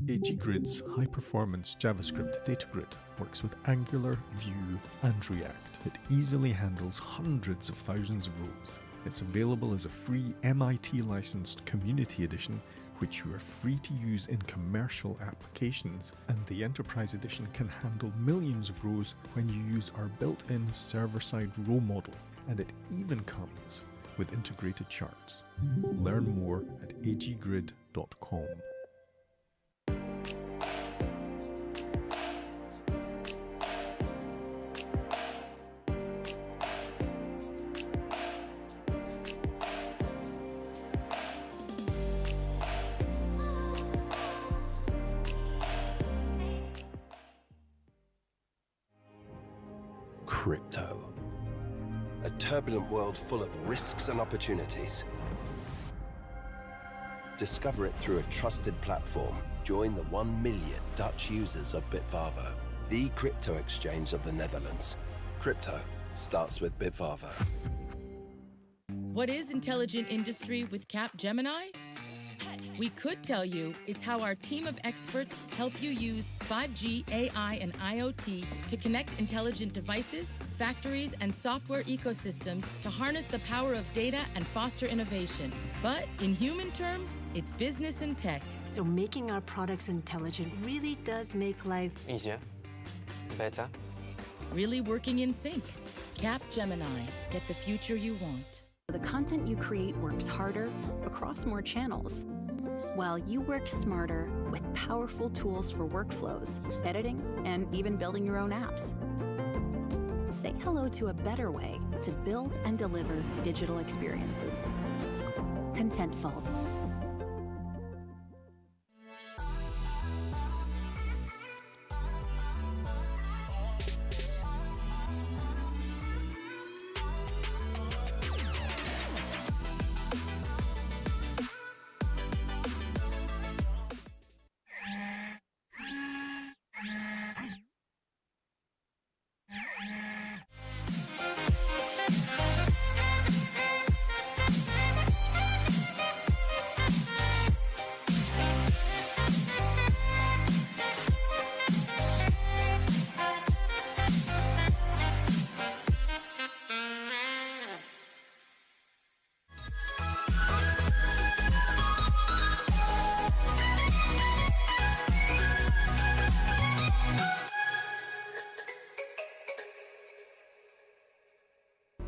AGGrid's high-performance JavaScript data grid works with Angular, Vue, and React. It easily handles hundreds of thousands of rows. It's available as a free MIT-licensed Community Edition, which you are free to use in commercial applications, and the Enterprise Edition can handle millions of rows when you use our built-in server-side row model, and it even comes with integrated charts. Learn more at aggrid.com. Crypto. A turbulent world full of risks and opportunities. Discover it through a trusted platform. Join the 1 million Dutch users of Bitvavo, the crypto exchange of the Netherlands. Crypto starts with Bitvavo. What is intelligent industry with Capgemini? We could tell you it's how our team of experts help you use 5G, AI, and IoT to connect intelligent devices, factories, and software ecosystems to harness the power of data and foster innovation. But in human terms, it's business and tech. So making our products intelligent really does make life easier, better, really working in sync. Capgemini. Get the future you want. The content you create works harder across more channels, while you work smarter with powerful tools for workflows, editing, and even building your own apps. Say hello to a better way to build and deliver digital experiences. Contentful.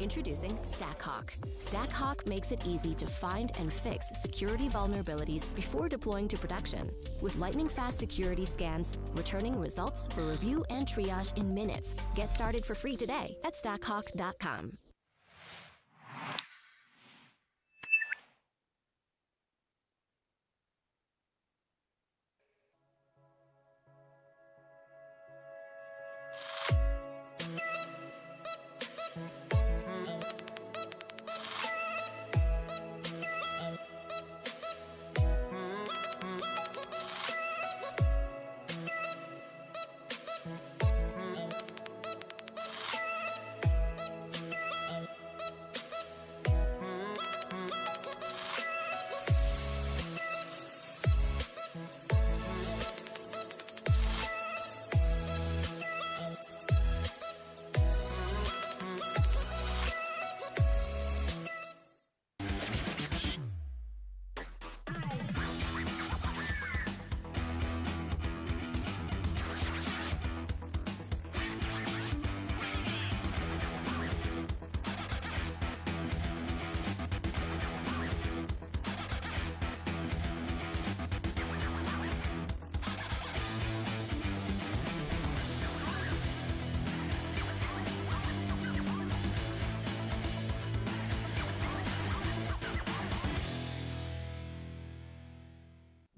Introducing StackHawk. StackHawk makes it easy to find and fix security vulnerabilities before deploying to production. With lightning-fast security scans, returning results for review and triage in minutes. Get started for free today at stackhawk.com.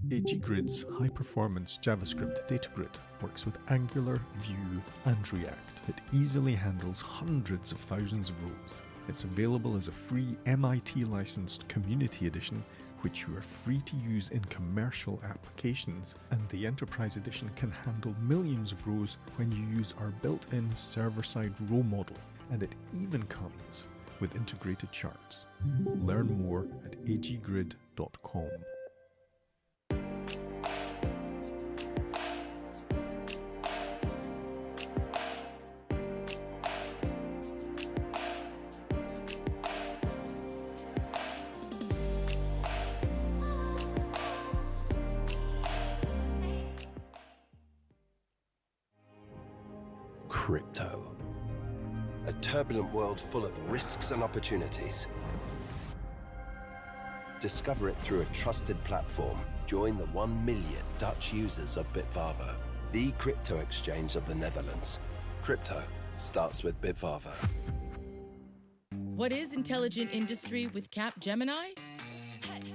AGGrid's high-performance JavaScript data grid works with Angular, Vue, and React. It easily handles hundreds of thousands of rows. It's available as a free MIT-licensed Community Edition, which you are free to use in commercial applications, and the Enterprise Edition can handle millions of rows when you use our built-in server-side row model, and it even comes with integrated charts. Learn more at aggrid.com. Crypto. A turbulent world full of risks and opportunities. Discover it through a trusted platform. Join the 1 million Dutch users of Bitvavo, the crypto exchange of the Netherlands. Crypto starts with Bitvavo. What is intelligent industry with Capgemini?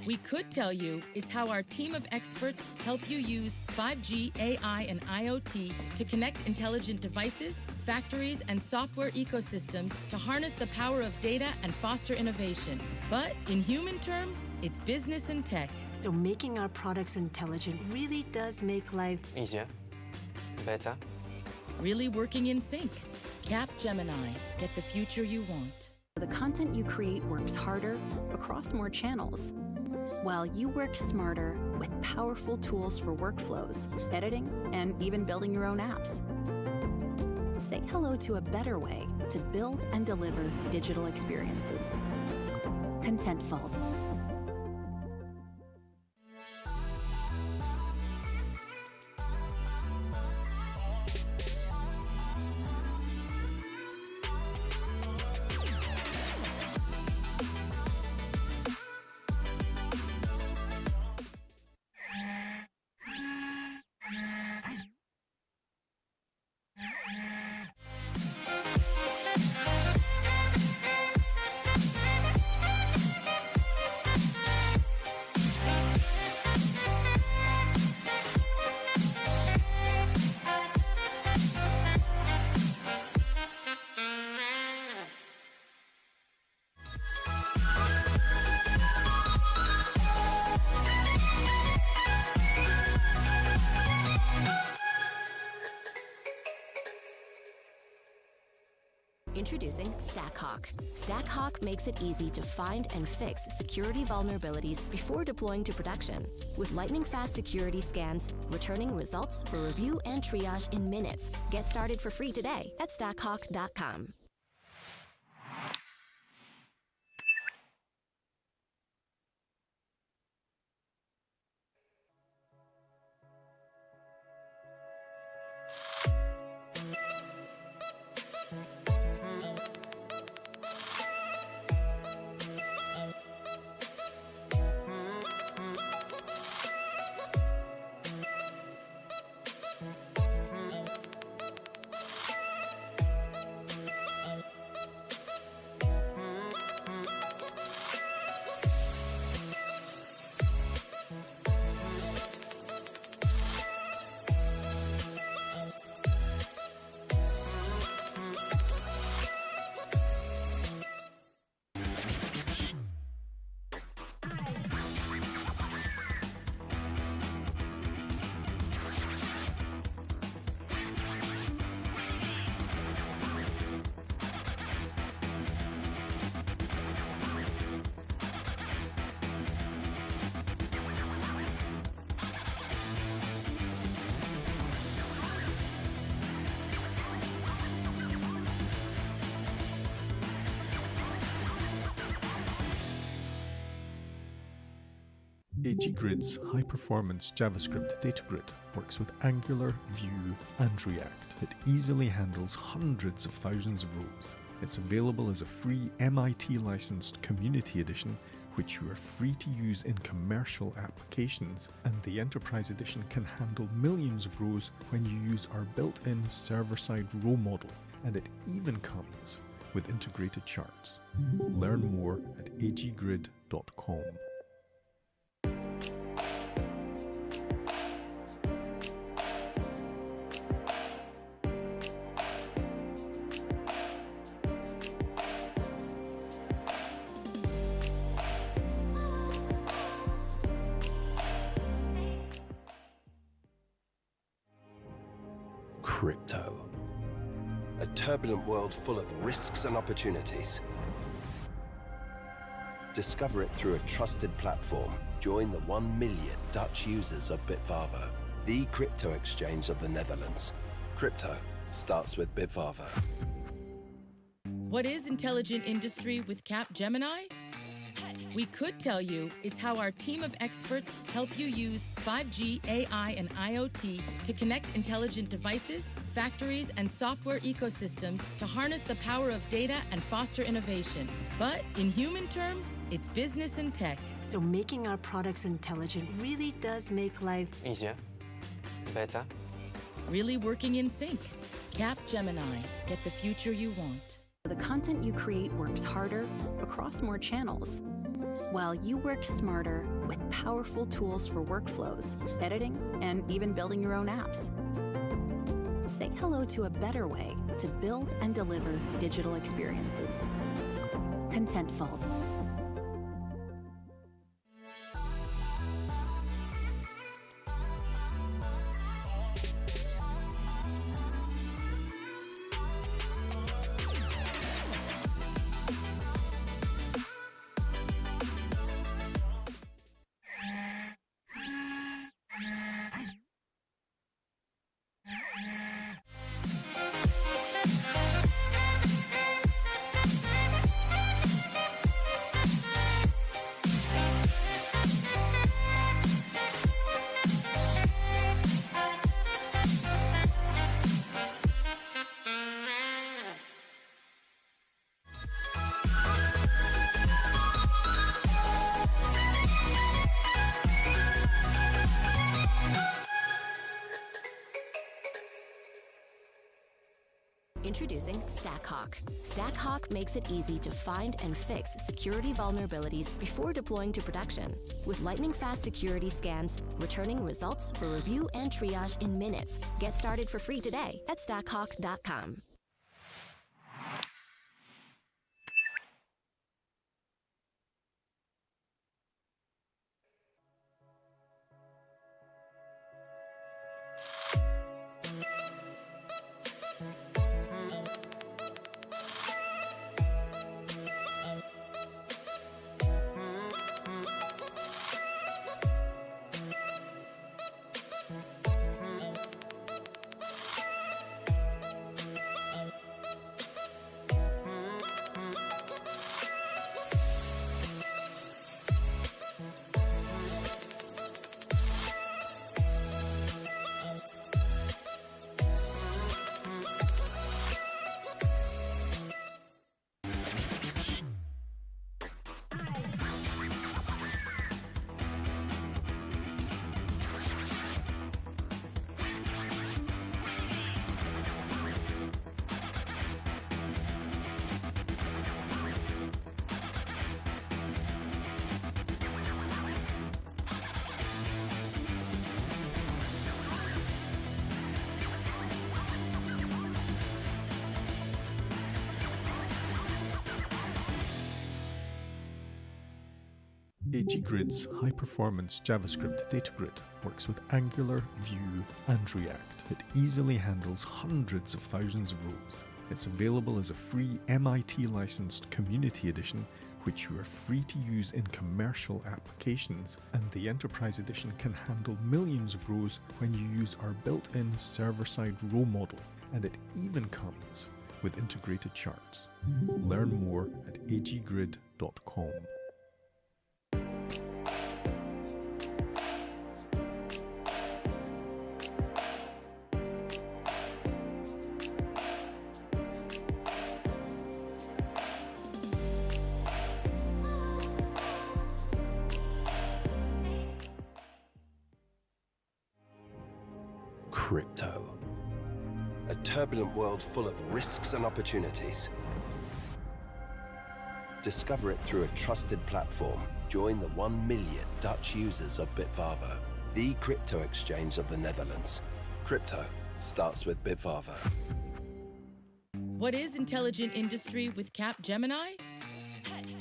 We could tell you it's how our team of experts help you use 5G, AI, and IoT to connect intelligent devices, factories, and software ecosystems to harness the power of data and foster innovation. But in human terms, it's business and tech. So making our products intelligent really does make life Easier. Better. Really working in sync. Capgemini. Get the future you want. The content you create works harder across more channels, while you work smarter with powerful tools for workflows, editing, and even building your own apps. Say hello to a better way to build and deliver digital experiences. Contentful. Introducing StackHawk. StackHawk makes it easy to find and fix security vulnerabilities before deploying to production. With lightning-fast security scans, returning results for review and triage in minutes. Get started for free today at stackhawk.com. AGGrid's high-performance JavaScript data grid works with Angular, Vue, and React. It easily handles hundreds of thousands of rows. It's available as a free MIT-licensed Community Edition, which you are free to use in commercial applications, and the Enterprise Edition can handle millions of rows when you use our built-in server-side row model, and it even comes with integrated charts. Learn more at aggrid.com. Crypto. A turbulent world full of risks and opportunities. Discover it through a trusted platform. Join the 1 million Dutch users of Bitvavo, the crypto exchange of the Netherlands. Crypto starts with Bitvavo. What is intelligent industry with Capgemini? We could tell you it's how our team of experts help you use 5G, AI, and IoT to connect intelligent devices, factories, and software ecosystems to harness the power of data and foster innovation. But in human terms, it's business and tech. So making our products intelligent really does make life Easier. Better. Really working in sync. Cap Gemini. Get the future you want. The content you create works harder across more channels, while you work smarter with powerful tools for workflows, editing, and even building your own apps. Say hello to a better way to build and deliver digital experiences. Contentful. Introducing StackHawk. StackHawk makes it easy to find and fix security vulnerabilities before deploying to production. With lightning-fast security scans, returning results for review and triage in minutes. Get started for free today at stackhawk.com. AGGrid's high-performance JavaScript data grid works with Angular, Vue, and React. It easily handles hundreds of thousands of rows. It's available as a free MIT-licensed Community Edition, which you are free to use in commercial applications, and the Enterprise Edition can handle millions of rows when you use our built-in server-side row model, and it even comes with integrated charts. Learn more at aggrid.com. Crypto. A turbulent world full of risks and opportunities. Discover it through a trusted platform. Join the 1 million Dutch users of Bitvavo, the crypto exchange of the Netherlands. Crypto starts with Bitvavo. What is intelligent industry with Cap Gemini?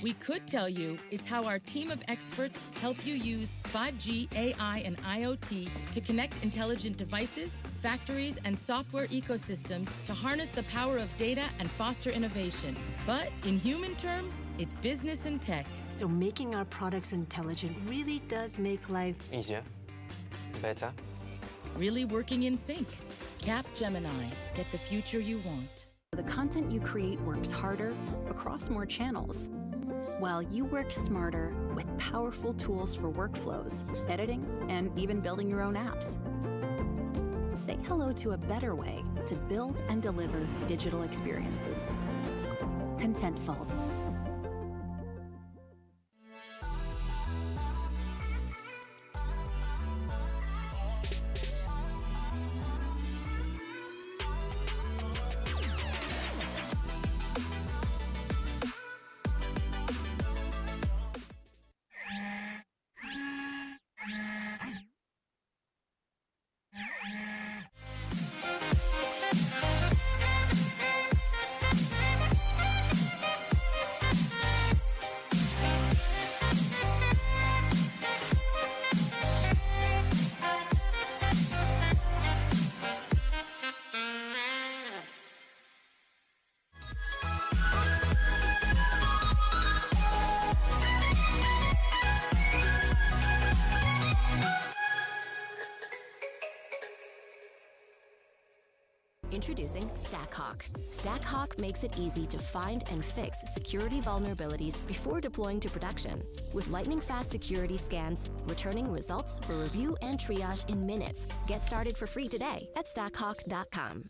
We could tell you it's how our team of experts help you use 5G, AI, and IoT to connect intelligent devices, factories, and software ecosystems to harness the power of data and foster innovation. But in human terms, it's business and tech. So making our products intelligent really does make life Easier. Better. Really working in sync. Cap Gemini. Get the future you want. The content you create works harder across more channels, while you work smarter with powerful tools for workflows, editing, and even building your own apps. Say hello to a better way to build and deliver digital experiences. Contentful. Introducing StackHawk. StackHawk makes it easy to find and fix security vulnerabilities before deploying to production. With lightning-fast security scans, returning results for review and triage in minutes. Get started for free today at stackhawk.com.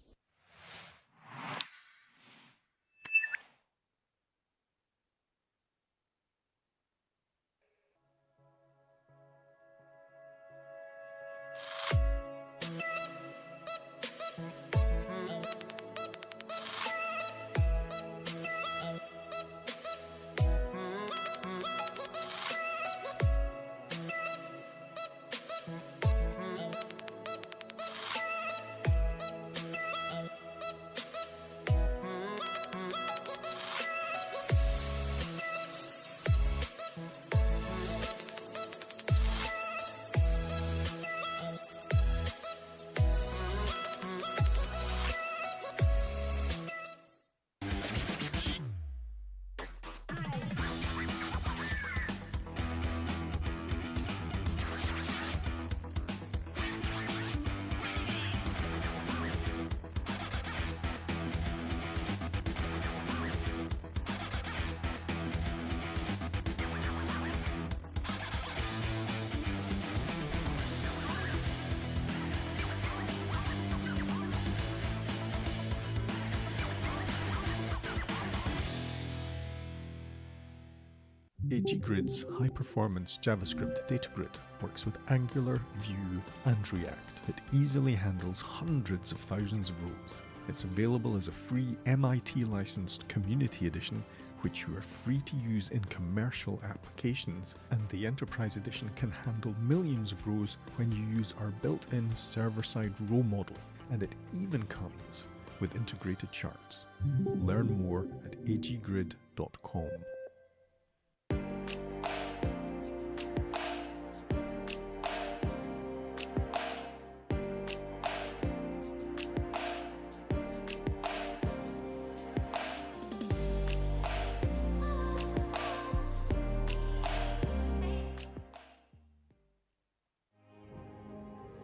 AGGrid's high-performance JavaScript data grid works with Angular, Vue, and React. It easily handles hundreds of thousands of rows. It's available as a free MIT-licensed Community Edition, which you are free to use in commercial applications, and the Enterprise Edition can handle millions of rows when you use our built-in server-side row model, and it even comes with integrated charts. Learn more at aggrid.com.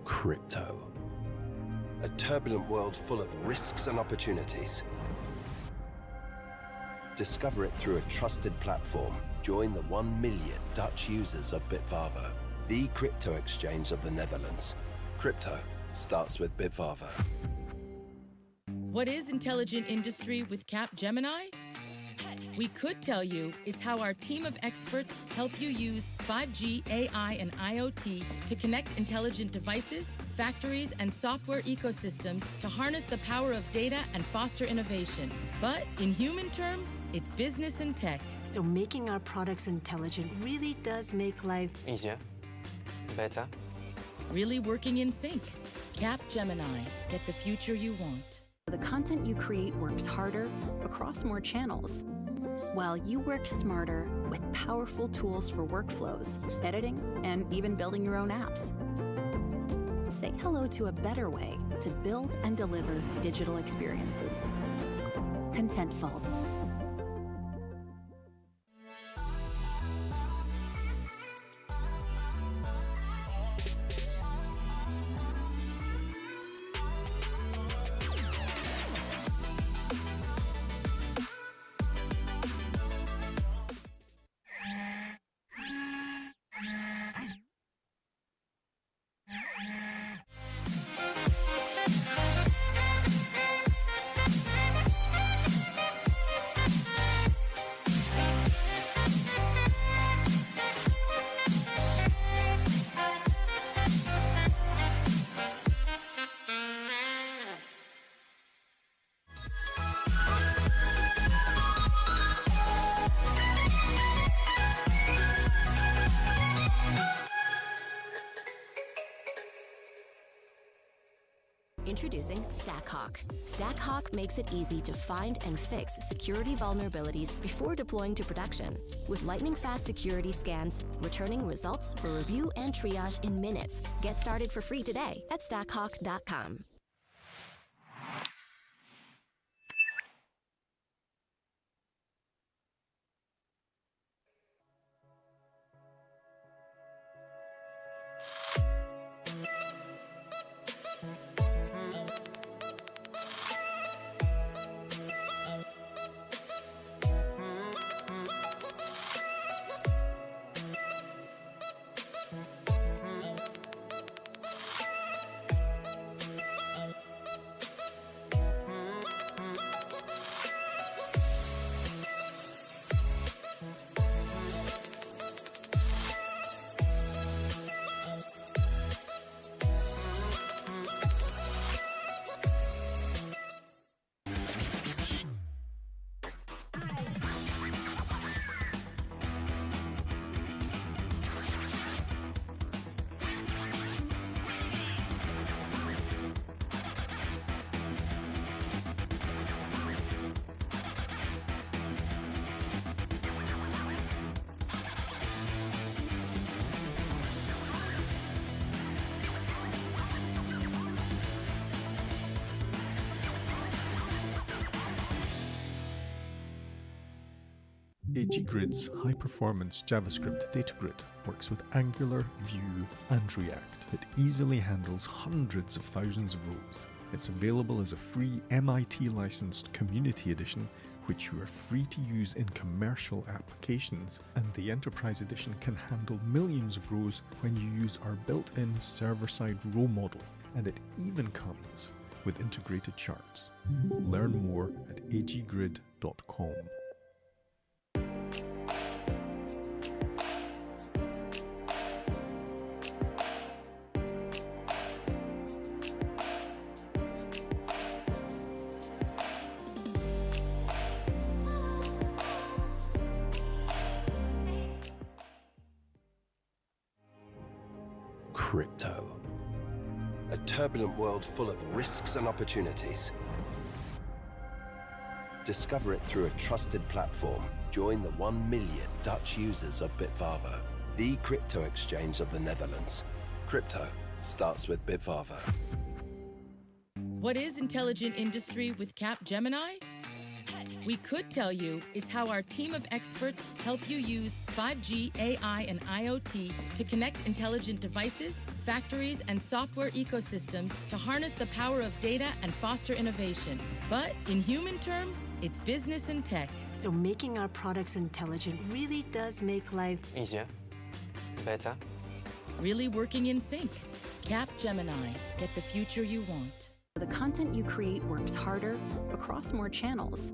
Crypto. A turbulent world full of risks and opportunities. Discover it through a trusted platform. Join the 1 million Dutch users of Bitvavo, the crypto exchange of the Netherlands. Crypto starts with Bitvavo. What is intelligent industry with Capgemini? We could tell you it's how our team of experts help you use 5G, AI, and IoT to connect intelligent devices, factories, and software ecosystems to harness the power of data and foster innovation. But in human terms, it's business and tech. So making our products intelligent really does make life Easier. Better. Really working in sync. Capgemini. Get the future you want. The content you create works harder across more channels, while you work smarter with powerful tools for workflows, editing, and even building your own apps. Say hello to a better way to build and deliver digital experiences. Contentful. Introducing StackHawk. StackHawk makes it easy to find and fix security vulnerabilities before deploying to production. With lightning-fast security scans, returning results for review and triage in minutes. Get started for free today at stackhawk.com. AGGrid's high-performance JavaScript data grid works with Angular, Vue, and React. It easily handles hundreds of thousands of rows. It's available as a free MIT-licensed Community Edition, which you are free to use in commercial applications, and the Enterprise Edition can handle millions of rows when you use our built-in server-side row model, and it even comes with integrated charts. Learn more at aggrid.com. Crypto. A turbulent world full of risks and opportunities. Discover it through a trusted platform. Join the 1 million Dutch users of Bitvavo, the crypto exchange of the Netherlands. Crypto starts with Bitvavo. What is intelligent industry with Capgemini? We could tell you it's how our team of experts help you use 5G, AI, and IoT to connect intelligent devices, factories, and software ecosystems to harness the power of data and foster innovation. But in human terms, it's business and tech. So making our products intelligent really does make life Easier. Better. Really working in sync. Capgemini. Get the future you want. The content you create works harder across more channels,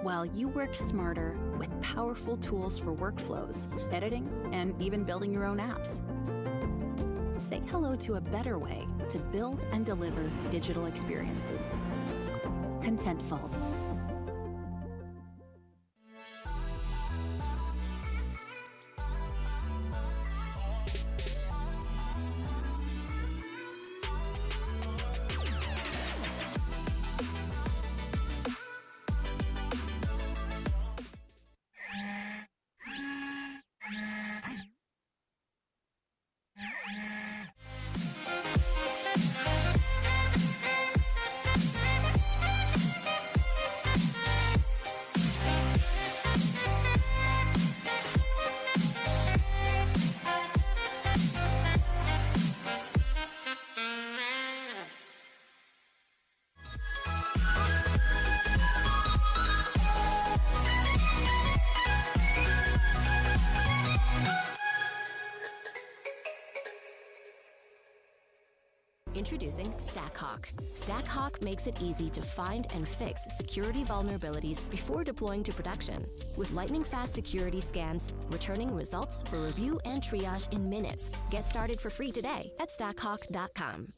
while you work smarter with powerful tools for workflows, editing, and even building your own apps. Say hello to a better way to build and deliver digital experiences. Contentful. Introducing StackHawk. StackHawk makes it easy to find and fix security vulnerabilities before deploying to production. With lightning-fast security scans, returning results for review and triage in minutes. Get started for free today at stackhawk.com.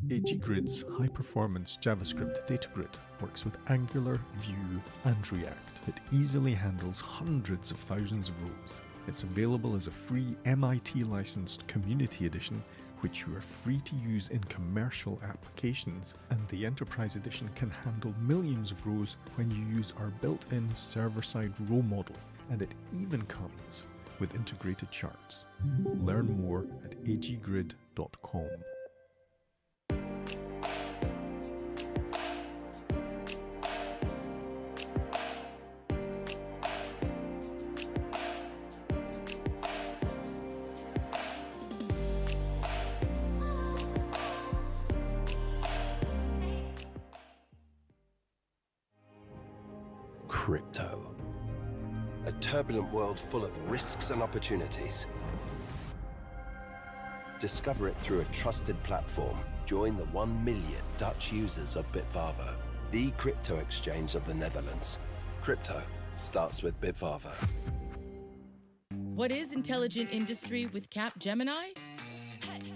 AGGrid's high-performance JavaScript data grid works with Angular, Vue, and React. It easily handles hundreds of thousands of rows. It's available as a free MIT-licensed Community Edition, which you are free to use in commercial applications, and the Enterprise Edition can handle millions of rows when you use our built-in server-side row model, and it even comes with integrated charts. Learn more at aggrid.com. Crypto. A turbulent world full of risks and opportunities. Discover it through a trusted platform. Join the 1 million Dutch users of Bitvavo, the crypto exchange of the Netherlands. Crypto starts with Bitvavo. What is intelligent industry with Capgemini?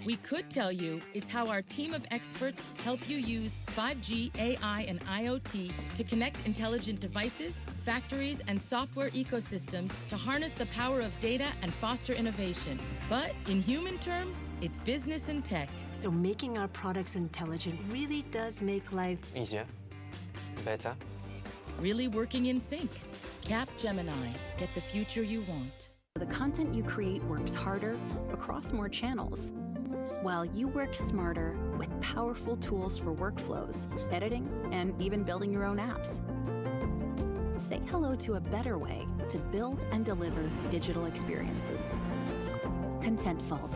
We could tell you it's how our team of experts help you use 5G, AI, and IoT to connect intelligent devices, factories, and software ecosystems to harness the power of data and foster innovation. But in human terms, it's business and tech. So making our products intelligent really does make life Easier. Better. Really working in sync. Capgemini. Get the future you want. The content you create works harder across more channels, while you work smarter with powerful tools for workflows, editing, and even building your own apps. Say hello to a better way to build and deliver digital experiences. Contentful.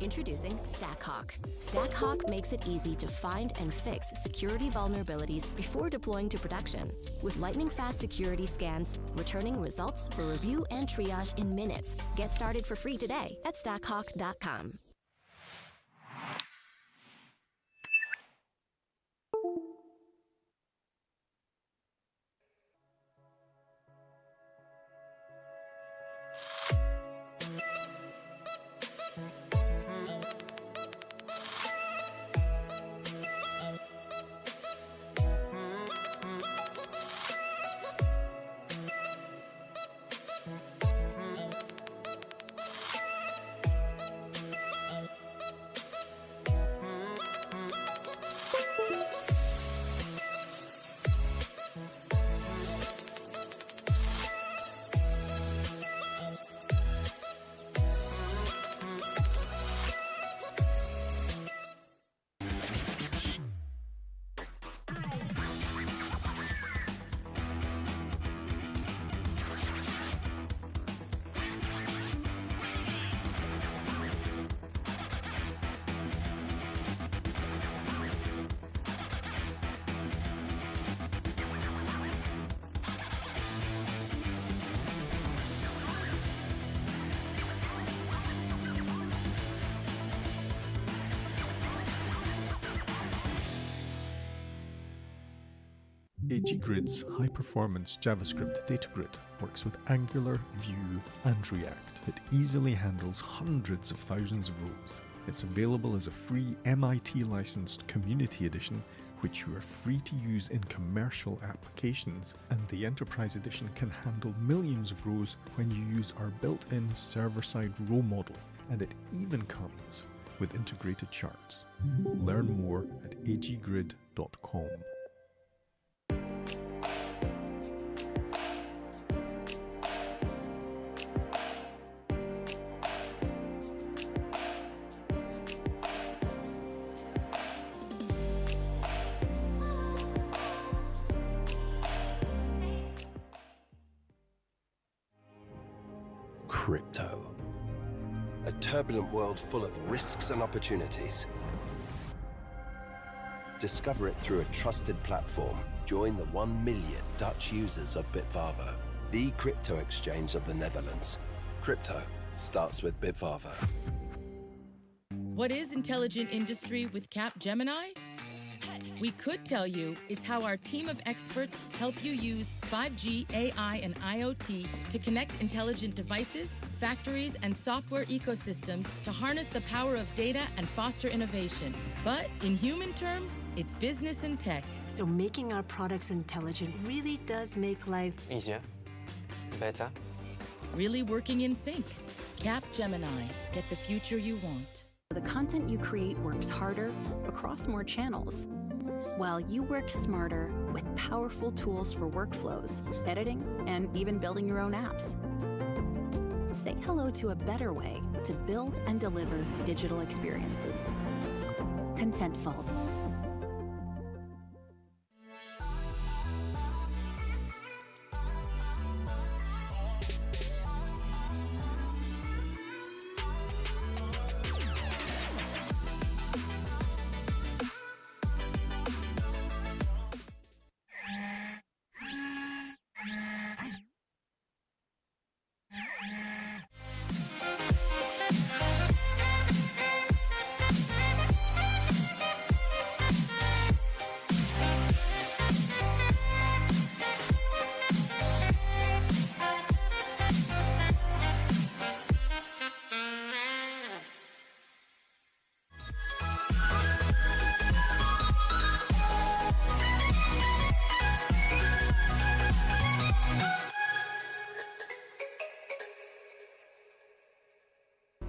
Introducing StackHawk. StackHawk makes it easy to find and fix security vulnerabilities before deploying to production. With lightning-fast security scans, returning results for review and triage in minutes. Get started for free today at stackhawk.com. AGGrid's high-performance JavaScript data grid works with Angular, Vue, and React. It easily handles hundreds of thousands of rows. It's available as a free MIT-licensed Community Edition, which you are free to use in commercial applications, and the Enterprise Edition can handle millions of rows when you use our built-in server-side row model, and it even comes with integrated charts. Learn more at aggrid.com. Crypto. A turbulent world full of risks and opportunities. Discover it through a trusted platform. Join the 1 million Dutch users of Bitvavo, the crypto exchange of the Netherlands. Crypto starts with Bitvavo. What is intelligent industry with Capgemini? We could tell you it's how our team of experts help you use 5G, AI, and IoT to connect intelligent devices, factories, and software ecosystems to harness the power of data and foster innovation. But in human terms, it's business and tech. So making our products intelligent really does make life Easier. Better. Really working in sync. Capgemini. Get the future you want. The content you create works harder across more channels, while you work smarter with powerful tools for workflows, editing, and even building your own apps. Say hello to a better way to build and deliver digital experiences. Contentful.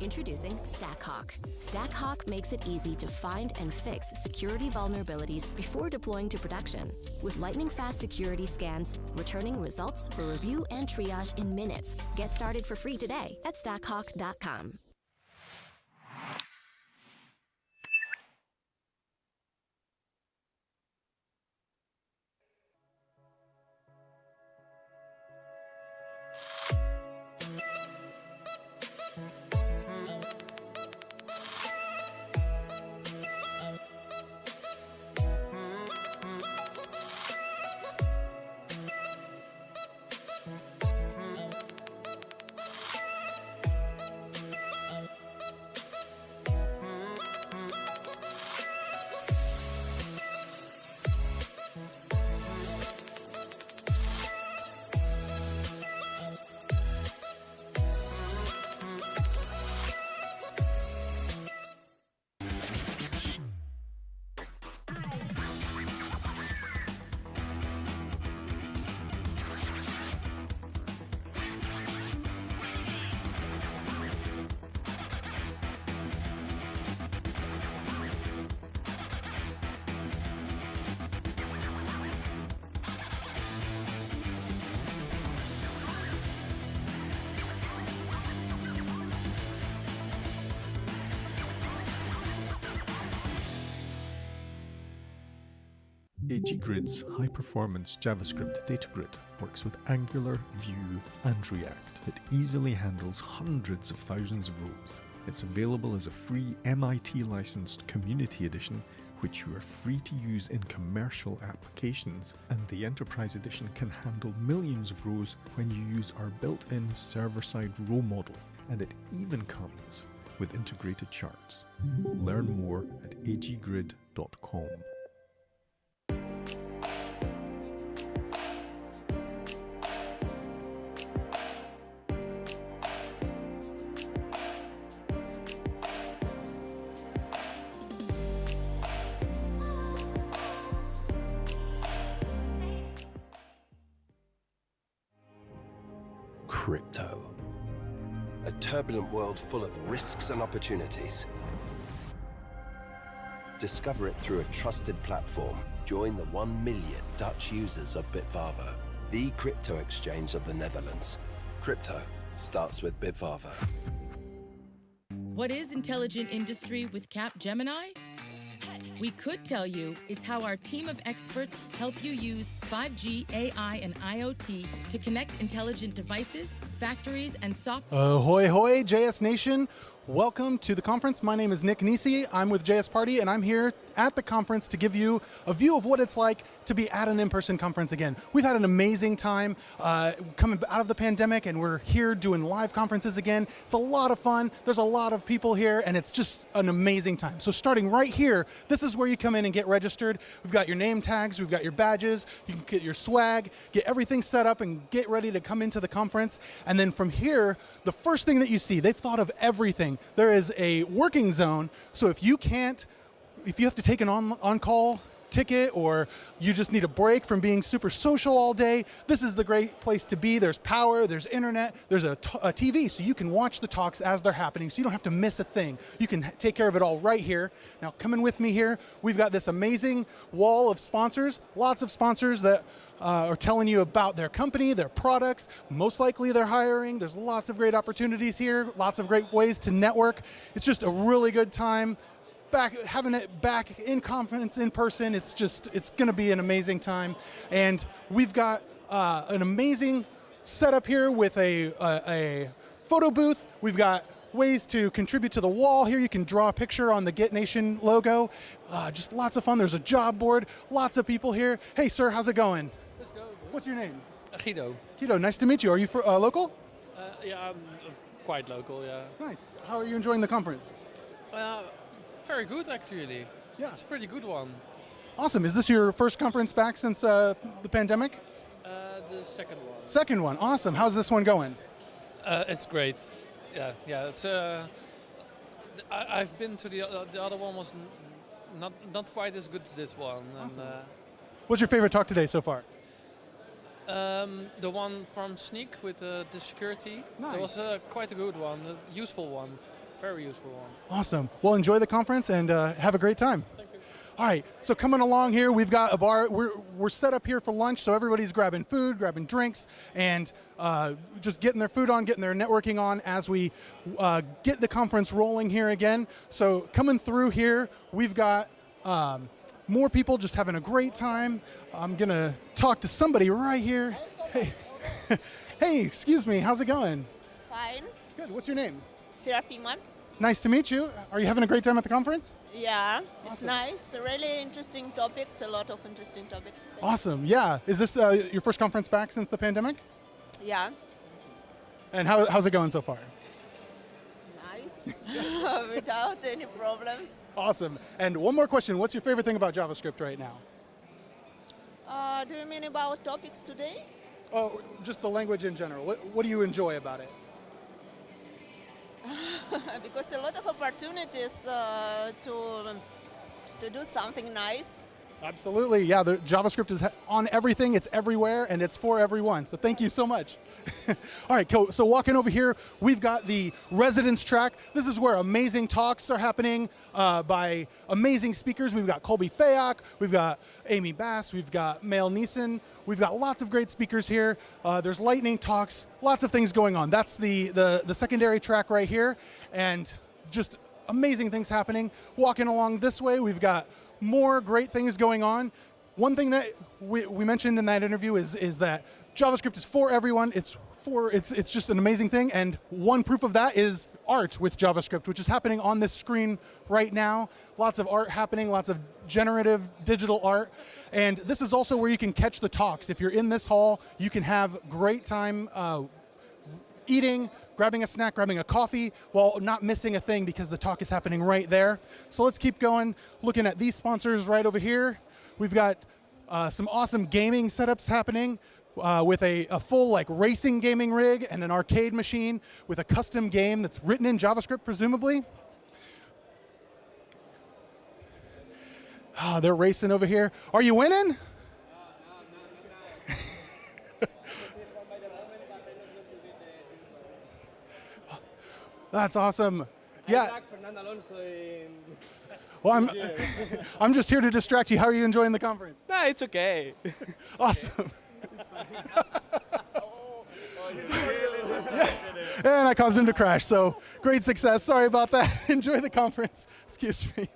Introducing StackHawk. StackHawk makes it easy to find and fix security vulnerabilities before deploying to production. With lightning-fast security scans, returning results for review and triage in minutes. Get started for free today at stackhawk.com. AGGrid's high-performance JavaScript data grid works with Angular, Vue, and React. It easily handles hundreds of thousands of rows. It's available as a free MIT-licensed Community Edition, which you are free to use in commercial applications, and the Enterprise Edition can handle millions of rows when you use our built-in server-side row model, and it even comes with integrated charts. Learn more at aggrid.com. Crypto. A turbulent world full of risks and opportunities. Discover it through a trusted platform. Join the 1 million Dutch users of Bitvavo, the crypto exchange of the Netherlands. Crypto starts with Bitvavo. What is intelligent industry with Capgemini? We could tell you it's how our team of experts help you use 5G, AI, and IoT to connect intelligent devices, factories, and software. Ahoy, hoy, JSNation. Welcome to the conference. My name is Nick Nisi. I'm with JS Party, and I'm here at the conference to give you a view of what it's like to be at an in-person conference again. We've had an amazing time coming out of the pandemic, and we're here doing live conferences again. It's a lot of fun. There's a lot of people here, and it's just an amazing time. So starting right here, this is where you come in and get registered. We've got your name tags, we've got your badges, you can get your swag, get everything set up, and get ready to come into the conference. And then from here, the first thing that you see, they've thought of everything. There is a working zone, so if you have to take an on-call ticket or you just need a break from being super social all day, this is the great place to be. There's power, there's internet, there's a TV, so you can watch the talks as they're happening, so you don't have to miss a thing. You can take care of it all right here. Now, coming with me here, we've got this amazing wall of sponsors, lots of sponsors that are telling you about their company, their products. Most likely they're hiring. There's lots of great opportunities here, lots of great ways to network. It's just a really good time. Having it back in conference, in person, it's gonna be an amazing time. And we've got an amazing setup here with a photo booth. We've got ways to contribute to the wall here. You can draw a picture on the JSNation logo. Just lots of fun. There's a job board, lots of people here. Hey sir, how's it going? Let's go. What's your name? Guido. Guido, nice to meet you. Are you local? Yeah, I'm quite local, yeah. Nice. How are you enjoying the conference? Very good, actually. Yeah. It's a pretty good one. Awesome. Is this your first conference back since the pandemic? The second one. Second one. Awesome. How's this one going? It's great. Yeah. It's. I've been to the other one was not quite as good as this one. Awesome. And, what's your favorite talk today so far? the one from Sneak with the security. Nice. It was quite a good one, a useful one, very useful one. Awesome. Well, enjoy the conference and have a great time. Thank you. All right, so coming along here, we've got a bar. We're set up here for lunch, so everybody's grabbing food, grabbing drinks, and just getting their food on, getting their networking on as we get the conference rolling here again. So coming through here, we've got more people just having a great time. I'm gonna talk to somebody right here. Hey, hey, excuse me, how's it going? Fine. Good, what's your name? Serafima. Nice to meet you. Are you having a great time at the conference? Yeah, it's Awesome. Nice. Really interesting topics, a lot of interesting topics. Awesome, yeah. Is this your first conference back since the pandemic? Yeah. And how's it going so far? Nice. Without any problems. Awesome. And one more question. What's your favorite thing about JavaScript right now? Do you mean about topics today? Oh, just the language in general. What do you enjoy about it? Because a lot of opportunities to do something nice. Absolutely, yeah. The JavaScript is on everything. It's everywhere, and it's for everyone. So thank you so much. All right, cool. So walking over here, we've got the residence track. This is where amazing talks are happening by amazing speakers. We've got Colby Fayak, we've got Amy Bass, we've got Mael Neeson. We've got lots of great speakers here. There's lightning talks, lots of things going on. That's the secondary track right here, and just amazing things happening. Walking along this way, we've got more great things going on. One thing that we mentioned in that interview is that JavaScript is for everyone. It's just an amazing thing, and one proof of that is art with JavaScript, which is happening on this screen right now. Lots of art happening, lots of generative digital art, and this is also where you can catch the talks. If you're in this hall, you can have great time eating, grabbing a snack, grabbing a coffee, while not missing a thing because the talk is happening right there. So let's keep going, looking at these sponsors right over here. We've got some awesome gaming setups happening with a full racing gaming rig and an arcade machine with a custom game that's written in JavaScript, presumably. They're racing over here. Are you winning? That's awesome. Yeah. Well, I'm just here to distract you. How are you enjoying the conference? No, it's okay. Awesome. Yeah. And I caused him to crash, so great success. Sorry about that. Enjoy the conference. Excuse me.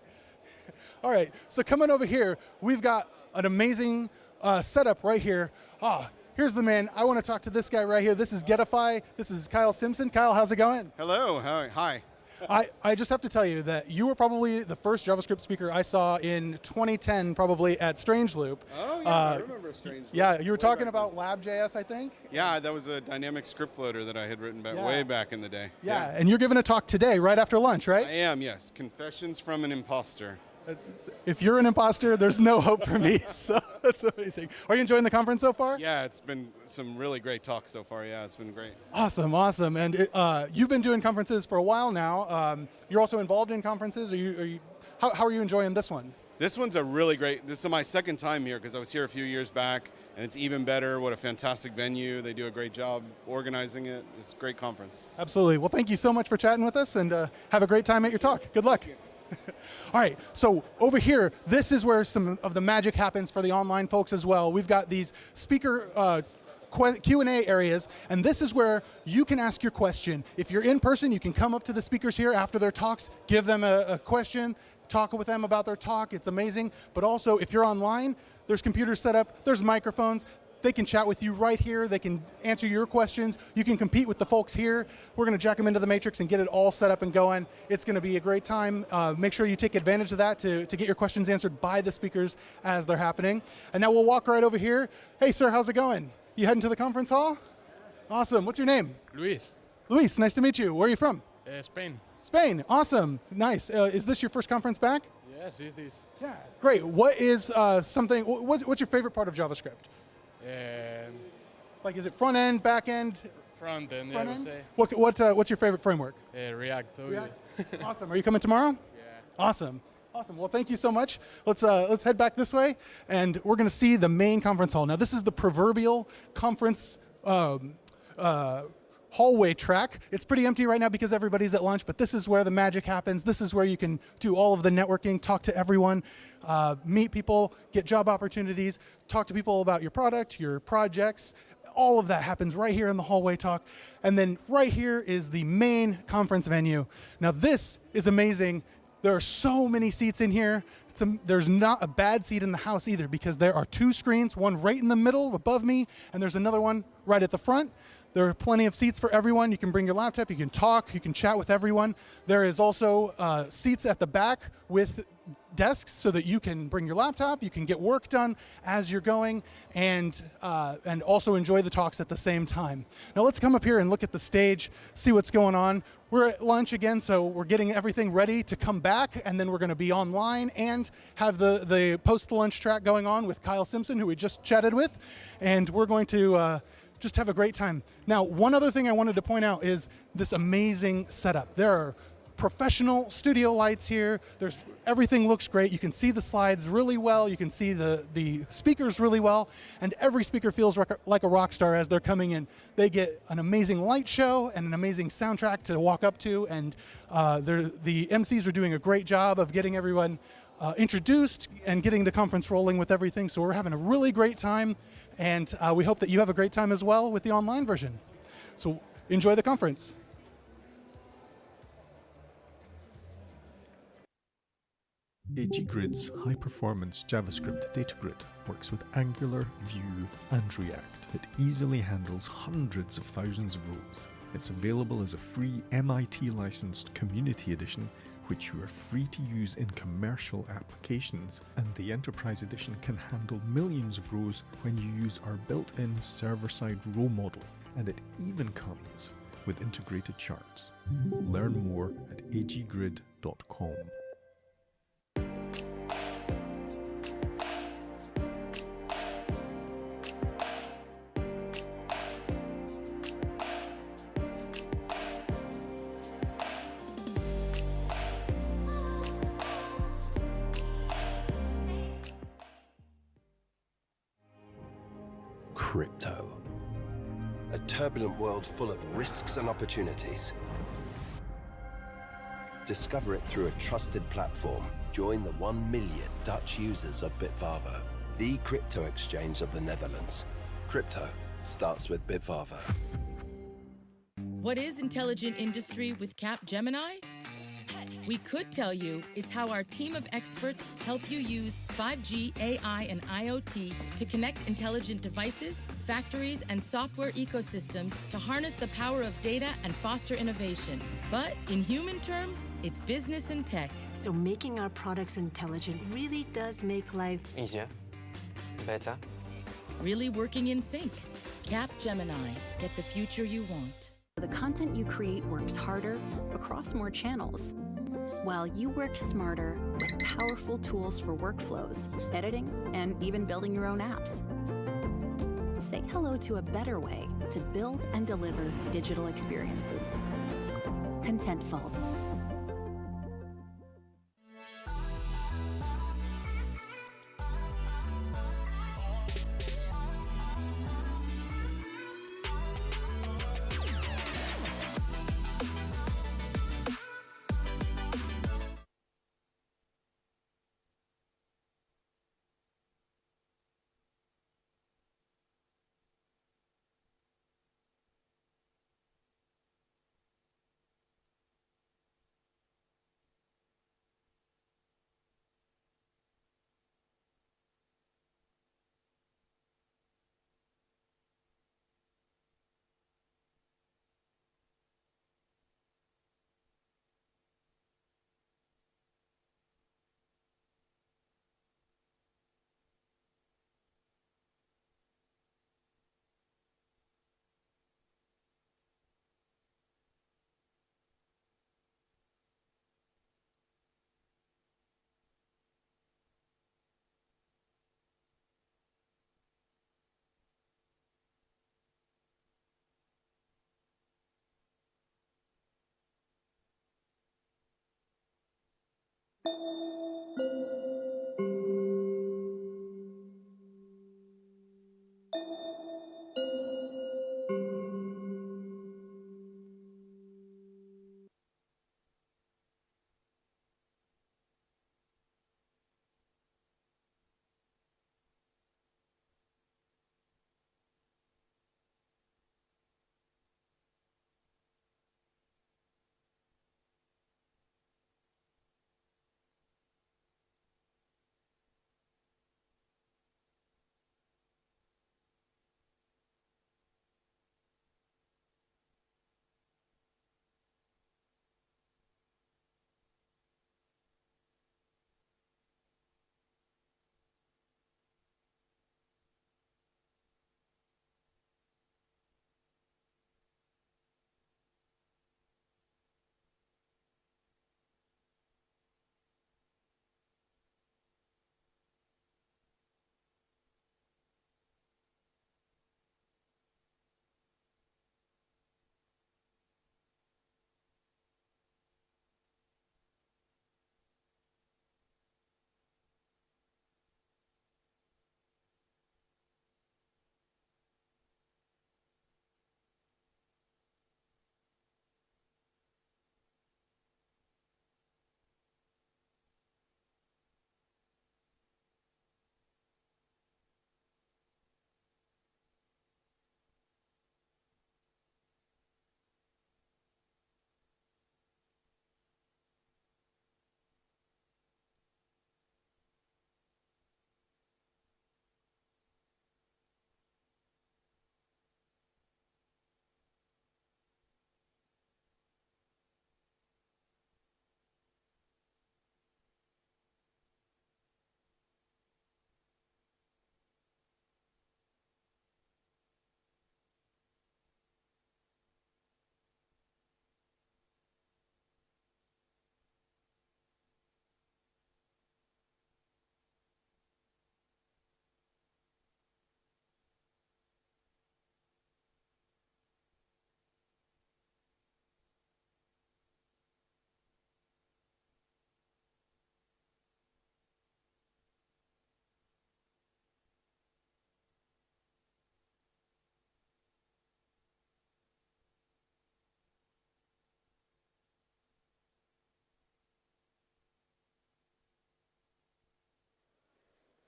All right, so coming over here, we've got an amazing setup right here. Here's the man. I want to talk to this guy right here. This is Getify. This is Kyle Simpson. Kyle, how's it going? Hello. Hi. I just have to tell you that you were probably the first JavaScript speaker I saw in 2010, probably at Strangeloop. Oh, yeah, I remember Strangeloop. Yeah, you were talking about Lab.js, I think? Yeah, that was a dynamic script loader that I had written way back in the day. Yeah, and you're giving a talk today, right after lunch, right? I am, yes. Confessions from an Imposter. If you're an imposter, there's no hope for me, so that's amazing. Are you enjoying the conference so far? Yeah, it's been some really great talks so far. Yeah, it's been great. Awesome. And you've been doing conferences for a while now. You're also involved in conferences. How are you enjoying this one? This one's a really great, this is my second time here because I was here a few years back, and it's even better. What a fantastic venue. They do a great job organizing it. It's a great conference. Absolutely. Well, thank you so much for chatting with us, and have a great time at your talk. Good luck. All right, so over here, this is where some of the magic happens for the online folks as well. We've got these speaker Q&A areas, and this is where you can ask your question. If you're in person, you can come up to the speakers here after their talks, give them a question, talk with them about their talk. It's amazing. But also, if you're online, there's computers set up, there's microphones. They can chat with you right here. They can answer your questions. You can compete with the folks here. We're going to jack them into the matrix and get it all set up and going. It's going to be a great time. Make sure you take advantage of that to get your questions answered by the speakers as they're happening. And now we'll walk right over here. Hey, sir, how's it going? You heading to the conference hall? Awesome. What's your name? Luis. Luis, nice to meet you. Where are you from? Spain. Spain. Awesome. Nice. Is this your first conference back? Yes, it is. Yeah. Great. What is what's your favorite part of JavaScript? Like, is it front end, back end? Front end, front I end? would say. What's your favorite framework? React. React. Awesome. Are you coming tomorrow? Yeah. Awesome. Well, thank you so much. Let's head back this way, and we're going to see the main conference hall. Now, this is the proverbial conference hallway track. It's pretty empty right now because everybody's at lunch, but this is where the magic happens. This is where you can do all of the networking, talk to everyone, meet people, get job opportunities, talk to people about your product, your projects. All of that happens right here in the hallway talk. And then right here is the main conference venue. Now, this is amazing. There are so many seats in here. There's not a bad seat in the house either because there are two screens, one right in the middle above me, and there's another one right at the front. There are plenty of seats for everyone. You can bring your laptop, you can talk, you can chat with everyone. There is also seats at the back with desks so that you can bring your laptop, you can get work done as you're going, and also enjoy the talks at the same time. Now let's come up here and look at the stage, see what's going on. We're at lunch again, so we're getting everything ready to come back, and then we're going to be online and have the post-lunch track going on with Kyle Simpson, who we just chatted with, and we're going to just have a great time. Now, one other thing I wanted to point out is this amazing setup. There are professional studio lights here. Everything looks great. You can see the slides really well. You can see the speakers really well. And every speaker feels like a rock star as they're coming in. They get an amazing light show and an amazing soundtrack to walk up to. And the MCs are doing a great job of getting everyone introduced and getting the conference rolling with everything. So we're having a really great time. And we hope that you have a great time as well with the online version. So enjoy the conference. AGGrid's high-performance JavaScript data grid works with Angular, Vue, and React. It easily handles hundreds of thousands of rows. It's available as a free MIT-licensed Community Edition, which you are free to use in commercial applications, and the Enterprise Edition can handle millions of rows when you use our built-in server-side row model, and it even comes with integrated charts. Learn more at aggrid.com. Crypto. A turbulent world full of risks and opportunities. Discover it through a trusted platform. Join the 1 million Dutch users of Bitvavo, the crypto exchange of the Netherlands. Crypto starts with Bitvavo. What is intelligent industry with Capgemini? We could tell you it's how our team of experts help you use 5G, AI, and IoT to connect intelligent devices, factories, and software ecosystems to harness the power of data and foster innovation. But in human terms, it's business and tech. So making our products intelligent really does make life Easier. Better. Really working in sync. Cap Gemini. Get the future you want. The content you create works harder across more channels, while you work smarter with powerful tools for workflows, editing, and even building your own apps. Say hello to a better way to build and deliver digital experiences. Contentful.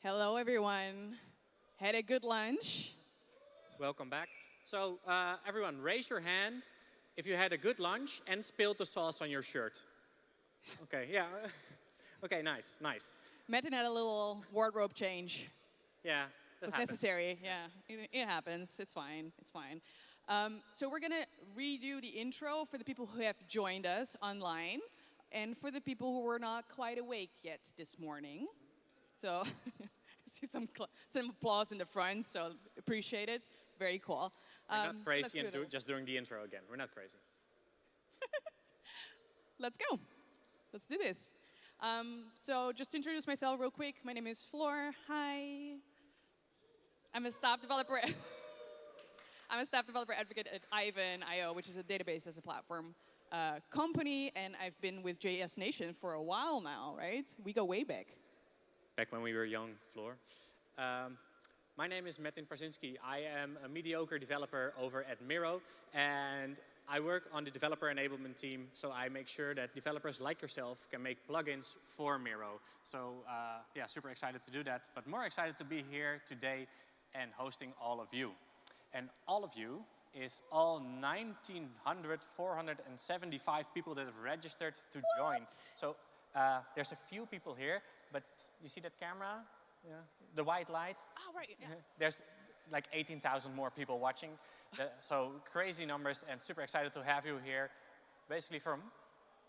Hello, everyone. Had a good lunch? Welcome back. So, everyone, raise your hand if you had a good lunch and spilled the sauce on your shirt. Okay, yeah. Okay, nice, nice. Metin had a little wardrobe change. Yeah, that Was happens. necessary. Yeah, it happens. It's fine. It's fine. So we're gonna redo the intro for the people who have joined us online, and for the people who were not quite awake yet this morning. So I see some applause in the front. So appreciate it. Very cool. We're not let's crazy and do it. just doing the intro again. We're not crazy. Let's go. Let's do this. So just to introduce myself real quick, my name is Floor. Hi. I'm a staff developer. I'm a staff developer advocate at Ivan.io, which is a database as a platform company, and I've been with JSNation for a while now, right? We go way back. Back when we were young, Floor. My name is Metin Parzinski. I am a mediocre developer over at Miro, and I work on the developer enablement team, so I make sure that developers like yourself can make plugins for Miro. So yeah, super excited to do that, but more excited to be here today and hosting all of you. And all of you is all 475 people that have registered to join. So there's a few people here, but you see that camera? Yeah. The white light? Oh, right. Yeah. There's like 18,000 more people watching. So crazy numbers, and super excited to have you here, basically from?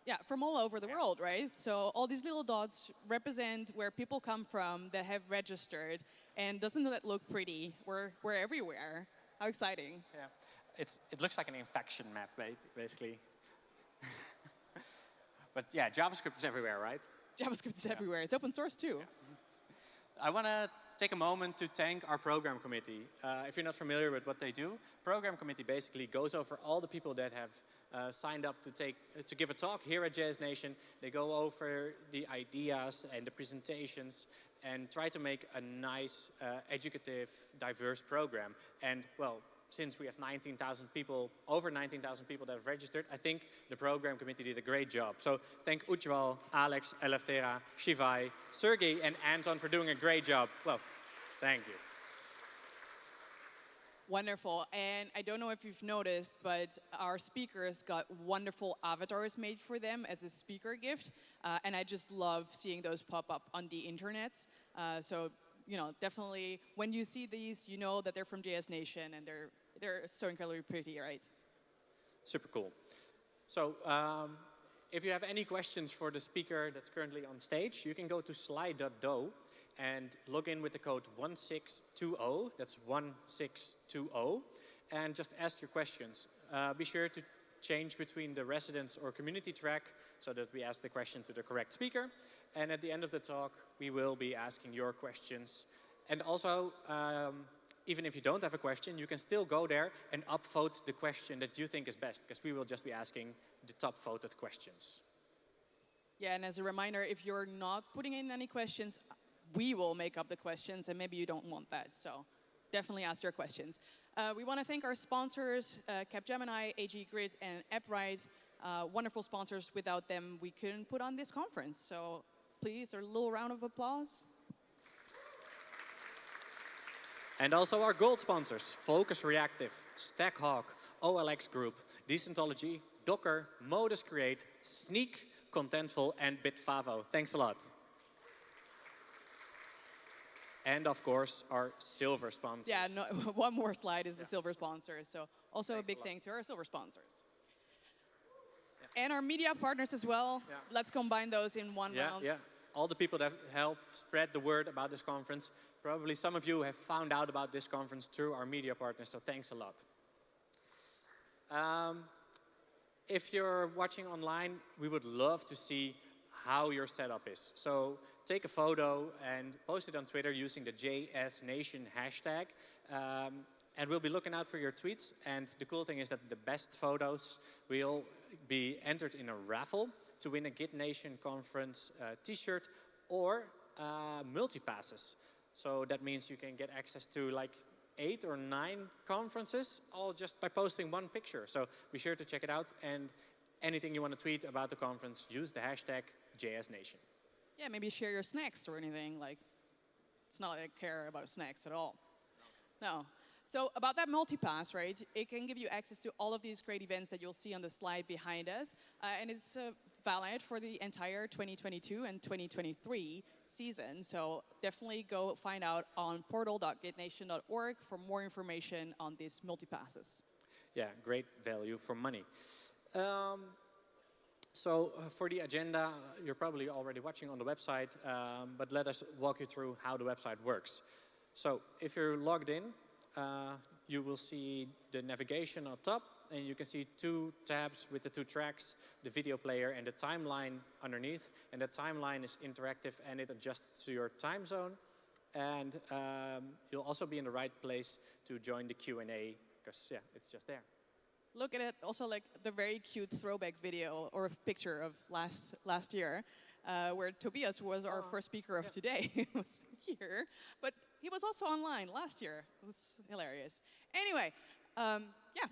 Yeah, from all over the world, right? So all these little dots represent where people come from that have registered. And doesn't that look pretty? We're everywhere. How exciting. Yeah, it looks like an infection map, basically. But yeah, JavaScript is everywhere, right? JavaScript is everywhere. It's open source too. Yeah. I want to take a moment to thank our program committee. If you're not familiar with what they do, program committee basically goes over all the people that have signed up to give a talk here at JSNation. They go over the ideas and the presentations and try to make a nice, educative, diverse program. And well, since we have 19,000 people, over 19,000 people that have registered, I think the program committee did a great job. So thank Ujjwal, Alex, Eleftera, Shivai, Sergey, and Anton for doing a great job. Well, thank you. Wonderful. And I don't know if you've noticed, but our speakers got wonderful avatars made for them as a speaker gift. And I just love seeing those pop up on the internet. So, you know, definitely when you see these, you know that they're from JSNation, and they're so incredibly pretty, right? Super cool. So if you have any questions for the speaker that's currently on stage, you can go to slide.do and log in with the code 1620, that's 1620, and just ask your questions. Be sure to change between the residence or community track so that we ask the question to the correct speaker. And at the end of the talk, we will be asking your questions. And also, even if you don't have a question, you can still go there and upvote the question that you think is best, because we will just be asking the top voted questions. Yeah, and as a reminder, if you're not putting in any questions, we will make up the questions, and maybe you don't want that, so definitely ask your questions. We want to thank our sponsors, Capgemini, AG Grid, and AppRite. Wonderful sponsors. Without them, we couldn't put on this conference. So please, a little round of applause. And also our gold sponsors, Focus Reactive, Stackhawk, OLX Group, Decentology, Docker, Modus Create, Sneak, Contentful, and Bitvavo. Thanks a lot. And of course, our silver sponsors. Yeah, no, one more slide is the silver sponsors. So also thanks a big thank to our silver sponsors. Yeah. And our media partners as well. Yeah. Let's combine those in one round. Yeah, all the people that helped spread the word about this conference. Probably some of you have found out about this conference through our media partners, so thanks a lot. If you're watching online, we would love to see how your setup is. So take a photo and post it on Twitter using the JSNation hashtag. And we'll be looking out for your tweets. And the cool thing is that the best photos will be entered in a raffle to win a JSNation conference t-shirt or multi-passes. So that means you can get access to like 8 or 9 conferences, all just by posting one picture. So be sure to check it out. And anything you want to tweet about the conference, use the hashtag JSNation. Yeah, maybe share your snacks or anything. Like, it's not like I care about snacks at all. No. So about that multipass, right, it can give you access to all of these great events that you'll see on the slide behind us. And it's valid for the entire 2022 and 2023 season. So definitely go find out on portal.gitnation.org for more information on these multi-passes. Yeah, great value for money. So for the agenda, you're probably already watching on the website, but let us walk you through how the website works. So if you're logged in, you will see the navigation up top, and you can see two tabs with the two tracks, the video player and the timeline underneath. And the timeline is interactive and it adjusts to your time zone. And you'll also be in the right place to join the Q&A, because yeah, it's just there. Look at it, also like the very cute throwback video or picture of last year, where Tobias was our first speaker of today. He was here, but he was also online last year. It was hilarious. Anyway, yeah.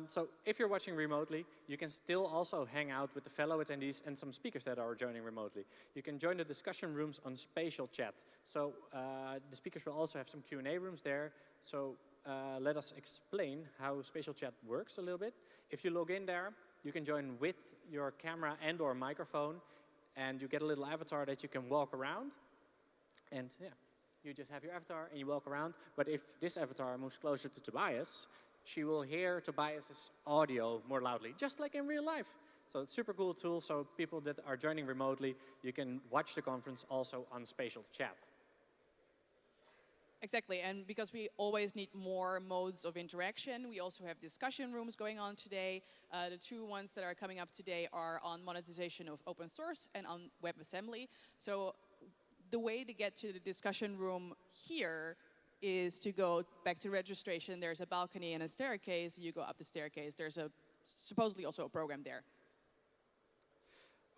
So if you're watching remotely, you can still also hang out with the fellow attendees and some speakers that are joining remotely. You can join the discussion rooms on Spatial Chat. So the speakers will also have some Q&A rooms there. So let us explain how Spatial Chat works a little bit. If you log in there, you can join with your camera and or microphone, and you get a little avatar that you can walk around. And yeah, you just have your avatar and you walk around. But if this avatar moves closer to Tobias, she will hear Tobias's audio more loudly, just like in real life. So it's a super cool tool, so people that are joining remotely, you can watch the conference also on Spatial Chat. Exactly, and because we always need more modes of interaction, we also have discussion rooms going on today. The two ones that are coming up today are on monetization of open source and on WebAssembly. So the way to get to the discussion room here is to go back to registration. There's a balcony and a staircase. You go up the staircase. There's supposedly also a program there.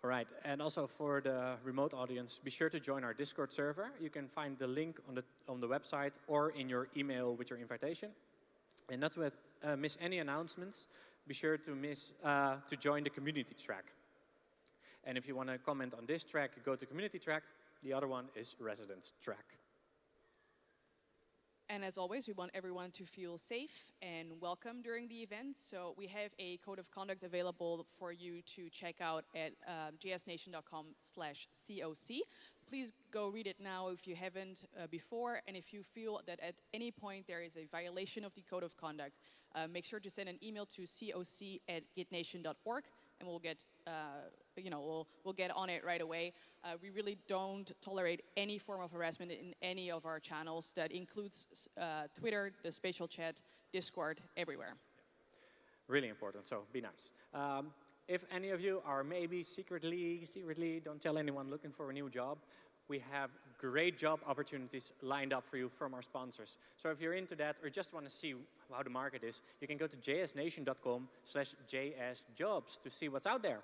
All right, and also for the remote audience, be sure to join our Discord server. You can find the link on the website or in your email with your invitation. And not to miss any announcements, be sure to join the community track. And if you want to comment on this track, go to community track. The other one is residence track. And as always, we want everyone to feel safe and welcome during the event. So we have a code of conduct available for you to check out at jsnation.com/COC. Please go read it now if you haven't before. And if you feel that at any point there is a violation of the code of conduct, make sure to send an email to coc@gitnation.org, and we'll get we'll get on it right away. We really don't tolerate any form of harassment in any of our channels. That includes Twitter, the Spatial Chat, Discord, everywhere. Really important, so be nice. If any of you are maybe secretly, don't tell anyone, looking for a new job, we have great job opportunities lined up for you from our sponsors. So if you're into that or just want to see how the market is, you can go to jsnation.com/jsjobs to see what's out there.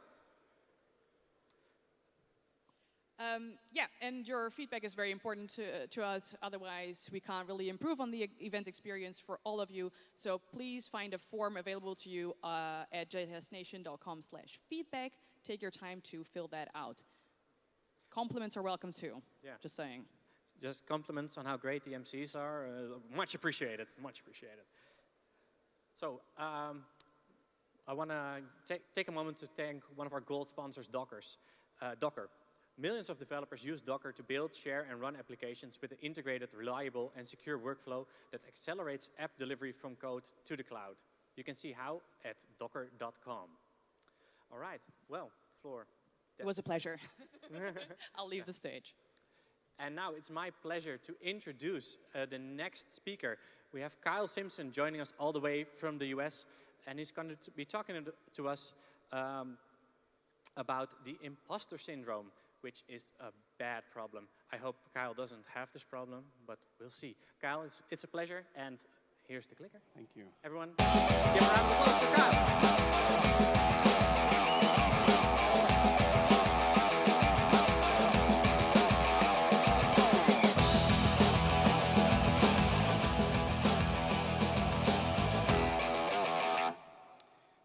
Yeah, and your feedback is very important to us. Otherwise, we can't really improve on the event experience for all of you. So please find a form available to you at jsnation.com/feedback. Take your time to fill that out. Compliments are welcome too, just saying. Just compliments on how great the MCs are. Much appreciated, much appreciated. So I want to take a moment to thank one of our gold sponsors, Docker. Millions of developers use Docker to build, share, and run applications with an integrated, reliable, and secure workflow that accelerates app delivery from code to the cloud. You can see how at docker.com. All right, well, Floor. It was a pleasure. I'll leave the stage. And now it's my pleasure to introduce the next speaker. We have Kyle Simpson joining us all the way from the US, and he's going to be talking to us about the imposter syndrome, which is a bad problem. I hope Kyle doesn't have this problem, but we'll see. Kyle, it's a pleasure, and here's the clicker. Thank you. Everyone, give a round of applause for Kyle.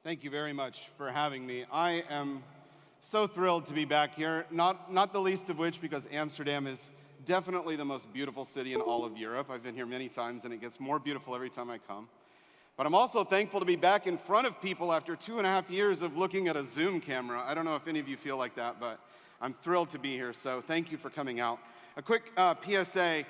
Thank you very much for having me. I am so thrilled to be back here, not the least of which because Amsterdam is definitely the most beautiful city in all of Europe. I've been here many times, and it gets more beautiful every time I come. But I'm also thankful to be back in front of people after 2.5 years of looking at a Zoom camera. I don't know if any of you feel like that, but I'm thrilled to be here, so thank you for coming out. A quick PSA,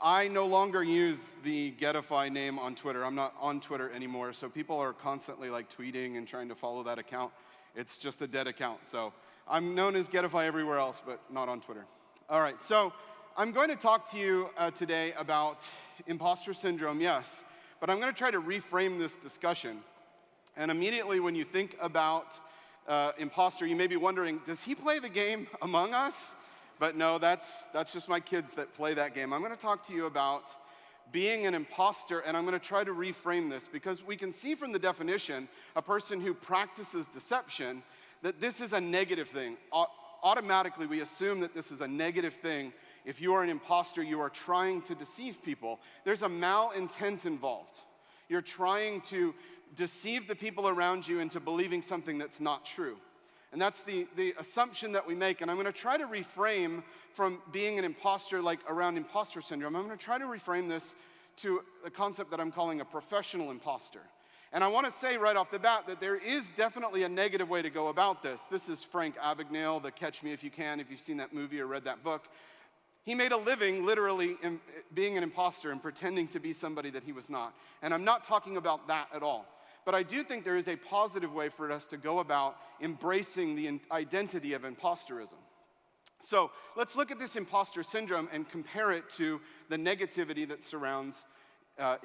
I no longer use the Getify name on Twitter. I'm not on Twitter anymore, so people are constantly like tweeting and trying to follow that account. It's just a dead account, so I'm known as Getify everywhere else, but not on Twitter. All right, so I'm going to talk to you today about imposter syndrome, yes, but I'm going to try to reframe this discussion. And immediately when you think about imposter, you may be wondering, does he play the game Among Us? But no, that's just my kids that play that game. I'm going to talk to you about being an imposter, and I'm going to try to reframe this because we can see from the definition, a person who practices deception, that this is a negative thing. Automatically, we assume that this is a negative thing. If you are an imposter, you are trying to deceive people. There's a malintent involved. You're trying to deceive the people around you into believing something that's not true. And that's the assumption that we make. And I'm going to try to reframe from being an imposter, like around imposter syndrome. I'm going to try to reframe this to a concept that I'm calling a professional imposter. And I want to say right off the bat that there is definitely a negative way to go about this. This is Frank Abagnale, the Catch Me If You Can, if you've seen that movie or read that book. He made a living literally in being an imposter and pretending to be somebody that he was not. And I'm not talking about that at all. But I do think there is a positive way for us to go about embracing the identity of imposterism. So let's look at this imposter syndrome and compare it to the negativity that surrounds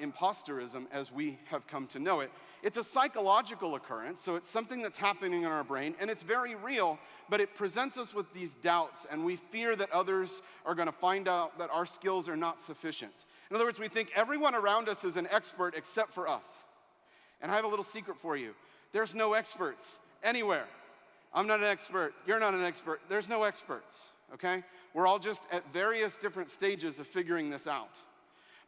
imposterism as we have come to know it. It's a psychological occurrence, so it's something that's happening in our brain, and it's very real, but it presents us with these doubts, and we fear that others are going to find out that our skills are not sufficient. In other words, we think everyone around us is an expert except for us. And I have a little secret for you. There's no experts anywhere. I'm not an expert. You're not an expert. There's no experts, okay? We're all just at various different stages of figuring this out.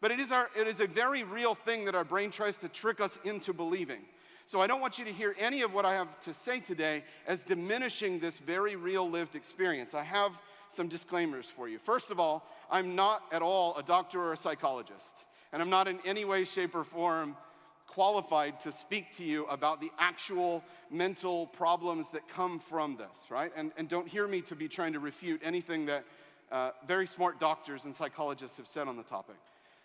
But it is a very real thing that our brain tries to trick us into believing. So I don't want you to hear any of what I have to say today as diminishing this very real lived experience. I have some disclaimers for you. First of all, I'm not at all a doctor or a psychologist. And I'm not in any way, shape, or form qualified to speak to you about the actual mental problems that come from this, right? And don't hear me to be trying to refute anything that very smart doctors and psychologists have said on the topic.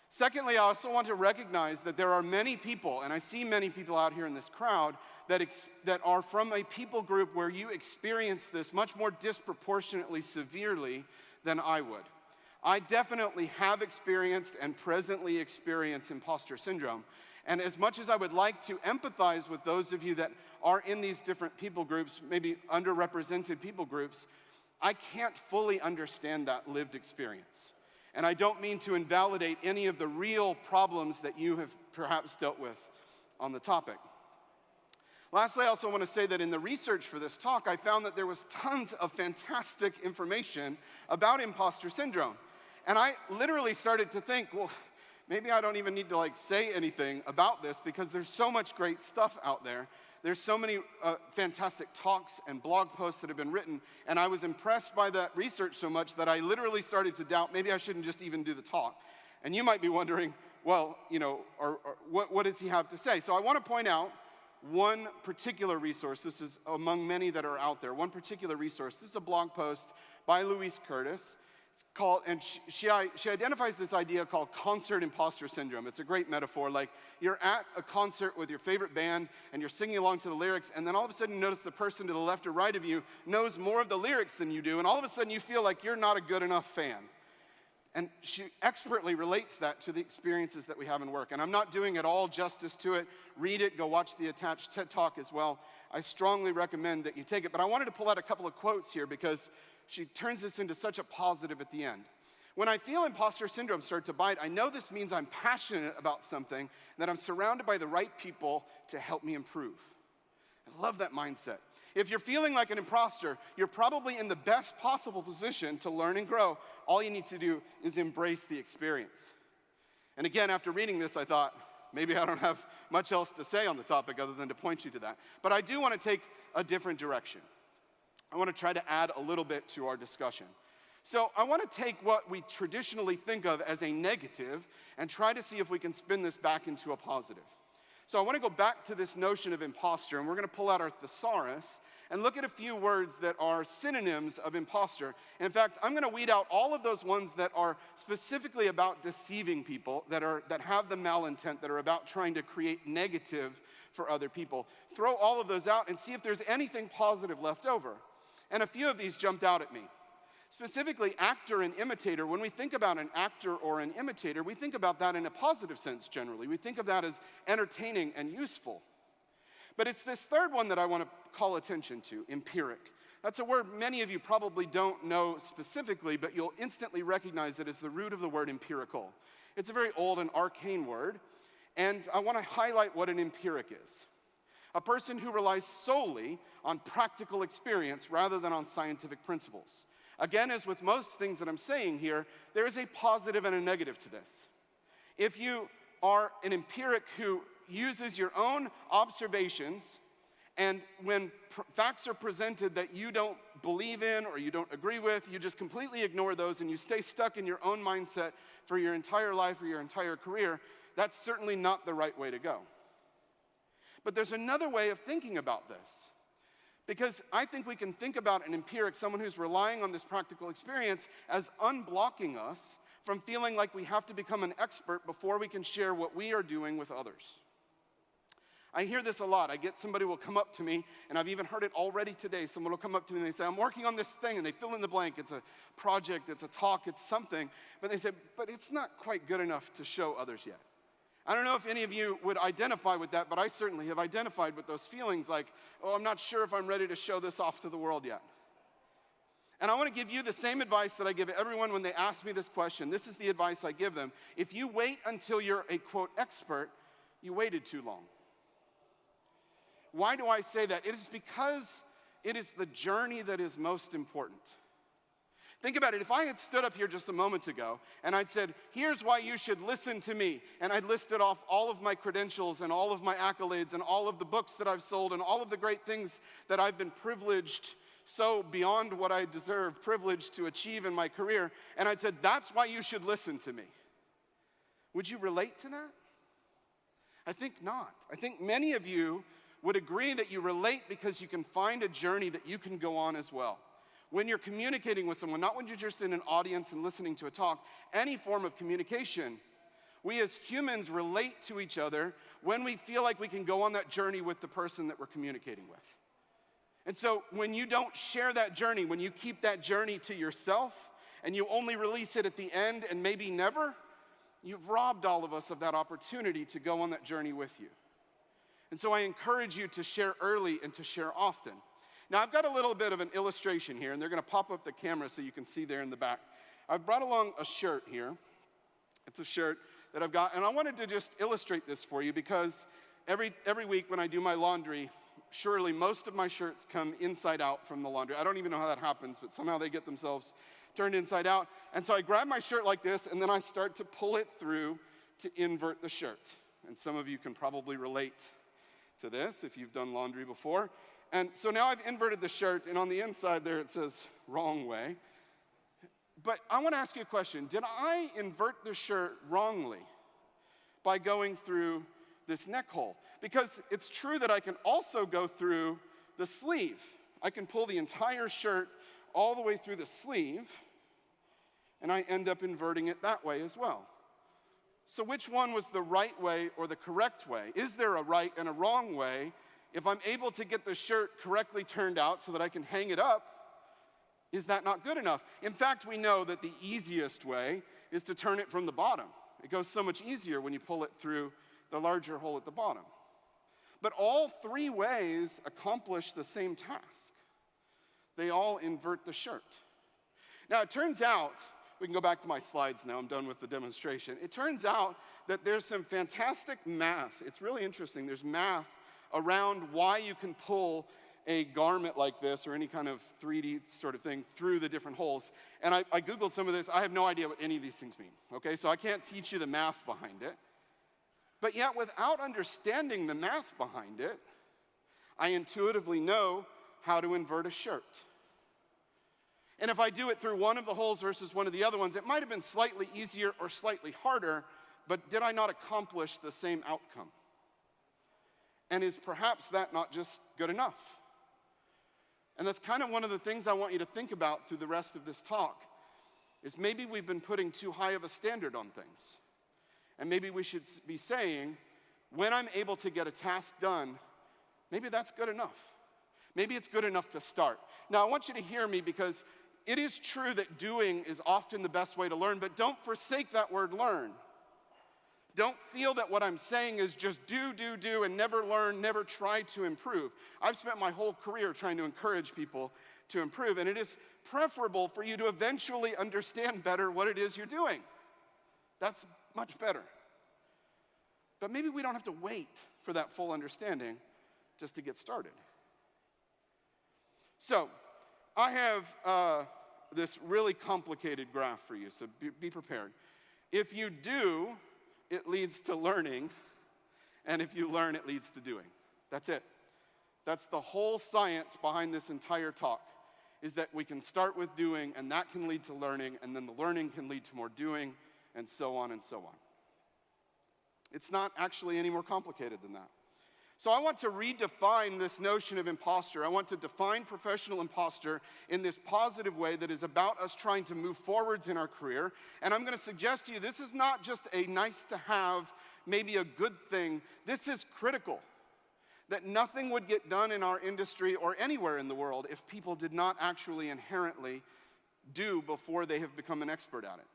Secondly, I also want to recognize that there are many people, and I see many people out here in this crowd, that are from a people group where you experience this much more disproportionately severely than I would. I definitely have experienced and presently experience imposter syndrome. And as much as I would like to empathize with those of you that are in these different people groups, maybe underrepresented people groups, I can't fully understand that lived experience. And I don't mean to invalidate any of the real problems that you have perhaps dealt with on the topic. Lastly, I also want to say that in the research for this talk, I found that there was tons of fantastic information about imposter syndrome. And I literally started to think, well, maybe I don't even need to say anything about this because there's so much great stuff out there. There's so many fantastic talks and blog posts that have been written, and I was impressed by that research so much that I literally started to doubt maybe I shouldn't just even do the talk. And you might be wondering, well, what does he have to say? So I want to point out one particular resource. This is among many that are out there. One particular resource. This is a blog post by Louise Curtis. It's called, and she identifies this idea called concert imposter syndrome. It's a great metaphor. Like you're at a concert with your favorite band and you're singing along to the lyrics, and then all of a sudden you notice the person to the left or right of you knows more of the lyrics than you do, and all of a sudden you feel like you're not a good enough fan. And she expertly relates that to the experiences that we have in work. And I'm not doing at all justice to it. Read it, go watch the attached TED Talk as well. I strongly recommend that you take it. But I wanted to pull out a couple of quotes here because she turns this into such a positive at the end. When I feel imposter syndrome start to bite, I know this means I'm passionate about something, that I'm surrounded by the right people to help me improve. I love that mindset. If you're feeling like an imposter, you're probably in the best possible position to learn and grow. All you need to do is embrace the experience. And again, after reading this, I thought, maybe I don't have much else to say on the topic other than to point you to that. But I do want to take a different direction. I want to try to add a little bit to our discussion. So I want to take what we traditionally think of as a negative and try to see if we can spin this back into a positive. So I want to go back to this notion of imposter, and we're going to pull out our thesaurus and look at a few words that are synonyms of imposter. In fact, I'm going to weed out all of those ones that are specifically about deceiving people, that have the malintent, that are about trying to create negative for other people. Throw all of those out and see if there's anything positive left over. And a few of these jumped out at me. Specifically, actor and imitator. When we think about an actor or an imitator, we think about that in a positive sense generally. We think of that as entertaining and useful. But it's this third one that I want to call attention to, empiric. That's a word many of you probably don't know specifically, but you'll instantly recognize it as the root of the word empirical. It's a very old and arcane word, and I want to highlight what an empiric is. A person who relies solely on practical experience rather than on scientific principles. Again, as with most things that I'm saying here, there is a positive and a negative to this. If you are an empiric who uses your own observations, and when facts are presented that you don't believe in or you don't agree with, you just completely ignore those and you stay stuck in your own mindset for your entire life or your entire career, that's certainly not the right way to go. But there's another way of thinking about this. Because I think we can think about an empiric, someone who's relying on this practical experience, as unblocking us from feeling like we have to become an expert before we can share what we are doing with others. I hear this a lot. I get somebody will come up to me, and I've even heard it already today. Someone will come up to me and they say, I'm working on this thing, and they fill in the blank. It's a project, it's a talk, it's something. But they say, but it's not quite good enough to show others yet. I don't know if any of you would identify with that, but I certainly have identified with those feelings like, oh, I'm not sure if I'm ready to show this off to the world yet. And I want to give you the same advice that I give everyone when they ask me this question. This is the advice I give them. If you wait until you're a, quote, expert, you waited too long. Why do I say that? It is because it is the journey that is most important. Think about it. If I had stood up here just a moment ago and I'd said, here's why you should listen to me, and I'd listed off all of my credentials and all of my accolades and all of the books that I've sold and all of the great things that I've been privileged, so beyond what I deserve, privileged to achieve in my career, and I'd said, that's why you should listen to me. Would you relate to that? I think not. I think many of you would agree that you relate because you can find a journey that you can go on as well. When you're communicating with someone, not when you're just in an audience and listening to a talk, any form of communication, we as humans relate to each other when we feel like we can go on that journey with the person that we're communicating with. And so when you don't share that journey, when you keep that journey to yourself and you only release it at the end and maybe never, you've robbed all of us of that opportunity to go on that journey with you. And so I encourage you to share early and to share often. Now, I've got a little bit of an illustration here, and they're going to pop up the camera so you can see there in the back. I've brought along a shirt here. It's a shirt that I've got, and I wanted to just illustrate this for you because every week when I do my laundry, surely most of my shirts come inside out from the laundry. I don't even know how that happens, but somehow they get themselves turned inside out. And so I grab my shirt like this, and then I start to pull it through to invert the shirt. And some of you can probably relate to this if you've done laundry before. And so now I've inverted the shirt, and on the inside there it says wrong way. But I want to ask you a question. Did I invert the shirt wrongly by going through this neck hole? Because it's true that I can also go through the sleeve. I can pull the entire shirt all the way through the sleeve, and I end up inverting it that way as well. So which one was the right way or the correct way? Is there a right and a wrong way? If I'm able to get the shirt correctly turned out so that I can hang it up, is that not good enough? In fact, we know that the easiest way is to turn it from the bottom. It goes so much easier when you pull it through the larger hole at the bottom. But all three ways accomplish the same task. They all invert the shirt. Now, it turns out, we can go back to my slides now, I'm done with the demonstration. It turns out that there's some fantastic math. It's really interesting. There's math around why you can pull a garment like this or any kind of 3D sort of thing through the different holes. And I Googled some of this. I have no idea what any of these things mean, okay? So I can't teach you the math behind it. But yet, without understanding the math behind it, I intuitively know how to invert a shirt. And if I do it through one of the holes versus one of the other ones, it might have been slightly easier or slightly harder, but did I not accomplish the same outcome? And is perhaps that not just good enough? And that's kind of one of the things I want you to think about through the rest of this talk, is maybe we've been putting too high of a standard on things. And maybe we should be saying, when I'm able to get a task done, maybe that's good enough. Maybe it's good enough to start. Now, I want you to hear me, because it is true that doing is often the best way to learn, but don't forsake that word learn. Don't feel that what I'm saying is just do, and never learn, never try to improve. I've spent my whole career trying to encourage people to improve, and it is preferable for you to eventually understand better what it is you're doing. That's much better. But maybe we don't have to wait for that full understanding just to get started. So, I have this really complicated graph for you, so be prepared. If you do, it leads to learning, and if you learn, it leads to doing. That's it. That's the whole science behind this entire talk, is that we can start with doing, and that can lead to learning, and then the learning can lead to more doing, and so on and so on. It's not actually any more complicated than that. So I want to redefine this notion of imposter. I want to define professional imposter in this positive way that is about us trying to move forwards in our career. And I'm going to suggest to you, this is not just a nice to have, maybe a good thing. This is critical. That nothing would get done in our industry or anywhere in the world if people did not actually inherently do before they have become an expert at it.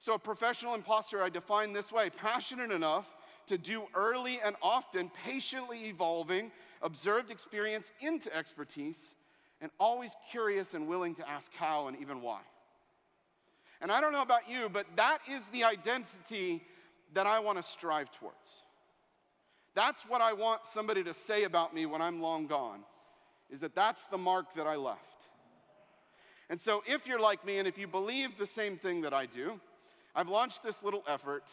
So a professional imposter I define this way: passionate enough to do early and often, patiently evolving, observed experience into expertise, and always curious and willing to ask how and even why. And I don't know about you, but that is the identity that I want to strive towards. That's what I want somebody to say about me when I'm long gone, is that that's the mark that I left. And so if you're like me and if you believe the same thing that I do, I've launched this little effort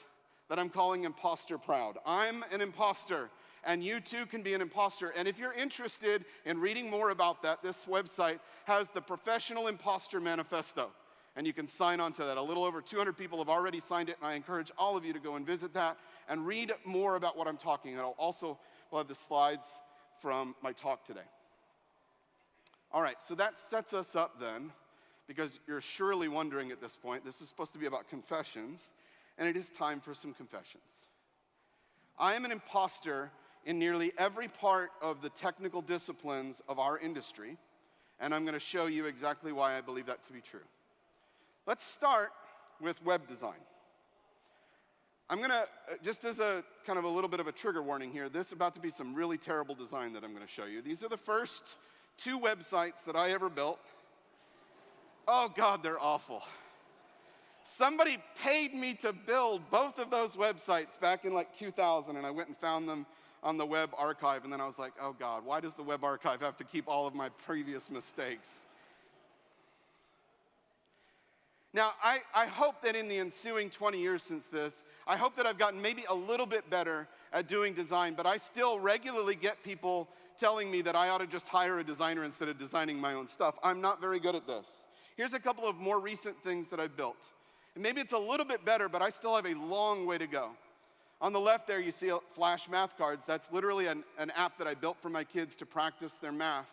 that I'm calling Imposter Proud. I'm an imposter, and you too can be an imposter. And if you're interested in reading more about that, this website has the Professional Imposter Manifesto, and you can sign on to that. A little over 200 people have already signed it, and I encourage all of you to go and visit that and read more about what I'm talking about. Also, we'll have the slides from my talk today. All right, so that sets us up then, because you're surely wondering at this point, this is supposed to be about confessions, and it is time for some confessions. I am an imposter in nearly every part of the technical disciplines of our industry, and I'm going to show you exactly why I believe that to be true. Let's start with web design. I'm going to, just as a kind of a little bit of a trigger warning here, this is about to be some really terrible design that I'm going to show you. These are the first 2 websites that I ever built. Oh God, they're awful. Somebody paid me to build both of those websites back in like 2000, and I went and found them on the web archive, and then I was like, oh God, why does the web archive have to keep all of my previous mistakes? Now, I hope that in the ensuing 20 years since this, I hope that I've gotten maybe a little bit better at doing design, but I still regularly get people telling me that I ought to just hire a designer instead of designing my own stuff. I'm not very good at this. Here's a couple of more recent things that I've built. And maybe it's a little bit better, but I still have a long way to go. On the left there, you see Flash math cards. That's literally an app that I built for my kids to practice their math.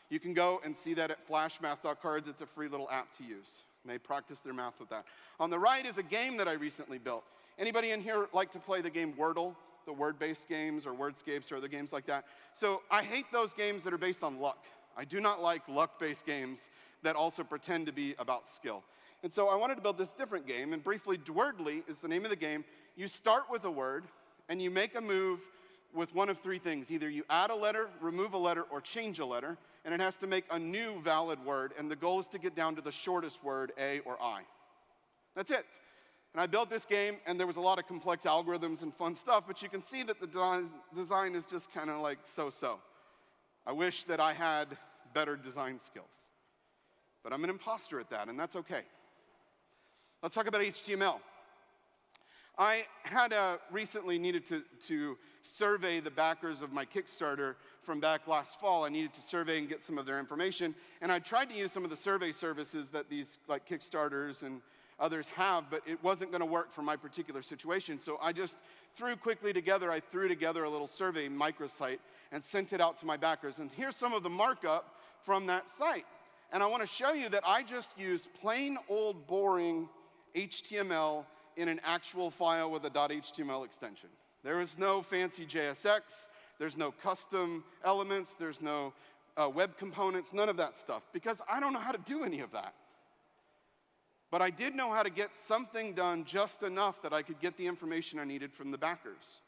You can go and see that at flashmath.cards. It's a free little app to use. And they practice their math with that. On the right is a game that I recently built. Anybody in here like to play the game Wordle, the word-based games or wordscapes or other games like that? So I hate those games that are based on luck. I do not like luck-based games that also pretend to be about skill. And so I wanted to build this different game, and briefly, Dwordly is the name of the game. You start with a word, and you make a move with one of 3 things. Either you add a letter, remove a letter, or change a letter, and it has to make a new valid word, and the goal is to get down to the shortest word, A or I. That's it. And I built this game, and there was a lot of complex algorithms and fun stuff, but you can see that the design is just kind of like so-so. I wish that I had better design skills. But I'm an imposter at that, and that's okay. Let's talk about HTML. I had recently needed to survey the backers of my Kickstarter from back last fall. I needed to survey and get some of their information, and I tried to use some of the survey services that these like Kickstarters and others have, but it wasn't going to work for my particular situation. So I just threw together a little survey microsite and sent it out to my backers. And here's some of the markup from that site. And I want to show you that I just used plain old boring HTML in an actual file with a .html extension. There is no fancy JSX, there's no custom elements, there's no web components, none of that stuff, because I don't know how to do any of that. But I did know how to get something done just enough that I could get the information I needed from the backers.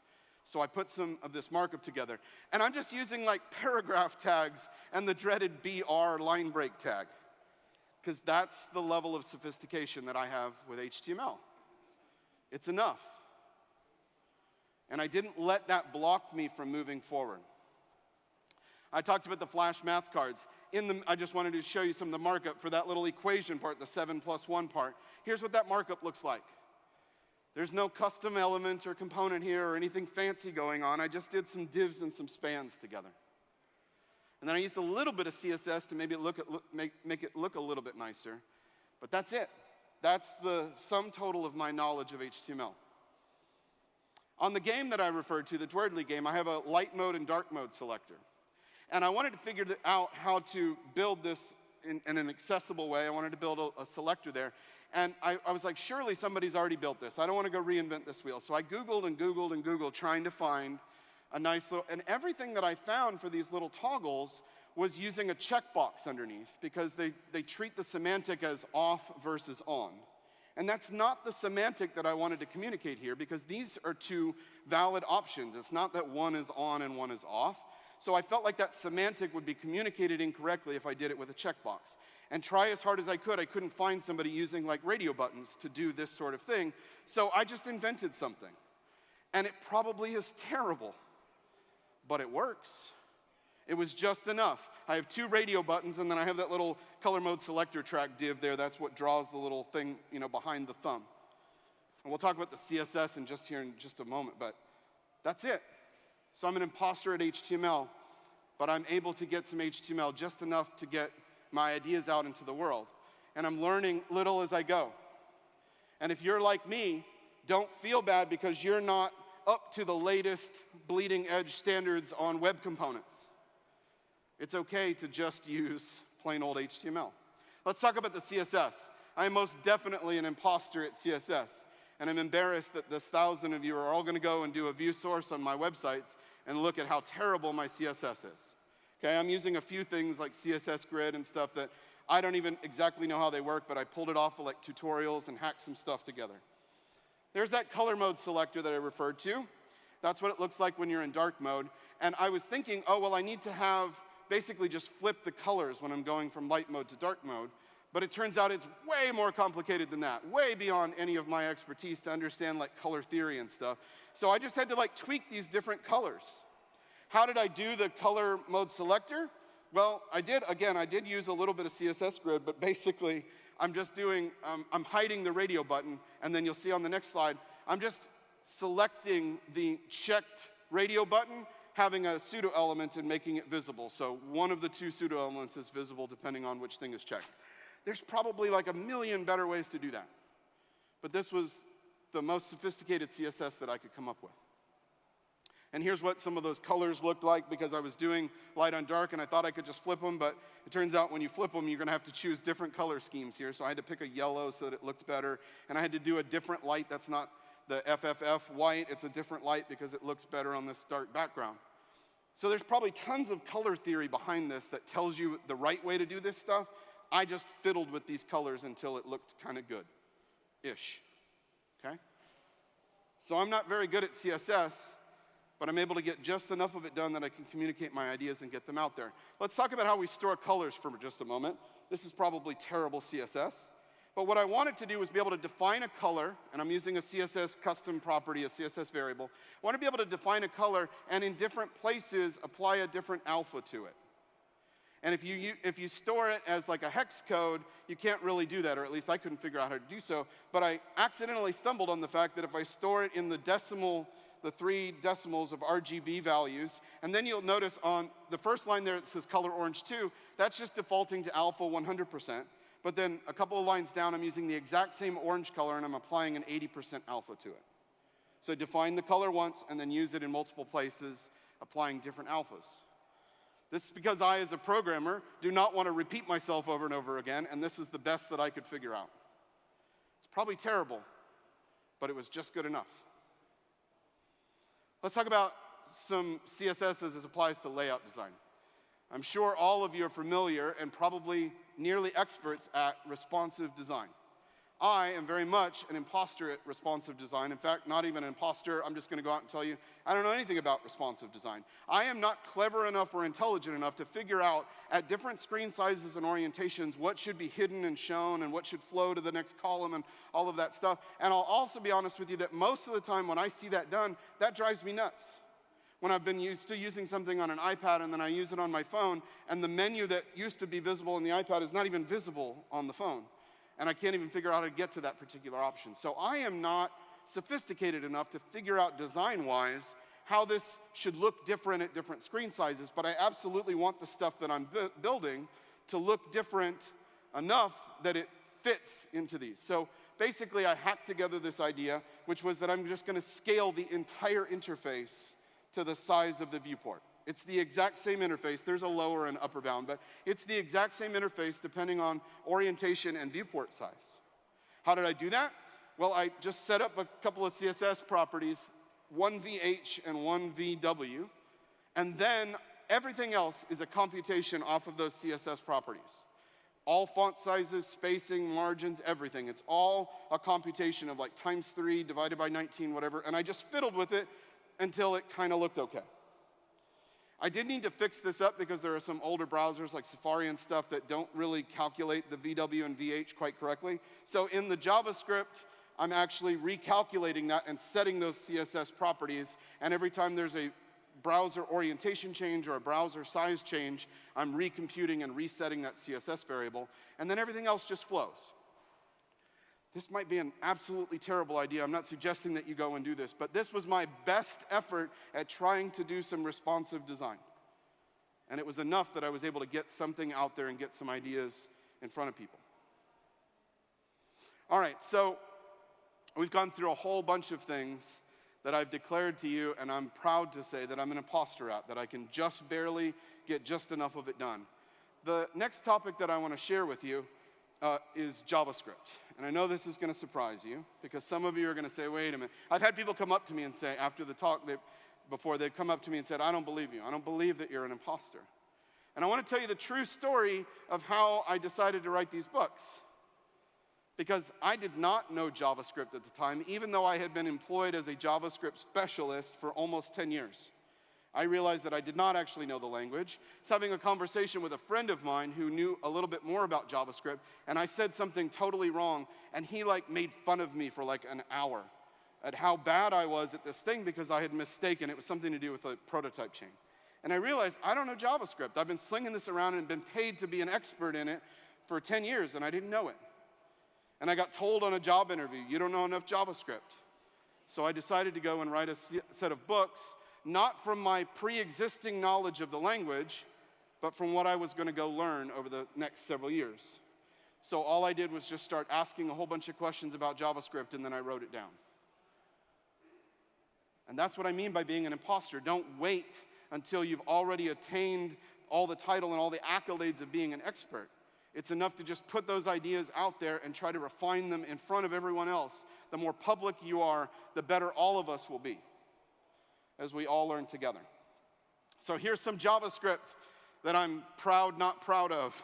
So I put some of this markup together. And I'm just using like paragraph tags and the dreaded BR line break tag, because that's the level of sophistication that I have with HTML. It's enough. And I didn't let that block me from moving forward. I talked about the flash math cards. I just wanted to show you some of the markup for that little equation part, the 7 + 1 part. Here's what that markup looks like. There's no custom element or component here or anything fancy going on. I just did some divs and some spans together. And then I used a little bit of CSS to maybe make it look a little bit nicer. But that's it. That's the sum total of my knowledge of HTML. On the game that I referred to, the Twerdly game, I have a light mode and dark mode selector. And I wanted to figure out how to build this in an accessible way. I wanted to build a selector there. And I was like, surely somebody's already built this. I don't want to go reinvent this wheel. So I Googled and Googled and Googled trying to find a nice little, and everything that I found for these little toggles was using a checkbox underneath, because they treat the semantic as off versus on. And that's not the semantic that I wanted to communicate here, because these are two valid options. It's not that one is on and one is off. So I felt like that semantic would be communicated incorrectly if I did it with a checkbox. And try as hard as I couldn't find somebody using like radio buttons to do this sort of thing. So I just invented something. And it probably is terrible, but it works. It was just enough. I have 2 radio buttons, and then I have that little color mode selector track div there. That's what draws the little thing, behind the thumb. And we'll talk about the CSS in just a moment, but that's it. So I'm an imposter at HTML, but I'm able to get some HTML just enough to get my ideas out into the world. And I'm learning little as I go. And if you're like me, don't feel bad because you're not up to the latest bleeding edge standards on web components. It's okay to just use plain old HTML. Let's talk about the CSS. I am most definitely an imposter at CSS. And I'm embarrassed that this 1,000 of you are all going to go and do a view source on my websites and look at how terrible my CSS is. Okay, I'm using a few things like CSS Grid and stuff that I don't even exactly know how they work, but I pulled it off of like tutorials and hacked some stuff together. There's that color mode selector that I referred to. That's what it looks like when you're in dark mode. And I was thinking, oh, well, I need to have basically just flip the colors when I'm going from light mode to dark mode. But it turns out it's way more complicated than that, way beyond any of my expertise to understand like color theory and stuff. So I just had to like tweak these different colors. How did I do the color mode selector? Well, I did use a little bit of CSS Grid, but basically I'm just doing, I'm hiding the radio button, and then you'll see on the next slide, I'm just selecting the checked radio button, having a pseudo element and making it visible. So one of the 2 pseudo elements is visible depending on which thing is checked. There's probably like a million better ways to do that. But this was the most sophisticated CSS that I could come up with. And here's what some of those colors looked like, because I was doing light on dark and I thought I could just flip them, but it turns out when you flip them, you're going to have to choose different color schemes here. So I had to pick a yellow so that it looked better, and I had to do a different light. That's not the FFF white, it's a different light because it looks better on this dark background. So there's probably tons of color theory behind this that tells you the right way to do this stuff. I just fiddled with these colors until it looked kind of good-ish, okay? So I'm not very good at CSS, but I'm able to get just enough of it done that I can communicate my ideas and get them out there. Let's talk about how we store colors for just a moment. This is probably terrible CSS, but what I wanted to do was be able to define a color, and I'm using a CSS custom property, a CSS variable. I want to be able to define a color and in different places apply a different alpha to it. And if you store it as like a hex code, you can't really do that, or at least I couldn't figure out how to do so. But I accidentally stumbled on the fact that if I store it in the 3 decimals of RGB values, and then you'll notice on the first line there it says color orange 2, that's just defaulting to alpha 100%. But then a couple of lines down, I'm using the exact same orange color and I'm applying an 80% alpha to it. So define the color once and then use it in multiple places, applying different alphas. This is because I, as a programmer, do not want to repeat myself over and over again, and this is the best that I could figure out. It's probably terrible, but it was just good enough. Let's talk about some CSS as it applies to layout design. I'm sure all of you are familiar and probably nearly experts at responsive design. I am very much an imposter at responsive design. In fact, not even an imposter. I'm just going to go out and tell you, I don't know anything about responsive design. I am not clever enough or intelligent enough to figure out at different screen sizes and orientations what should be hidden and shown and what should flow to the next column and all of that stuff. And I'll also be honest with you that most of the time when I see that done, that drives me nuts. When I've been used to using something on an iPad and then I use it on my phone, and the menu that used to be visible on the iPad is not even visible on the phone. And I can't even figure out how to get to that particular option. So I am not sophisticated enough to figure out design-wise how this should look different at different screen sizes, but I absolutely want the stuff that I'm building to look different enough that it fits into these. So basically I hacked together this idea, which was that I'm just going to scale the entire interface to the size of the viewport. It's the exact same interface. There's a lower and upper bound, but it's the exact same interface depending on orientation and viewport size. How did I do that? Well, I just set up a couple of CSS properties, one VH and one VW, and then everything else is a computation off of those CSS properties. All font sizes, spacing, margins, everything. It's all a computation of like ×3 divided by 19, whatever, and I just fiddled with it until it kind of looked okay. I did need to fix this up because there are some older browsers like Safari and stuff that don't really calculate the VW and VH quite correctly. So in the JavaScript, I'm actually recalculating that and setting those CSS properties, and every time there's a browser orientation change or a browser size change, I'm recomputing and resetting that CSS variable, and then everything else just flows. This might be an absolutely terrible idea. I'm not suggesting that you go and do this, but this was my best effort at trying to do some responsive design. And it was enough that I was able to get something out there and get some ideas in front of people. All right, so we've gone through a whole bunch of things that I've declared to you, and I'm proud to say that I'm an imposter at, that I can just barely get just enough of it done. The next topic that I want to share with you is JavaScript. And I know this is going to surprise you, because some of you are going to say, wait a minute. I've had people come up to me and say, after the talk, before they've come up to me and said, I don't believe you. I don't believe that you're an imposter. And I want to tell you the true story of how I decided to write these books. Because I did not know JavaScript at the time, even though I had been employed as a JavaScript specialist for almost 10 years. I realized that I did not actually know the language. I was having a conversation with a friend of mine who knew a little bit more about JavaScript, and I said something totally wrong, and he made fun of me for like an hour at how bad I was at this thing because I had mistaken. It was something to do with a prototype chain. And I realized I don't know JavaScript. I've been slinging this around and been paid to be an expert in it for 10 years, and I didn't know it. And I got told on a job interview, you don't know enough JavaScript. So I decided to go and write a set of books, not from my pre-existing knowledge of the language, but from what I was going to go learn over the next several years. So all I did was just start asking a whole bunch of questions about JavaScript, and then I wrote it down. And that's what I mean by being an imposter. Don't wait until you've already attained all the title and all the accolades of being an expert. It's enough to just put those ideas out there and try to refine them in front of everyone else. The more public you are, the better all of us will be as we all learn together. So here's some JavaScript that I'm proud, not proud of.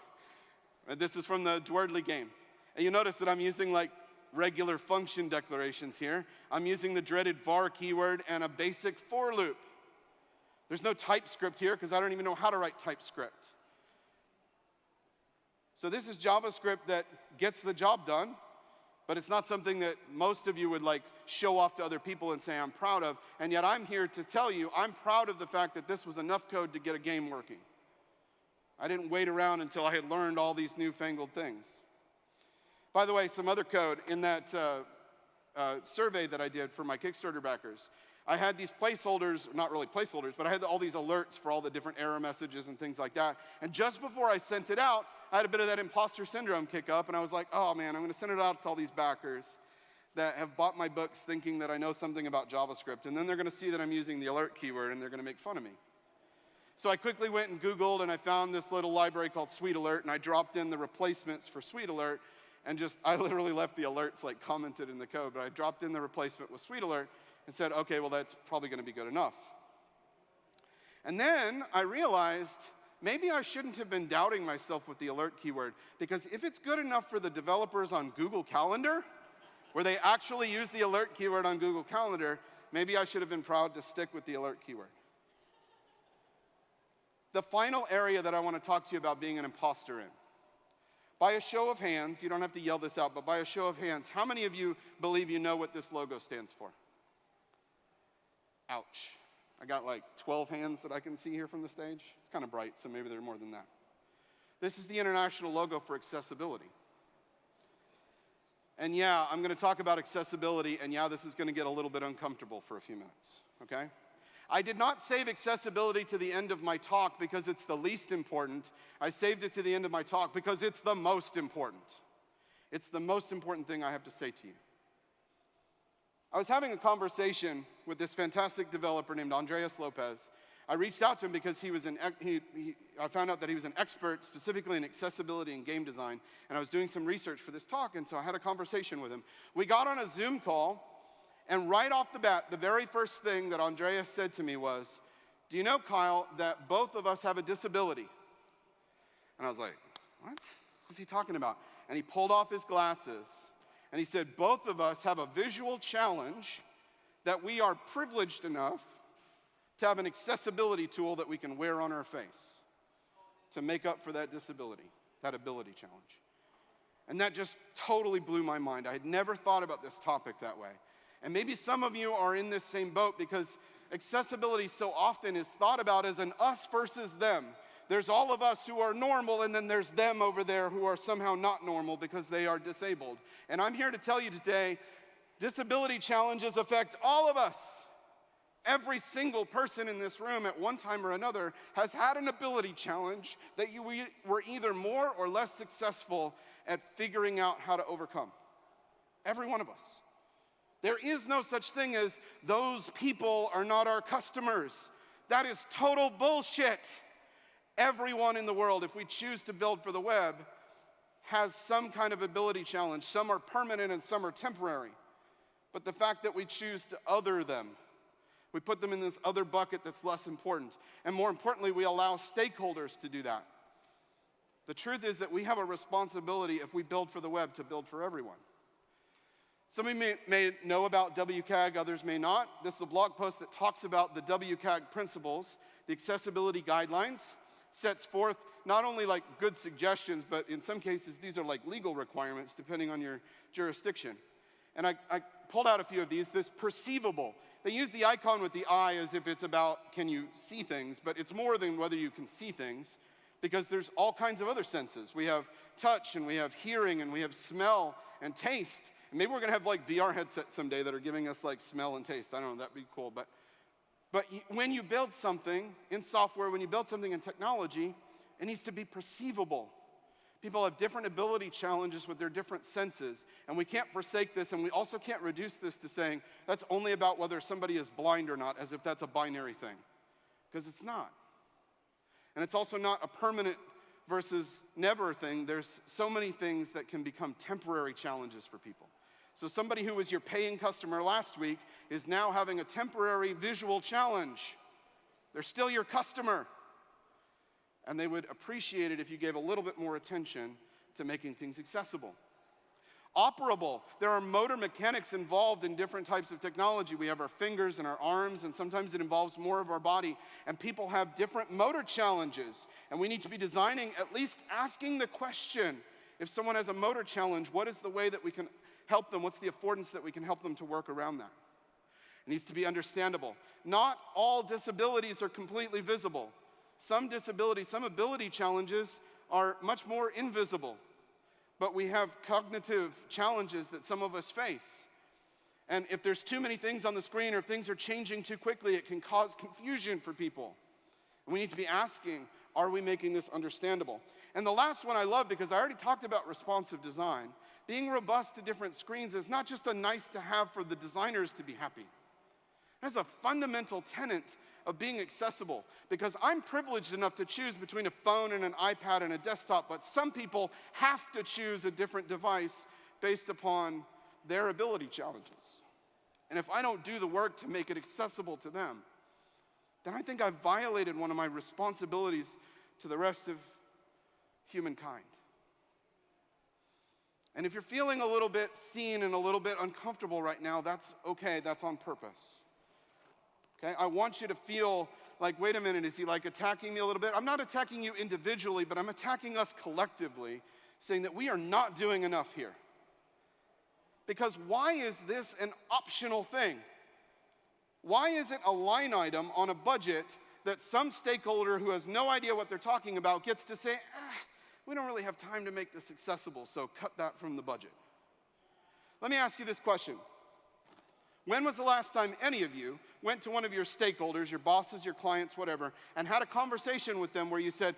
And this is from the Dwerdly game. And you notice that I'm using like regular function declarations here. I'm using the dreaded var keyword and a basic for loop. There's no TypeScript here because I don't even know how to write TypeScript. So this is JavaScript that gets the job done, but it's not something that most of you would like show off to other people and say I'm proud of, and yet I'm here to tell you I'm proud of the fact that this was enough code to get a game working. I didn't wait around until I had learned all these newfangled things. By the way, some other code in that survey that I did for my Kickstarter backers, I had these placeholders, not really placeholders, but I had all these alerts for all the different error messages and things like that. And just before I sent it out, I had a bit of that imposter syndrome kick up, and I was like, oh man, I'm gonna send it out to all these backers that have bought my books thinking that I know something about JavaScript, and then they're gonna see that I'm using the alert keyword, and they're gonna make fun of me. So I quickly went and Googled, and I found this little library called Sweet Alert, and I dropped in the replacements for Sweet Alert, and I literally left the alerts like commented in the code, but I dropped in the replacement with Sweet Alert and said, okay, well that's probably gonna be good enough. And then I realized maybe I shouldn't have been doubting myself with the alert keyword, because if it's good enough for the developers on Google Calendar, where they actually use the alert keyword on Google Calendar, maybe I should have been proud to stick with the alert keyword. The final area that I want to talk to you about being an imposter in. By a show of hands, you don't have to yell this out, but by a show of hands, how many of you believe you know what this logo stands for? Ouch. I got like 12 hands that I can see here from the stage. It's kind of bright, so maybe there are more than that. This is the international logo for accessibility. And yeah, I'm going to talk about accessibility, and yeah, this is going to get a little bit uncomfortable for a few minutes, okay? I did not save accessibility to the end of my talk because it's the least important. I saved it to the end of my talk because it's the most important. It's the most important thing I have to say to you. I was having a conversation with this fantastic developer named Andreas Lopez. I reached out to him because I found out that he was an expert specifically in accessibility and game design, and I was doing some research for this talk, and so I had a conversation with him. We got on a Zoom call, and right off the bat, the very first thing that Andreas said to me was, do you know, Kyle, that both of us have a disability? And I was like, what? What's he talking about? And he pulled off his glasses, and he said, both of us have a visual challenge that we are privileged enough to have an accessibility tool that we can wear on our face to make up for that disability, that ability challenge. And that just totally blew my mind. I had never thought about this topic that way. And maybe some of you are in this same boat because accessibility so often is thought about as an us versus them. There's all of us who are normal, and then there's them over there who are somehow not normal because they are disabled. And I'm here to tell you today, disability challenges affect all of us. Every single person in this room at one time or another has had an ability challenge that you were either more or less successful at figuring out how to overcome. Every one of us. There is no such thing as those people are not our customers. That is total bullshit. Everyone in the world, if we choose to build for the web, has some kind of ability challenge. Some are permanent and some are temporary. But the fact that we choose to other them, we put them in this other bucket that's less important. And more importantly, we allow stakeholders to do that. The truth is that we have a responsibility, if we build for the web, to build for everyone. Some of you may know about WCAG, others may not. This is a blog post that talks about the WCAG principles, the accessibility guidelines, sets forth not only like good suggestions, but in some cases, these are like legal requirements depending on your jurisdiction. And I pulled out a few of these. This perceivable. They use the icon with the eye as if it's about can you see things, but it's more than whether you can see things, because there's all kinds of other senses. We have touch, and we have hearing, and we have smell and taste. And maybe we're gonna have like VR headsets someday that are giving us like smell and taste. I don't know, that'd be cool. But when you build something in software, when you build something in technology, it needs to be perceivable. People have different ability challenges with their different senses, and we can't forsake this, and we also can't reduce this to saying that's only about whether somebody is blind or not, as if that's a binary thing, because it's not. And it's also not a permanent versus never thing. There's so many things that can become temporary challenges for people. So somebody who was your paying customer last week is now having a temporary visual challenge. They're still your customer. And they would appreciate it if you gave a little bit more attention to making things accessible. Operable. There are motor mechanics involved in different types of technology. We have our fingers and our arms, and sometimes it involves more of our body. And people have different motor challenges. And we need to be designing, at least asking the question, if someone has a motor challenge, what is the way that we can help them? What's the affordance that we can help them to work around that? It needs to be understandable. Not all disabilities are completely visible. Some disabilities, some ability challenges are much more invisible. But we have cognitive challenges that some of us face. And if there's too many things on the screen or if things are changing too quickly, it can cause confusion for people. And we need to be asking, are we making this understandable? And the last one I love because I already talked about responsive design. Being robust to different screens is not just a nice to have for the designers to be happy. That's a fundamental tenet of being accessible, because I'm privileged enough to choose between a phone and an iPad and a desktop, but some people have to choose a different device based upon their ability challenges. And if I don't do the work to make it accessible to them, then I think I've violated one of my responsibilities to the rest of humankind. And if you're feeling a little bit seen and a little bit uncomfortable right now, that's okay, that's on purpose. Okay, I want you to feel like, wait a minute, is he like attacking me a little bit? I'm not attacking you individually, but I'm attacking us collectively, saying that we are not doing enough here. Because why is this an optional thing? Why is it a line item on a budget that some stakeholder who has no idea what they're talking about gets to say, we don't really have time to make this accessible, so cut that from the budget? Let me ask you this question. When was the last time any of you went to one of your stakeholders, your bosses, your clients, whatever, and had a conversation with them where you said,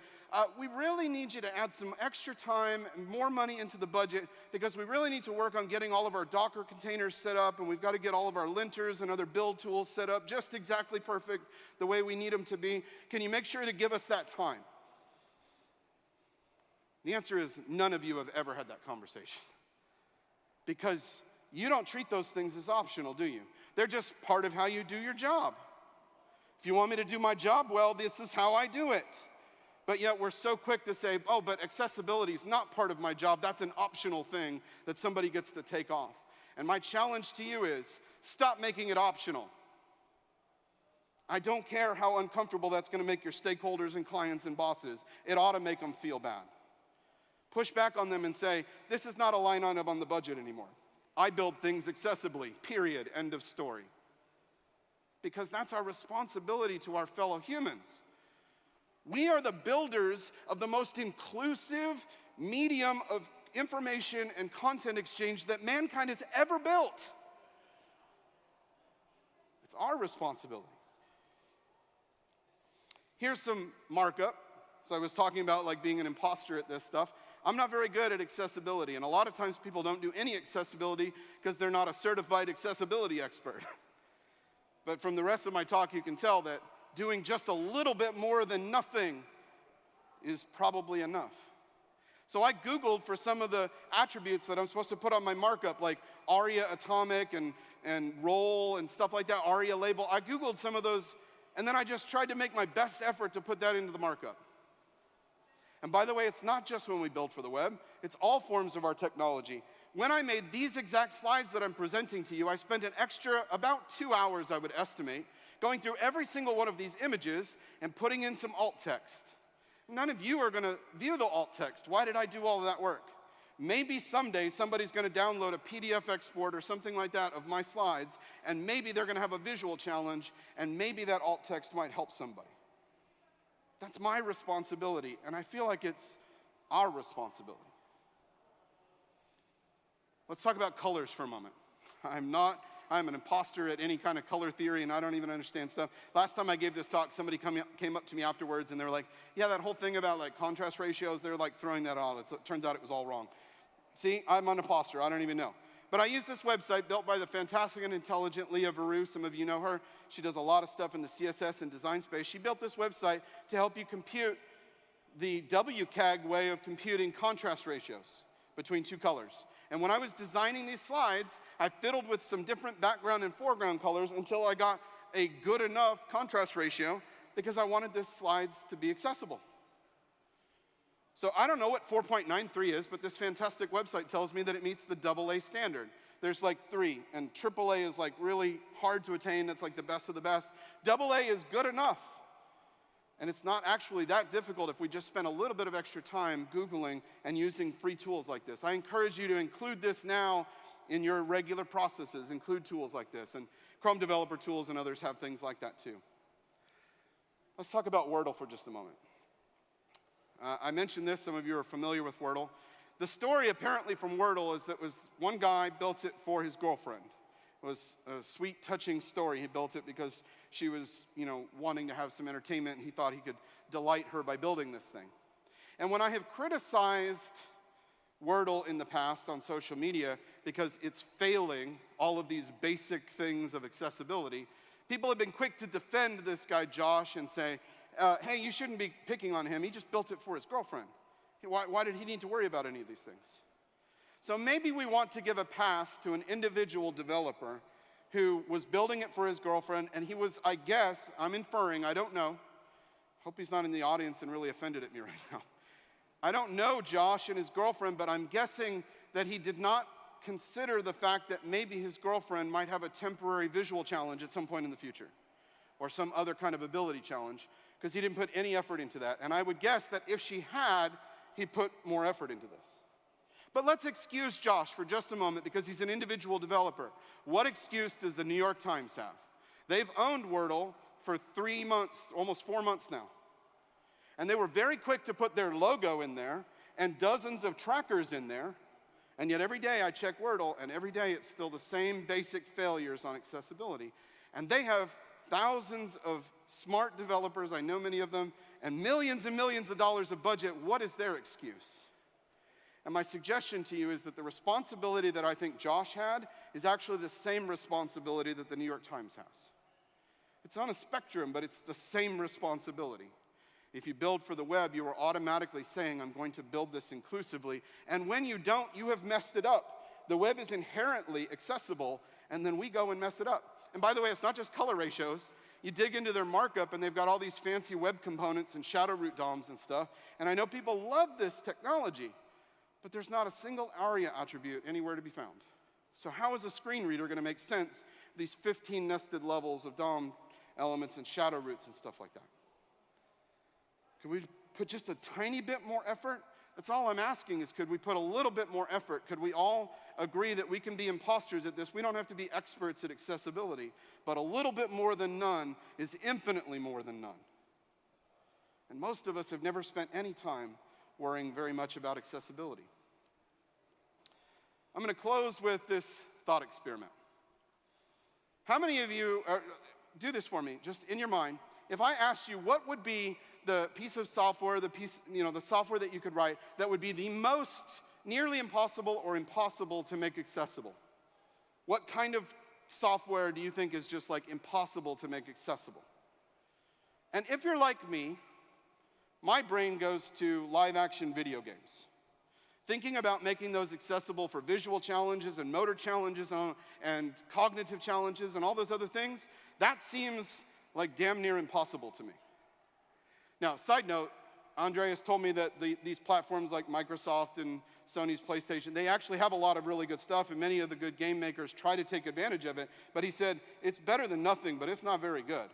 we really need you to add some extra time and more money into the budget because we really need to work on getting all of our Docker containers set up, and we've got to get all of our linters and other build tools set up just exactly perfect the way we need them to be. Can you make sure to give us that time? The answer is none of you have ever had that conversation. Because you don't treat those things as optional, do you? They're just part of how you do your job. If you want me to do my job well, this is how I do it. But yet we're so quick to say, oh, but accessibility is not part of my job. That's an optional thing that somebody gets to take off. And my challenge to you is, stop making it optional. I don't care how uncomfortable that's going to make your stakeholders and clients and bosses. It ought to make them feel bad. Push back on them and say, this is not a line item on the budget anymore. I build things accessibly, period, end of story. Because that's our responsibility to our fellow humans. We are the builders of the most inclusive medium of information and content exchange that mankind has ever built. It's our responsibility. Here's some markup. So I was talking about like being an imposter at this stuff. I'm not very good at accessibility, and a lot of times people don't do any accessibility because they're not a certified accessibility expert. But from the rest of my talk, you can tell that doing just a little bit more than nothing is probably enough. So I Googled for some of the attributes that I'm supposed to put on my markup, like ARIA atomic and role and stuff like that, ARIA label. I Googled some of those, and then I just tried to make my best effort to put that into the markup. And by the way, it's not just when we build for the web, it's all forms of our technology. When I made these exact slides that I'm presenting to you, I spent an extra about 2 hours, I would estimate, going through every single one of these images and putting in some alt text. None of you are going to view the alt text. Why did I do all of that work? Maybe someday somebody's going to download a PDF export or something like that of my slides, and maybe they're going to have a visual challenge, and maybe that alt text might help somebody. That's my responsibility, and I feel like it's our responsibility. Let's talk about colors for a moment. I'm an imposter at any kind of color theory, and I don't even understand stuff. Last time I gave this talk, somebody came up to me afterwards, and they were like, yeah, that whole thing about like contrast ratios, they're like throwing that out. It turns out it was all wrong. See, I'm an imposter. I don't even know. But I use this website built by the fantastic and intelligent Leah Veru. Some of you know her. She does a lot of stuff in the CSS and design space. She built this website to help you compute the WCAG way of computing contrast ratios between two colors. And when I was designing these slides, I fiddled with some different background and foreground colors until I got a good enough contrast ratio because I wanted these slides to be accessible. So I don't know what 4.93 is, but this fantastic website tells me that it meets the AA standard. There's like 3, and AAA is like really hard to attain. It's like the best of the best. AA is good enough. And it's not actually that difficult if we just spend a little bit of extra time Googling and using free tools like this. I encourage you to include this now in your regular processes. Include tools like this. And Chrome Developer Tools and others have things like that too. Let's talk about Wordle for just a moment. I mentioned this, some of you are familiar with Wordle. The story apparently from Wordle is that one guy built it for his girlfriend. It was a sweet, touching story. He built it because she was, wanting to have some entertainment, and he thought he could delight her by building this thing. And when I have criticized Wordle in the past on social media because it's failing all of these basic things of accessibility, people have been quick to defend this guy Josh and say, hey, you shouldn't be picking on him. He just built it for his girlfriend. Why did he need to worry about any of these things? So maybe we want to give a pass to an individual developer who was building it for his girlfriend, and he was, I guess, I'm inferring, I don't know. Hope he's not in the audience and really offended at me right now. I don't know Josh and his girlfriend, but I'm guessing that he did not consider the fact that maybe his girlfriend might have a temporary visual challenge at some point in the future, or some other kind of ability challenge, because he didn't put any effort into that. And I would guess that if she had, he'd put more effort into this. But let's excuse Josh for just a moment because he's an individual developer. What excuse does the New York Times have? They've owned Wordle for 3 months, almost 4 months now. And they were very quick to put their logo in there and dozens of trackers in there. And yet every day I check Wordle, and every day it's still the same basic failures on accessibility. And they have thousands of smart developers, I know many of them, and millions of dollars of budget. What is their excuse? And my suggestion to you is that the responsibility that I think Josh had is actually the same responsibility that the New York Times has. It's on a spectrum, but it's the same responsibility. If you build for the web, you are automatically saying, I'm going to build this inclusively. And when you don't, you have messed it up. The web is inherently accessible, and then we go and mess it up. And by the way, it's not just color ratios. You dig into their markup, and they've got all these fancy web components and shadow root DOMs and stuff. And I know people love this technology, but there's not a single ARIA attribute anywhere to be found. So how is a screen reader going to make sense of these 15 nested levels of DOM elements and shadow roots and stuff like that? Could we put just a tiny bit more effort? That's all I'm asking is, could we put a little bit more effort? Could we all agree that we can be imposters at this? We don't have to be experts at accessibility, but a little bit more than none is infinitely more than none. And most of us have never spent any time worrying very much about accessibility. I'm going to close with this thought experiment. How many of you do this for me, just in your mind? If I asked you what would be the piece of software, the software that you could write that would be the most nearly impossible or impossible to make accessible? What kind of software do you think is just like impossible to make accessible? And if you're like me, my brain goes to live action video games. Thinking about making those accessible for visual challenges and motor challenges and cognitive challenges and all those other things, that seems like damn near impossible to me. Now, side note, Andreas told me that these platforms like Microsoft and Sony's PlayStation, they actually have a lot of really good stuff, and many of the good game makers try to take advantage of it. But he said, it's better than nothing, but it's not very good.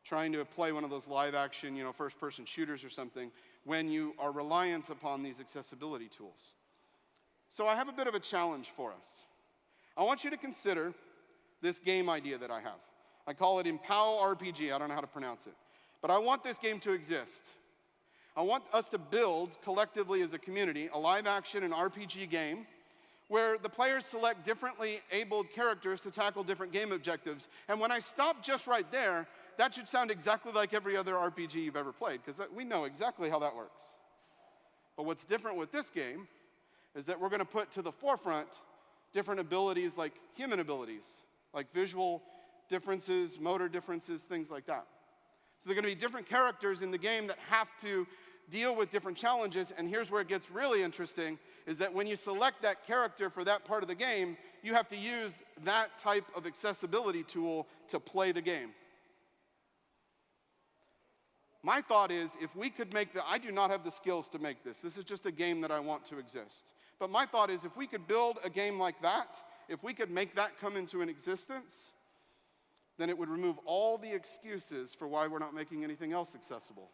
Trying to play one of those live-action, first-person shooters or something when you are reliant upon these accessibility tools. So I have a bit of a challenge for us. I want you to consider this game idea that I have. I call it Empow RPG. I don't know how to pronounce it. But I want this game to exist. I want us to build, collectively as a community, a live-action and RPG game where the players select differently abled characters to tackle different game objectives. And when I stop just right there, that should sound exactly like every other RPG you've ever played, because we know exactly how that works. But what's different with this game is that we're going to put to the forefront different abilities like human abilities, like visual differences, motor differences, things like that. So there are going to be different characters in the game that have to deal with different challenges, and here's where it gets really interesting, is that when you select that character for that part of the game, you have to use that type of accessibility tool to play the game. My thought is, if we could make I do not have the skills to make this. This is just a game that I want to exist. But my thought is, if we could build a game like that, if we could make that come into an existence, then it would remove all the excuses for why we're not making anything else accessible.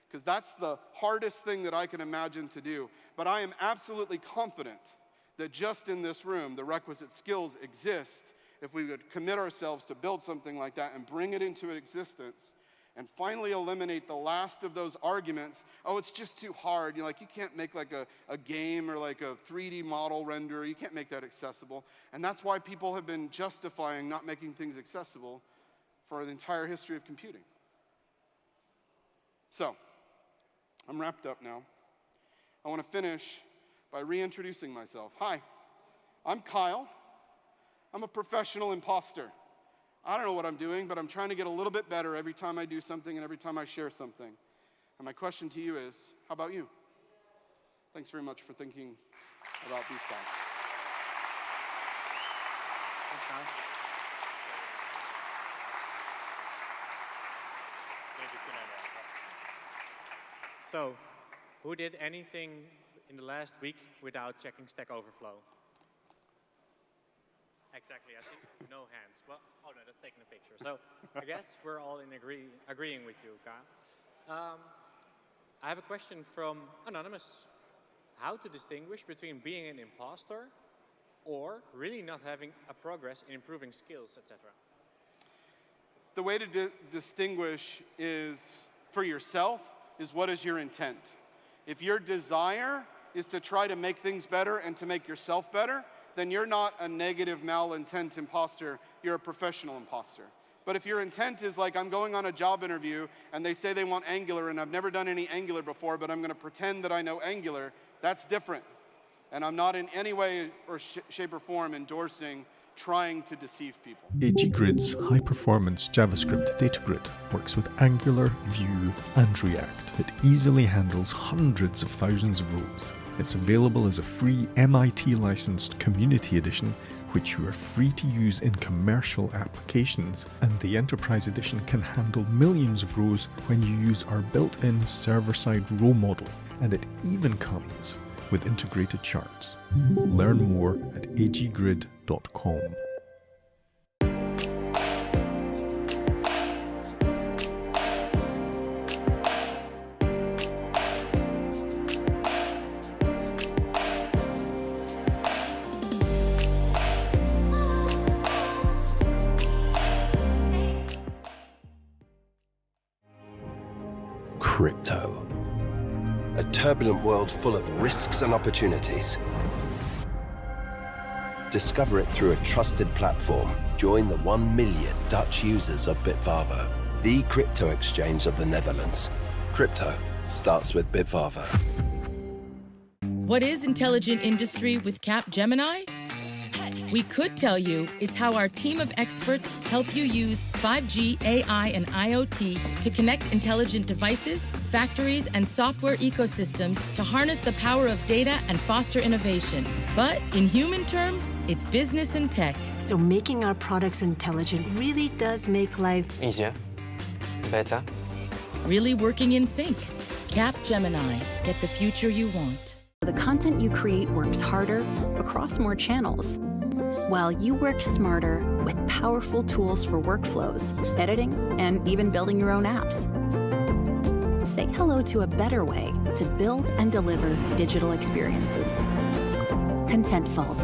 Because that's the hardest thing that I can imagine to do. But I am absolutely confident that just in this room, the requisite skills exist if we would commit ourselves to build something like that and bring it into existence and finally eliminate the last of those arguments. Oh, it's just too hard. You can't make like a game or like a 3D model render. You can't make that accessible. And that's why people have been justifying not making things accessible for the entire history of computing. So, I'm wrapped up now. I want to finish by reintroducing myself. Hi, I'm Kyle. I'm a professional imposter. I don't know what I'm doing, but I'm trying to get a little bit better every time I do something and every time I share something. And my question to you is, how about you? Thanks very much for thinking about these thoughts. Thanks, Kyle. So, who did anything in the last week without checking Stack Overflow? Exactly, I think no hands. Well, oh no, that's taking a picture. So, I guess we're all agreeing with you, Kyle. I have a question from Anonymous. How to distinguish between being an imposter or really not having a progress in improving skills, etc.? The way to distinguish is, for yourself, is what is your intent. If your desire is to try to make things better and to make yourself better, then you're not a negative malintent imposter, you're a professional imposter. But if your intent is like, I'm going on a job interview and they say they want Angular and I've never done any Angular before, but I'm going to pretend that I know Angular, that's different. And I'm not in any way or shape or form endorsing trying to deceive people. AG Grid's high-performance JavaScript data grid works with Angular, Vue, and React. It easily handles hundreds of thousands of rows. It's available as a free MIT-licensed community edition, which you are free to use in commercial applications, and the Enterprise Edition can handle millions of rows when you use our built-in server-side row model, and it even comes with integrated charts. Learn more at aggrid.com. Crypto. A turbulent world full of risks and opportunities. Discover it through a trusted platform. Join the 1 million Dutch users of Bitvavo, the crypto exchange of the Netherlands. Crypto starts with Bitvavo. What is intelligent industry with Capgemini? We could tell you it's how our team of experts help you use 5G, AI, and IoT to connect intelligent devices, factories, and software ecosystems to harness the power of data and foster innovation. But in human terms, it's business and tech. So making our products intelligent really does make life Easier. Better. Really working in sync. Capgemini. Get the future you want. The content you create works harder across more channels, while you work smarter with powerful tools for workflows, editing, and even building your own apps. Say hello to a better way to build and deliver digital experiences. Contentful.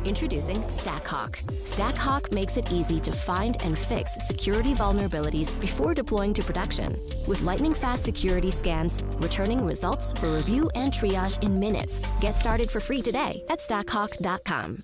Introducing StackHawk. StackHawk makes it easy to find and fix security vulnerabilities before deploying to production. With lightning-fast security scans, returning results for review and triage in minutes. Get started for free today at stackhawk.com.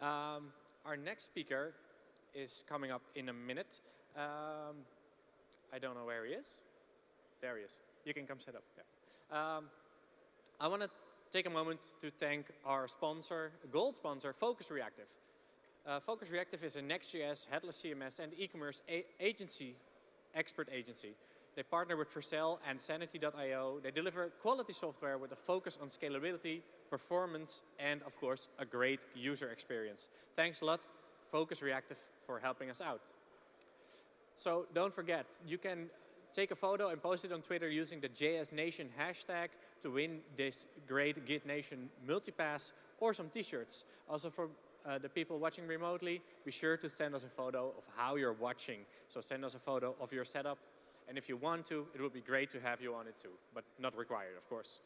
Our next speaker is coming up in a minute. I don't know where he is. There he is. You can come sit up. Yeah. I want to take a moment to thank our sponsor, gold sponsor, Focus Reactive. Focus Reactive is a Next.js, headless CMS, and e-commerce agency, expert agency. They partner with Vercel and Sanity.io. They deliver quality software with a focus on scalability, performance, and of course, a great user experience. Thanks a lot, Focus Reactive, for helping us out. So don't forget, you can take a photo and post it on Twitter using the JSNation hashtag to win this great GitNation multipass or some t-shirts. Also for the people watching remotely, be sure to send us a photo of how you're watching. So send us a photo of your setup. And if you want to, it would be great to have you on it too, but not required, of course.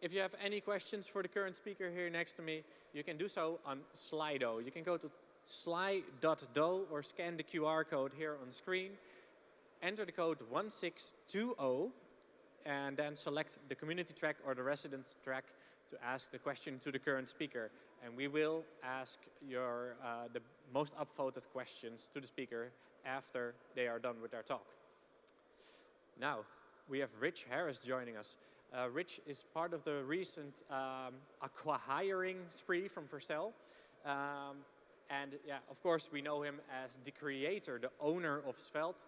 If you have any questions for the current speaker here next to me, you can do so on Slido. You can go to sly.do or scan the QR code here on screen. Enter the code 1620 and then select the community track or the residence track to ask the question to the current speaker. And we will ask your, the most upvoted questions to the speaker after they are done with their talk. Now, we have Rich Harris joining us. Rich is part of the recent acqui-hiring spree from Vercel. And yeah, of course, we know him as the creator, the owner of Svelte.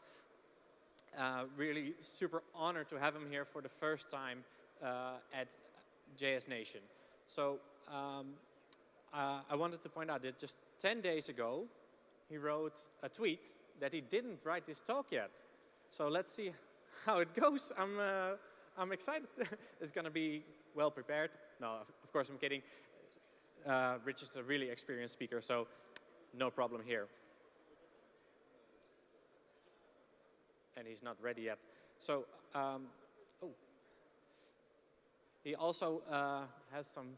Really super honored to have him here for the first time at JSNation. So I wanted to point out that just 10 days ago, he wrote a tweet that he didn't write this talk yet. So let's see how it goes. I'm excited. It's going to be well prepared. No, of course, I'm kidding. Rich is a really experienced speaker, so no problem here. And he's not ready yet. So, he also has some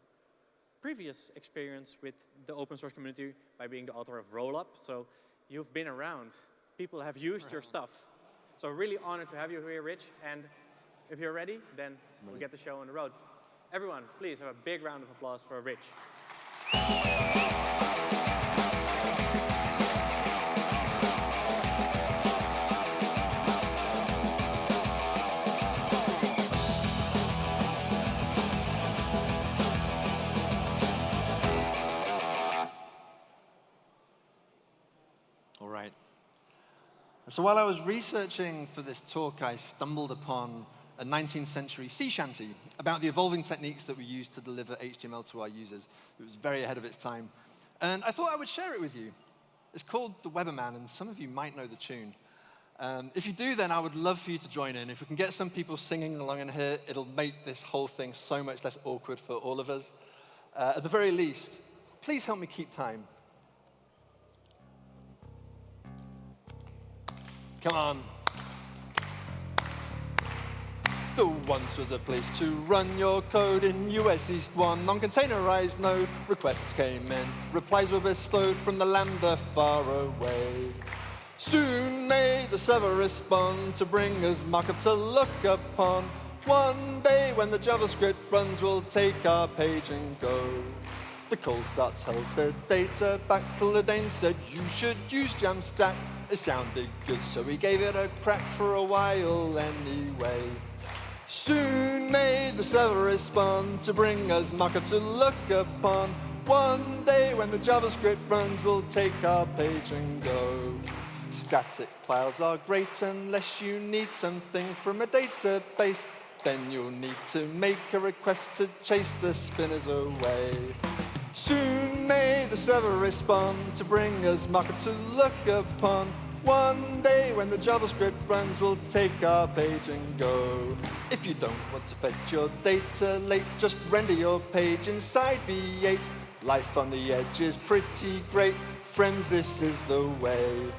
previous experience with the open source community by being the author of Rollup. So you've been around. People have used your stuff. So really honored to have you here, Rich. And if you're ready, then we'll get the show on the road. Everyone, please have a big round of applause for Rich. All right. So while I was researching for this talk, I stumbled upon a 19th century sea shanty about the evolving techniques that we use to deliver HTML to our users. It was very ahead of its time. And I thought I would share it with you. It's called The Weberman, and some of you might know the tune. If you do, then I would love for you to join in. If we can get some people singing along in here, it'll make this whole thing so much less awkward for all of us. At the very least, please help me keep time. Come on. There once was a place to run your code in US East 1. Non-containerized node requests came in. Replies were bestowed from the lander far away. Soon may the server respond to bring us markup to look upon. One day when the JavaScript runs, we'll take our page and go. The cold starts held the data back. Ledane said you should use Jamstack. It sounded good, so we gave it a crack for a while anyway. Soon may the server respond to bring us markup to look upon. One day when the JavaScript runs, we'll take our page and go. Static files are great unless you need something from a database. Then you'll need to make a request to chase the spinners away. Soon may the server respond to bring us markup to look upon. One day when the JavaScript runs, we'll take our page and go. If you don't want to fetch your data late, just render your page inside V8. Life on the edge is pretty great. Friends, this is the way.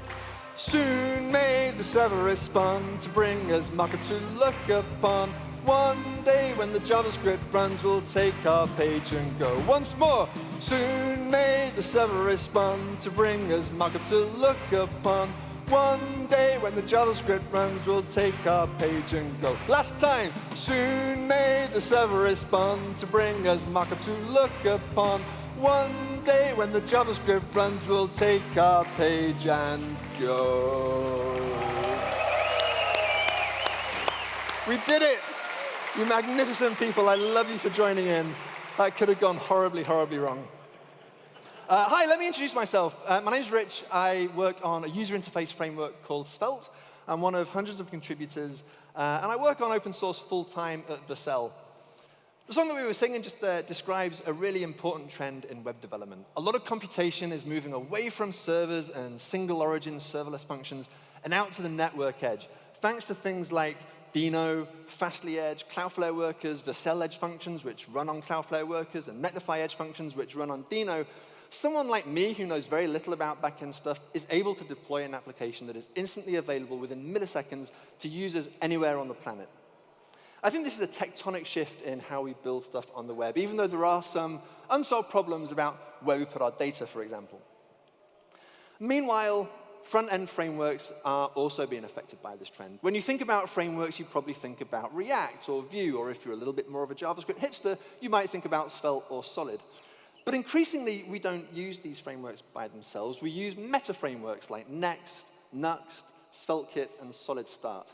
Soon may the server respond to bring us markup to look upon. One day when the JavaScript runs, we'll take our page and go. Once more. Soon may the server respond to bring us markup to look upon. One day when the JavaScript runs, we'll take our page and go. Last time, soon may the server respond to bring us markup to look upon. One day when the JavaScript runs, we'll take our page and go. We did it! You magnificent people, I love you for joining in. That could have gone horribly, horribly wrong. Hi, let me introduce myself. My name's Rich. I work on a user interface framework called Svelte. I'm one of hundreds of contributors, and I work on open source full-time at Vercel. The song that we were singing just describes a really important trend in web development. A lot of computation is moving away from servers and single-origin serverless functions and out to the network edge, thanks to things like Dino, Fastly Edge, Cloudflare workers, Vercel Edge functions, which run on Cloudflare workers, and Netlify Edge functions, which run on Dino. Someone like me, who knows very little about backend stuff, is able to deploy an application that is instantly available within milliseconds to users anywhere on the planet. I think this is a tectonic shift in how we build stuff on the web, even though there are some unsolved problems about where we put our data, for example. Meanwhile, front-end frameworks are also being affected by this trend. When you think about frameworks, you probably think about React or Vue, or if you're a little bit more of a JavaScript hipster, you might think about Svelte or Solid. But increasingly, we don't use these frameworks by themselves. We use meta-frameworks like Next, Nuxt, SvelteKit, and Solid Start.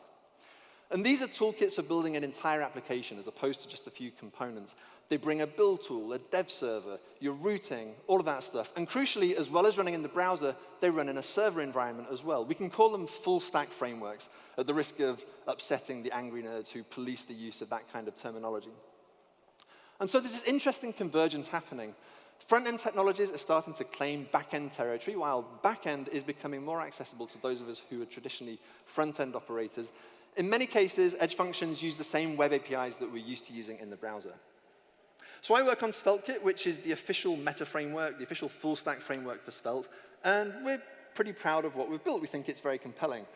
And these are toolkits for building an entire application as opposed to just a few components. They bring a build tool, a dev server, your routing, all of that stuff. And crucially, as well as running in the browser, they run in a server environment as well. We can call them full-stack frameworks at the risk of upsetting the angry nerds who police the use of that kind of terminology. And so there's this interesting convergence happening. Front-end technologies are starting to claim back-end territory, while back-end is becoming more accessible to those of us who are traditionally front-end operators. In many cases, edge functions use the same web APIs that we're used to using in the browser. So I work on SvelteKit, which is the official meta framework, the official full-stack framework for Svelte, and we're pretty proud of what we've built. We think it's very compelling.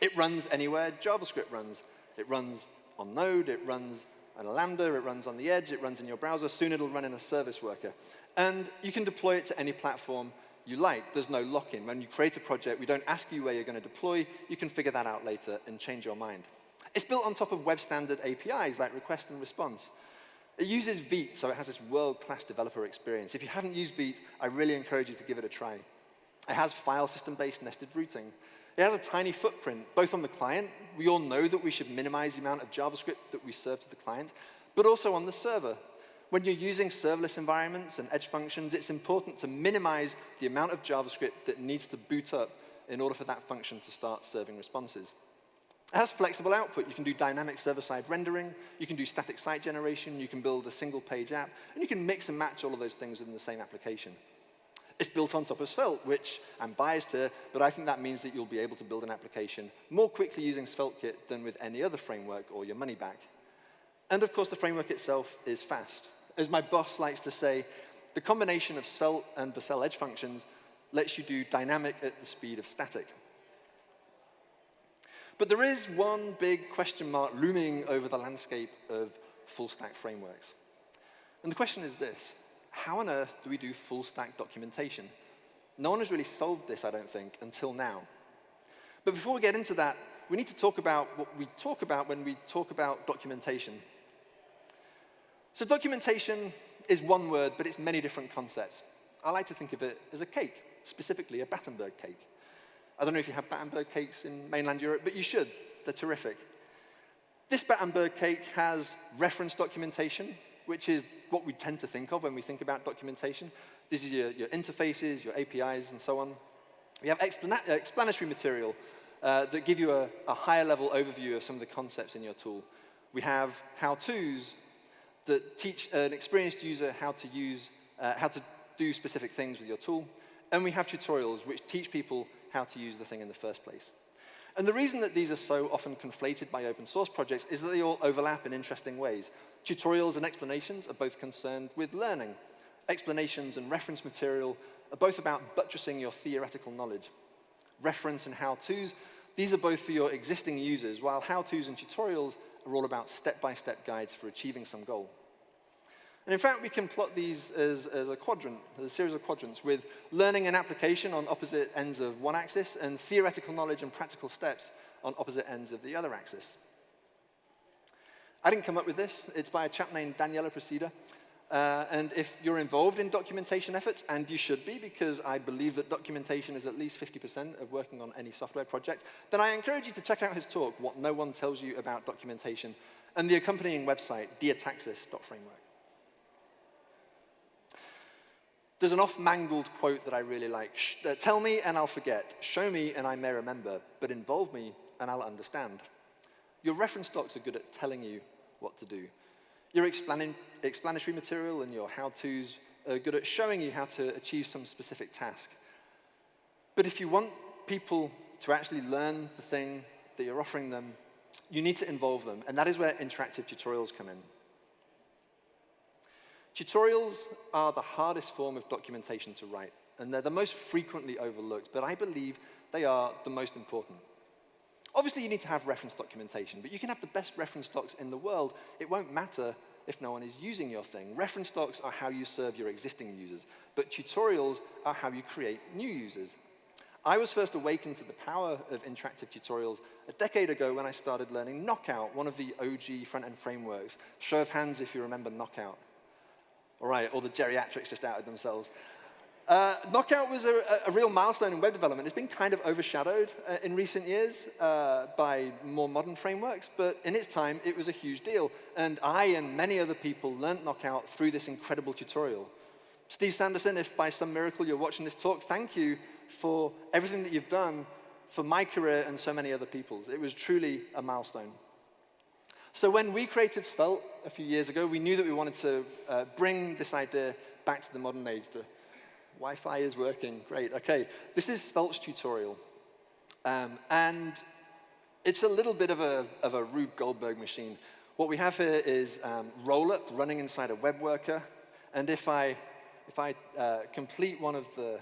It runs anywhere JavaScript runs. It runs on Node, it runs on a Lambda, it runs on the edge, it runs in your browser. Soon it'll run in a service worker. And you can deploy it to any platform you like. There's no lock-in. When you create a project, we don't ask you where you're going to deploy. You can figure that out later and change your mind. It's built on top of web standard APIs like request and response. It uses Vite, so it has this world-class developer experience. If you haven't used Vite, I really encourage you to give it a try. It has file system-based nested routing. It has a tiny footprint, both on the client. We all know that we should minimize the amount of JavaScript that we serve to the client, but also on the server. When you're using serverless environments and edge functions, it's important to minimize the amount of JavaScript that needs to boot up in order for that function to start serving responses. It has flexible output. You can do dynamic server-side rendering, you can do static site generation, you can build a single-page app, and you can mix and match all of those things within the same application. It's built on top of Svelte, which I'm biased here, but I think that means that you'll be able to build an application more quickly using SvelteKit than with any other framework or your money back. And of course, the framework itself is fast. As my boss likes to say, the combination of Svelte and Vercel edge functions lets you do dynamic at the speed of static. But there is one big question mark looming over the landscape of full-stack frameworks. And the question is this: how on earth do we do full-stack documentation? No one has really solved this, I don't think, until now. But before we get into that, we need to talk about what we talk about when we talk about documentation. So documentation is one word, but it's many different concepts. I like to think of it as a cake, specifically a Battenberg cake. I don't know if you have Battenberg cakes in mainland Europe, but you should. They're terrific. This Battenberg cake has reference documentation, which is what we tend to think of when we think about documentation. This is your interfaces, your APIs, and so on. We have explanatory material that give you a higher-level overview of some of the concepts in your tool. We have how-tos that teach an experienced user how to do specific things with your tool. And we have tutorials which teach people how to use the thing in the first place. And the reason that these are so often conflated by open source projects is that they all overlap in interesting ways. Tutorials and explanations are both concerned with learning. Explanations and reference material are both about buttressing your theoretical knowledge. Reference and how-tos, these are both for your existing users, while how-tos and tutorials are all about step-by-step guides for achieving some goal. And in fact, we can plot these as a quadrant, as a series of quadrants, with learning and application on opposite ends of one axis, and theoretical knowledge and practical steps on opposite ends of the other axis. I didn't come up with this. It's by a chap named Daniele Presida. And if you're involved in documentation efforts, and you should be, because I believe that documentation is at least 50% of working on any software project, then I encourage you to check out his talk, What No One Tells You About Documentation, and the accompanying website, diataxis.framework. There's an oft-mangled quote that I really like. Tell me and I'll forget. Show me and I may remember. But involve me and I'll understand. Your reference docs are good at telling you what to do. Your explanatory material and your how-tos are good at showing you how to achieve some specific task. But if you want people to actually learn the thing that you're offering them, you need to involve them. And that is where interactive tutorials come in. Tutorials are the hardest form of documentation to write, and they're the most frequently overlooked, but I believe they are the most important. Obviously, you need to have reference documentation, but you can have the best reference docs in the world. It won't matter if no one is using your thing. Reference docs are how you serve your existing users, but tutorials are how you create new users. I was first awakened to the power of interactive tutorials a decade ago when I started learning Knockout, one of the OG front-end frameworks. Show of hands if you remember Knockout. All right, all the geriatrics just outed themselves. Knockout was a real milestone in web development. It's been kind of overshadowed in recent years by more modern frameworks, but in its time, it was a huge deal. And I and many other people learned Knockout through this incredible tutorial. Steve Sanderson, if by some miracle you're watching this talk, thank you for everything that you've done for my career and so many other people's. It was truly a milestone. So when we created Svelte a few years ago, we knew that we wanted to bring this idea back to the modern age. The Wi-Fi is working, great. Okay, this is Svelte's tutorial. And it's a little bit of a Rube Goldberg machine. What we have here is Rollup running inside a web worker. And if I complete one of the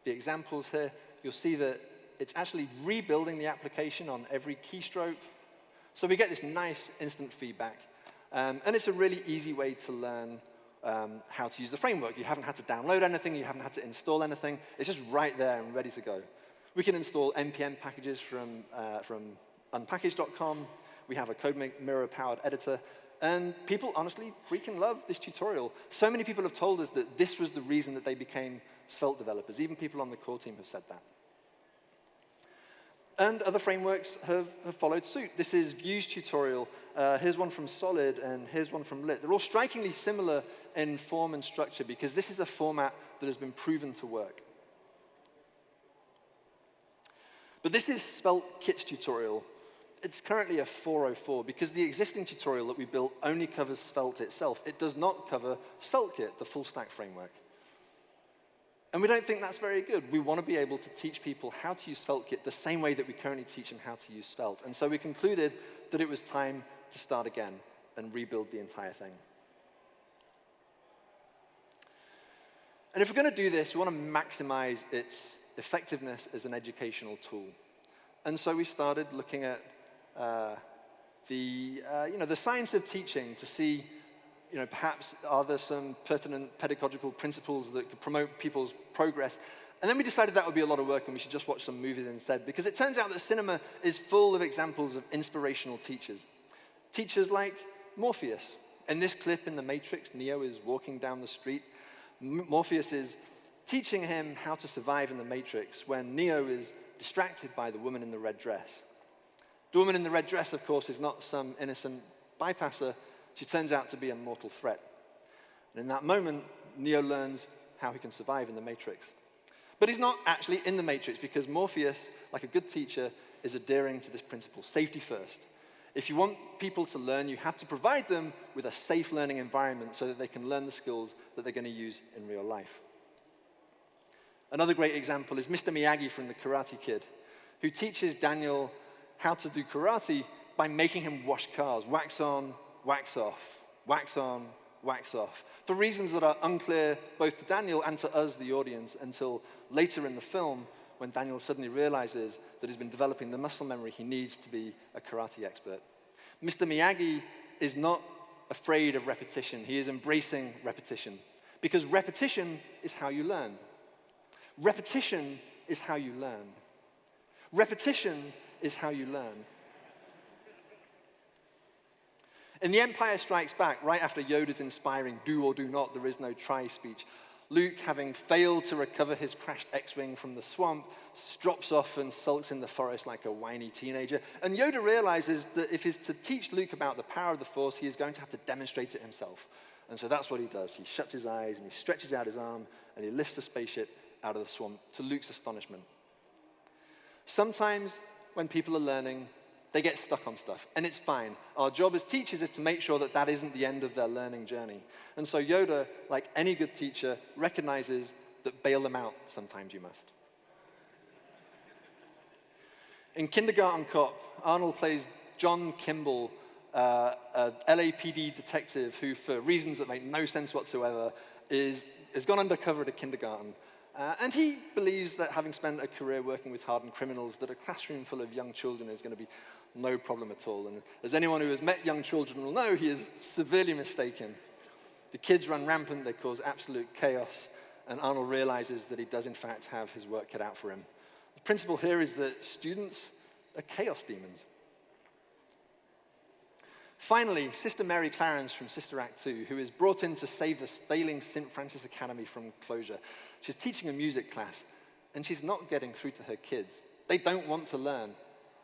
examples here, you'll see that it's actually rebuilding the application on every keystroke. So we get this nice instant feedback. And it's a really easy way to learn how to use the framework. You haven't had to download anything. You haven't had to install anything. It's just right there and ready to go. We can install NPM packages from unpackage.com. We have a CodeMirror-powered editor. And people honestly freaking love this tutorial. So many people have told us that this was the reason that they became Svelte developers. Even people on the core team have said that. And other frameworks have followed suit. This is Vue's tutorial. Here's one from Solid, and here's one from Lit. They're all strikingly similar in form and structure because this is a format that has been proven to work. But this is Svelte Kit's tutorial. It's currently a 404 because the existing tutorial that we built only covers Svelte itself. It does not cover SvelteKit, the full stack framework. And we don't think that's very good. We want to be able to teach people how to use SvelteKit the same way that we currently teach them how to use Svelte. And so we concluded that it was time to start again and rebuild the entire thing. And if we're going to do this, we want to maximize its effectiveness as an educational tool. And so we started looking at the science of teaching to see perhaps are there some pertinent pedagogical principles that could promote people's progress? And then we decided that would be a lot of work and we should just watch some movies instead, because it turns out that cinema is full of examples of inspirational teachers. Teachers like Morpheus. In this clip in The Matrix, Neo is walking down the street. Morpheus is teaching him how to survive in the Matrix when Neo is distracted by the woman in the red dress. The woman in the red dress, of course, is not some innocent bypasser. She turns out to be a mortal threat. And in that moment, Neo learns how he can survive in the Matrix. But he's not actually in the Matrix because Morpheus, like a good teacher, is adhering to this principle, safety first. If you want people to learn, you have to provide them with a safe learning environment so that they can learn the skills that they're going to use in real life. Another great example is Mr. Miyagi from The Karate Kid, who teaches Daniel how to do karate by making him wash cars, wax on, wax off, wax on, wax off, for reasons that are unclear both to Daniel and to us, the audience, until later in the film when Daniel suddenly realizes that he's been developing the muscle memory he needs to be a karate expert. Mr. Miyagi is not afraid of repetition. He is embracing repetition. Because repetition is how you learn. Repetition is how you learn. Repetition is how you learn. In The Empire Strikes Back, right after Yoda's inspiring "do or do not, there is no try" speech, Luke, having failed to recover his crashed X-Wing from the swamp, drops off and sulks in the forest like a whiny teenager. And Yoda realizes that if he's to teach Luke about the power of the Force, he is going to have to demonstrate it himself. And so that's what he does. He shuts his eyes and he stretches out his arm and he lifts the spaceship out of the swamp, to Luke's astonishment. Sometimes when people are learning, they get stuck on stuff, and it's fine. Our job as teachers is to make sure that that isn't the end of their learning journey. And so Yoda, like any good teacher, recognizes that bail them out sometimes you must. In Kindergarten Cop, Arnold plays John Kimball, a LAPD detective who, for reasons that make no sense whatsoever, has gone undercover at a kindergarten. And he believes that, having spent a career working with hardened criminals, that a classroom full of young children is going to be no problem at all. And as anyone who has met young children will know, he is severely mistaken. The kids run rampant, they cause absolute chaos, and Arnold realizes that he does in fact have his work cut out for him. The principle here is that students are chaos demons. Finally, Sister Mary Clarence from Sister Act 2, who is brought in to save this failing St. Francis Academy from closure. She's teaching a music class, and she's not getting through to her kids. They don't want to learn,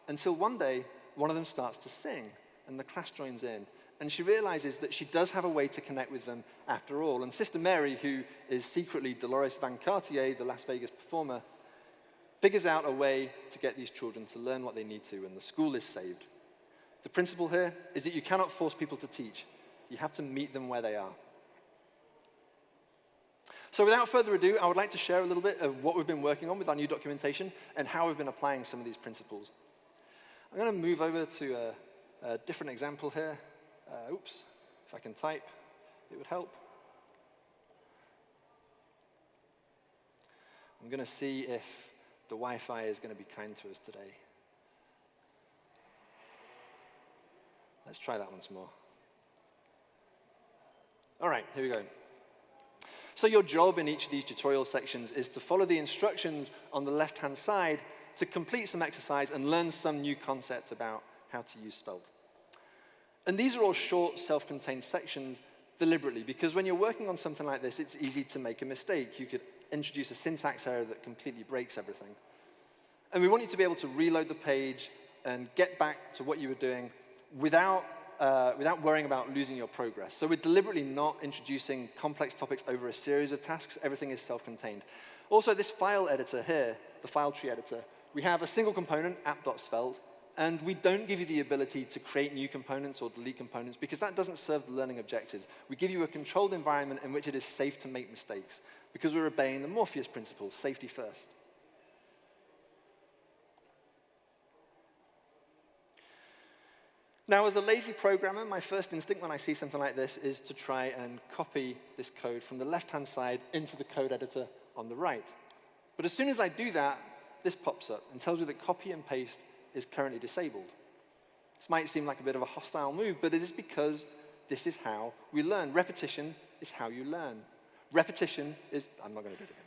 until one day, one of them starts to sing, and the class joins in. And she realizes that she does have a way to connect with them after all. And Sister Mary, who is secretly Dolores Van Cartier, the Las Vegas performer, figures out a way to get these children to learn what they need to, and the school is saved. The principle here is that you cannot force people to teach. You have to meet them where they are. So without further ado, I would like to share a little bit of what we've been working on with our new documentation and how we've been applying some of these principles. I'm going to move over to a different example here. Oops, if I can type, it would help. I'm going to see if the Wi-Fi is going to be kind to us today. Let's try that once more. All right, here we go. So your job in each of these tutorial sections is to follow the instructions on the left-hand side to complete some exercise and learn some new concept about how to use Svelte. And these are all short, self-contained sections deliberately, because when you're working on something like this, it's easy to make a mistake. You could introduce a syntax error that completely breaks everything. And we want you to be able to reload the page and get back to what you were doing without worrying about losing your progress. So we're deliberately not introducing complex topics over a series of tasks. Everything is self-contained. Also, this file editor here, the file tree editor, we have a single component, app.svelte, and we don't give you the ability to create new components or delete components because that doesn't serve the learning objectives. We give you a controlled environment in which it is safe to make mistakes because we're obeying the Morpheus principle, safety first. Now, as a lazy programmer, my first instinct when I see something like this is to try and copy this code from the left-hand side into the code editor on the right. But as soon as I do that, this pops up and tells you that copy and paste is currently disabled. This might seem like a bit of a hostile move, but it is because this is how we learn. Repetition is how you learn. Repetition is, I'm not going to do it again.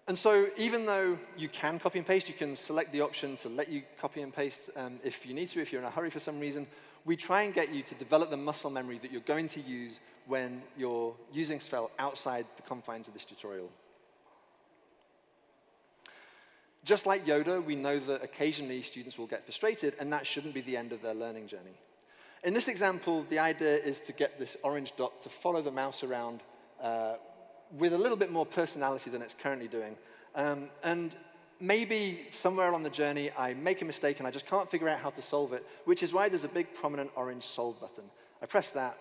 And so even though you can copy and paste, you can select the option to let you copy and paste if you need to, if you're in a hurry for some reason, we try and get you to develop the muscle memory that you're going to use when you're using Svelte outside the confines of this tutorial. Just like Yoda, we know that occasionally students will get frustrated, and that shouldn't be the end of their learning journey. In this example, the idea is to get this orange dot to follow the mouse around with a little bit more personality than it's currently doing. And maybe somewhere along the journey, I make a mistake and I just can't figure out how to solve it, which is why there's a big prominent orange solve button. I press that,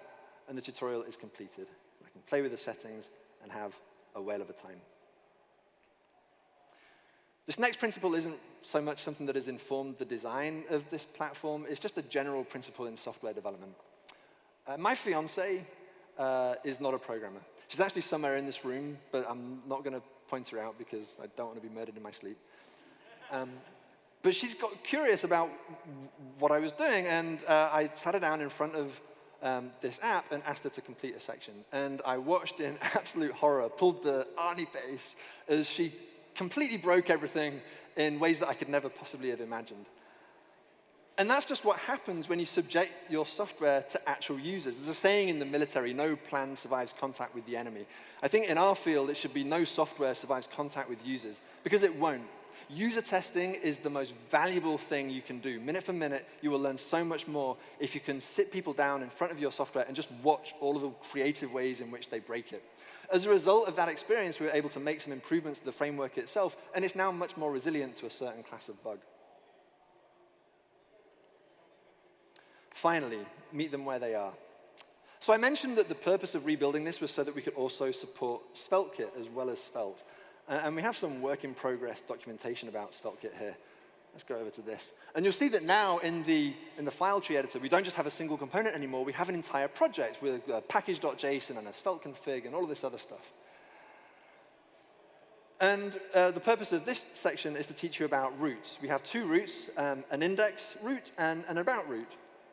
and the tutorial is completed. I can play with the settings and have a whale of a time. This next principle isn't so much something that has informed the design of this platform. It's just a general principle in software development. My fiancée is not a programmer. She's actually somewhere in this room, but I'm not going to point her out because I don't want to be murdered in my sleep. But she's got curious about what I was doing, and I sat her down in front of this app and asked her to complete a section. And I watched in absolute horror, pulled the Arnie face, as she completely broke everything in ways that I could never possibly have imagined. And that's just what happens when you subject your software to actual users. There's a saying in the military, no plan survives contact with the enemy. I think in our field, it should be no software survives contact with users, because it won't. User testing is the most valuable thing you can do. Minute for minute, you will learn so much more if you can sit people down in front of your software and just watch all of the creative ways in which they break it. As a result of that experience, we were able to make some improvements to the framework itself, and it's now much more resilient to a certain class of bug. Finally, meet them where they are. So I mentioned that the purpose of rebuilding this was so that we could also support SvelteKit as well as Svelte. And we have some work-in-progress documentation about SvelteKit here. Let's go over to this. And you'll see that now in the file tree editor, we don't just have a single component anymore. We have an entire project with a package.json and a Svelte config and all of this other stuff. And the purpose of this section is to teach you about routes. We have two routes, an index route and an about route.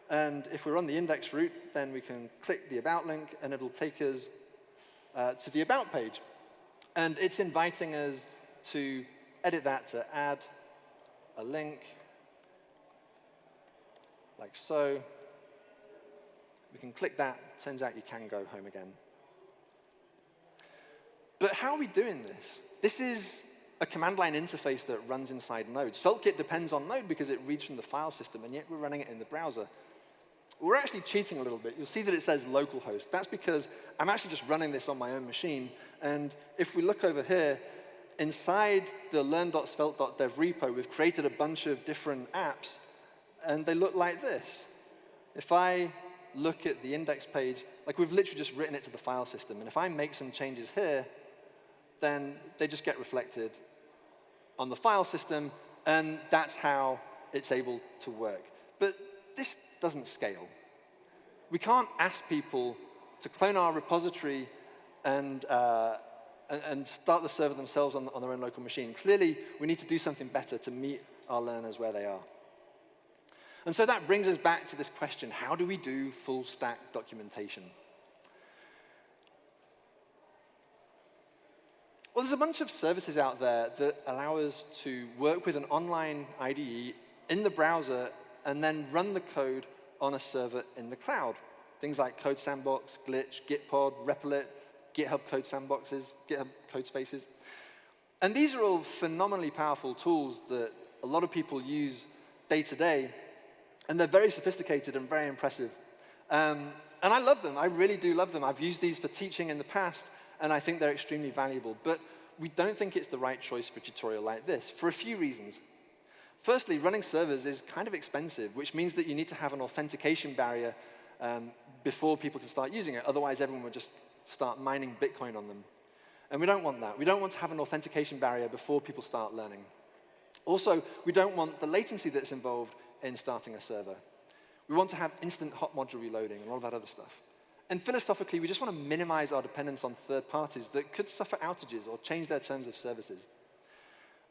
And if we're on the index route, then we can click the about link, and it'll take us to the about page. And it's inviting us to edit that to add a link, like so. We can click that. Turns out you can go home again. But how are we doing this? This is a command line interface that runs inside Node. SvelteKit depends on Node because it reads from the file system, and yet we're running it in the browser. We're actually cheating a little bit. You'll see that it says localhost. That's because I'm actually just running this on my own machine. And if we look over here, inside the learn.svelte.dev repo, we've created a bunch of different apps, and they look like this. If I look at the index page, like we've literally just written it to the file system. And if I make some changes here, then they just get reflected on the file system, and that's how it's able to work. But this doesn't scale. We can't ask people to clone our repository and start the server themselves on their own local machine. Clearly, we need to do something better to meet our learners where they are. And so that brings us back to this question, how do we do full stack documentation? Well, there's a bunch of services out there that allow us to work with an online IDE in the browser and then run the code on a server in the cloud. Things like Code Sandbox, Glitch, Gitpod, Replit, GitHub Code Sandboxes, GitHub Code Spaces. And these are all phenomenally powerful tools that a lot of people use day to day, and they're very sophisticated and very impressive. And I love them. I really do love them. I've used these for teaching in the past, and I think they're extremely valuable. But we don't think it's the right choice for a tutorial like this, for a few reasons. Firstly, running servers is kind of expensive, which means that you need to have an authentication barrier before people can start using it. Otherwise, everyone would just start mining Bitcoin on them. And we don't want that. We don't want to have an authentication barrier before people start learning. Also, we don't want the latency that's involved in starting a server. We want to have instant hot module reloading and all that other stuff. And philosophically, we just want to minimize our dependence on third parties that could suffer outages or change their terms of services.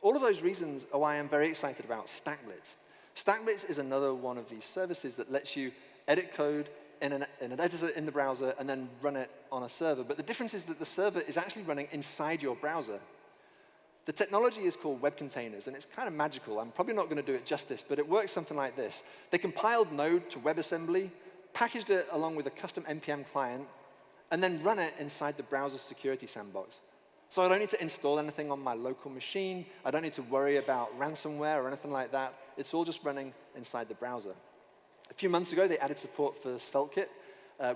All of those reasons are why I'm very excited about StackBlitz. StackBlitz is another one of these services that lets you edit code in an editor in the browser and then run it on a server. But the difference is that the server is actually running inside your browser. The technology is called web containers, and it's kind of magical. I'm probably not going to do it justice, but it works something like this. They compiled Node to WebAssembly, packaged it along with a custom NPM client, and then run it inside the browser's security sandbox. So I don't need to install anything on my local machine. I don't need to worry about ransomware or anything like that. It's all just running inside the browser. A few months ago, they added support for SvelteKit,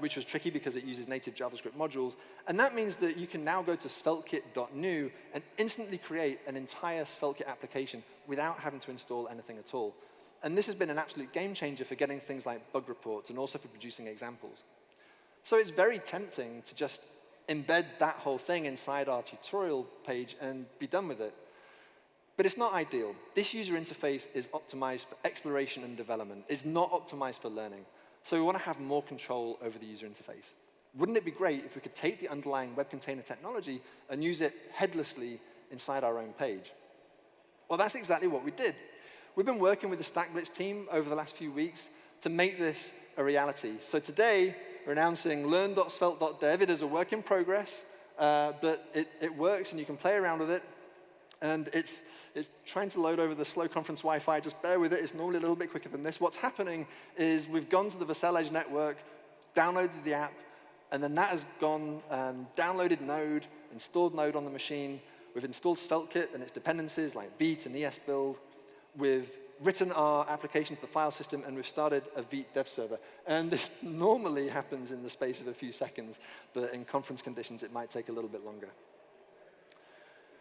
which was tricky because it uses native JavaScript modules. And that means that you can now go to sveltekit.new and instantly create an entire SvelteKit application without having to install anything at all. And this has been an absolute game changer for getting things like bug reports and also for producing examples. So it's very tempting to just embed that whole thing inside our tutorial page and be done with it. But it's not ideal. This user interface is optimized for exploration and development. It's not optimized for learning. So we want to have more control over the user interface. Wouldn't it be great if we could take the underlying web container technology and use it headlessly inside our own page? Well, that's exactly what we did. We've been working with the StackBlitz team over the last few weeks to make this a reality. So today, we're announcing learn.svelte.dev. It is a work in progress, but it works, and you can play around with it. And it's trying to load over the slow conference Wi-Fi. Just bear with it. It's normally a little bit quicker than this. What's happening is we've gone to the Vercel Edge network, downloaded the app, and then that has gone and downloaded Node, installed Node on the machine. We've installed SvelteKit and its dependencies like Vite and ESBuild. We've written our application to the file system, and we've started a Vite dev server. And this normally happens in the space of a few seconds, but in conference conditions, it might take a little bit longer.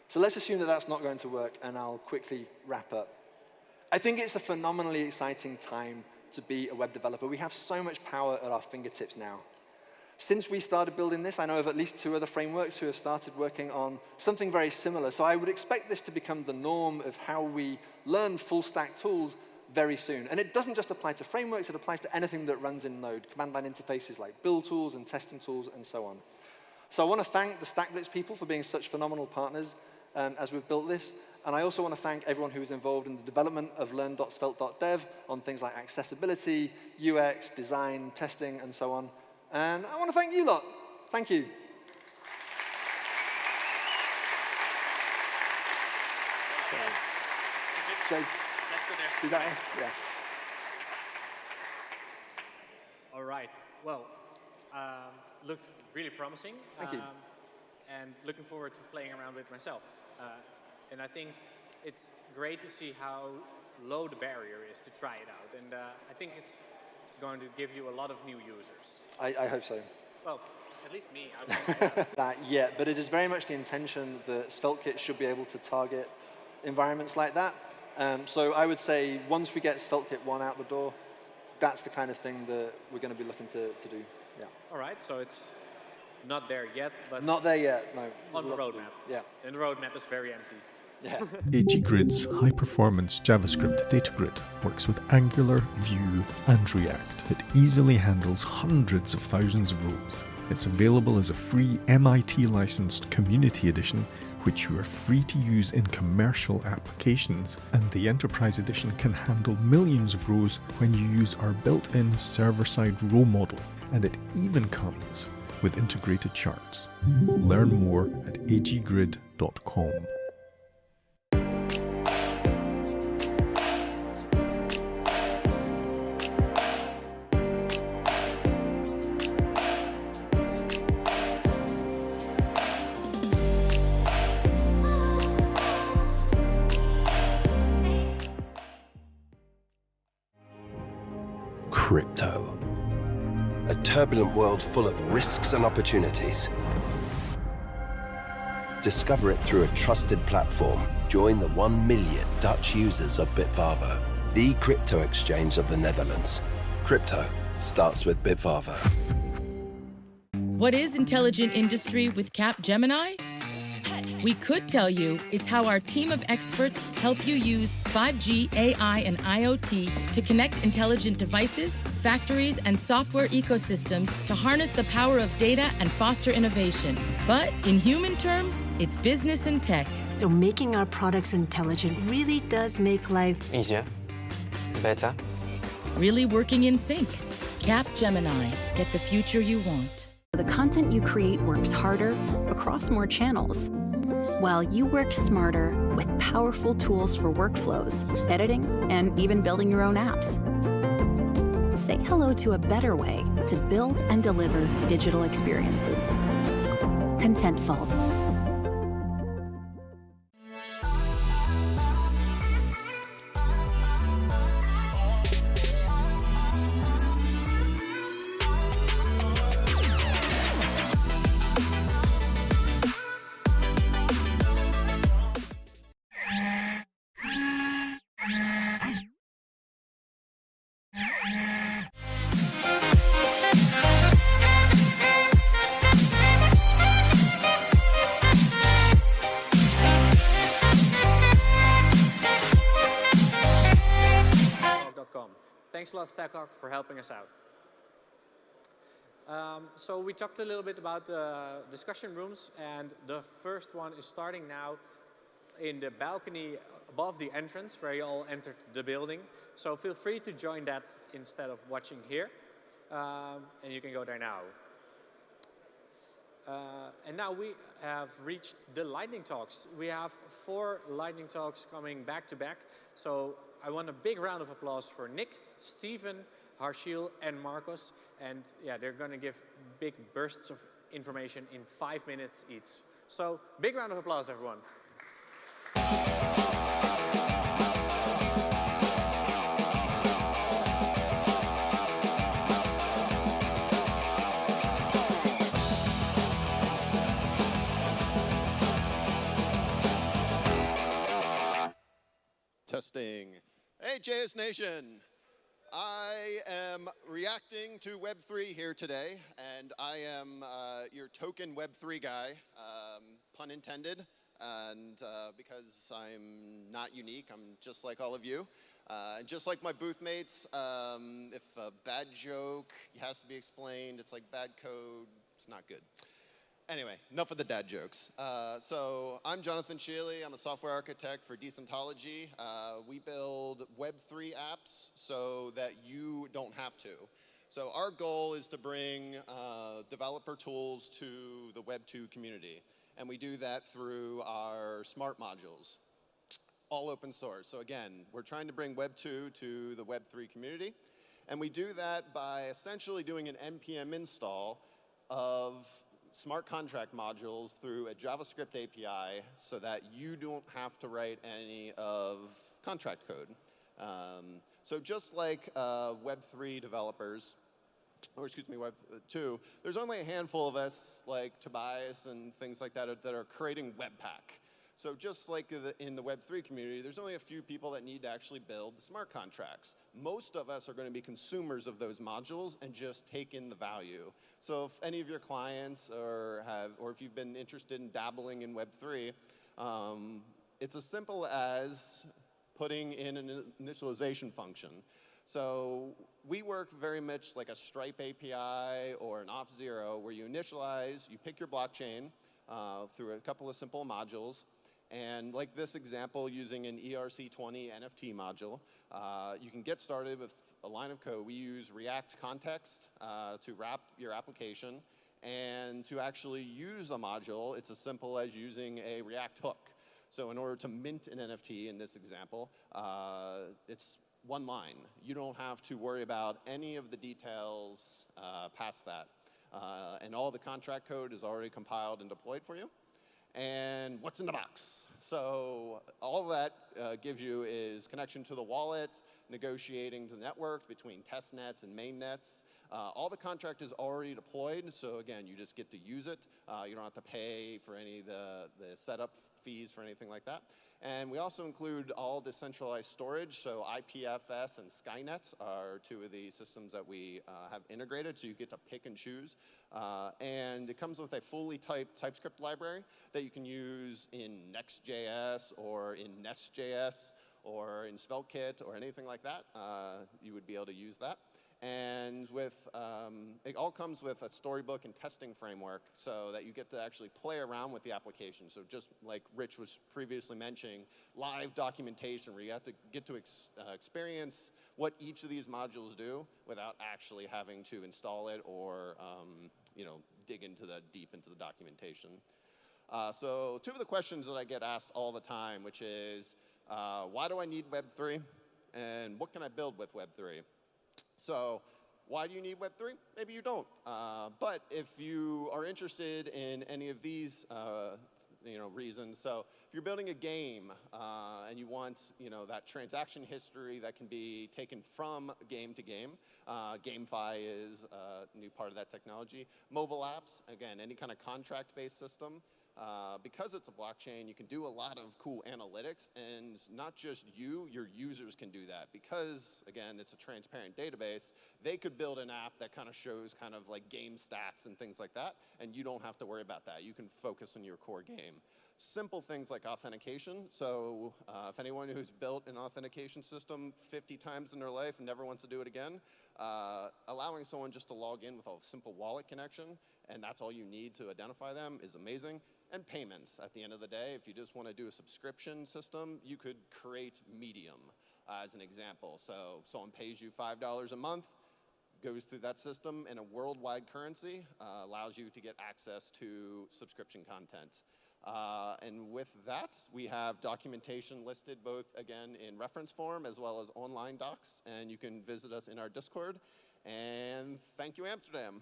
So let's assume that that's not going to work, and I'll quickly wrap up. I think it's a phenomenally exciting time to be a web developer. We have so much power at our fingertips now. Since we started building this, I know of at least 2 other frameworks who have started working on something very similar. So I would expect this to become the norm of how we learn full-stack tools very soon. And it doesn't just apply to frameworks. It applies to anything that runs in Node, command-line interfaces like build tools and testing tools and so on. So I want to thank the StackBlitz people for being such phenomenal partners as we've built this. And I also want to thank everyone who was involved in the development of learn.svelte.dev on things like accessibility, UX, design, testing, and so on. And I want to thank you lot. Thank you. So, let's go there. Do that, yeah. All right. Well, looked really promising. Thank you. And looking forward to playing around with myself. And I think it's great to see how low the barrier is to try it out. And I think it's going to give you a lot of new users. I hope so. Well, at least me. That yet, but it is very much the intention that SvelteKit should be able to target environments like that. So I would say once we get SvelteKit 1 out the door, that's the kind of thing that we're going to be looking to do. Yeah. All right, so it's not there yet, but not there yet. No. On the roadmap. Yeah. And the roadmap is very empty. Yeah. AG Grid's high-performance JavaScript data grid works with Angular, Vue, and React. It easily handles hundreds of thousands of rows. It's available as a free MIT-licensed community edition, which you are free to use in commercial applications, and the Enterprise Edition can handle millions of rows when you use our built-in server-side row model, and it even comes with integrated charts. Learn more at aggrid.com. Crypto. A turbulent world full of risks and opportunities. Discover it through a trusted platform. Join the 1 million Dutch users of Bitvavo, the crypto exchange of the Netherlands. Crypto starts with Bitvavo. What is intelligent industry with Capgemini? We could tell you it's how our team of experts help you use 5G, AI, and IoT to connect intelligent devices, factories, and software ecosystems to harness the power of data and foster innovation. But in human terms, it's business and tech. So making our products intelligent really does make life easier, better, really working in sync. Capgemini. Get the future you want. The content you create works harder across more channels, while you work smarter with powerful tools for workflows, editing, and even building your own apps. Say hello to a better way to build and deliver digital experiences. Contentful. Thanks a lot, StackHawk, for helping us out. So we talked a little bit about the discussion rooms, and the first one is starting now in the balcony above the entrance where you all entered the building. So feel free to join that instead of watching here. And you can go there now. And now we have reached the lightning talks. We have 4 lightning talks coming back to back. So I want a big round of applause for Nick, Steven, Harshil, and Marcos. And yeah, they're going to give big bursts of information in 5 minutes each. So big round of applause, everyone. Testing. Hey, JSNation. I am reacting to Web3 here today, and I am your token Web3 guy, pun intended, and because I'm not unique, I'm just like all of you. And just like my booth mates, if a bad joke has to be explained, it's like bad code, it's not good. Anyway, enough of the dad jokes. So I'm Jonathan Shealy. I'm a software architect for Decentology. We build Web3 apps so that you don't have to. So our goal is to bring developer tools to the Web2 community. And we do that through our smart modules, all open source. So again, we're trying to bring Web2 to the Web3 community. And we do that by essentially doing an NPM install of smart contract modules through a JavaScript API so that you don't have to write any of contract code. So just like Web3 developers, or excuse me, Web2, there's only a handful of us, like Tobias and things like that, that are creating Webpack. So just like in the Web3 community, there's only a few people that need to actually build the smart contracts. Most of us are going to be consumers of those modules and just take in the value. So if any of your clients or if you've been interested in dabbling in Web3, it's as simple as putting in an initialization function. So we work very much like a Stripe API or an Auth0 where you initialize, you pick your blockchain through a couple of simple modules. And like this example, using an ERC20 NFT module, you can get started with a line of code. We use React context to wrap your application. And to actually use a module, it's as simple as using a React hook. So in order to mint an NFT in this example, it's one line. You don't have to worry about any of the details past that. And all the contract code is already compiled and deployed for you. And what's in the box? So all that gives you is connection to the wallets, negotiating the network between test nets and main nets. All the contract is already deployed, so again, you just get to use it. You don't have to pay for any of the setup fees for anything like that. And we also include all decentralized storage, so IPFS and Skynet are 2 of the systems that we have integrated, so you get to pick and choose. And it comes with a fully typed TypeScript library that you can use in Next.js or in Nest.js or in SvelteKit or anything like that. You would be able to use that. And it all comes with a storybook and testing framework so that you get to actually play around with the application. So just like Rich was previously mentioning, live documentation where you have to get to experience what each of these modules do without actually having to install it or dig deep into the documentation. So 2 of the questions that I get asked all the time, which is, why do I need Web3? And what can I build with Web3? So why do you need Web3? Maybe you don't. But if you are interested in any of these reasons, so if you're building a game and you want that transaction history that can be taken from game to game, GameFi is a new part of that technology. Mobile apps, again, any kind of contract-based system. Because it's a blockchain, you can do a lot of cool analytics, and not just you, your users can do that. Because, again, it's a transparent database, they could build an app that kind of shows kind of like game stats and things like that, and you don't have to worry about that. You can focus on your core game. Simple things like authentication. So if anyone who's built an authentication system 50 times in their life and never wants to do it again, allowing someone just to log in with a simple wallet connection, and that's all you need to identify them, is amazing. and payments at the end of the day. If you just want to do a subscription system, you could create Medium as an example. So someone pays you $5 a month, goes through that system in a worldwide currency, allows you to get access to subscription content. And with that, we have documentation listed both, again, in reference form as well as online docs, and you can visit us in our Discord. And thank you, Amsterdam.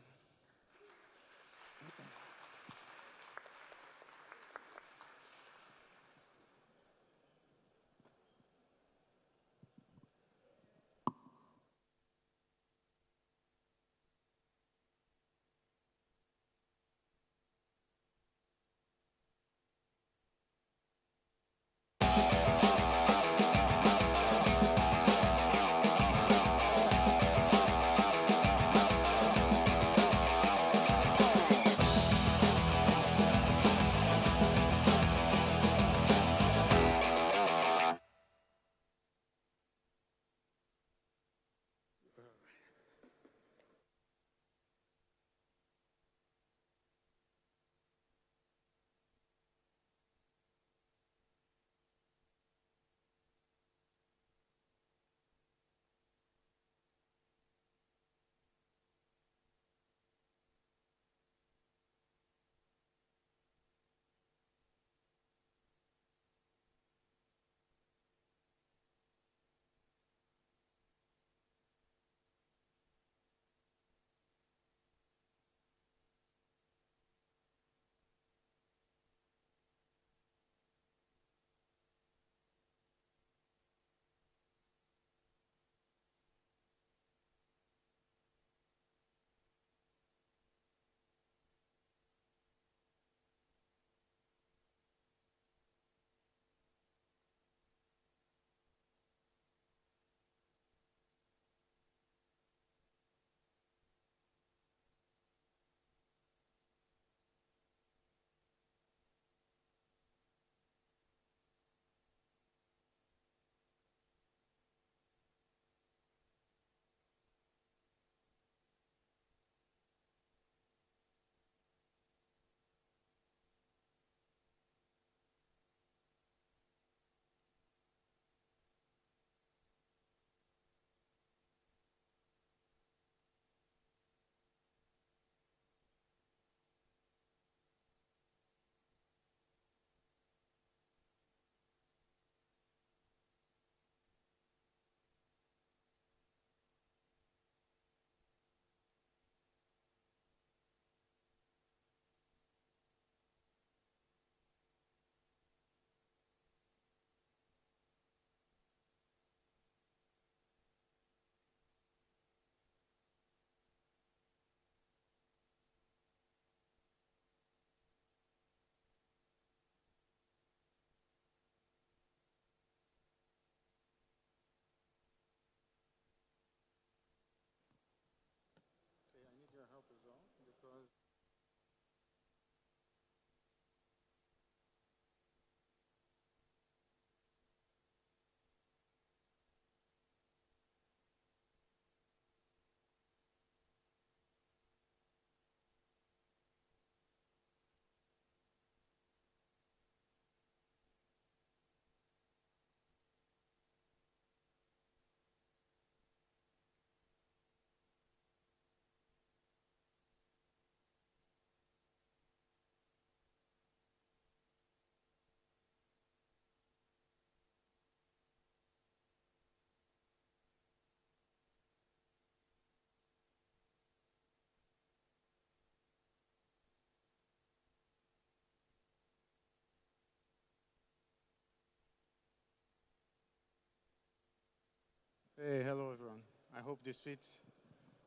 Hey, hello everyone. I hope this fits.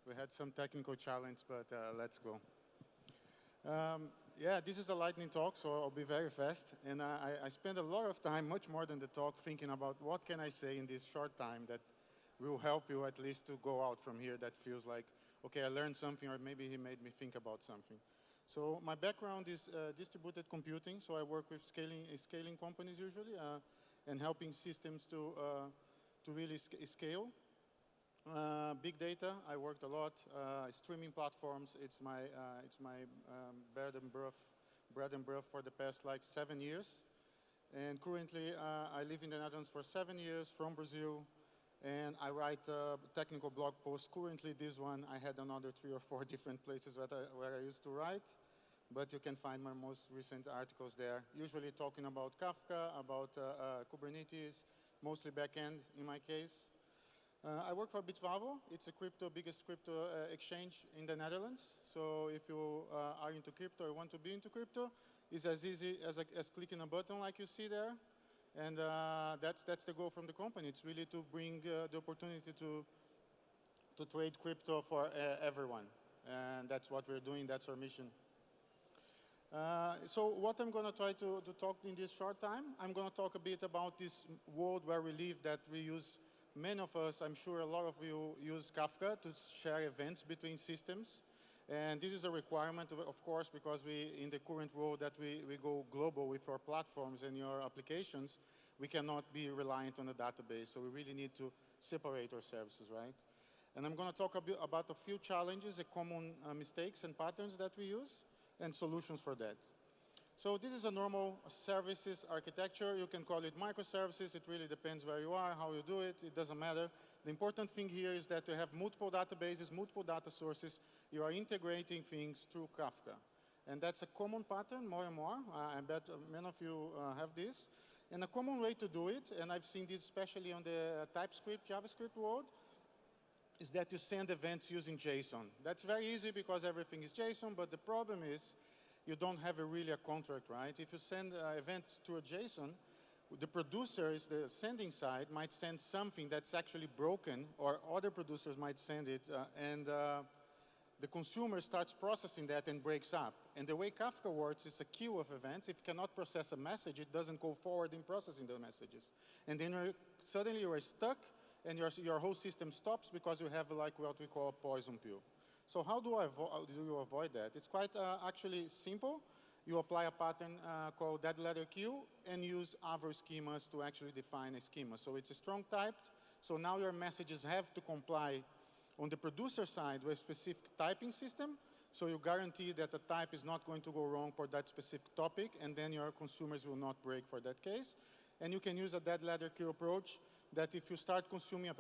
We had some technical challenge, but let's go. Yeah, this is a lightning talk, so I'll be very fast. And I spend a lot of time, much more than the talk, thinking about what can I say in this short time that will help you at least to go out from here that feels like, okay, I learned something, or maybe he made me think about something. So my background is distributed computing, so I work with scaling companies usually, and helping systems to really scale. Big data, I worked a lot. Streaming platforms, it's my bread and bread and butter for the past like 7 years. And currently, I live in the Netherlands for 7 years, from Brazil, and I write technical blog posts. Currently, this one, I had another 3 or 4 different places where I used to write, but you can find my most recent articles there, usually talking about Kafka, about Kubernetes, mostly backend in my case. I work for vivo. It's the biggest crypto exchange in the Netherlands. So if you are into crypto or want to be into crypto, it's as easy as clicking a button like you see there. And that's the goal from the company. It's really to bring the opportunity to trade crypto for everyone. And that's what we're doing. That's our mission. So what I'm going to try to talk in this short time, I'm going to talk a bit about this world where we live, that we use. Many of us, I'm sure a lot of you, use Kafka to share events between systems. And this is a requirement, of course, because in the current world that we go global with our platforms and your applications, we cannot be reliant on a database. So we really need to separate our services, right? And I'm going to talk a bit about a few challenges, the common mistakes and patterns that we use, and solutions for that. So this is a normal services architecture. You can call it microservices. It really depends where you are, how you do it. It doesn't matter. The important thing here is that you have multiple databases, multiple data sources. You are integrating things through Kafka. And that's a common pattern, more and more. I bet many of you have this. And a common way to do it, and I've seen this especially on the TypeScript, JavaScript world, is that you send events using JSON. That's very easy because everything is JSON, but the problem is you don't have really a contract, right? If you send events to a JSON, the producers, the sending side, might send something that's actually broken, or other producers might send it, and the consumer starts processing that and breaks up. And the way Kafka works is a queue of events. If it cannot process a message, it doesn't go forward in processing the messages. And then suddenly you are stuck, and your whole system stops because you have like what we call a poison pill. So how do you avoid that? It's quite actually simple. You apply a pattern called dead letter queue and use other schemas to actually define a schema. So it's a strong typed. So now your messages have to comply on the producer side with a specific typing system. So you guarantee that the type is not going to go wrong for that specific topic, and then your consumers will not break for that case. And you can use a dead letter queue approach that if you start consuming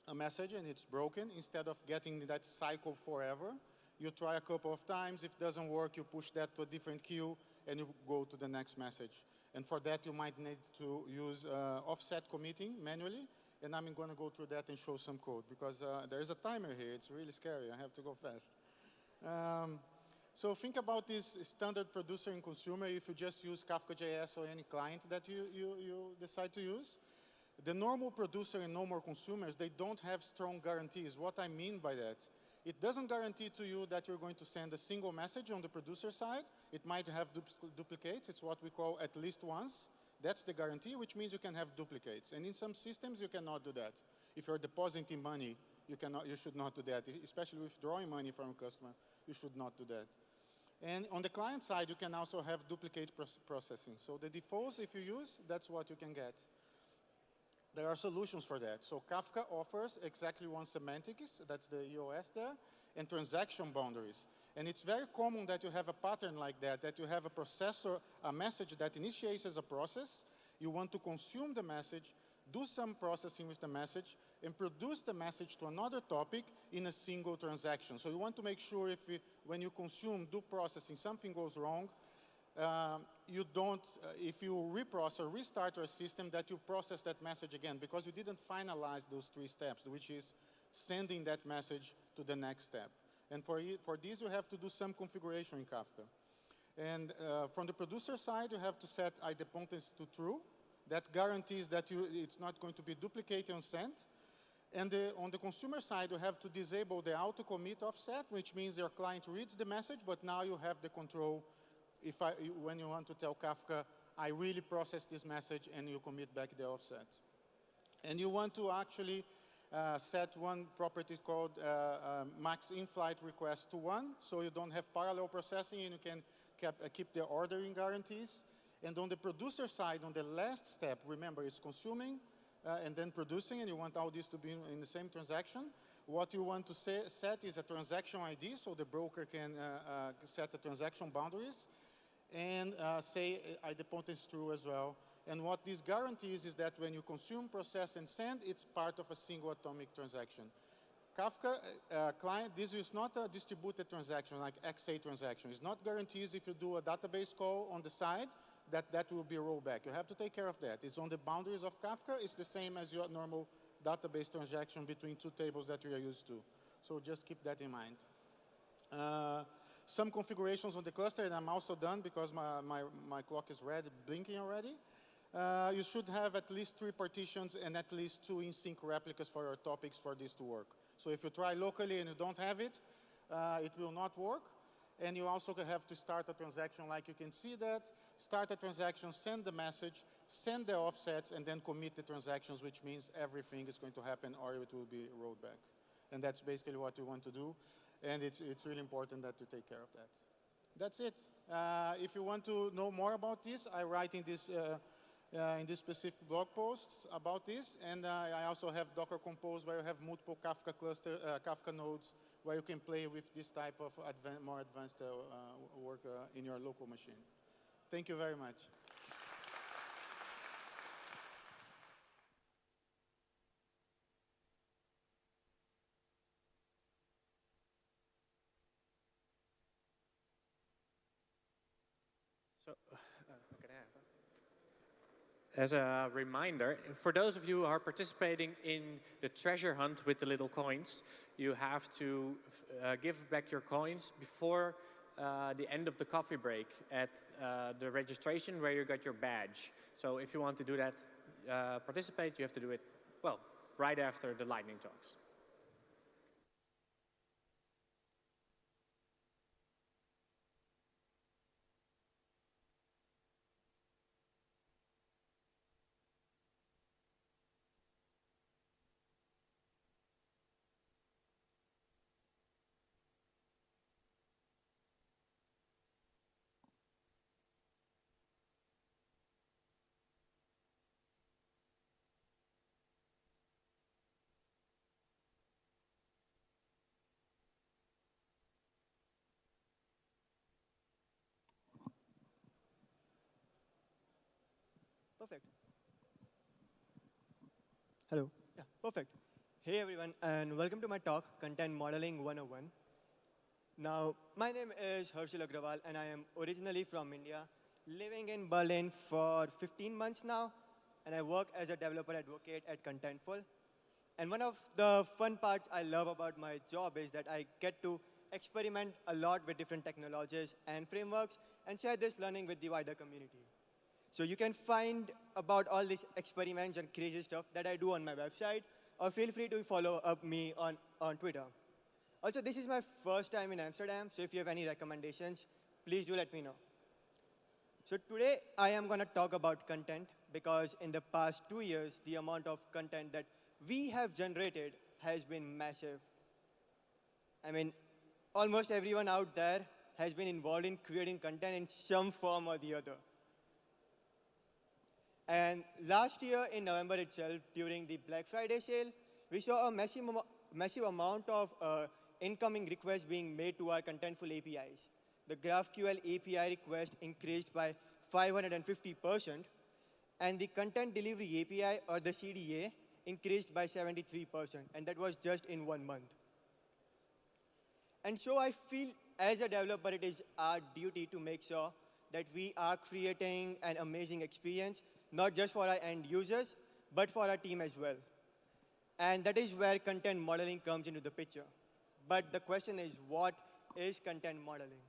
a message and it's broken, instead of getting that cycle forever, you try a couple of times. If it doesn't work, you push that to a different queue and you go to the next message. And for that, you might need to use offset committing manually. And I'm going to go through that and show some code because there is a timer here. It's really scary. I have to go fast. So think about this standard producer and consumer if you just use Kafka.js or any client that you decide to use. The normal producer and normal consumers, they don't have strong guarantees. What I mean by that, it doesn't guarantee to you that you're going to send a single message on the producer side. It might have duplicates. It's what we call at least once. That's the guarantee, which means you can have duplicates. And in some systems, you cannot do that. If you're depositing money, you should not do that. Especially withdrawing money from a customer, you should not do that. And on the client side, you can also have duplicate processing. So the defaults, if you use, that's what you can get. There are solutions for that. So Kafka offers exactly one semantics, that's the EOS there, and transaction boundaries. And it's very common that you have a pattern like that you have a processor, a message that initiates as a process. You want to consume the message, do some processing with the message, and produce the message to another topic in a single transaction. So you want to make sure when you consume, do processing, something goes wrong, you don't, if you reprocess or restart your system, that you process that message again because you didn't finalize those 3 steps, which is sending that message to the next step. And for this, you have to do some configuration in Kafka. And from the producer side, you have to set idempotency to true. That guarantees that it's not going to be duplicated and sent. And on the consumer side, you have to disable the auto-commit offset, which means your client reads the message, but now you have the control when you want to tell Kafka, I really process this message, and you commit back the offset. And you want to actually set one property called max in-flight request to 1, so you don't have parallel processing, and you can keep the ordering guarantees. And on the producer side, on the last step, remember, it's consuming and then producing, and you want all this to be in the same transaction. What you want to set is a transaction ID, so the broker can set the transaction boundaries. and say idempotent is true as well. And what this guarantees is that when you consume, process, and send, it's part of a single atomic transaction. Kafka client, this is not a distributed transaction like XA transaction. It's not guarantees if you do a database call on the side that will be a rollback. You have to take care of that. It's on the boundaries of Kafka. It's the same as your normal database transaction between two tables that we are used to. So just keep that in mind. Some configurations on the cluster, and I'm also done because my clock is red, blinking already. You should have at least 3 partitions and at least 2 in-sync replicas for your topics for this to work. So if you try locally and you don't have it, it will not work. And you also have to start a transaction like you can see that. Start a transaction, send the message, send the offsets, and then commit the transactions, which means everything is going to happen or it will be rolled back. And that's basically what we want to do. And it's really important that you take care of that. That's it. If you want to know more about this, I write in this specific blog posts about this. And I also have Docker Compose where you have multiple Kafka nodes where you can play with this type of more advanced work in your local machine. Thank you very much. So, as a reminder, for those of you who are participating in the treasure hunt with the little coins, you have to give back your coins before the end of the coffee break at the registration where you got your badge. So if you want to do that, participate, you have to do it, well, right after the lightning talks. Perfect. Hello. Yeah, perfect. Hey everyone, and welcome to my talk, Content Modeling 101. Now, my name is Harshil Agrawal, and I am originally from India, living in Berlin for 15 months now, and I work as a developer advocate at Contentful. And one of the fun parts I love about my job is that I get to experiment a lot with different technologies and frameworks and share this learning with the wider community. So you can find about all these experiments and crazy stuff that I do on my website, or feel free to follow up me on Twitter. Also, this is my first time in Amsterdam, so if you have any recommendations, please do let me know. So today, I am going to talk about content, because in the past 2 years, the amount of content that we have generated has been massive. I mean, almost everyone out there has been involved in creating content in some form or the other. And last year in November itself, during the Black Friday sale, we saw a massive amount of incoming requests being made to our Contentful APIs. The GraphQL API request increased by 550%, and the Content Delivery API, or the CDA, increased by 73%, and that was just in 1 month. And so I feel, as a developer, it is our duty to make sure that we are creating an amazing experience, not just for our end users, but for our team as well. And that is where content modeling comes into the picture. But the question is, what is content modeling,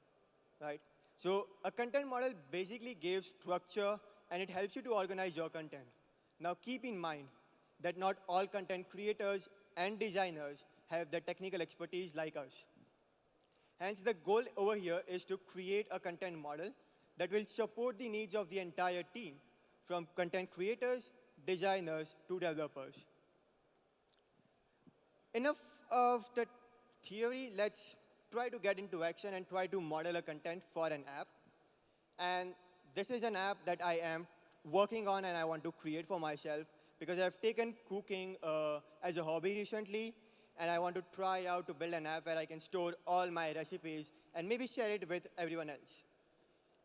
right? So a content model basically gives structure, and it helps you to organize your content. Now keep in mind that not all content creators and designers have the technical expertise like us. Hence, the goal over here is to create a content model that will support the needs of the entire team, from content creators, designers, to developers. Enough of the theory, let's try to get into action and try to model a content for an app. And this is an app that I am working on and I want to create for myself, because I've taken cooking as a hobby recently, and I want to try out to build an app where I can store all my recipes and maybe share it with everyone else.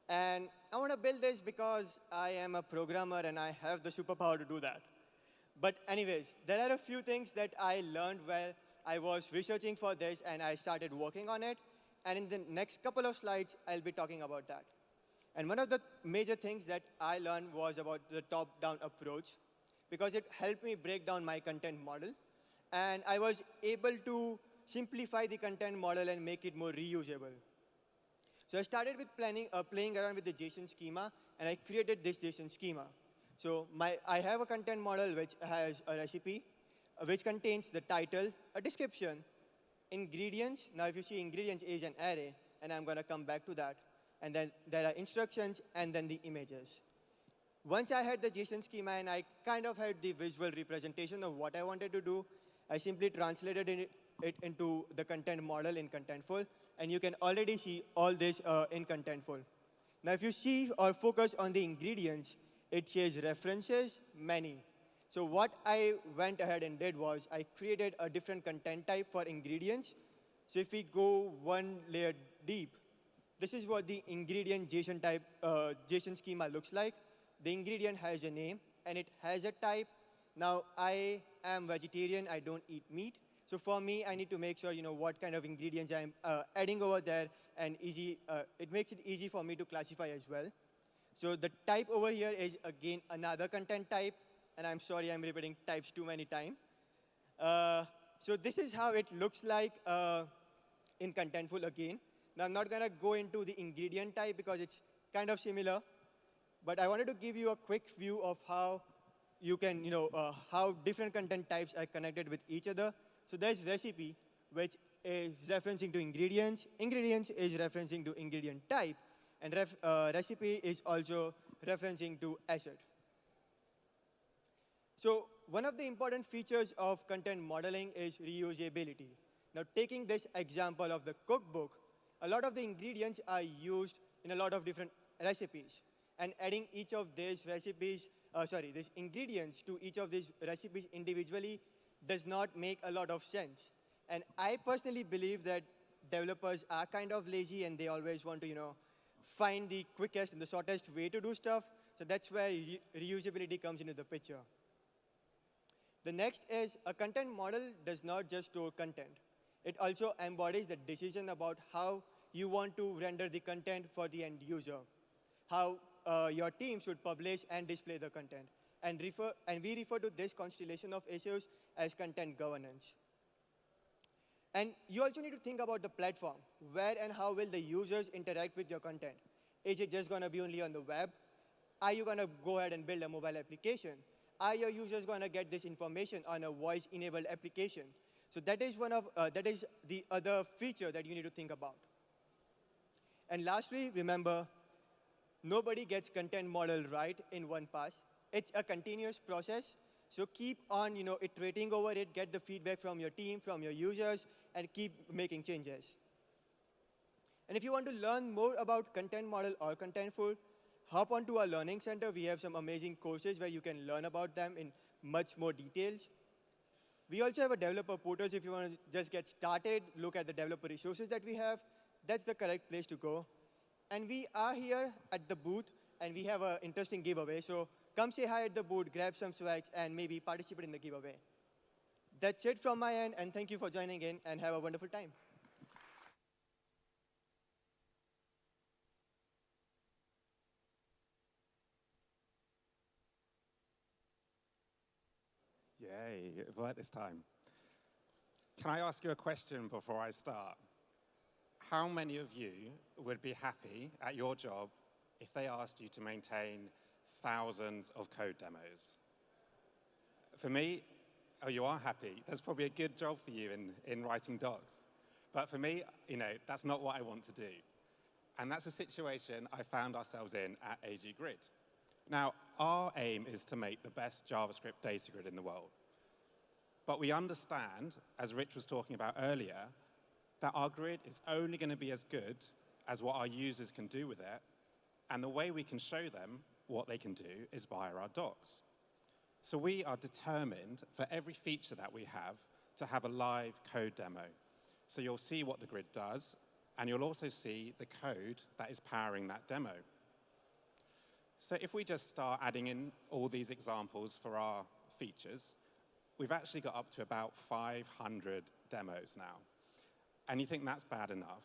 And I want to build this because I am a programmer and I have the superpower to do that. But anyways, there are a few things that I learned while I was researching for this and I started working on it. And in the next couple of slides, I'll be talking about that. And one of the major things that I learned was about the top-down approach, because it helped me break down my content model. And I was able to simplify the content model and make it more reusable. So I started with playing around with the JSON schema, and I created this JSON schema. So I have a content model which has a recipe, which contains the title, a description, ingredients. Now, if you see, ingredients is an array, and I'm going to come back to that. And then there are instructions, and then the images. Once I had the JSON schema, and I kind of had the visual representation of what I wanted to do, I simply translated it into the content model in Contentful. And you can already see all this in Contentful. Now, if you see or focus on the ingredients, it says references, many. So what I went ahead and did was I created a different content type for ingredients. So if we go one layer deep, this is what the ingredient JSON type, JSON schema looks like. The ingredient has a name, and it has a type. Now, I am vegetarian. I don't eat meat. So for me, I need to make sure what kind of ingredients I'm adding over there, and it makes it easy for me to classify as well. So the type over here is, again, another content type. And I'm sorry, I'm repeating types too many times. So this is how it looks like in Contentful again. Now, I'm not going to go into the ingredient type because it's kind of similar. But I wanted to give you a quick view of how you can, how different content types are connected with each other. So there's recipe, which is referencing to ingredients. Ingredients is referencing to ingredient type. And recipe is also referencing to asset. So one of the important features of content modeling is reusability. Now, taking this example of the cookbook, a lot of the ingredients are used in a lot of different recipes. And adding each of these recipes, these ingredients to each of these recipes individually does not make a lot of sense. And I personally believe that developers are kind of lazy, and they always want to, find the quickest and the shortest way to do stuff. So that's where reusability comes into the picture. The next is a content model does not just store content. It also embodies the decision about how you want to render the content for the end user, how your team should publish and display the content. And we refer to this constellation of issues as content governance. And you also need to think about the platform. Where and how will the users interact with your content? Is it just going to be only on the web? Are you going to go ahead and build a mobile application? Are your users going to get this information on a voice-enabled application? So that is the other feature that you need to think about. And lastly, remember, nobody gets content model right in one pass. It's a continuous process. So keep on, iterating over it, get the feedback from your team, from your users, and keep making changes. And if you want to learn more about content model or Contentful, hop onto our Learning Center. We have some amazing courses where you can learn about them in much more details. We also have a developer portal, so if you want to just get started, look at the developer resources that we have. That's the correct place to go. And we are here at the booth, and we have an interesting giveaway. So come say hi at the booth, grab some swags, and maybe participate in the giveaway. That's it from my end, and thank you for joining in, and have a wonderful time. Yay, it worked this time. Can I ask you a question before I start? How many of you would be happy at your job if they asked you to maintain thousands of code demos? For me, oh, you are happy. That's probably a good job for you in writing docs. But for me, that's not what I want to do. And that's a situation I found ourselves in at AG Grid. Now, our aim is to make the best JavaScript data grid in the world. But we understand, as Rich was talking about earlier, that our grid is only going to be as good as what our users can do with it. And the way we can show them what they can do is via our docs. So we are determined for every feature that we have to have a live code demo. So you'll see what the grid does, and you'll also see the code that is powering that demo. So if we just start adding in all these examples for our features, we've actually got up to about 500 demos now. And you think that's bad enough?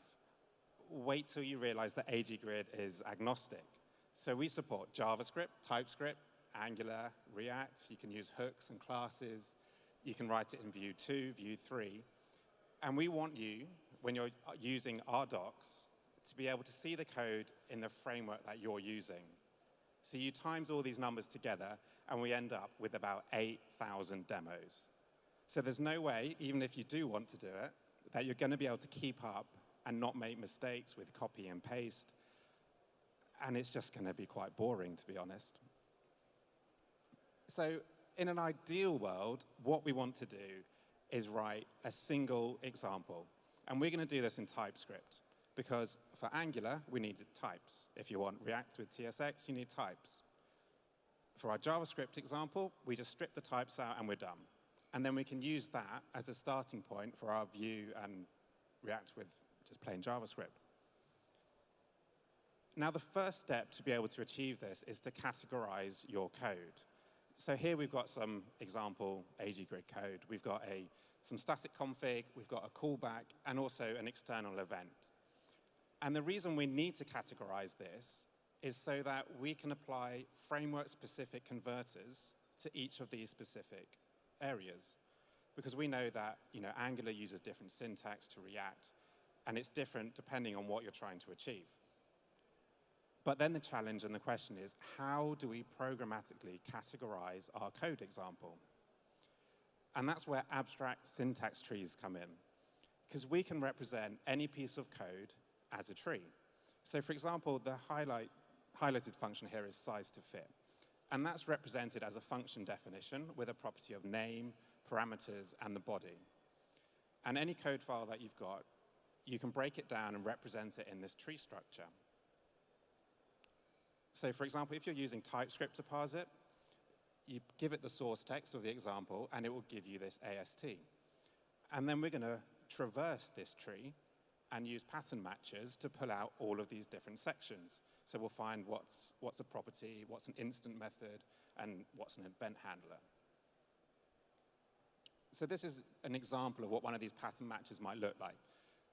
Wait till you realize that AG Grid is agnostic. So we support JavaScript, TypeScript, Angular, React. You can use hooks and classes. You can write it in Vue 2, Vue 3. And we want you, when you're using our docs, to be able to see the code in the framework that you're using. So you times all these numbers together, and we end up with about 8,000 demos. So there's no way, even if you do want to do it, that you're going to be able to keep up and not make mistakes with copy and paste. And it's just going to be quite boring, to be honest. So in an ideal world, what we want to do is write a single example. And we're going to do this in TypeScript, because for Angular, we need types. If you want React with TSX, you need types. For our JavaScript example, we just strip the types out and we're done. And then we can use that as a starting point for our Vue and React with just plain JavaScript. Now, the first step to be able to achieve this is to categorize your code. So here we've got some example AG Grid code. We've got some static config, we've got a callback, and also an external event. And the reason we need to categorize this is so that we can apply framework-specific converters to each of these specific areas. Because we know that Angular uses different syntax to React, and it's different depending on what you're trying to achieve. But then the challenge and the question is, how do we programmatically categorize our code example? And that's where abstract syntax trees come in, because we can represent any piece of code as a tree. So for example, the highlighted function here is size to fit. And that's represented as a function definition with a property of name, parameters, and the body. And any code file that you've got, you can break it down and represent it in this tree structure. So for example, if you're using TypeScript to parse it, you give it the source text of the example, and it will give you this AST. And then we're going to traverse this tree and use pattern matches to pull out all of these different sections. So we'll find what's a property, what's an instant method, and what's an event handler. So this is an example of what one of these pattern matches might look like.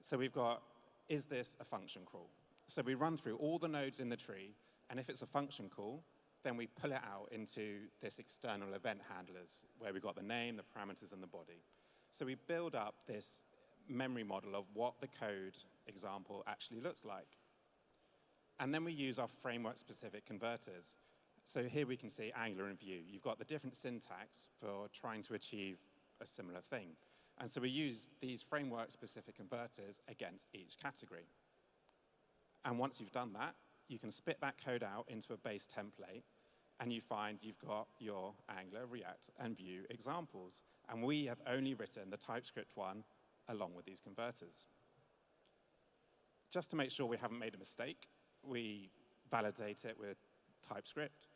So we've got, is this a function call? So we run through all the nodes in the tree, and if it's a function call, then we pull it out into this external event handlers, where we've got the name, the parameters, and the body. So we build up this memory model of what the code example actually looks like. And then we use our framework-specific converters. So here we can see Angular and Vue. You've got the different syntax for trying to achieve a similar thing. And so we use these framework-specific converters against each category. And once you've done that, you can spit that code out into a base template, and you find you've got your Angular, React, and Vue examples. And we have only written the TypeScript one along with these converters. Just to make sure we haven't made a mistake, we validate it with TypeScript.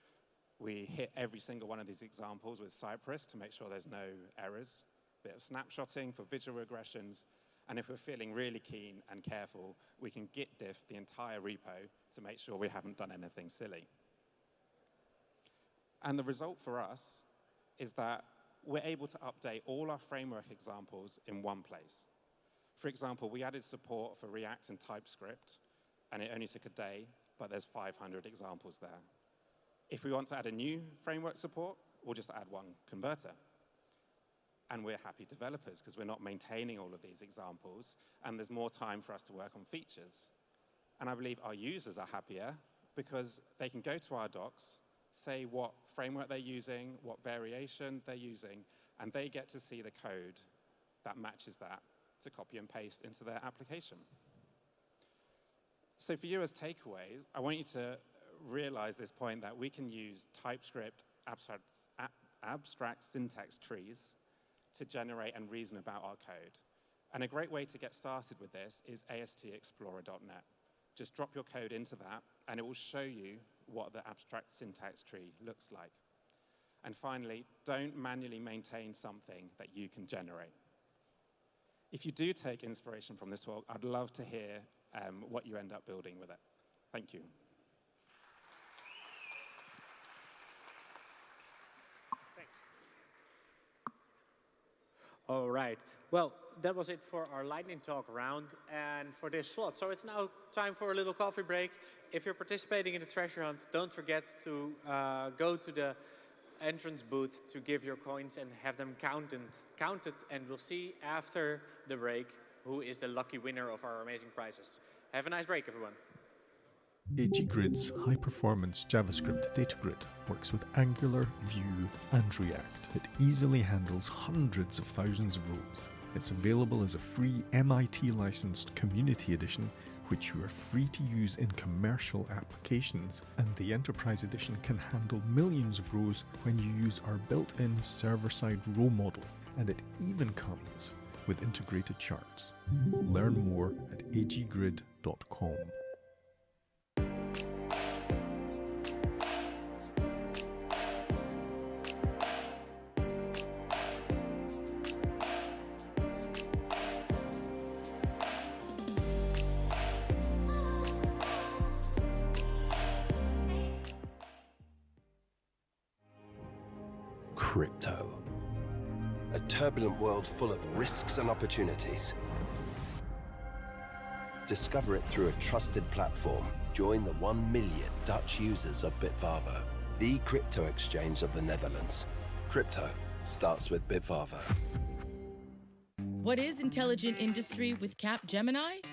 We hit every single one of these examples with Cypress to make sure there's no errors. A bit of snapshotting for visual regressions. And if we're feeling really keen and careful, we can git diff the entire repo to make sure we haven't done anything silly. And the result for us is that we're able to update all our framework examples in one place. For example, we added support for React and TypeScript, and it only took a day, but there's 500 examples there. If we want to add a new framework support, we'll just add one converter. And we're happy developers because we're not maintaining all of these examples, and there's more time for us to work on features. And I believe our users are happier because they can go to our docs, say what framework they're using, what variation they're using, and they get to see the code that matches that to copy and paste into their application. So for you as takeaways, I want you to realize this point that we can use TypeScript abstract syntax trees to generate and reason about our code. And a great way to get started with this is astexplorer.net. Just drop your code into that, and it will show you what the abstract syntax tree looks like. And finally, don't manually maintain something that you can generate. If you do take inspiration from this talk, I'd love to hear what you end up building with it. Thank you. All right. Well, that was it for our lightning talk round and for this slot. So it's now time for a little coffee break. If you're participating in the treasure hunt, don't forget to go to the entrance booth to give your coins and have them counted. And we'll see after the break who is the lucky winner of our amazing prizes. Have a nice break, everyone. AGGrid's high-performance JavaScript data grid works with Angular, Vue, and React. It easily handles hundreds of thousands of rows. It's available as a free MIT-licensed Community Edition, which you are free to use in commercial applications, and the Enterprise Edition can handle millions of rows when you use our built-in server-side row model, and it even comes with integrated charts. Learn more at aggrid.com. Crypto. A turbulent world full of risks and opportunities. Discover it through a trusted platform. Join the 1 million Dutch users of Bitvavo, the crypto exchange of the Netherlands. Crypto starts with Bitvavo. What is intelligent industry with Capgemini?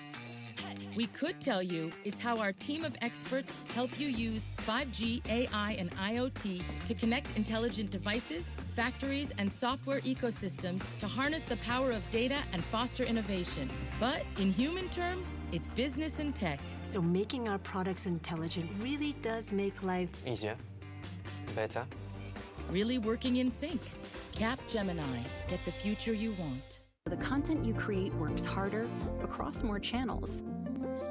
We could tell you it's how our team of experts help you use 5G, AI, and IoT to connect intelligent devices, factories, and software ecosystems to harness the power of data and foster innovation. But in human terms, it's business and tech. So making our products intelligent really does make life easier, better, really working in sync. Capgemini. Get the future you want. The content you create works harder across more channels,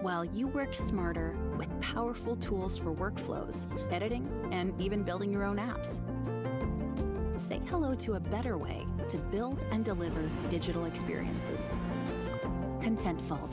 while you work smarter with powerful tools for workflows, editing, and even building your own apps. Say hello to a better way to build and deliver digital experiences. Contentful.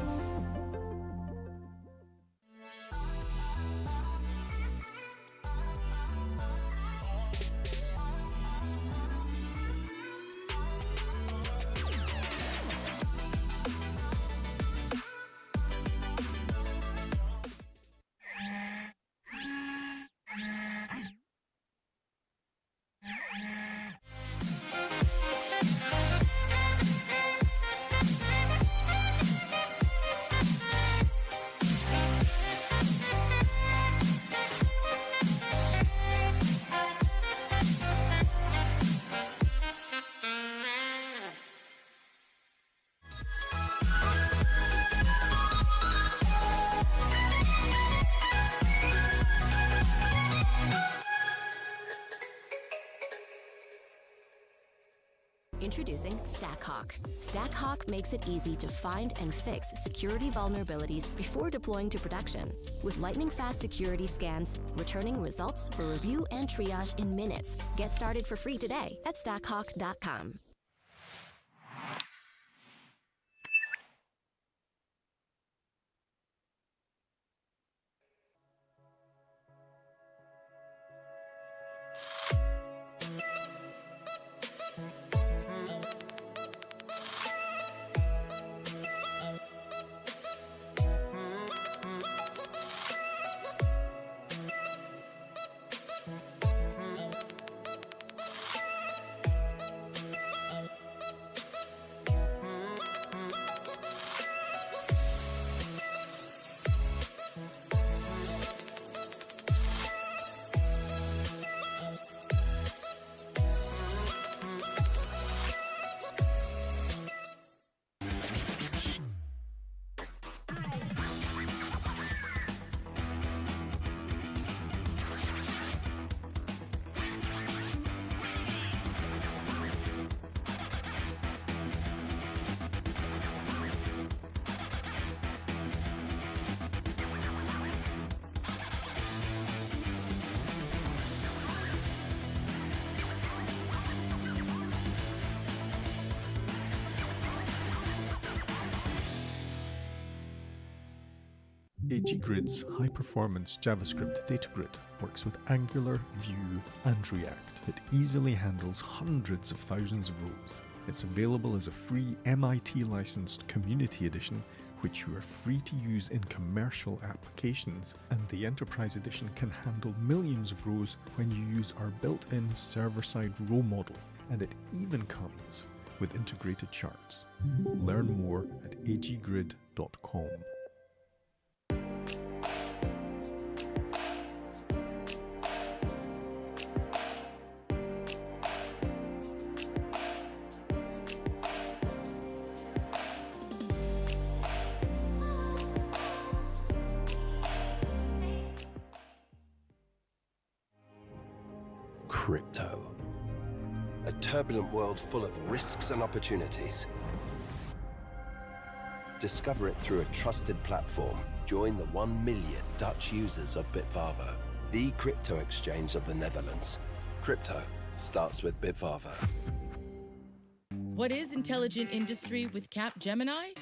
Introducing StackHawk. StackHawk makes it easy to find and fix security vulnerabilities before deploying to production. With lightning-fast security scans, returning results for review and triage in minutes. Get started for free today at stackhawk.com. AGGrid's high-performance JavaScript data grid works with Angular, Vue, and React. It easily handles hundreds of thousands of rows. It's available as a free MIT licensed community edition, which you are free to use in commercial applications, and the Enterprise Edition can handle millions of rows when you use our built-in server-side row model, and it even comes with integrated charts. Learn more at aggrid.com. Crypto. A turbulent world full of risks and opportunities. Discover it through a trusted platform. Join the 1 million Dutch users of Bitvavo, the crypto exchange of the Netherlands. Crypto starts with Bitvavo. What is intelligent industry with Capgemini?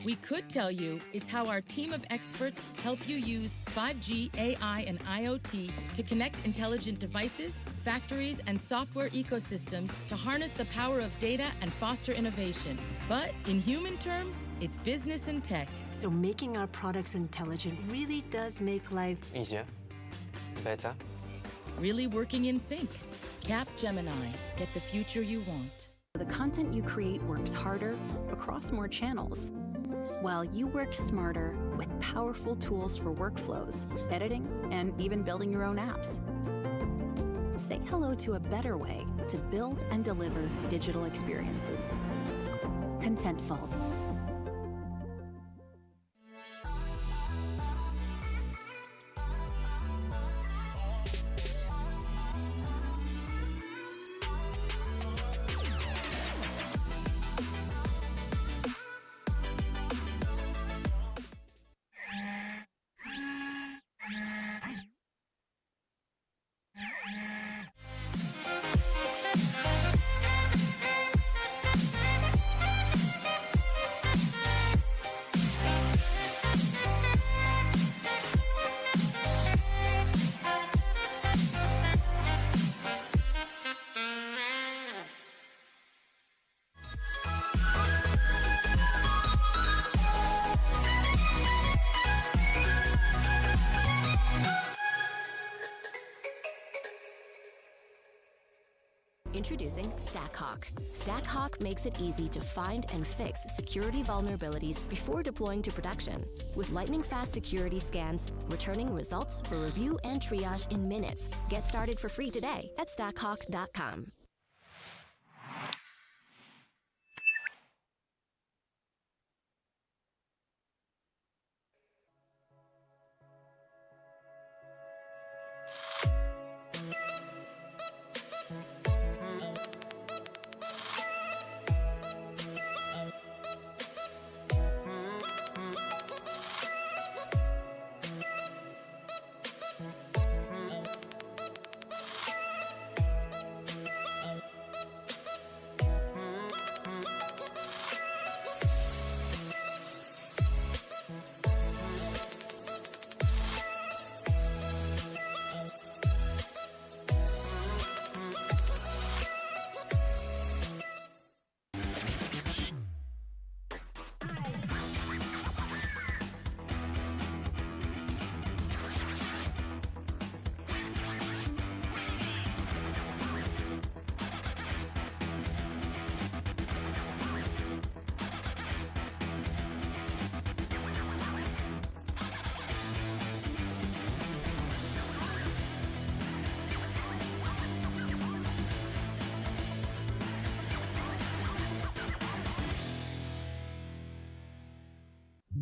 We could tell you it's how our team of experts help you use 5G, AI, and IoT to connect intelligent devices, factories, and software ecosystems to harness the power of data and foster innovation. But in human terms, it's business and tech. So making our products intelligent really does make life easier, better, really working in sync. Capgemini. Get the future you want. The content you create works harder across more channels, while you work smarter with powerful tools for workflows, editing, and even building your own apps. Say hello to a better way to build and deliver digital experiences. Contentful. Introducing StackHawk. StackHawk makes it easy to find and fix security vulnerabilities before deploying to production. With lightning-fast security scans, returning results for review and triage in minutes. Get started for free today at stackhawk.com.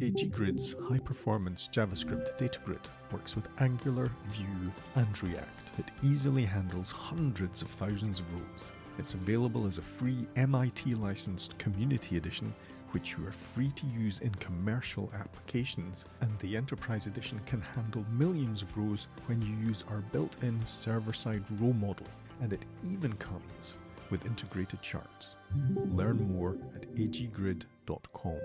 AGGrid's high-performance JavaScript data grid works with Angular, Vue, and React. It easily handles hundreds of thousands of rows. It's available as a free MIT licensed community edition, which you are free to use in commercial applications, and the Enterprise Edition can handle millions of rows when you use our built-in server-side row model, and it even comes with integrated charts. Learn more at aggrid.com.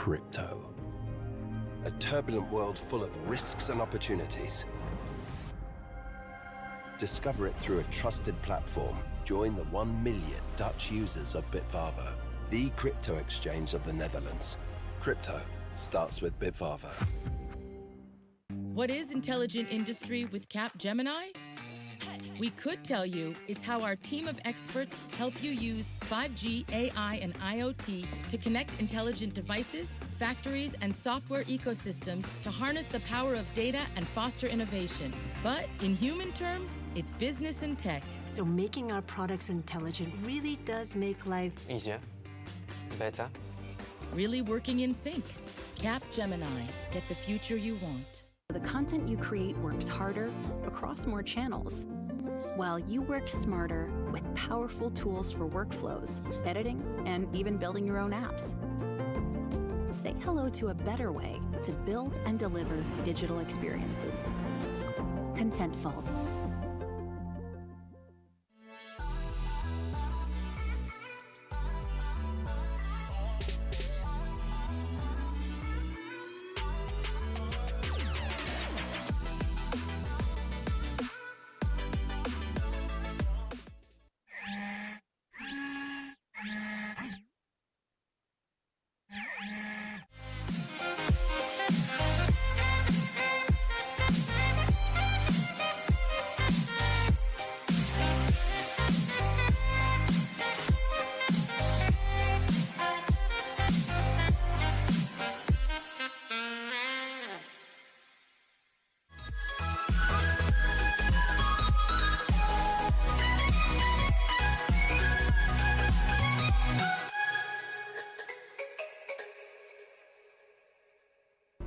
Crypto. A turbulent world full of risks and opportunities. Discover it through a trusted platform. Join the 1 million Dutch users of Bitvavo, the crypto exchange of the Netherlands. Crypto starts with Bitvavo. What is intelligent industry with Capgemini? We could tell you it's how our team of experts help you use 5G, AI, and IoT to connect intelligent devices, factories, and software ecosystems to harness the power of data and foster innovation. But in human terms, it's business and tech. So making our products intelligent really does make life Easier. Better. Really working in sync. Capgemini. Get the future you want. The content you create works harder across more channels, while you work smarter with powerful tools for workflows, editing, and even building your own apps. Say hello to a better way to build and deliver digital experiences. Contentful.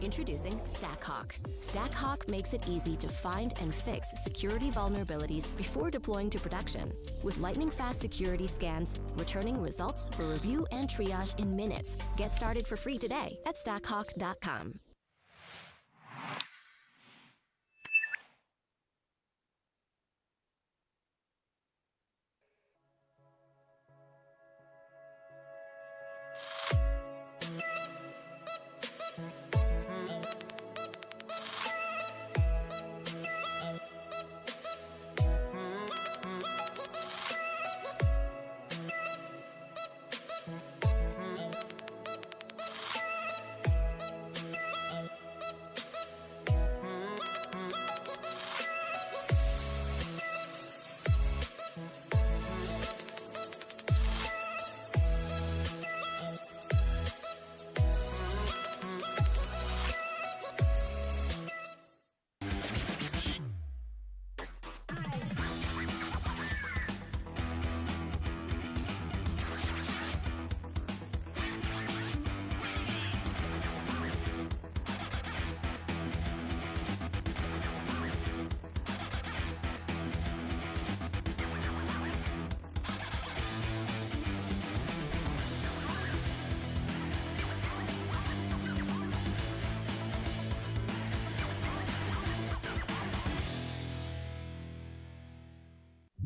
Introducing StackHawk. StackHawk makes it easy to find and fix security vulnerabilities before deploying to production. With lightning-fast security scans, returning results for review and triage in minutes. Get started for free today at stackhawk.com.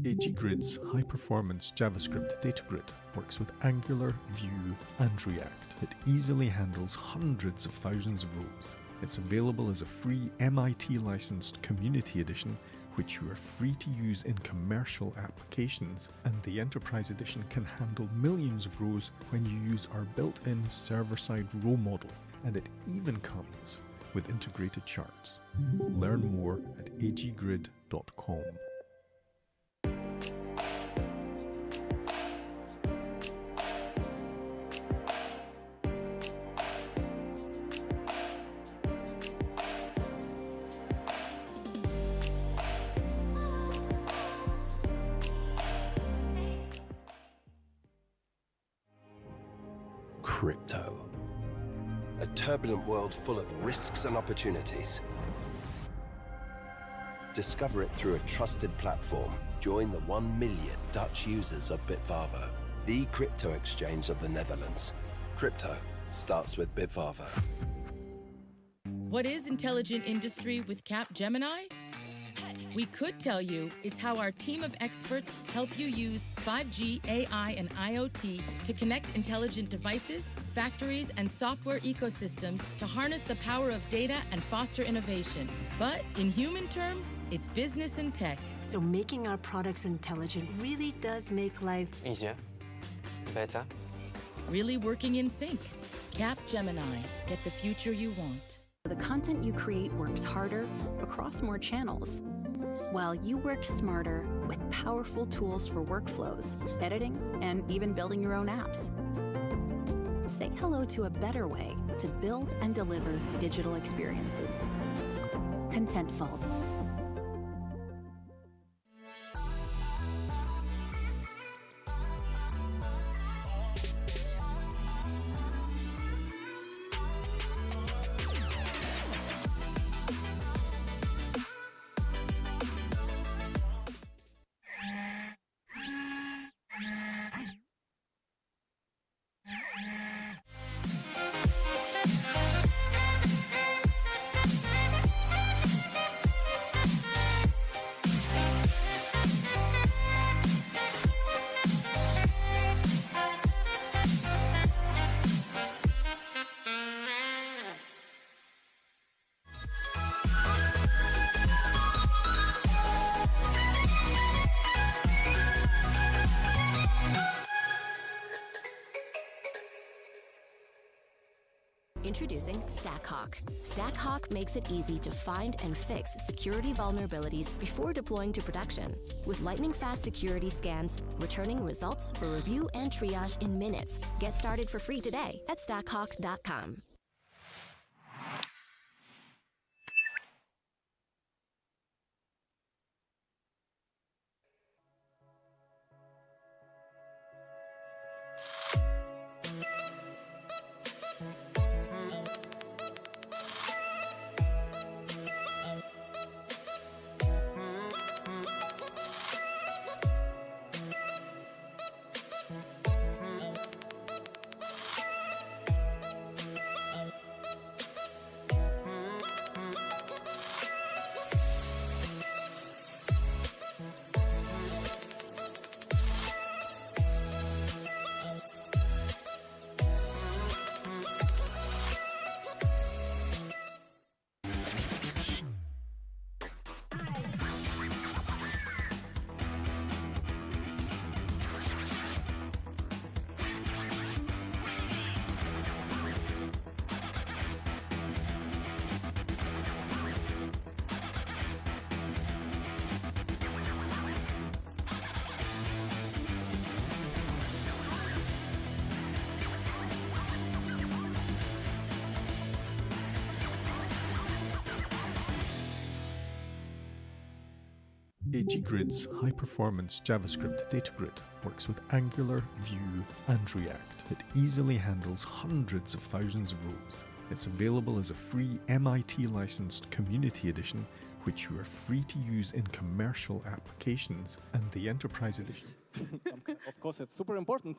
AGGrid's high-performance JavaScript data grid works with Angular, Vue, and React. It easily handles hundreds of thousands of rows. It's available as a free MIT-licensed Community Edition, which you are free to use in commercial applications, and the Enterprise Edition can handle millions of rows when you use our built-in server-side row model, and it even comes with integrated charts. Learn more at aggrid.com. Crypto. A turbulent world full of risks and opportunities. Discover it through a trusted platform. Join the 1 million Dutch users of Bitvavo, the crypto exchange of the Netherlands. Crypto starts with Bitvavo. What is intelligent industry with Capgemini? We could tell you it's how our team of experts help you use 5G, AI, and IoT to connect intelligent devices, factories, and software ecosystems to harness the power of data and foster innovation. But in human terms, it's business and tech. So making our products intelligent really does make life Easier. Better. Really working in sync. Cap Gemini. Get the future you want. The content you create works harder across more channels, while you work smarter with powerful tools for workflows, editing, and even building your own apps. Say hello to a better way to build and deliver digital experiences. Contentful. Introducing StackHawk. StackHawk makes it easy to find and fix security vulnerabilities before deploying to production. With lightning-fast security scans, returning results for review and triage in minutes. Get started for free today at stackhawk.com. AGGrid's high-performance JavaScript data grid works with Angular, Vue, and React. It easily handles hundreds of thousands of rows. It's available as a free MIT-licensed Community Edition, which you are free to use in commercial applications, and the Enterprise Edition. Of course, it's super important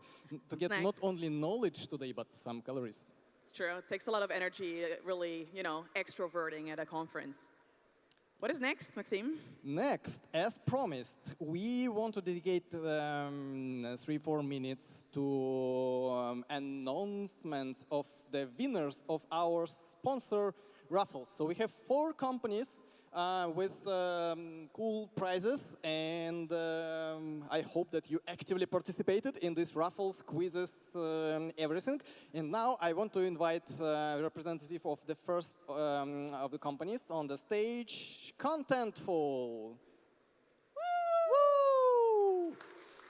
to get Nice. not only knowledge today, but some calories. It's true. It takes a lot of energy, really, extroverting at a conference. What is next, Maxime? Next, as promised, we want to dedicate 3-4 minutes to announcements of the winners of our sponsor raffles. So we have 4 companies with cool prizes, and I hope that you actively participated in these raffles, quizzes, everything. And now I want to invite representative of the first of the companies on the stage, Contentful. Woo!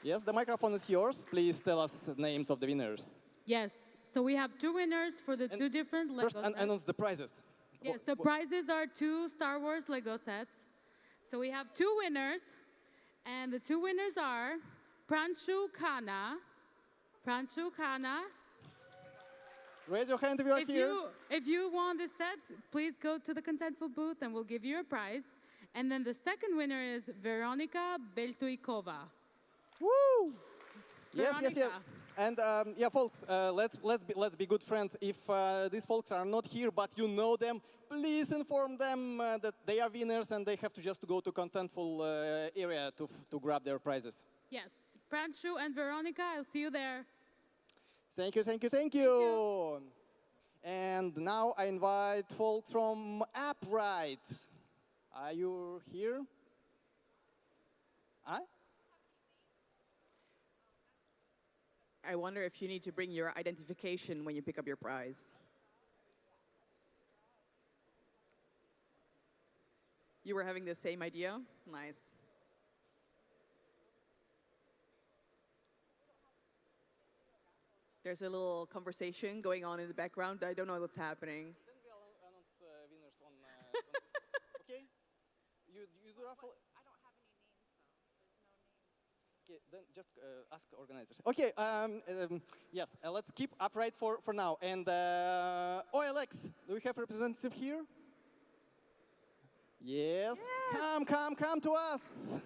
Yes, the microphone is yours. Please tell us the names of the winners. Yes, so we have 2 winners for the 2 different Lego First, sets. announce the prizes. Yes, the prizes are 2 Star Wars Lego sets. So we have 2 winners, and the 2 winners are Pranshu Khanna. Raise your hand if you are here. If you want this set, please go to the Contentful booth and we'll give you a prize. And then the second winner is Veronika Beltuikova. Woo! Yes, yes, yes. Veronika. And yeah, folks, let's be good friends. If these folks are not here, but you know them, please inform them that they are winners and they have to just go to contentful area to grab their prizes. Yes, Pranshu and Veronica, I'll see you there. Thank you, thank you, thank you. And now I invite folks from Upright. Are you here? Huh? I wonder if you need to bring your identification when you pick up your prize. You were having the same idea? Nice. There's a little conversation going on in the background. I don't know what's happening. Then we'll announce winners on okay? You do raffle. I don't have any names though. There's no names. Okay, then just ask organizers. Okay, yes, let's keep Upright for now. And OLX, do we have a representative here? Yes. Come to us. Do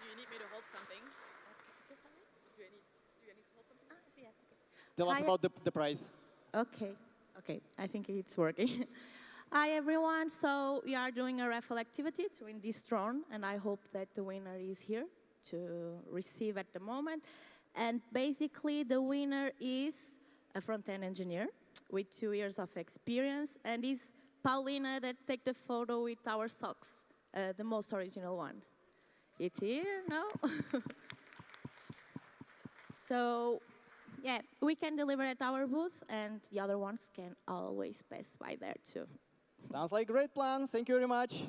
you need me to hold something? Do I need to hold something? Yeah, okay. Tell us Hi. about the prize. Okay, I think it's working. Hi everyone, so we are doing a raffle activity to win this drone, and I hope that the winner is here to receive at the moment. And basically the winner is a front-end engineer with 2 years of experience, and is Paulina that take the photo with our socks, the most original one. It's here, no? So, yeah, we can deliver at our booth, and the other ones can always pass by there too. Sounds like a great plan. Thank you very much.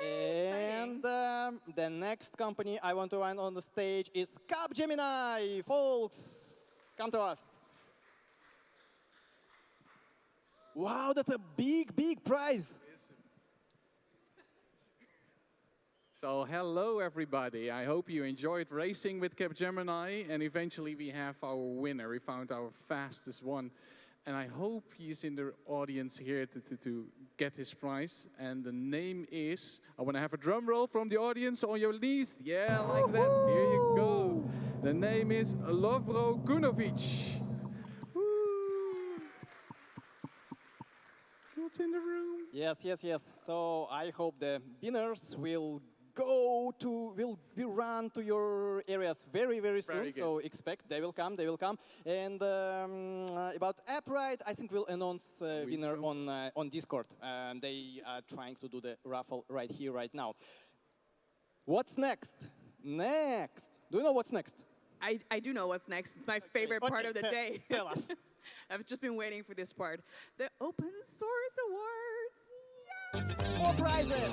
And the next company I want to run on the stage is Capgemini. Folks, come to us. Wow, that's a big prize. So hello everybody, I hope you enjoyed racing with Capgemini, and eventually we have our winner. We found our fastest one, and I hope he's in the audience here to get his prize. And the name is, I want to have a drum roll from the audience on your knees. Yeah, like that, here you go. The name is Lovro Gunovic. What's in the room? Yes. So I hope the winners will be run to your areas very soon. Very So expect they will come. And about Upright, I think we'll announce winner on Discord. They are trying to do the raffle right here, right now. What's next? Do you know what's next? I do know what's next. It's my favorite part of the day. Tell us. I've just been waiting for this part. The Open Source Awards. Yeah! More prizes!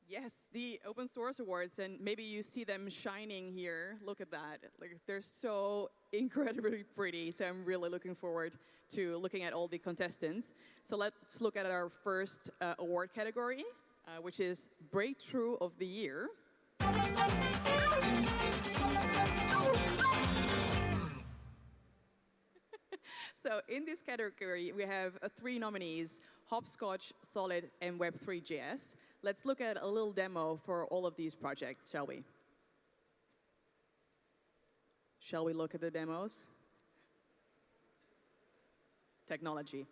Yes, the Open Source Awards, and maybe you see them shining here. Look at that. Like, they're so incredibly pretty, so I'm really looking forward to looking at all the contestants. So let's look at our first award category, which is Breakthrough of the Year. So in this category, we have 3 nominees, Hopscotch, Solid, and Web3.js. Let's look at a little demo for all of these projects, shall we? Shall we look at the demos? Technology.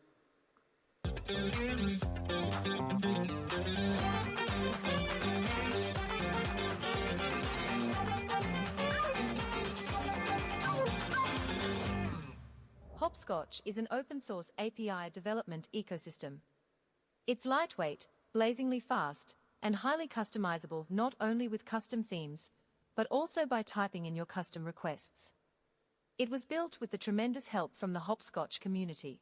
Hopscotch is an open-source API development ecosystem. It's lightweight, blazingly fast, and highly customizable not only with custom themes, but also by typing in your custom requests. It was built with the tremendous help from the Hopscotch community.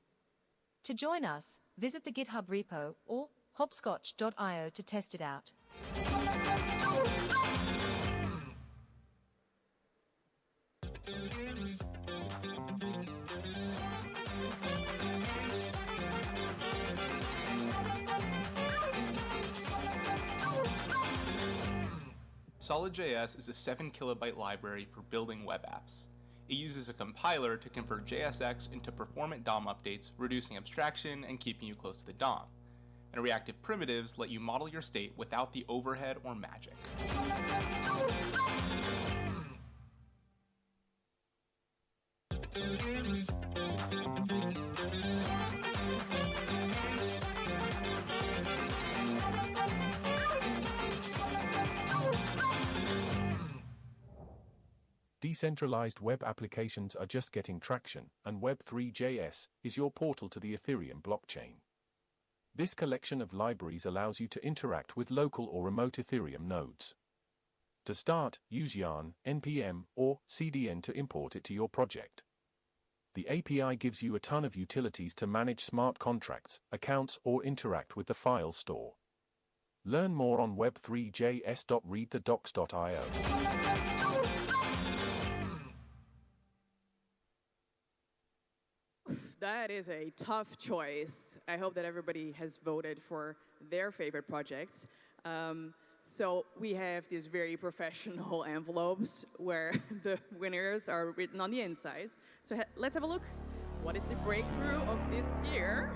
To join us, visit the GitHub repo or hopscotch.io to test it out. Solid.js is a 7 kilobyte library for building web apps. It uses a compiler to convert JSX into performant DOM updates, reducing abstraction and keeping you close to the DOM. And reactive primitives let you model your state without the overhead or magic. Decentralized web applications are just getting traction, and Web3.js is your portal to the Ethereum blockchain. This collection of libraries allows you to interact with local or remote Ethereum nodes. To start, use Yarn, NPM, or CDN to import it to your project. The API gives you a ton of utilities to manage smart contracts, accounts, or interact with the file store. Learn more on web3js.readthedocs.io. That is a tough choice. I hope that everybody has voted for their favorite projects. So we have these very professional envelopes where the winners are written on the insides. So let's have a look. What is the breakthrough of this year?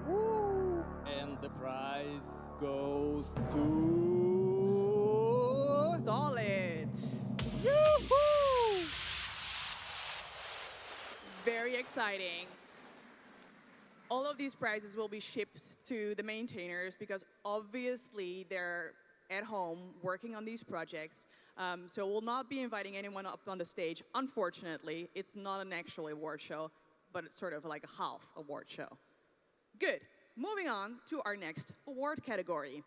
Woo! And the prize goes to... Solid. Yoo-hoo! Very exciting. All of these prizes will be shipped to the maintainers because obviously they're at home working on these projects. So we'll not be inviting anyone up on the stage. Unfortunately, it's not an actual award show, but it's sort of like a half award show. Good. Moving on to our next award category.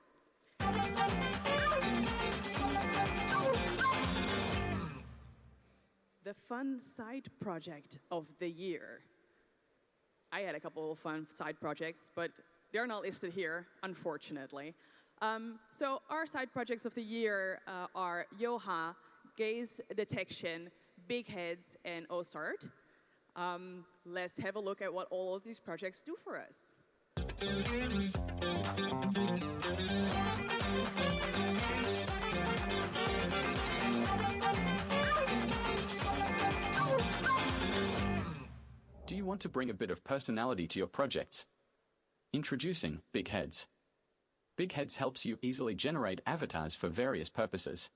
The fun side project of the year. I had a couple of fun side projects, but they're not listed here, unfortunately. So our side projects of the year are Yoha, Gaze Detection, Big Heads, and OSART. Let's have a look at what all of these projects do for us. Do you want to bring a bit of personality to your projects? Introducing Big Heads. Big Heads helps you easily generate avatars for various purposes.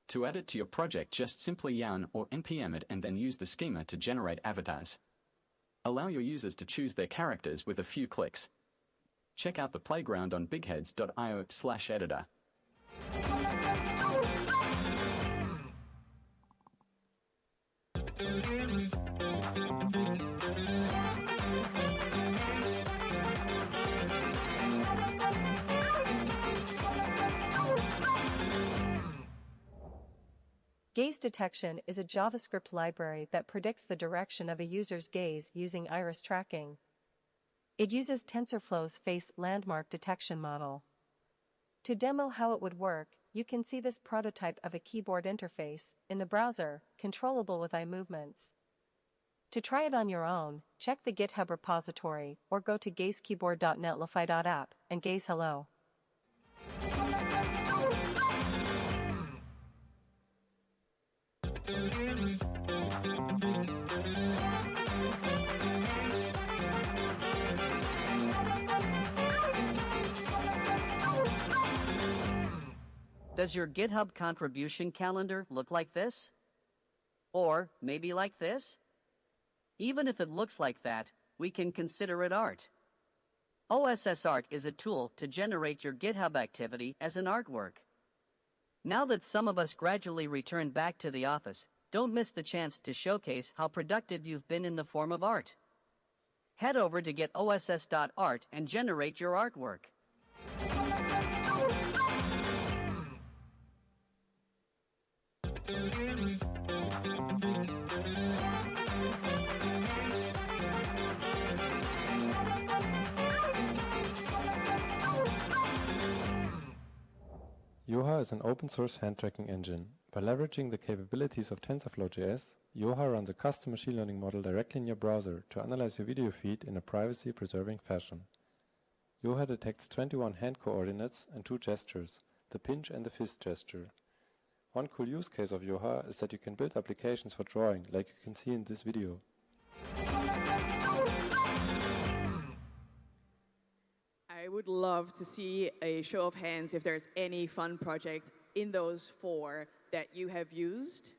To add it to your project, just simply yarn or npm it and then use the schema to generate avatars. Allow your users to choose their characters with a few clicks. Check out the playground on bigheads.io/editor. Gaze detection is a JavaScript library that predicts the direction of a user's gaze using iris tracking. It uses TensorFlow's face landmark detection model. To demo how it would work, you can see this prototype of a keyboard interface in the browser, controllable with eye movements. To try it on your own, check the GitHub repository or go to gazekeyboard.netlify.app and gaze hello. Does your GitHub contribution calendar look like this? Or maybe like this? Even if it looks like that, we can consider it art. OSS Art is a tool to generate your GitHub activity as an artwork. Now that some of us gradually return back to the office, don't miss the chance to showcase how productive you've been in the form of art. Head over to getoss.art and generate your artwork. Yoha is an open-source hand-tracking engine. By leveraging the capabilities of TensorFlow.js, Yoha runs a custom machine learning model directly in your browser to analyze your video feed in a privacy-preserving fashion. Yoha detects 21 hand coordinates and 2 gestures, the pinch and the fist gesture. One cool use case of Yoha is that you can build applications for drawing, like you can see in this video. I would love to see a show of hands if there's any fun project in those 4 that you have used,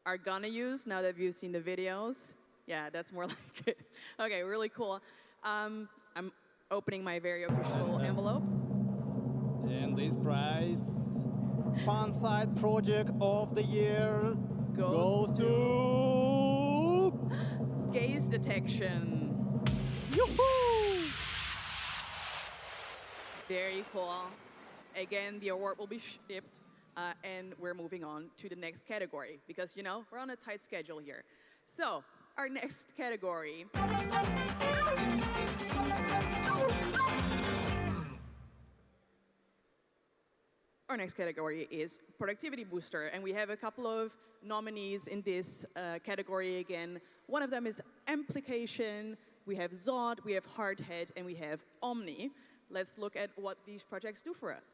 are gonna use now that you've seen the videos. Yeah, that's more like it. Okay, really cool. I'm opening my very official envelope. And this prize, Fun Side Project of the Year, goes to gaze detection. Yoo-hoo! Very cool. Again, the award will be shipped, and we're moving on to the next category because, you know, we're on a tight schedule here. So, our next category. Our next category is Productivity Booster, and we have a couple of nominees in this category again. One of them is Amplification, we have Zod, we have Hardhat, and we have Omni. Let's look at what these projects do for us.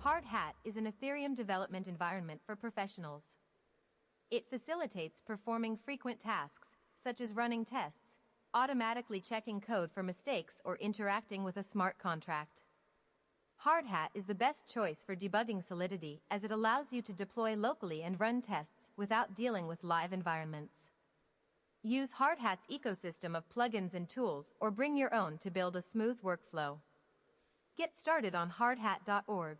Hardhat is an Ethereum development environment for professionals. It facilitates performing frequent tasks, such as running tests, automatically checking code for mistakes, or interacting with a smart contract. Hardhat is the best choice for debugging Solidity as it allows you to deploy locally and run tests without dealing with live environments. Use Hardhat's ecosystem of plugins and tools or bring your own to build a smooth workflow. Get started on hardhat.org.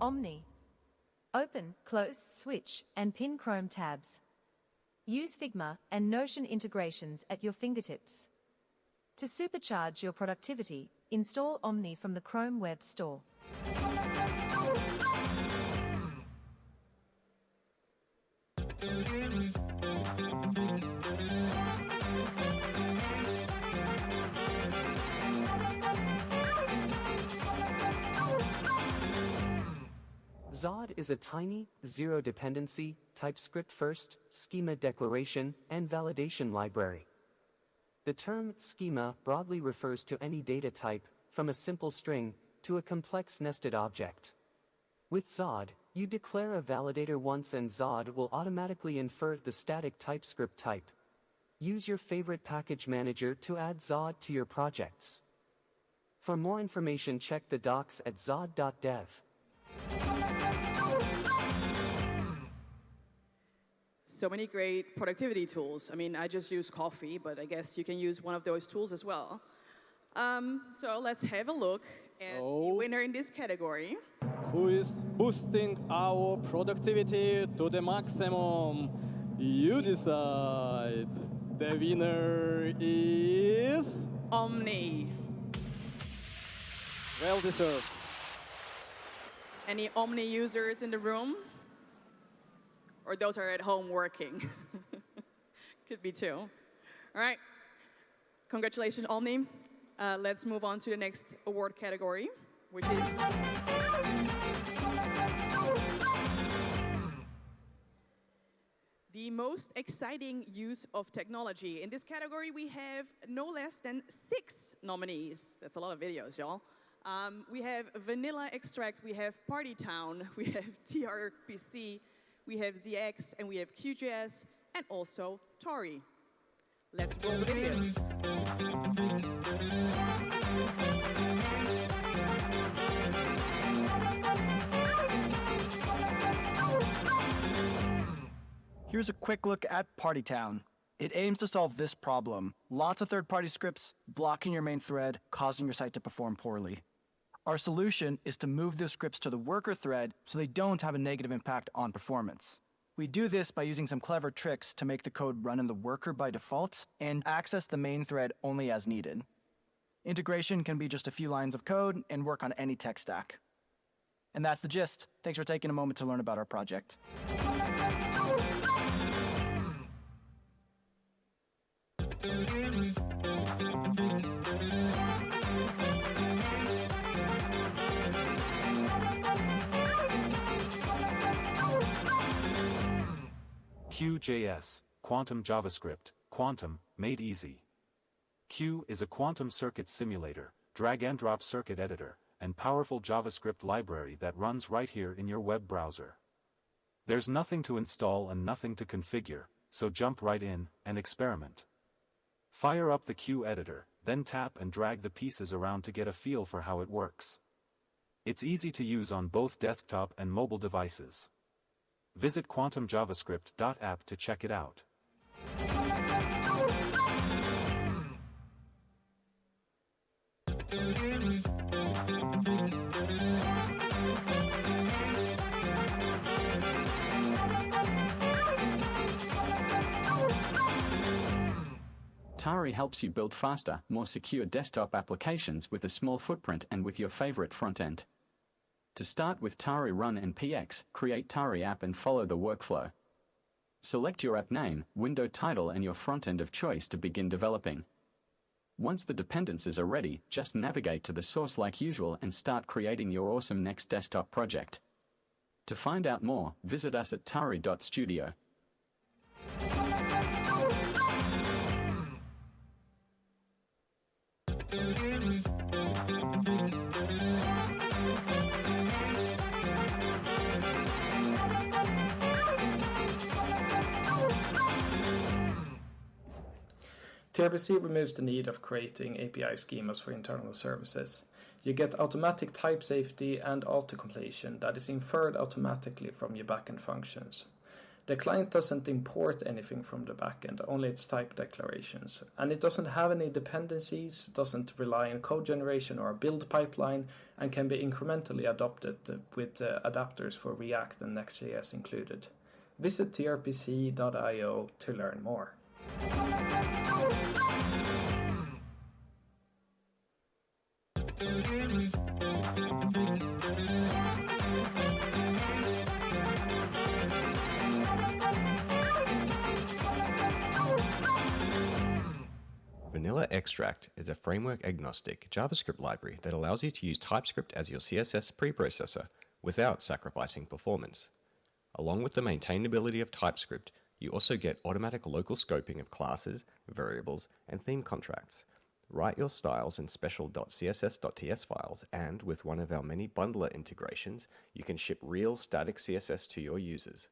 Omni. Open, close, switch, and pin Chrome tabs. Use Figma and Notion integrations at your fingertips. To supercharge your productivity, install Omni from the Chrome Web Store. Zod is a tiny, zero-dependency, TypeScript-first, schema declaration, and validation library. The term schema broadly refers to any data type, from a simple string to a complex nested object. With Zod, you declare a validator once and Zod will automatically infer the static TypeScript type. Use your favorite package manager to add Zod to your projects. For more information, check the docs at zod.dev. So many great productivity tools. I mean, I just use Coffee, but I guess you can use one of those tools as well. So let's have a look at the winner in this category. Who is boosting our productivity to the maximum? You decide. The winner is Omni. Well deserved. Any Omni users in the room? Or those are at home working? Could be too. All right. Congratulations, Omni. Let's move on to the next award category, which is the most exciting use of technology. In this category, we have no less than 6 nominees. That's a lot of videos, y'all. We have Vanilla Extract, we have Party Town, we have TRPC, we have ZX, and we have QJS, and also Tori. Let's roll the videos. Here's a quick look at Party Town. It aims to solve this problem. Lots of third-party scripts blocking your main thread, causing your site to perform poorly. Our solution is to move those scripts to the worker thread so they don't have a negative impact on performance. We do this by using some clever tricks to make the code run in the worker by default and access the main thread only as needed. Integration can be just a few lines of code and work on any tech stack. And that's the gist. Thanks for taking a moment to learn about our project. QJS, Quantum JavaScript, Quantum, made easy. Q is a quantum circuit simulator, drag-and-drop circuit editor, and powerful JavaScript library that runs right here in your web browser. There's nothing to install and nothing to configure, so jump right in and experiment. Fire up the Q editor, then tap and drag the pieces around to get a feel for how it works. It's easy to use on both desktop and mobile devices. Visit quantumjavascript.app to check it out. Tari helps you build faster, more secure desktop applications with a small footprint and with your favorite front end. To start with Tari Run NPX, create Tari app and follow the workflow. Select your app name, window title and your front end of choice to begin developing. Once the dependencies are ready, just navigate to the source like usual and start creating your awesome next desktop project. To find out more, visit us at tari.studio. TRPC removes the need of creating API schemas for internal services. You get automatic type safety and auto-completion that is inferred automatically from your backend functions. The client doesn't import anything from the backend, only its type declarations. And it doesn't have any dependencies, doesn't rely on code generation or a build pipeline, and can be incrementally adopted with adapters for React and Next.js included. Visit trpc.io to learn more. Vanilla Extract is a framework-agnostic JavaScript library that allows you to use TypeScript as your CSS preprocessor without sacrificing performance. Along with the maintainability of TypeScript, you also get automatic local scoping of classes, variables, and theme contracts. Write your styles in special .css.ts files, and with one of our many bundler integrations, you can ship real static CSS to your users.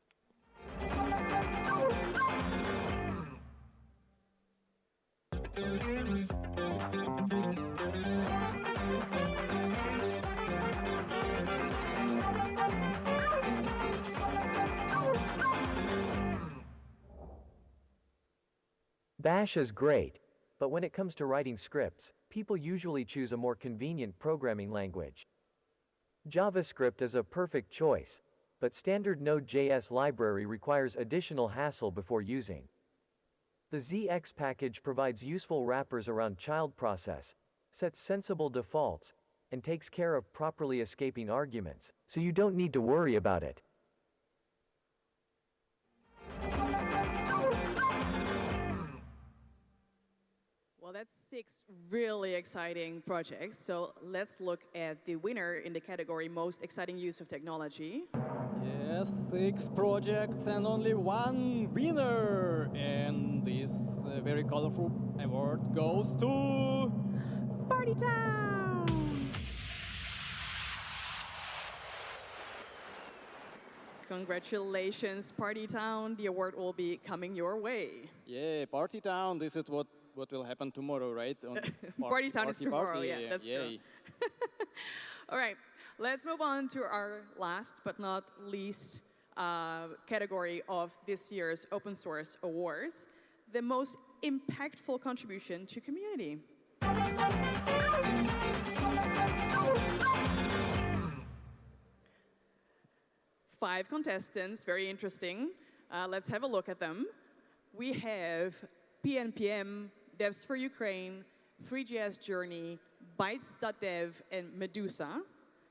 Bash is great, but when it comes to writing scripts, people usually choose a more convenient programming language. JavaScript is a perfect choice, but standard Node.js library requires additional hassle before using. The ZX package provides useful wrappers around child process, sets sensible defaults, and takes care of properly escaping arguments, so you don't need to worry about it. Well, that's 6 really exciting projects. So let's look at the winner in the category Most Exciting Use of Technology. Yes, 6 projects and only 1 winner. And this very colorful award goes to... Party Town! congratulations, Party Town. The award will be coming your way. Yeah, Party Town. This is what will happen tomorrow, right? Party Town is tomorrow. Party. Yeah, that's Yay. true. All right, let's move on to our last but not least category of this year's Open Source Awards, the most impactful contribution to community. 5 contestants, very interesting. Let's have a look at them. We have PNPM, Devs for Ukraine, 3GS Journey, Bytes.dev, and Medusa.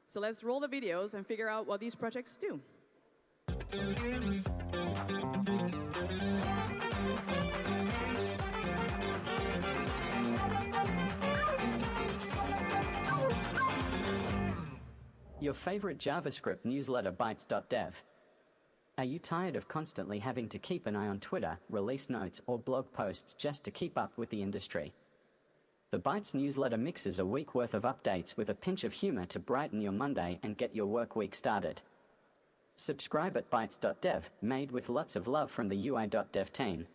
So let's roll the videos and figure out what these projects do. Your favorite JavaScript newsletter Bytes.dev. Are you tired of constantly having to keep an eye on Twitter, release notes, or blog posts just to keep up with the industry? The Bytes newsletter mixes a week worth of updates with a pinch of humor to brighten your Monday and get your work week started. Subscribe at Bytes.dev, made with lots of love from the UI.dev team.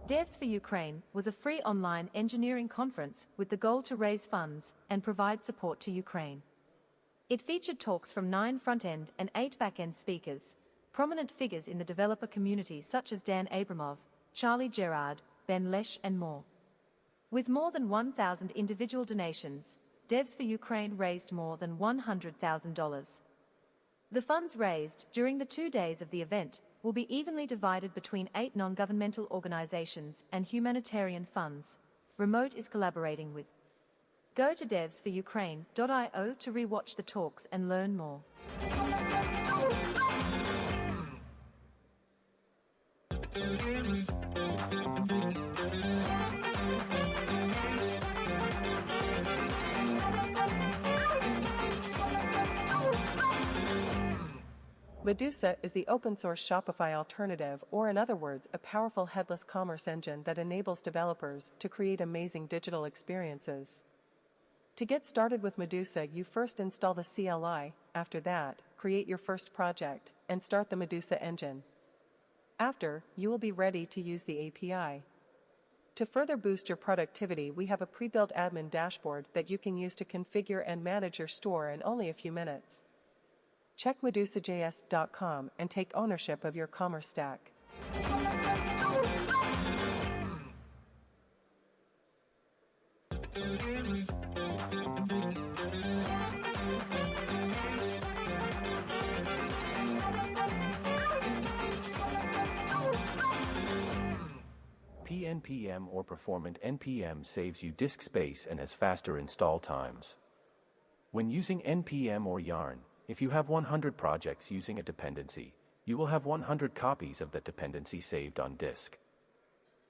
Devs for Ukraine was a free online engineering conference with the goal to raise funds and provide support to Ukraine. It featured talks from 9 front-end and 8 back-end speakers, prominent figures in the developer community such as Dan Abramov, Charlie Gerard, Ben Lesh, and more. With more than 1,000 individual donations, Devs for Ukraine raised more than $100,000. The funds raised during the 2 days of the event will be evenly divided between 8 non-governmental organizations and humanitarian funds. Remote is collaborating with. Go to devsforukraine.io to rewatch the talks and learn more. Medusa is the open-source Shopify alternative, or in other words, a powerful headless commerce engine that enables developers to create amazing digital experiences. To get started with Medusa, you first install the CLI. After that, create your first project and start the Medusa engine. After, you will be ready to use the API. To further boost your productivity, we have a pre-built admin dashboard that you can use to configure and manage your store in only a few minutes. Check medusajs.com and take ownership of your commerce stack. PNPM or Performant NPM saves you disk space and has faster install times. When using NPM or Yarn, if you have 100 projects using a dependency, you will have 100 copies of that dependency saved on disk.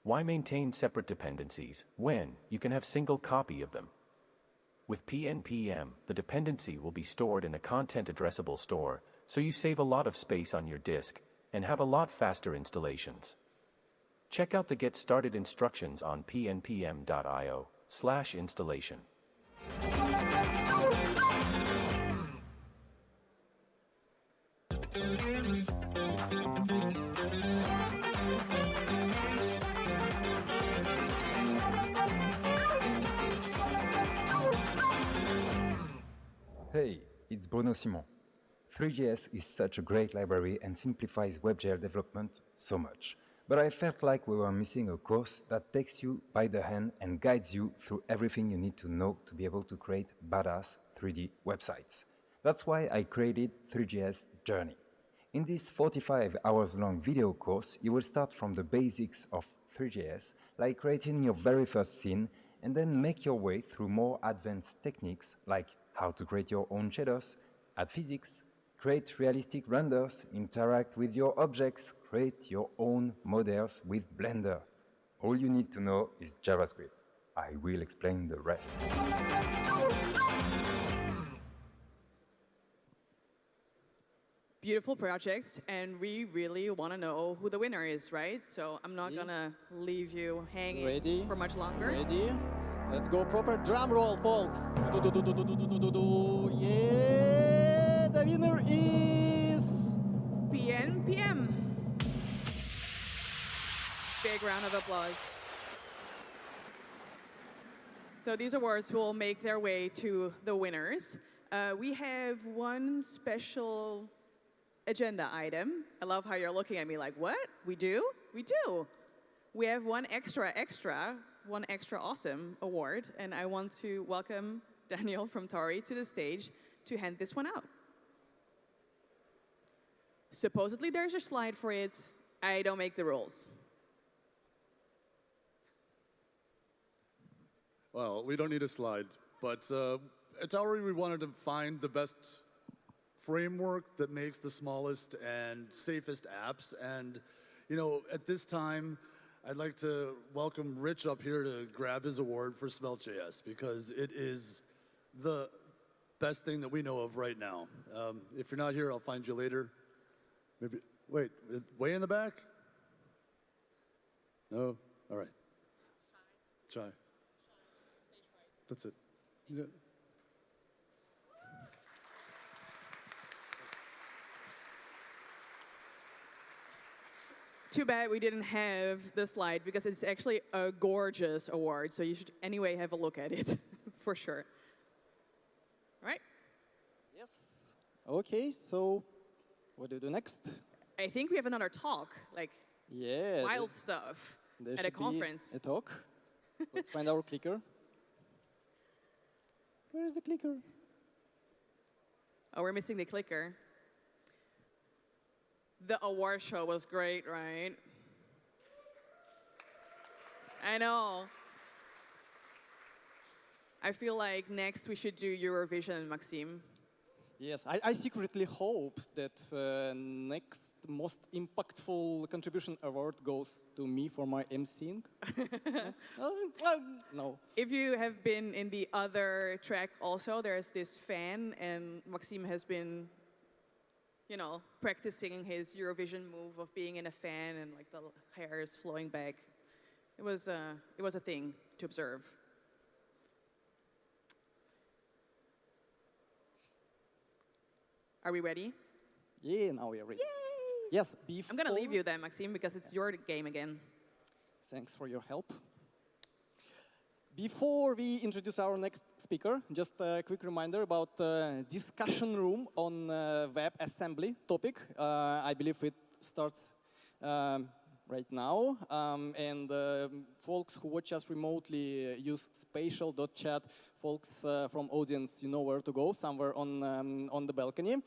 Why maintain separate dependencies when you can have single copy of them? With PNPM, the dependency will be stored in a content-addressable store, so you save a lot of space on your disk and have a lot faster installations. Check out the Get Started instructions on pnpm.io/installation. Hey, it's Bruno Simon. 3GS is such a great library and simplifies WebGL development so much. But I felt like we were missing a course that takes you by the hand and guides you through everything you need to know to be able to create badass 3D websites. That's why I created 3GS Journey. In this 45 hours long video course, you will start from the basics of 3GS, like creating your very first scene, and then make your way through more advanced techniques like how to create your own shaders, add physics, create realistic renders, interact with your objects, create your own models with Blender. All you need to know is JavaScript. I will explain the rest. beautiful project, and we really want to know who the winner is, right? So I'm not gonna leave you hanging Ready? for much longer. Ready? Let's go proper drum roll, folks. Yeah, the winner is PM. Big round of applause. So these awards will make their way to the winners. We have one special agenda item. I love how you're looking at me like, what? We do? We do. We have one extra awesome award, and I want to welcome Daniel from Tori to the stage to hand this one out. Supposedly there's a slide for it. I don't make the rules. Well, we don't need a slide, but at Towery we wanted to find the best framework that makes the smallest and safest apps. And, you know, at this time, I'd like to welcome Rich up here to grab his award for Svelte.js, because it is the best thing that we know of right now. If you're not here, I'll find you later. Maybe, wait, is way in the back? No? All right. Shy. That's it. Yeah. Too bad we didn't have the slide, because it's actually a gorgeous award, so you should anyway have a look at it, for sure. Right? Yes. Okay, so what do we do next? I think we have another talk, like wild stuff at a conference. A talk. Let's find our clicker. Where is the clicker? Oh, we're missing the clicker. The award show was great, right? I know. I feel like next we should do Eurovision, Maxime. Yes, I secretly hope that next most impactful contribution award goes to me for my emceeing. No. If you have been in the other track also, there's this fan, and Maxime has been, you know, practicing his Eurovision move of being in a fan and like the hair is flowing back. It was a thing to observe. Are we ready? Yeah, now we are ready. Yes, I'm going to leave you then, Maxime, because it's your game again. Thanks for your help. Before we introduce our next speaker, just a quick reminder about the discussion room on WebAssembly topic. I believe it starts right now. And folks who watch us remotely use spatial.chat. Folks from audience, you know where to go, somewhere on the balcony.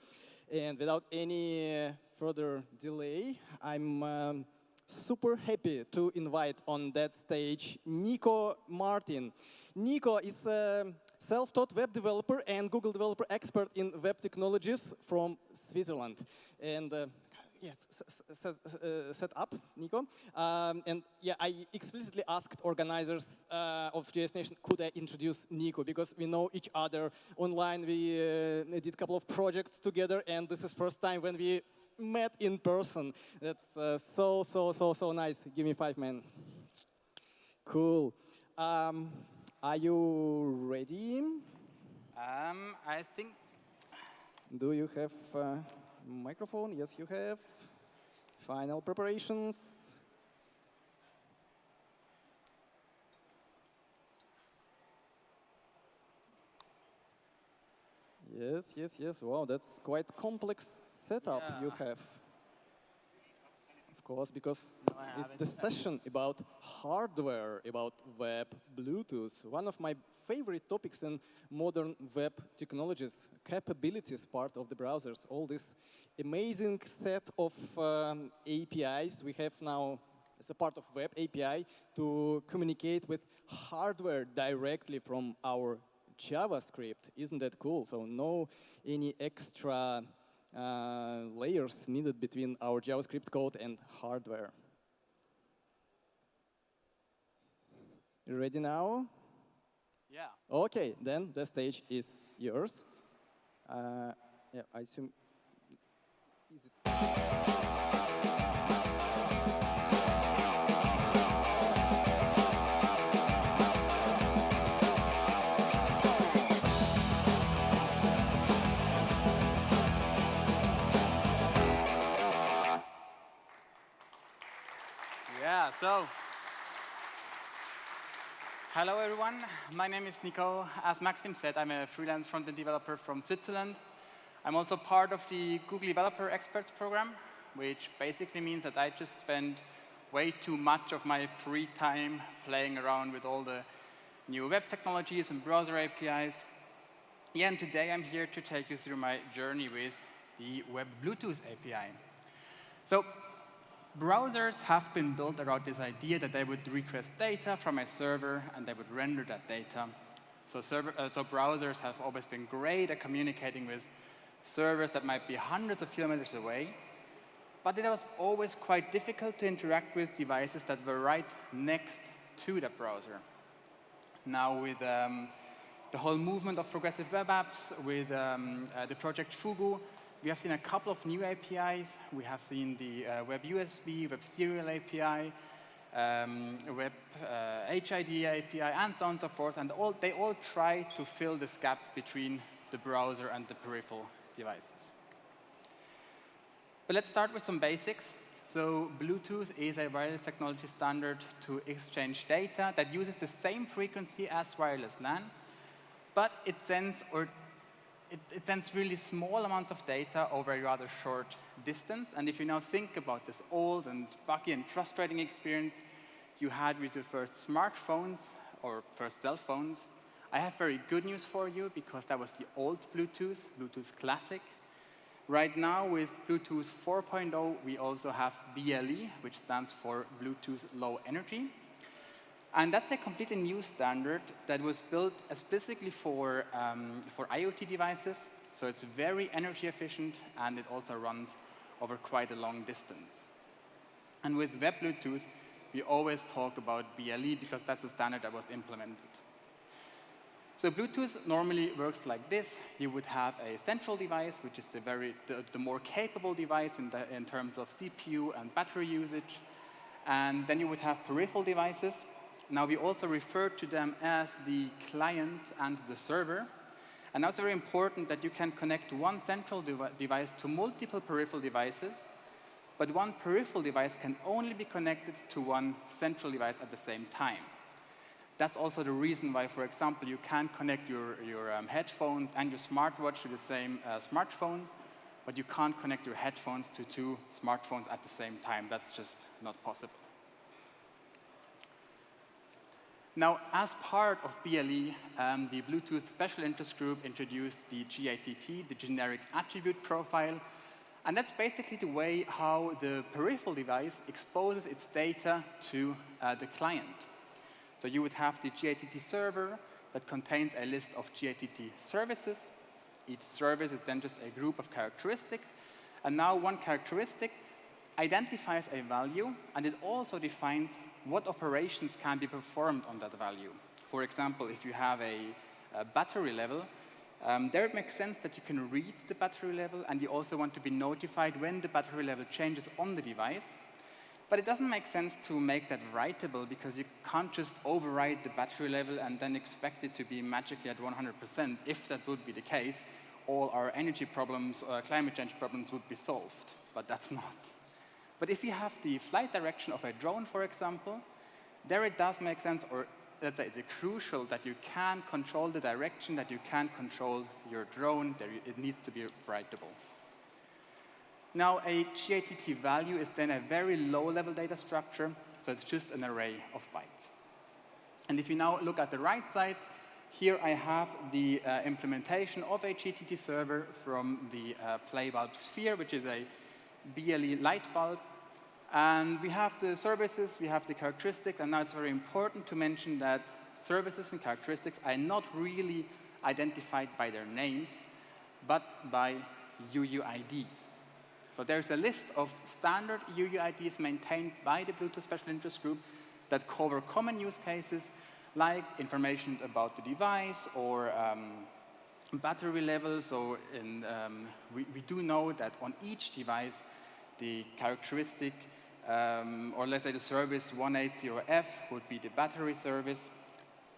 And without any further delay, I'm super happy to invite on that stage Nico Martin. Nico is a self-taught web developer and Google developer expert in web technologies from Switzerland. And yes, set up, Nico. And yeah, I explicitly asked organizers of JSNation, could I introduce Nico? Because we know each other online. We did a couple of projects together, and this is first time when we met in person. That's so nice. Give me 5, man. Cool. Are you ready? I think. Do you have a microphone? Yes, you have. Final preparations. Yes. Wow, that's quite complex setup you have. Of course, because it's the session about hardware, about web, Bluetooth. One of my favorite topics in modern web technologies, capabilities part of the browsers. All this amazing set of APIs we have now as a part of web API to communicate with hardware directly from our JavaScript. Isn't that cool? So no any extra layers needed between our JavaScript code and hardware. You ready now? Yeah. Okay, then the stage is yours. Yeah, I assume Yeah, so hello everyone. My name is Nico. As Maxim said, I'm a freelance front-end developer from Switzerland. I'm also part of the Google Developer Experts program, which basically means that I just spend way too much of my free time playing around with all the new web technologies and browser APIs. Yeah, and today I'm here to take you through my journey with the Web Bluetooth API. So browsers have been built around this idea that they would request data from a server and they would render that data. So browsers have always been great at communicating with servers that might be hundreds of kilometers away, but it was always quite difficult to interact with devices that were right next to the browser. Now with the whole movement of progressive web apps, with the project Fugu, we have seen a couple of new APIs. We have seen the Web USB, Web Serial API, Web HID API, and so on and so forth. And they all try to fill this gap between the browser and the peripheral devices. But let's start with some basics. So Bluetooth is a wireless technology standard to exchange data that uses the same frequency as wireless LAN, but it sends really small amounts of data over a rather short distance. And if you now think about this old and buggy and frustrating experience you had with your first smartphones or first cell phones, I have very good news for you, because that was the old Bluetooth, Bluetooth Classic. Right now, with Bluetooth 4.0, we also have BLE, which stands for Bluetooth Low Energy. And that's a completely new standard that was built specifically for IoT devices. So it's very energy efficient, and it also runs over quite a long distance. And with Web Bluetooth, we always talk about BLE because that's the standard that was implemented. So Bluetooth normally works like this. You would have a central device, which is the more capable device in terms of CPU and battery usage. And then you would have peripheral devices. Now, we also refer to them as the client and the server. And now it's very important that you can connect one central device to multiple peripheral devices, but one peripheral device can only be connected to one central device at the same time. That's also the reason why, for example, you can't connect your headphones and your smartwatch to the same smartphone, but you can't connect your headphones to two smartphones at the same time. That's just not possible. Now, as part of BLE, the Bluetooth Special Interest Group introduced the GATT, the Generic Attribute Profile. And that's basically the way how the peripheral device exposes its data to the client. So you would have the GATT server that contains a list of GATT services. Each service is then just a group of characteristics. And now one characteristic identifies a value, and it also defines what operations can be performed on that value. For example, if you have a battery level, there it makes sense that you can read the battery level, and you also want to be notified when the battery level changes on the device. But it doesn't make sense to make that writable, because you can't just override the battery level and then expect it to be magically at 100%. If that would be the case, all our energy problems, climate change problems would be solved, but that's not. But if you have the flight direction of a drone, for example, there it does make sense, or let's say it's crucial that you can control the direction, that you can control your drone, that it needs to be writable. Now, a GATT value is then a very low-level data structure, so it's just an array of bytes. And if you now look at the right side, here I have the implementation of a GATT server from the Play Bulb Sphere, which is a BLE light bulb. And we have the services, we have the characteristics, and now it's very important to mention that services and characteristics are not really identified by their names, but by UUIDs. So there's a list of standard UUIDs maintained by the Bluetooth Special Interest Group that cover common use cases, like information about the device, or battery level, so we do know that on each device, the characteristic, or let's say the service 180F would be the battery service.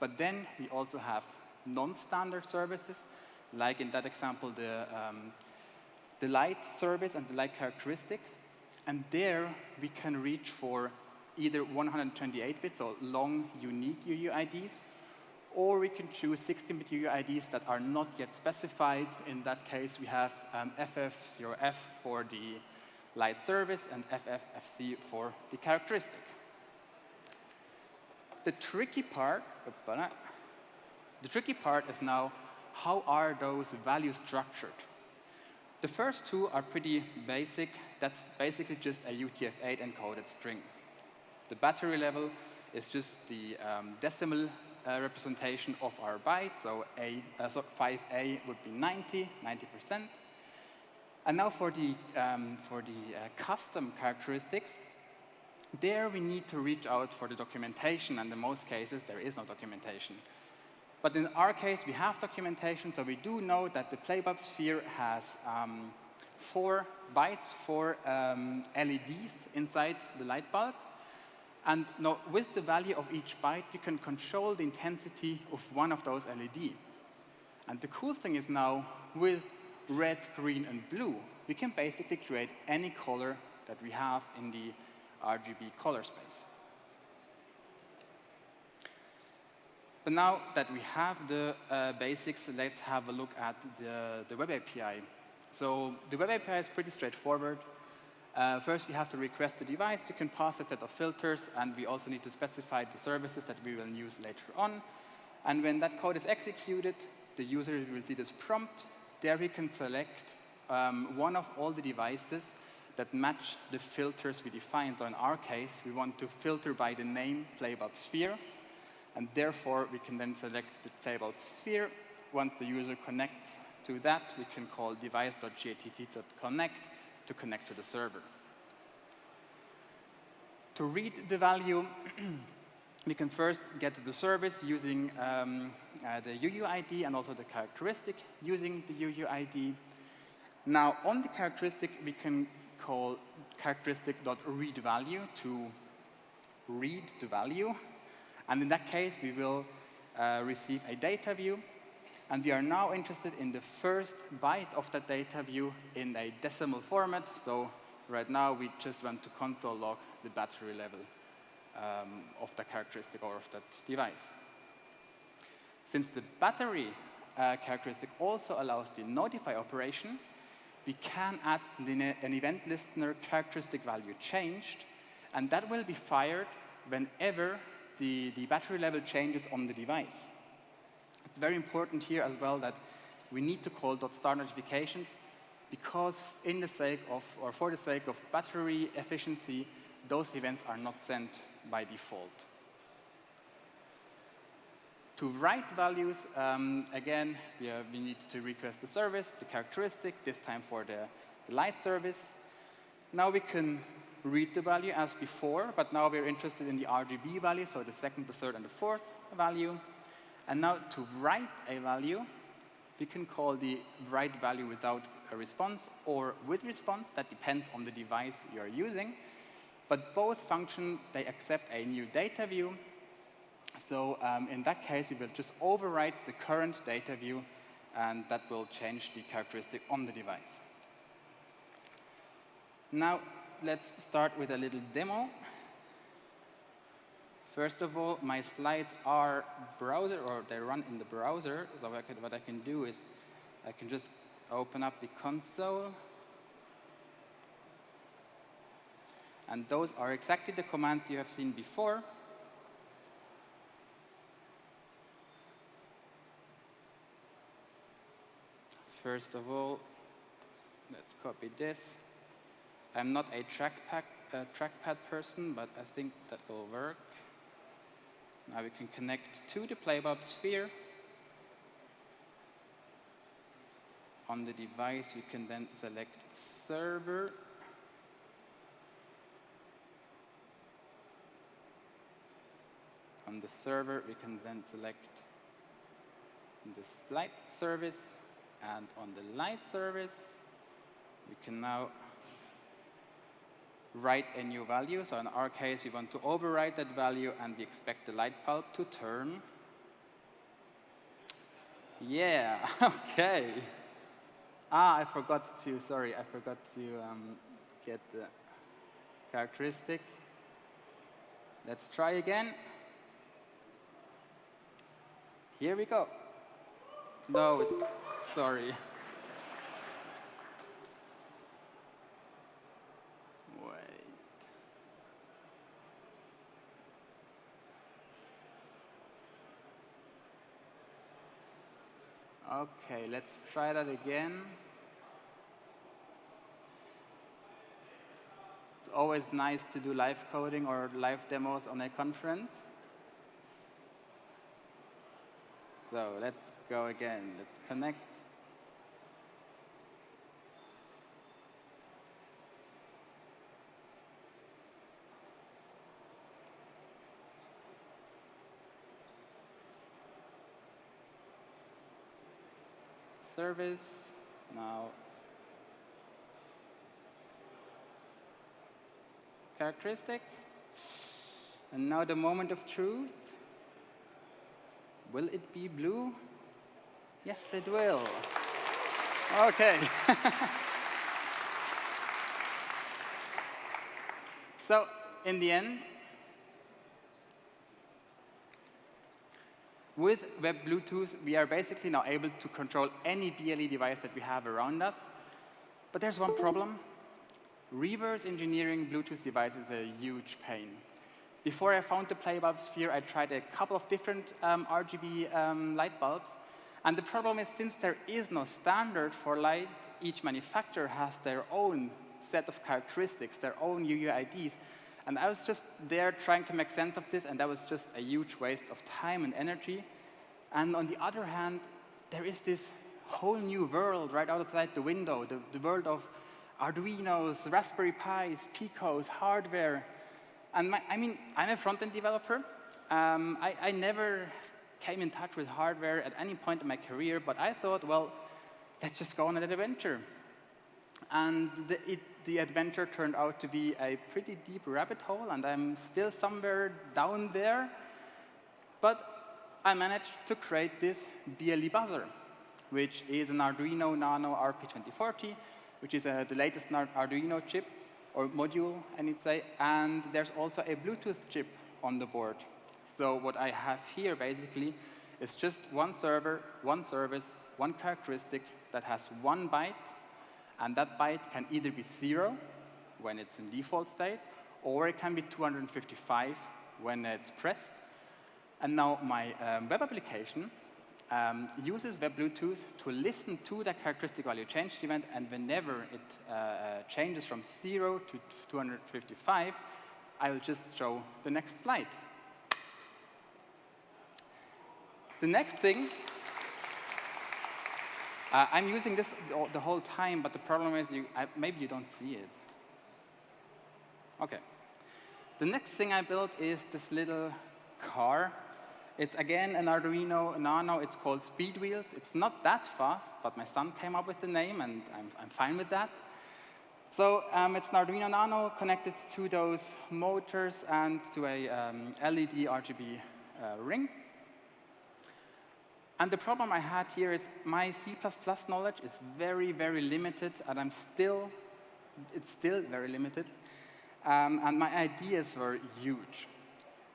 But then we also have non-standard services, like in that example, the light service and the light characteristic. And there we can reach for either 128 bits, so long, unique UUIDs, or we can choose 16-bit UUIDs that are not yet specified. In that case, we have FF0F for the light service and FFFC for the characteristic. The tricky part is now, how are those values structured? The first two are pretty basic. That's basically just a UTF-8 encoded string. The battery level is just the decimal representation of our byte, so 5A would be 90%. And now for the custom characteristics, there we need to reach out for the documentation, and in most cases there is no documentation. But in our case, we have documentation, so we do know that the playbulb sphere has 4 bytes, 4 LEDs inside the light bulb. And now, with the value of each byte, you can control the intensity of one of those LED. And the cool thing is now, with red, green, and blue, we can basically create any color that we have in the RGB color space. But now that we have the basics, let's have a look at the Web API. So the Web API is pretty straightforward. First, we have to request the device. We can pass a set of filters, and we also need to specify the services that we will use later on. And when that code is executed, the user will see this prompt. There we can select one of all the devices that match the filters we define. So in our case, we want to filter by the name playbulb sphere, and therefore we can then select the playbulb sphere. Once the user connects to that, we can call device.gatt.connect to connect to the server. To read the value, we can first get the service using the UUID and also the characteristic using the UUID. Now, on the characteristic, we can call characteristic.readValue to read the value. And in that case, we will receive a data view. And we are now interested in the first byte of that data view in a decimal format. So right now, we just want to console log the battery level of the characteristic or of that device. Since the battery characteristic also allows the notify operation, we can add an event listener characteristic value changed, and that will be fired whenever the battery level changes on the device. It's very important here as well that we need to call .start notifications, because in the sake of, or for the sake of battery efficiency, those events are not sent by default. To write values, again, we need to request the service, the characteristic, this time for the light service. Now we can read the value as before, but now we're interested in the RGB value, so the second, the third, and the fourth value. And now to write a value, we can call the write value without a response or with response. That depends on the device you're using. But both functions, they accept a new data view. So in that case, we will just overwrite the current data view, and that will change the characteristic on the device. Now, let's start with a little demo. First of all, my slides are browser, or they run in the browser. So what I can do is I can just open up the console. And those are exactly the commands you have seen before. First of all, let's copy this. I'm not a trackpad person, but I think that will work. Now we can connect to the playbulb sphere. On the device, we can then select server. On the server, we can then select the light service. And on the light service, we can now write a new value. So in our case, we want to overwrite that value, and we expect the light bulb to turn. Yeah, okay. I forgot to get the characteristic. Let's try again. Here we go. No, sorry. Wait. Okay, let's try that again. It's always nice to do live coding or live demos on a conference. So let's go again. Let's connect. Service. Now characteristic. And now the moment of truth. Will it be blue? Yes, it will. Okay. So, in the end, with Web Bluetooth, we are basically now able to control any BLE device that we have around us. But there's one problem. Reverse engineering Bluetooth devices is a huge pain. Before I found the Play Bulb Sphere, I tried a couple of different RGB light bulbs. And the problem is, since there is no standard for light, each manufacturer has their own set of characteristics, their own UUIDs. And I was just there trying to make sense of this, and that was just a huge waste of time and energy. And on the other hand, there is this whole new world right outside the window, the world of Arduinos, Raspberry Pis, Picos, hardware. And I'm a front-end developer. I never came in touch with hardware at any point in my career, but I thought, well, let's just go on an adventure. And the adventure turned out to be a pretty deep rabbit hole, and I'm still somewhere down there. But I managed to create this BLE buzzer, which is an Arduino Nano RP2040, which is the latest Arduino chip, or module, I need to say, and there's also a Bluetooth chip on the board. So what I have here, basically, is just one server, one service, one characteristic that has 1 byte, and that byte can either be 0 when it's in default state, or it can be 255 when it's pressed. And now my web application uses Web Bluetooth to listen to the characteristic value change event, and whenever it changes from 0 to 255, I will just show the next slide. The next thing, I'm using this the whole time, but the problem is maybe you don't see it. OK. The next thing I built is this little car. It's, again, an Arduino Nano. It's called Speed Wheels. It's not that fast, but my son came up with the name, and I'm fine with that. So it's an Arduino Nano connected to those motors and to a LED RGB ring. And the problem I had here is my C++ knowledge is very, very limited, and it's still very limited. And my ideas were huge.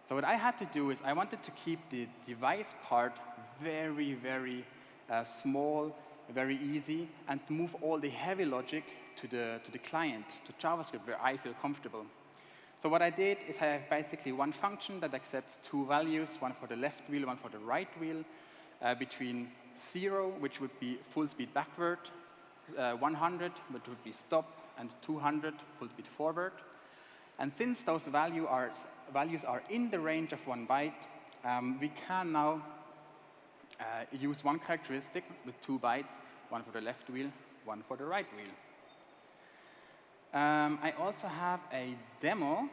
So what I had to do is I wanted to keep the device part very, very small, very easy, and move all the heavy logic to the client, to JavaScript, where I feel comfortable. So what I did is I have basically one function that accepts 2 values, one for the left wheel, one for the right wheel, between 0, which would be full speed backward, 100, which would be stop, and 200, full speed forward. And since those values are in the range of 1 byte, we can now use one characteristic with 2 bytes, one for the left wheel, one for the right wheel. I also have a demo,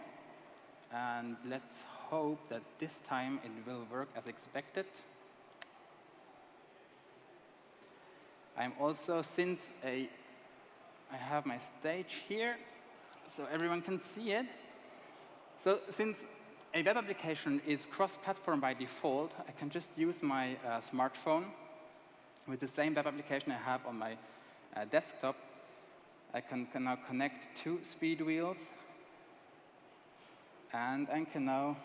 and let's hope that this time it will work as expected. I'm also, I have my stage here, so everyone can see it. So since a web application is cross-platform by default, I can just use my smartphone with the same web application I have on my desktop. I can now connect 2 speed wheels, and I can now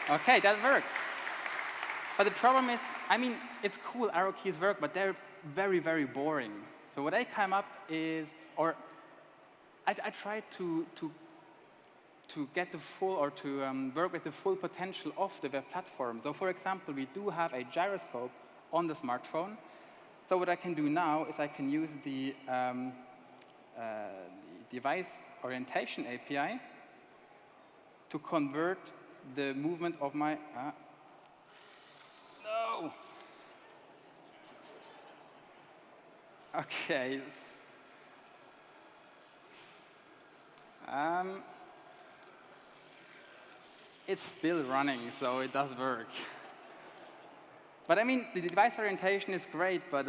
okay, that works. But the problem is, I mean, it's cool, arrow keys work, but they're very, very boring. So what I came up is, or I tried to get the full, or to work with the full potential of the web platform. So for example, we do have a gyroscope on the smartphone. So what I can do now is I can use the device orientation API to convert the movement of my, no! Okay. It's still running, so it does work. But I mean, the device orientation is great, but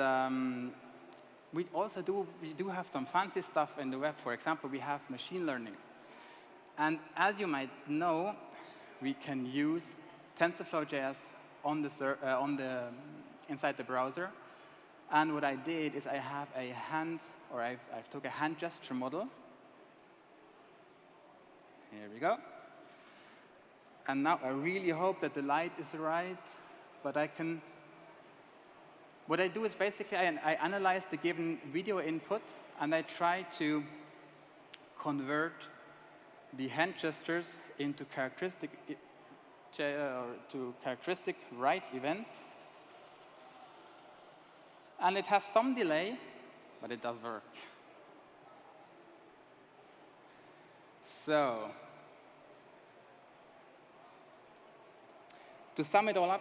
we do have some fancy stuff in the web. For example, we have machine learning. And as you might know, we can use TensorFlow.js inside the browser. And what I did is I have a I've took a hand gesture model. Here we go. And now I really hope that the light is right, but what I do is basically I analyze the given video input, and I try to convert the hand gestures into characteristic right events. And it has some delay, but it does work. So, to sum it all up,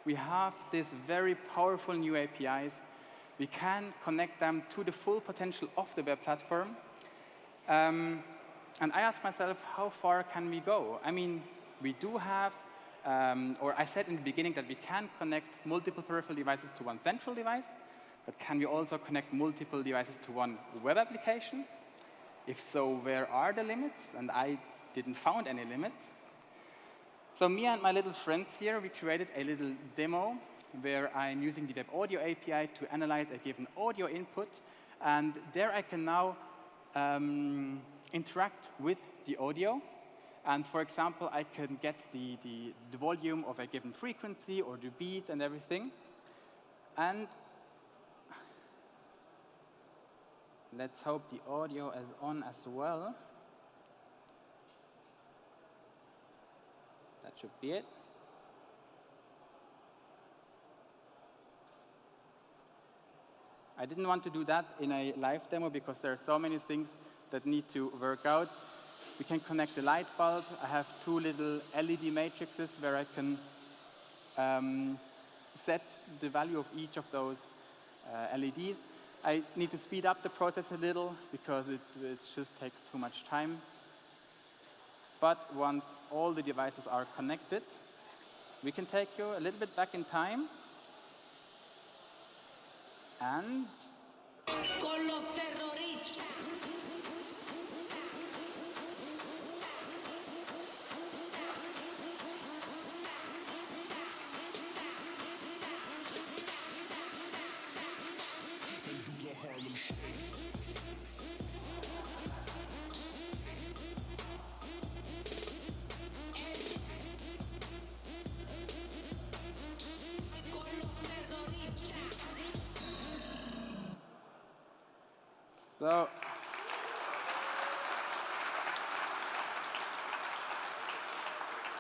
we have these very powerful new APIs. We can connect them to the full potential of the web platform. And I asked myself, how far can we go? I mean, we do have, or I said in the beginning that we can connect multiple peripheral devices to one central device, but can we also connect multiple devices to one web application? If so, where are the limits? And I didn't find any limits. So me and my little friends here, we created a little demo where I'm using the Web Audio API to analyze a given audio input. And there I can now interact with the audio. And for example, I can get the volume of a given frequency or the beat and everything. And let's hope the audio is on as well. That should be it. I didn't want to do that in a live demo because there are so many things that need to work out. We can connect the light bulb. I have 2 little LED matrices where I can set the value of each of those LEDs. I need to speed up the process a little because it just takes too much time. But once all the devices are connected, we can take you a little bit back in time. And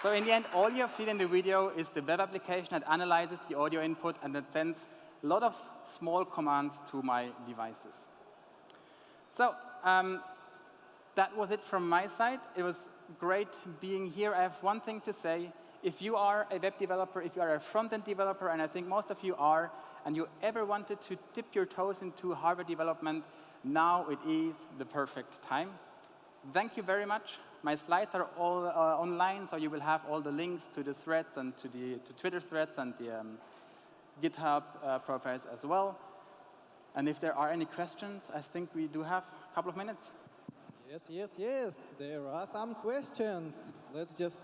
so in the end, all you have seen in the video is the web application that analyzes the audio input and that sends a lot of small commands to my devices. So that was it from my side. It was great being here. I have one thing to say. If you are a web developer, if you are a front-end developer, and I think most of you are, and you ever wanted to dip your toes into hardware development, now it is the perfect time. Thank you very much My slides are all online, so you will have all the links to the threads and to Twitter threads and the GitHub profiles as well. And if there are any questions, I think we do have a couple of minutes. Yes, yes, yes. There are some questions. Let's just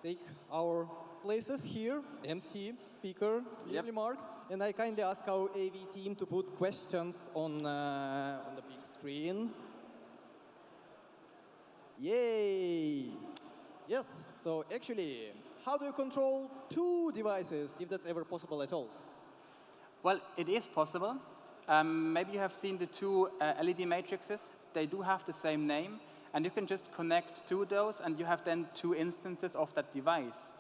take our places here. MC, speaker, clearly marked. And I kindly ask our AV team to put questions on the big screen. Yay! Yes, so actually, how do you control two devices, if that's ever possible at all? Well, it is possible. Maybe you have seen the two LED matrices. They do have the same name, and you can just connect to those, and you have then two instances of that device.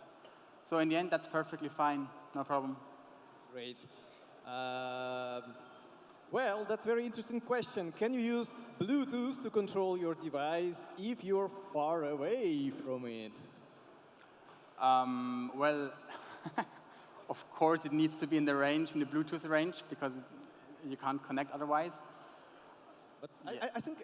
So in the end, that's perfectly fine, no problem. Great. Well, that's a very interesting question. Can you use Bluetooth to control your device if you're far away from it? Well, of course, it needs to be in the range, in the Bluetooth range, because you can't connect otherwise. But I think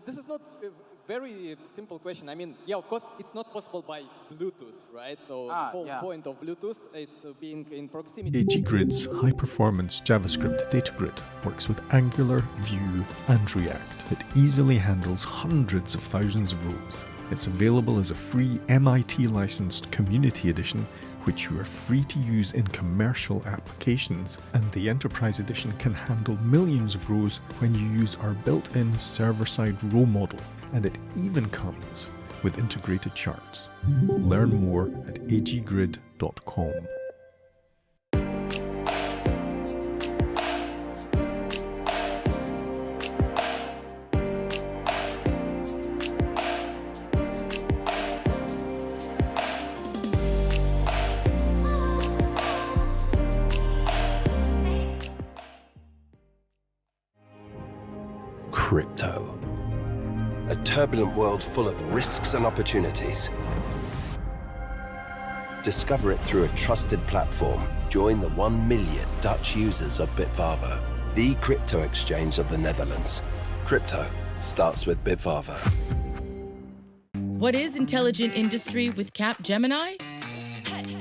this is not a very simple question. I mean, yeah, of course, it's not possible by Bluetooth, right? So the whole point of Bluetooth is being in proximity. AGGrid's high-performance JavaScript data grid works with Angular, Vue, and React. It easily handles hundreds of thousands of rows. It's available as a free MIT-licensed community edition, which you are free to use in commercial applications, and the Enterprise Edition can handle millions of rows when you use our built-in server-side row model, and it even comes with integrated charts. Learn more at aggrid.com. Crypto. A turbulent world full of risks and opportunities. Discover it through a trusted platform. Join the 1 million Dutch users of Bitvavo, the crypto exchange of the Netherlands. Crypto starts with Bitvavo. What is intelligent industry with Capgemini?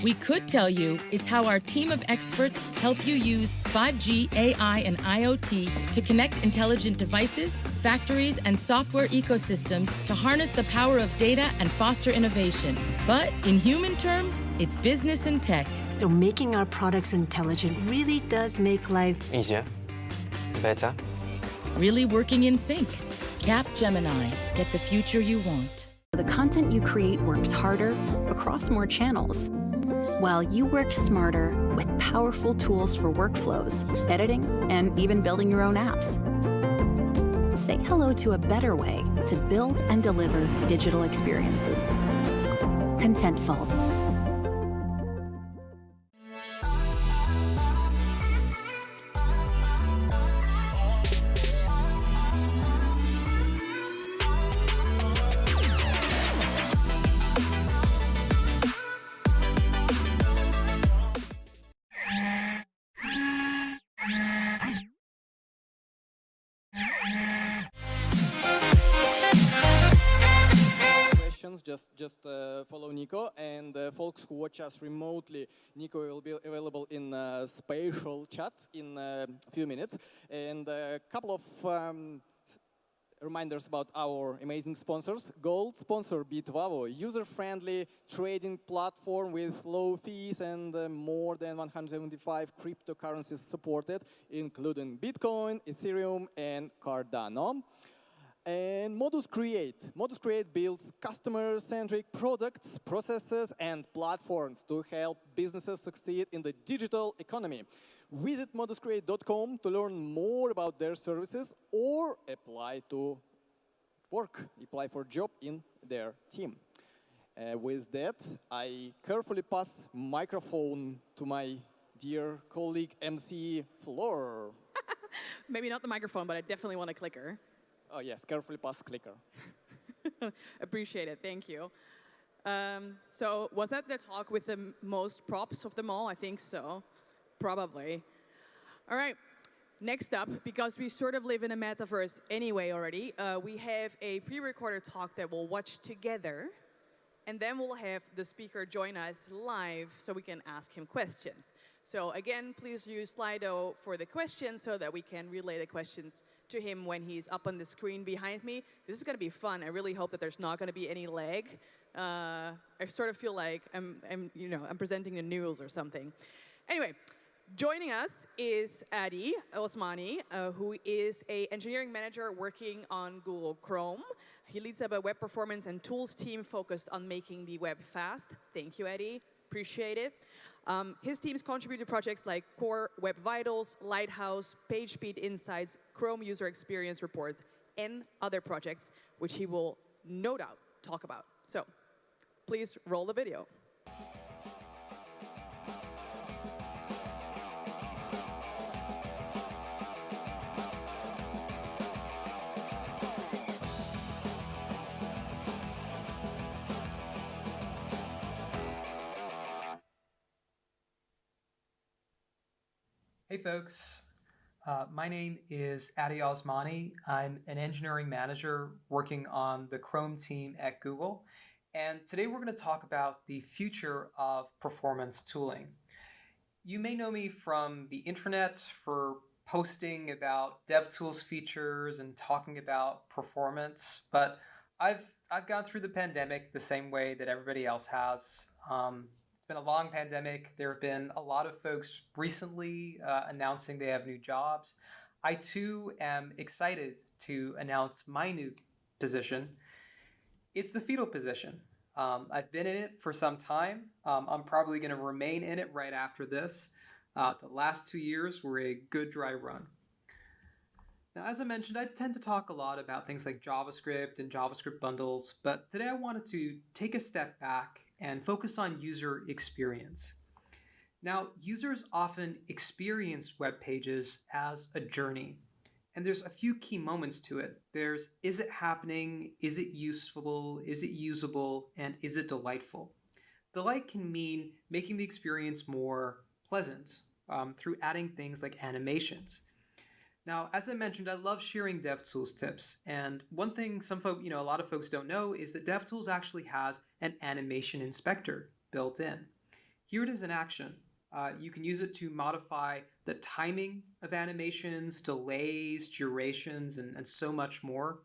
We could tell you it's how our team of experts help you use 5G, AI, and IoT to connect intelligent devices, factories, and software ecosystems to harness the power of data and foster innovation. But in human terms, it's business and tech. So making our products intelligent really does make life easier, better, really working in sync. Capgemini. Get the future you want. The content you create works harder across more channels, while you work smarter with powerful tools for workflows, editing, and even building your own apps. Say hello to a better way to build and deliver digital experiences. Contentful. Just follow Nico, and folks who watch us remotely, Nico will be available in a spatial chat in a few minutes. And a couple of reminders about our amazing sponsors. Gold sponsor Bitvavo, user-friendly trading platform with low fees and more than 175 cryptocurrencies supported, including Bitcoin, Ethereum, and Cardano. And Modus Create. Modus Create builds customer-centric products, processes, and platforms to help businesses succeed in the digital economy. Visit moduscreate.com to learn more about their services or apply to work, apply for a job in their team. With that, I carefully pass microphone to my dear colleague MC Flor. Maybe not the microphone, but I definitely want a clicker. Oh yes, carefully pass clicker. Appreciate it, thank you. So was that the talk with the most props of them all? I think so, probably. All right, Next up, because we sort of live in a metaverse anyway already, we have a pre-recorded talk that we'll watch together, and then we'll have the speaker join us live so we can ask him questions. So again, please use Slido for the questions so that we can relay the questions to him when he's up on the screen behind me. This is going to be fun. I really hope that there's not going to be any lag. I sort of feel like I'm presenting the news or something. Anyway, joining us is Adi Osmani, who is an engineering manager working on Google Chrome. He leads up a web performance and tools team focused on making the web fast. Thank you, Adi. Appreciate it. His teams contribute to projects like Core Web Vitals, Lighthouse, PageSpeed Insights, Chrome User Experience Reports, and other projects, which he will no doubt talk about. So please roll the video. Hey folks, my name is Adi Osmani. I'm an engineering manager working on the Chrome team at Google. And today we're going to talk about the future of performance tooling. You may know me from the internet for posting about DevTools features and talking about performance, but I've gone through the pandemic the same way that everybody else has. It's been a long pandemic. There have been a lot of folks recently announcing they have new jobs. I too am excited to announce my new position. It's the fetal position. I've been in it for some time. I'm probably going to remain in it right after this. The last 2 years were a good dry run. Now, as I mentioned, I tend to talk a lot about things like JavaScript and JavaScript bundles, but today I wanted to take a step back and focus on user experience. Now, users often experience web pages as a journey, and there's a few key moments to it. There's, is it happening? Is it useful? Is it usable? And is it delightful? Delight can mean making the experience more pleasant through adding things like animations. Now, as I mentioned, I love sharing DevTools tips. And one thing a lot of folks don't know is that DevTools actually has an animation inspector built in. Here it is in action. You can use it to modify the timing of animations, delays, durations, and so much more.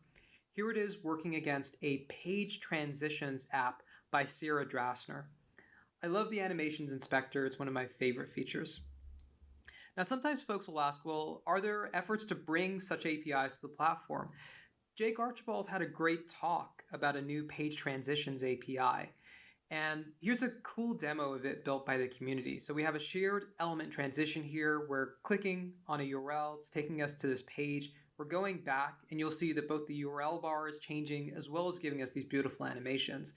Here it is working against a page transitions app by Sarah Drasner. I love the animations inspector. It's one of my favorite features. Now, sometimes folks will ask, well, are there efforts to bring such APIs to the platform? Jake Archibald had a great talk about a new page transitions API. And here's a cool demo of it built by the community. So we have a shared element transition here. We're clicking on a URL. It's taking us to this page. We're going back, and you'll see that both the URL bar is changing as well as giving us these beautiful animations.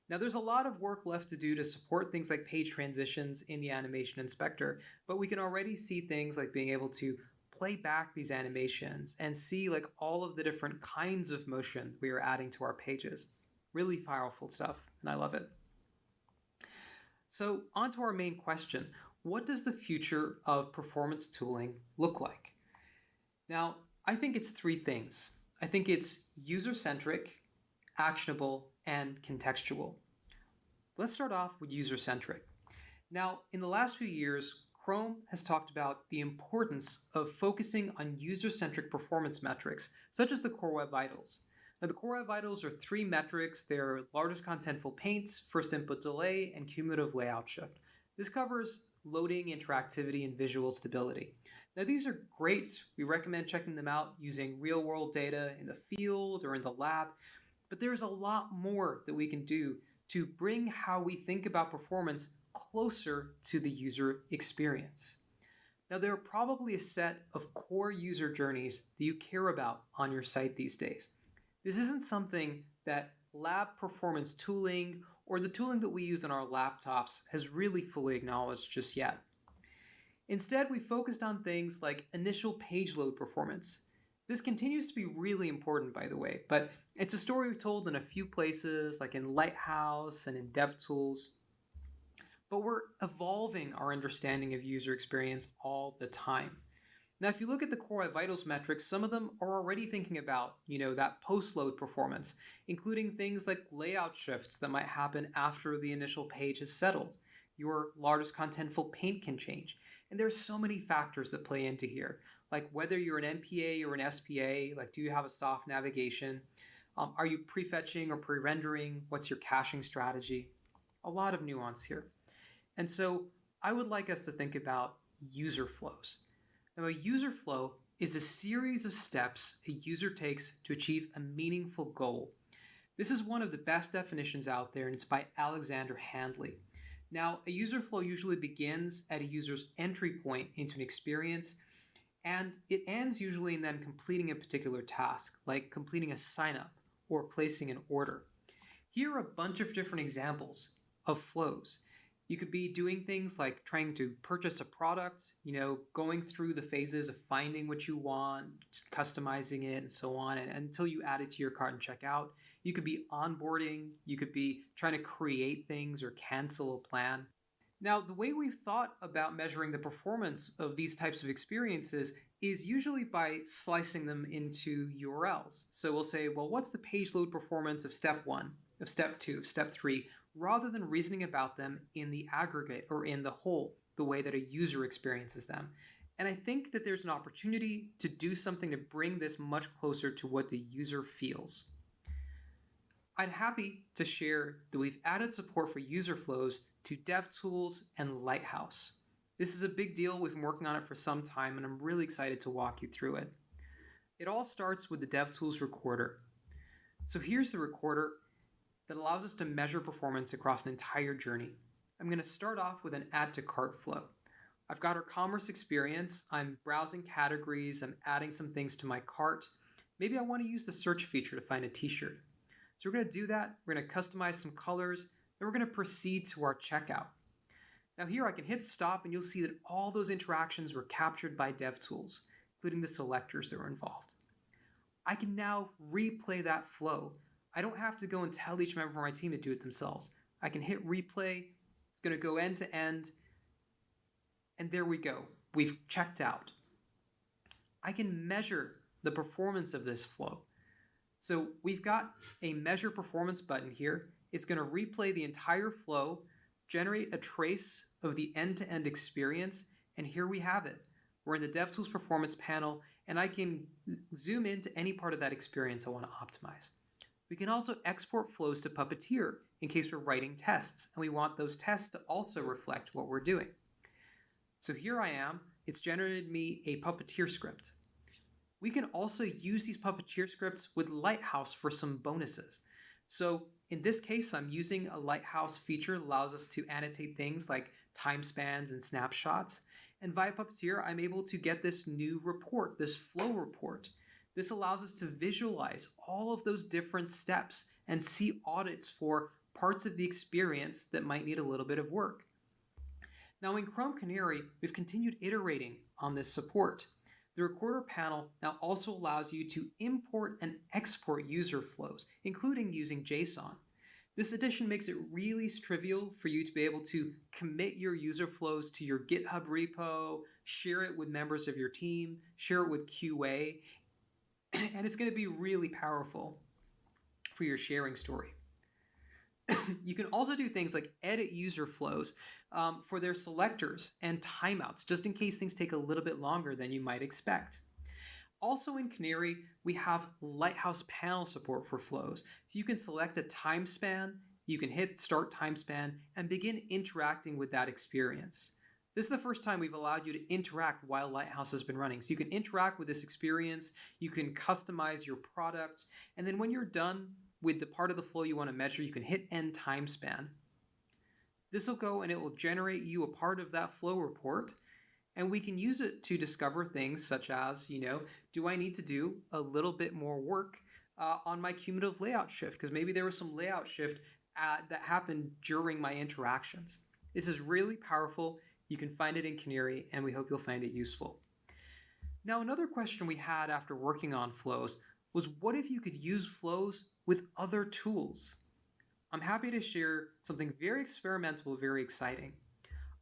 Now, there's a lot of work left to do to support things like page transitions in the animation inspector, but we can already see things like being able to play back these animations and see like all of the different kinds of motion we are adding to our pages. Really powerful stuff, and I love it. So on to our main question. What does the future of performance tooling look like? Now, I think it's three things. I think it's user-centric, actionable, and contextual. Let's start off with user-centric. Now, in the last few years, Chrome has talked about the importance of focusing on user-centric performance metrics, such as the Core Web Vitals. Now, the Core Web Vitals are three metrics. They're largest contentful paints, first input delay, and cumulative layout shift. This covers loading, interactivity, and visual stability. Now, these are great. We recommend checking them out using real-world data in the field or in the lab. But there's a lot more that we can do to bring how we think about performance closer to the user experience. Now, there are probably a set of core user journeys that you care about on your site these days. This isn't something that lab performance tooling or the tooling that we use on our laptops has really fully acknowledged just yet. Instead, we focused on things like initial page load performance. This continues to be really important, by the way, but it's a story we've told in a few places, like in Lighthouse and in DevTools. But we're evolving our understanding of user experience all the time. Now, if you look at the Core Vitals metrics, some of them are already thinking about, that post-load performance, including things like layout shifts that might happen after the initial page has settled. Your largest contentful paint can change. And there's so many factors that play into here, like whether you're an NPA or an SPA, like do you have a soft navigation? Are you prefetching or pre-rendering? What's your caching strategy? A lot of nuance here. And so I would like us to think about user flows. Now, a user flow is a series of steps a user takes to achieve a meaningful goal. This is one of the best definitions out there, and it's by Alexander Handley. Now, a user flow usually begins at a user's entry point into an experience, and it ends usually in them completing a particular task, like completing a sign-up or placing an order. Here are a bunch of different examples of flows. You could be doing things like trying to purchase a product, going through the phases of finding what you want, customizing it, and so on, and until you add it to your cart and check out. You could be onboarding, you could be trying to create things or cancel a plan. Now, the way we've thought about measuring the performance of these types of experiences is usually by slicing them into URLs. So we'll say, well, what's the page load performance of step 1, of step 2, of step 3, rather than reasoning about them in the aggregate or in the whole, the way that a user experiences them. And I think that there's an opportunity to do something to bring this much closer to what the user feels. I'm happy to share that we've added support for user flows to DevTools and Lighthouse. This is a big deal. We've been working on it for some time, and I'm really excited to walk you through it. It all starts with the DevTools recorder. So here's the recorder that allows us to measure performance across an entire journey. I'm going to start off with an add to cart flow. I've got our commerce experience. I'm browsing categories. I'm adding some things to my cart. Maybe I want to use the search feature to find a t-shirt. So we're going to do that. We're going to customize some colors. Then we're going to proceed to our checkout. Now here I can hit stop and you'll see that all those interactions were captured by DevTools, including the selectors that were involved. I can now replay that flow. I don't have to go and tell each member of my team to do it themselves. I can hit replay. It's going to go end to end. And there we go. We've checked out. I can measure the performance of this flow. So we've got a measure performance button here. It's going to replay the entire flow, generate a trace of the end-to-end experience, and here we have it. We're in the DevTools performance panel, and I can zoom into any part of that experience I want to optimize. We can also export flows to Puppeteer in case we're writing tests, and we want those tests to also reflect what we're doing. So here I am. It's generated me a Puppeteer script. We can also use these Puppeteer scripts with Lighthouse for some bonuses. So in this case, I'm using a Lighthouse feature that allows us to annotate things like time spans and snapshots. And via Puppeteer, I'm able to get this new report, this flow report. This allows us to visualize all of those different steps and see audits for parts of the experience that might need a little bit of work. Now in Chrome Canary, we've continued iterating on this support. The recorder panel now also allows you to import and export user flows, including using JSON. This addition makes it really trivial for you to be able to commit your user flows to your GitHub repo, share it with members of your team, share it with QA, and it's going to be really powerful for your sharing story. You can also do things like edit user flows for their selectors and timeouts, just in case things take a little bit longer than you might expect. Also in Canary, we have Lighthouse panel support for flows. So you can select a time span, you can hit start time span, and begin interacting with that experience. This is the first time we've allowed you to interact while Lighthouse has been running. So you can interact with this experience, you can customize your product, and then when you're done with the part of the flow you want to measure, you can hit end time span. This will go and it will generate you a part of that flow report, and we can use it to discover things such as, do I need to do a little bit more work on my cumulative layout shift? Because maybe there was some layout shift that happened during my interactions. This is really powerful. You can find it in Canary, and we hope you'll find it useful. Now, another question we had after working on flows was, what if you could use flows with other tools? I'm happy to share something very experimental, very exciting.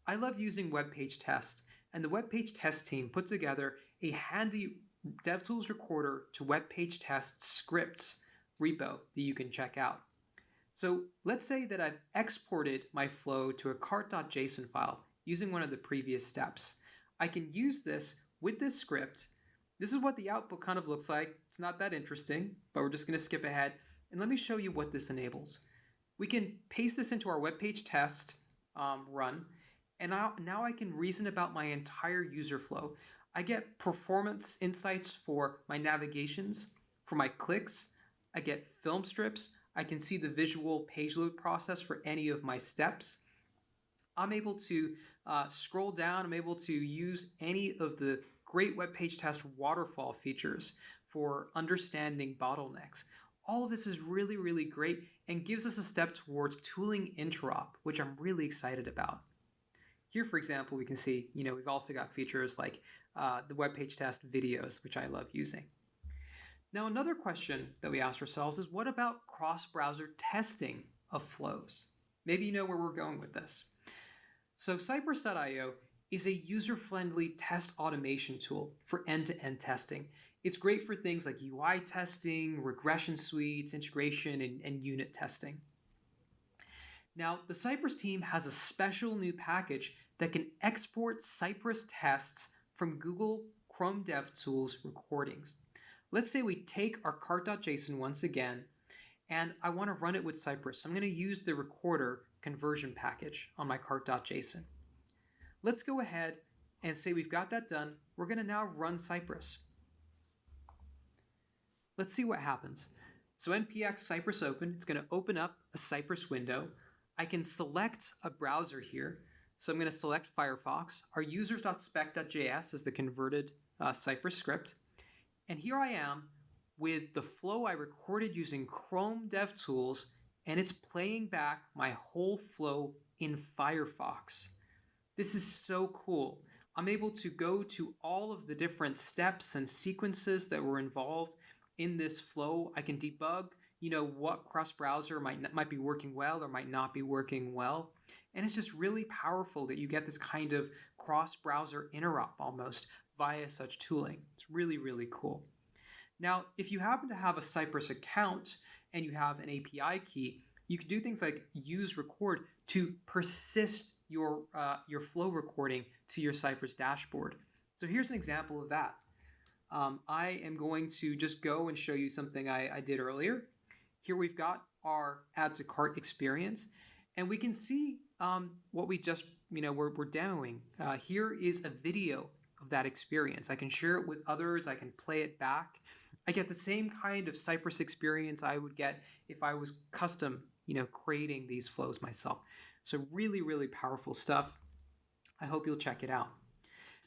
I love using web page test, and the web page test team put together a handy DevTools recorder to web page test scripts repo that you can check out. So let's say that I've exported my flow to a cart.json file using one of the previous steps. I can use this with this script. This is what the output kind of looks like. It's not that interesting, but we're just going to skip ahead. And let me show you what this enables. We can paste this into our web page test run, and now I can reason about my entire user flow. I get performance insights for my navigations, for my clicks. I get film strips. I can see the visual page load process for any of my steps. I'm able to scroll down. I'm able to use any of the great web page test waterfall features for understanding bottlenecks. All of this is really, really great and gives us a step towards tooling interop, which I'm really excited about. Here, for example, we can see, we've also got features like the web page test videos, which I love using. Now, another question that we asked ourselves is, what about cross-browser testing of flows? Maybe you know where we're going with this. So Cypress.io is a user-friendly test automation tool for end-to-end testing. It's great for things like UI testing, regression suites, integration, and unit testing. Now, the Cypress team has a special new package that can export Cypress tests from Google Chrome DevTools recordings. Let's say we take our cart.json once again, and I want to run it with Cypress. I'm going to use the recorder conversion package on my cart.json. Let's go ahead and say we've got that done. We're going to now run Cypress. Let's see what happens. So npx Cypress open, it's going to open up a Cypress window. I can select a browser here. So I'm going to select Firefox. Our users.spec.js is the converted Cypress script. And here I am with the flow I recorded using Chrome DevTools, and it's playing back my whole flow in Firefox. This is so cool. I'm able to go to all of the different steps and sequences that were involved in this flow. I can debug, what cross-browser might be working well or might not be working well. And it's just really powerful that you get this kind of cross-browser interop almost via such tooling. It's really, really cool. Now, if you happen to have a Cypress account and you have an API key, you can do things like use record to persist your flow recording to your Cypress dashboard. So here's an example of that. I am going to just go and show you something I did earlier. Here we've got our add to cart experience, and we can see what we just, we're demoing. Here is a video of that experience. I can share it with others. I can play it back. I get the same kind of Cypress experience I would get if I was custom, creating these flows myself. So really, really powerful stuff. I hope you'll check it out.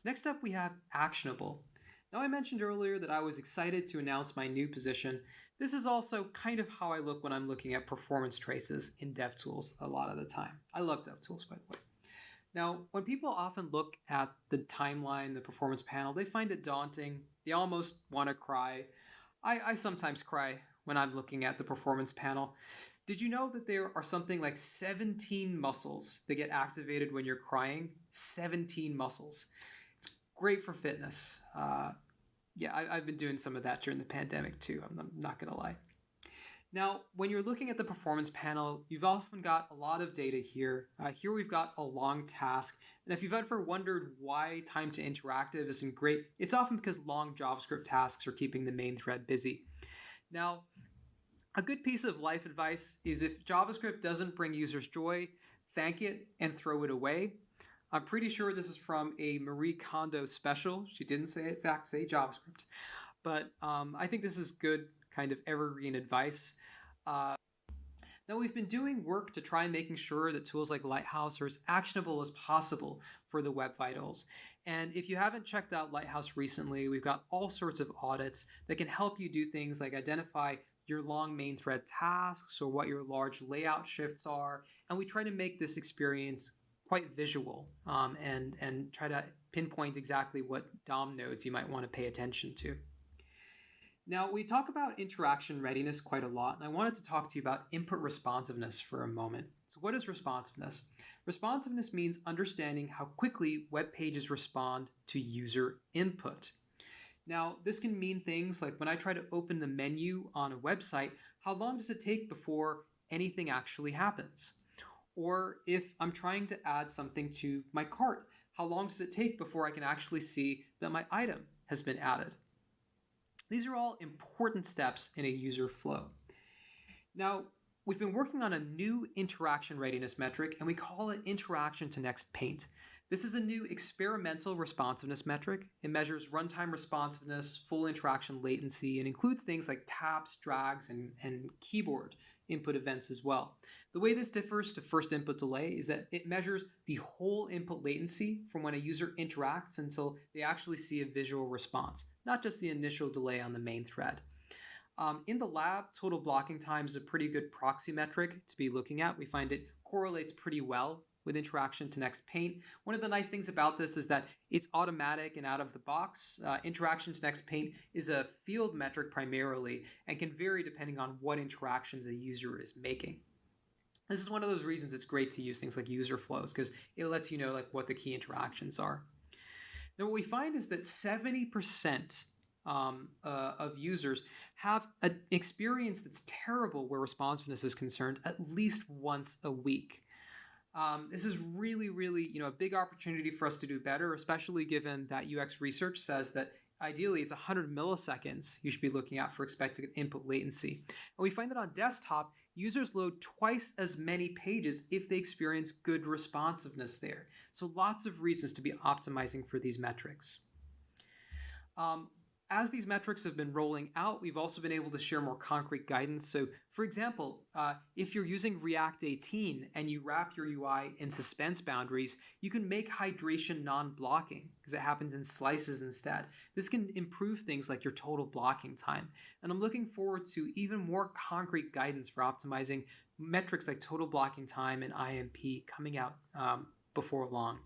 Next up, we have actionable. Now, I mentioned earlier that I was excited to announce my new position. This is also kind of how I look when I'm looking at performance traces in DevTools a lot of the time. I love DevTools, by the way. Now, when people often look at the timeline, the performance panel, they find it daunting. They almost want to cry. I sometimes cry when I'm looking at the performance panel. Did you know that there are something like 17 muscles that get activated when you're crying? 17 muscles. It's great for fitness. I've been doing some of that during the pandemic too. I'm not going to lie. Now, when you're looking at the performance panel, you've often got a lot of data here. Here we've got a long task. And if you've ever wondered why time to interactive isn't great, it's often because long JavaScript tasks are keeping the main thread busy. Now, a good piece of life advice is if JavaScript doesn't bring users joy, thank it and throw it away. I'm pretty sure this is from a Marie Kondo special. She didn't say it, in fact, say JavaScript. But I think this is good kind of evergreen advice. Now, we've been doing work to try making sure that tools like Lighthouse are as actionable as possible for the Web Vitals. And if you haven't checked out Lighthouse recently, we've got all sorts of audits that can help you do things like identify your long main thread tasks or what your large layout shifts are. And we try to make this experience quite visual and try to pinpoint exactly what DOM nodes you might want to pay attention to. Now, we talk about interaction readiness quite a lot, and I wanted to talk to you about input responsiveness for a moment. So what is responsiveness? Responsiveness means understanding how quickly web pages respond to user input. Now, this can mean things like when I try to open the menu on a website, how long does it take before anything actually happens? Or if I'm trying to add something to my cart, how long does it take before I can actually see that my item has been added? These are all important steps in a user flow. Now, we've been working on a new interaction readiness metric, and we call it interaction to next paint. This is a new experimental responsiveness metric. It measures runtime responsiveness, full interaction latency, and includes things like taps, drags, and keyboard input events as well. The way this differs to first input delay is that it measures the whole input latency from when a user interacts until they actually see a visual response, not just the initial delay on the main thread. In the lab, total blocking time is a pretty good proxy metric to be looking at. We find it correlates pretty well with interaction to next paint. One of the nice things about this is that it's automatic and out of the box. Interaction to next paint is a field metric primarily and can vary depending on what interactions a user is making. This is one of those reasons it's great to use things like user flows, because it lets you know like what the key interactions are. Now, what we find is that 70% of users have an experience that's terrible where responsiveness is concerned at least once a week. This is really, a big opportunity for us to do better, especially given that UX research says that ideally it's 100 milliseconds you should be looking at for expected input latency. And we find that on desktop, users load twice as many pages if they experience good responsiveness there. So lots of reasons to be optimizing for these metrics. As these metrics have been rolling out, we've also been able to share more concrete guidance. So, for example, if you're using React 18 and you wrap your UI in suspense boundaries, you can make hydration non-blocking because it happens in slices instead. This can improve things like your total blocking time. And I'm looking forward to even more concrete guidance for optimizing metrics like total blocking time and IMP coming out before long.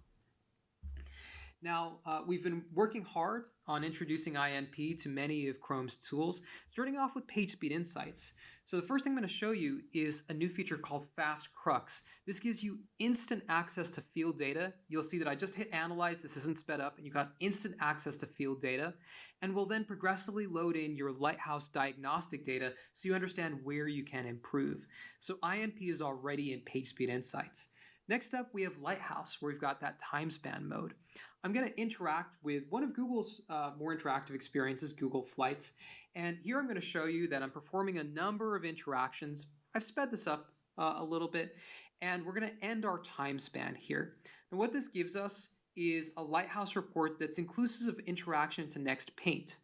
Now, we've been working hard on introducing INP to many of Chrome's tools, starting off with PageSpeed Insights. So the first thing I'm going to show you is a new feature called Fast Crux. This gives you instant access to field data. You'll see that I just hit Analyze. This isn't sped up, and you've got instant access to field data. And we'll then progressively load in your Lighthouse diagnostic data so you understand where you can improve. So INP is already in PageSpeed Insights. Next up, we have Lighthouse, where we've got that time span mode. I'm going to interact with one of Google's more interactive experiences, Google Flights. And here I'm going to show you that I'm performing a number of interactions. I've sped this up a little bit, and we're going to end our time span here. And what this gives us is a Lighthouse report that's inclusive of interaction to next paint.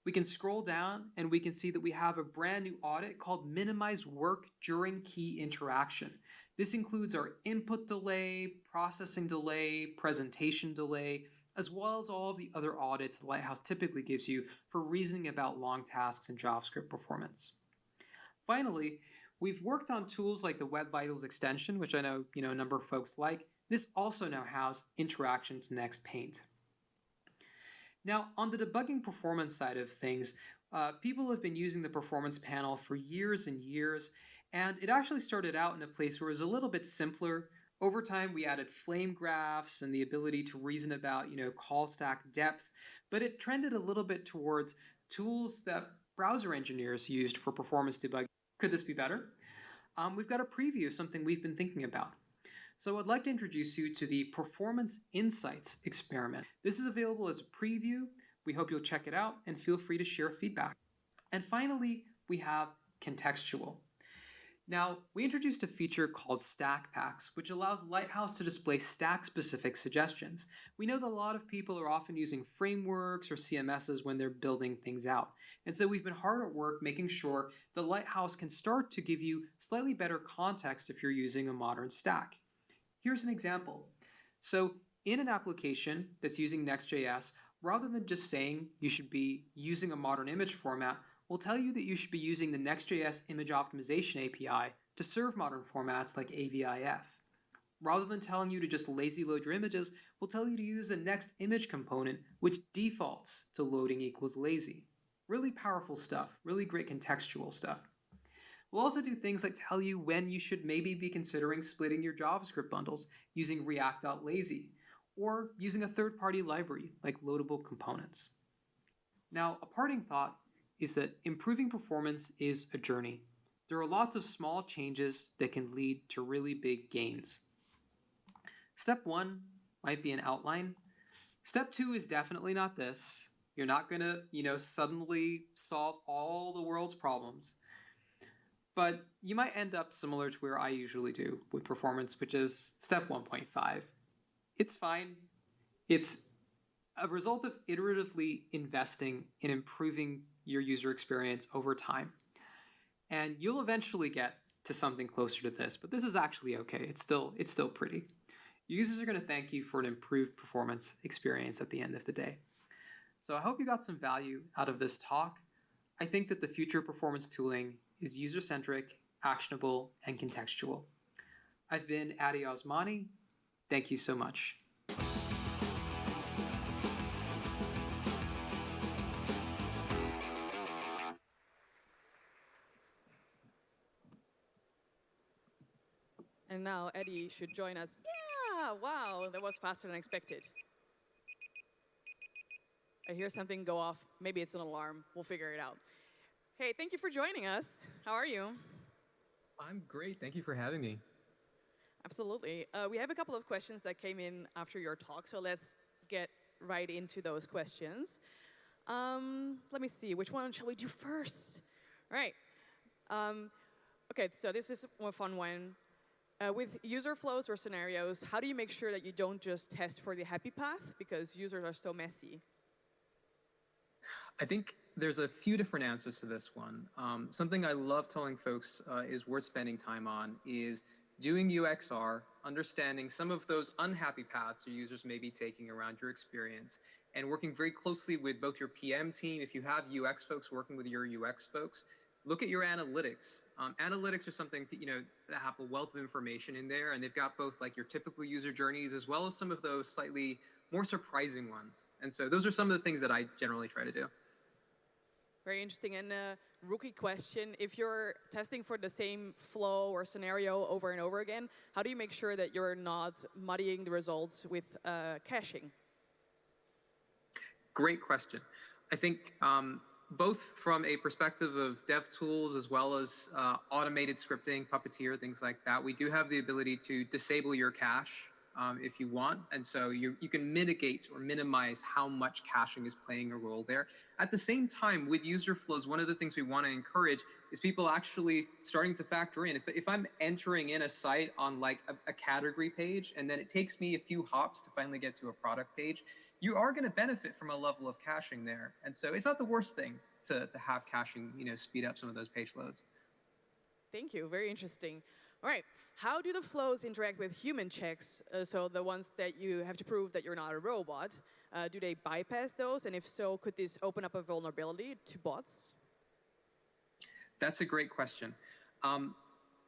We can scroll down and we can see that we have a brand new audit called Minimize Work During Key Interaction. This includes our input delay, processing delay, presentation delay, as well as all the other audits the Lighthouse typically gives you for reasoning about long tasks and JavaScript performance. Finally, we've worked on tools like the Web Vitals extension, which I know a number of folks like. This also now has interaction to next paint. Now, on the debugging performance side of things, people have been using the performance panel for years and years, and it actually started out in a place where it was a little bit simpler. Over time, we added flame graphs and the ability to reason about, call stack depth, but it trended a little bit towards tools that browser engineers used for performance debugging. Could this be better? We've got a preview of something we've been thinking about. So I'd like to introduce you to the Performance Insights experiment. This is available as a preview. We hope you'll check it out and feel free to share feedback. And finally, we have Contextual. Now, we introduced a feature called Stack Packs, which allows Lighthouse to display stack-specific suggestions. We know that a lot of people are often using frameworks or CMSs when they're building things out. And so we've been hard at work making sure that Lighthouse can start to give you slightly better context if you're using a modern stack. Here's an example. So in an application that's using Next.js, rather than just saying you should be using a modern image format, we'll tell you that you should be using the Next.js image optimization API to serve modern formats like AVIF. Rather than telling you to just lazy load your images, we'll tell you to use the next image component, which defaults to loading equals lazy. Really powerful stuff, really great contextual stuff. We'll also do things like tell you when you should maybe be considering splitting your JavaScript bundles using React.lazy, or using a third-party library like loadable components. Now, a parting thought is that improving performance is a journey. There are lots of small changes that can lead to really big gains. Step 1 might be an outline. Step 2 is definitely not this. You're not going to, suddenly solve all the world's problems. But you might end up similar to where I usually do with performance, which is step 1.5. It's fine. It's a result of iteratively investing in improving your user experience over time. And you'll eventually get to something closer to this, but this is actually okay. It's still pretty. Users are going to thank you for an improved performance experience at the end of the day. So I hope you got some value out of this talk. I think that the future of performance tooling is user-centric, actionable, and contextual. I've been Adi Osmani. Thank you so much. And now Eddie should join us. Yeah, wow, that was faster than expected. I hear something go off. Maybe it's an alarm. We'll figure it out. Hey, thank you for joining us. How are you? I'm great. Thank you for having me. Absolutely. We have a couple of questions that came in after your talk, so let's get right into those questions. Let me see. Which one shall we do first? All right. Okay, so this is a fun one. With user flows or scenarios, how do you make sure that you don't just test for the happy path because users are so messy? I think there's a few different answers to this one. Something I love telling folks is worth spending time on is doing UXR, understanding some of those unhappy paths your users may be taking around your experience, and working very closely with both your PM team, if you have UX folks working with your UX folks, look at your analytics. Analytics are something that have a wealth of information in there, and they've got both like your typical user journeys as well as some of those slightly more surprising ones. And so those are some of the things that I generally try to do. Very interesting. And a rookie question, if you're testing for the same flow or scenario over and over again, how do you make sure that you're not muddying the results with caching? Great question. I think both from a perspective of dev tools as well as automated scripting, Puppeteer, things like that, we do have the ability to disable your cache if you want. And so you can mitigate or minimize how much caching is playing a role there. At the same time, with user flows, one of the things we want to encourage is people actually starting to factor in. If I'm entering in a site on like a category page, and then it takes me a few hops to finally get to a product page, you are going to benefit from a level of caching there. And so it's not the worst thing to have caching, speed up some of those page loads. Thank you. Very interesting. All right. How do the flows interact with human checks? So the ones that you have to prove that you're not a robot, do they bypass those? And if so, could this open up a vulnerability to bots? That's a great question.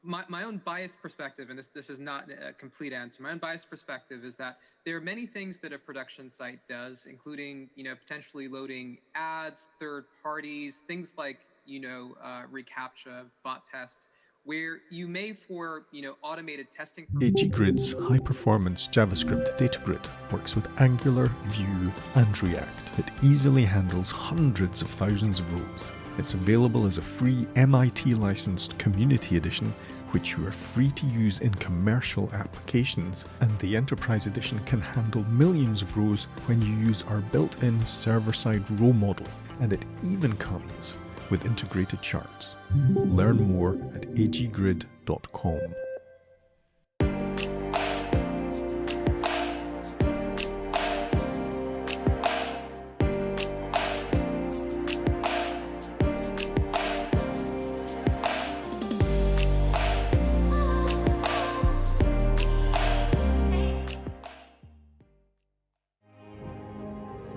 My own biased perspective, and this is not a complete answer, my own biased perspective is that there are many things that a production site does, including potentially loading ads, third parties, things like reCAPTCHA, bot tests, where you may for automated testing. AG Grid's high-performance JavaScript data grid works with Angular, Vue, and React. It easily handles hundreds of thousands of rows. It's available as a free MIT-licensed community edition, which you are free to use in commercial applications, and the Enterprise Edition can handle millions of rows when you use our built-in server-side row model, and it even comes with integrated charts. Learn more at aggrid.com.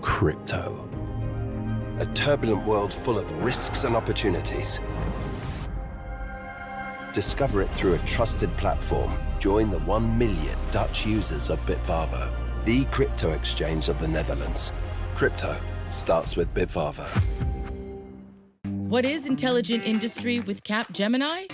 Crypto. A turbulent world full of risks and opportunities. Discover it through a trusted platform. Join the 1 million Dutch users of Bitvavo, the crypto exchange of the Netherlands. Crypto starts with Bitvavo. What is intelligent industry with Capgemini?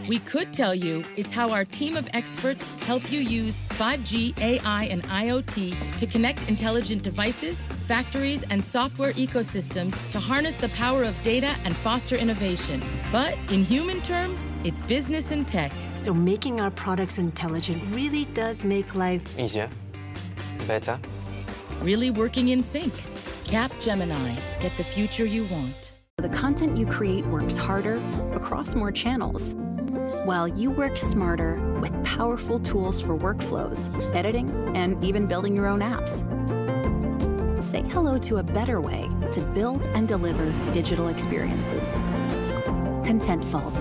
We could tell you it's how our team of experts help you use 5G, AI, and IoT to connect intelligent devices, factories, and software ecosystems to harness the power of data and foster innovation. But in human terms, it's business and tech. So making our products intelligent really does make life easier, better, really working in sync. Cap Gemini. Get the future you want. The content you create works harder across more channels, while you work smarter with powerful tools for workflows, editing, and even building your own apps. Say hello to a better way to build and deliver digital experiences. Contentful.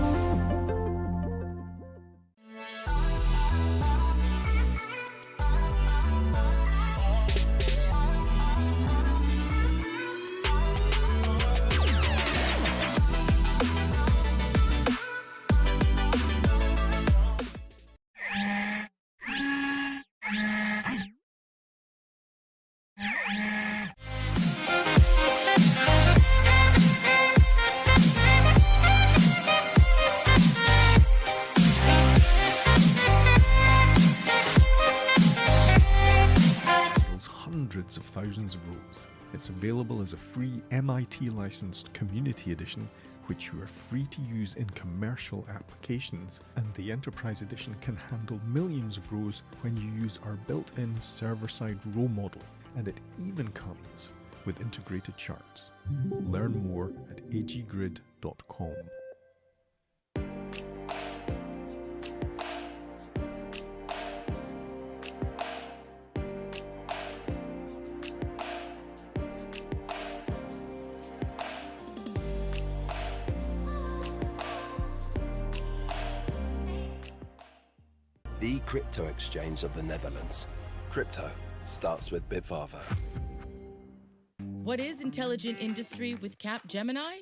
Hundreds of thousands of rows. It's available as a free MIT licensed community edition, which you are free to use in commercial applications, and the Enterprise Edition can handle millions of rows when you use our built-in server-side row model, and it even comes with integrated charts. Learn more at aggrid.com. The crypto exchange of the Netherlands. Crypto starts with Bitvavo. What is intelligent industry with Cap Gemini?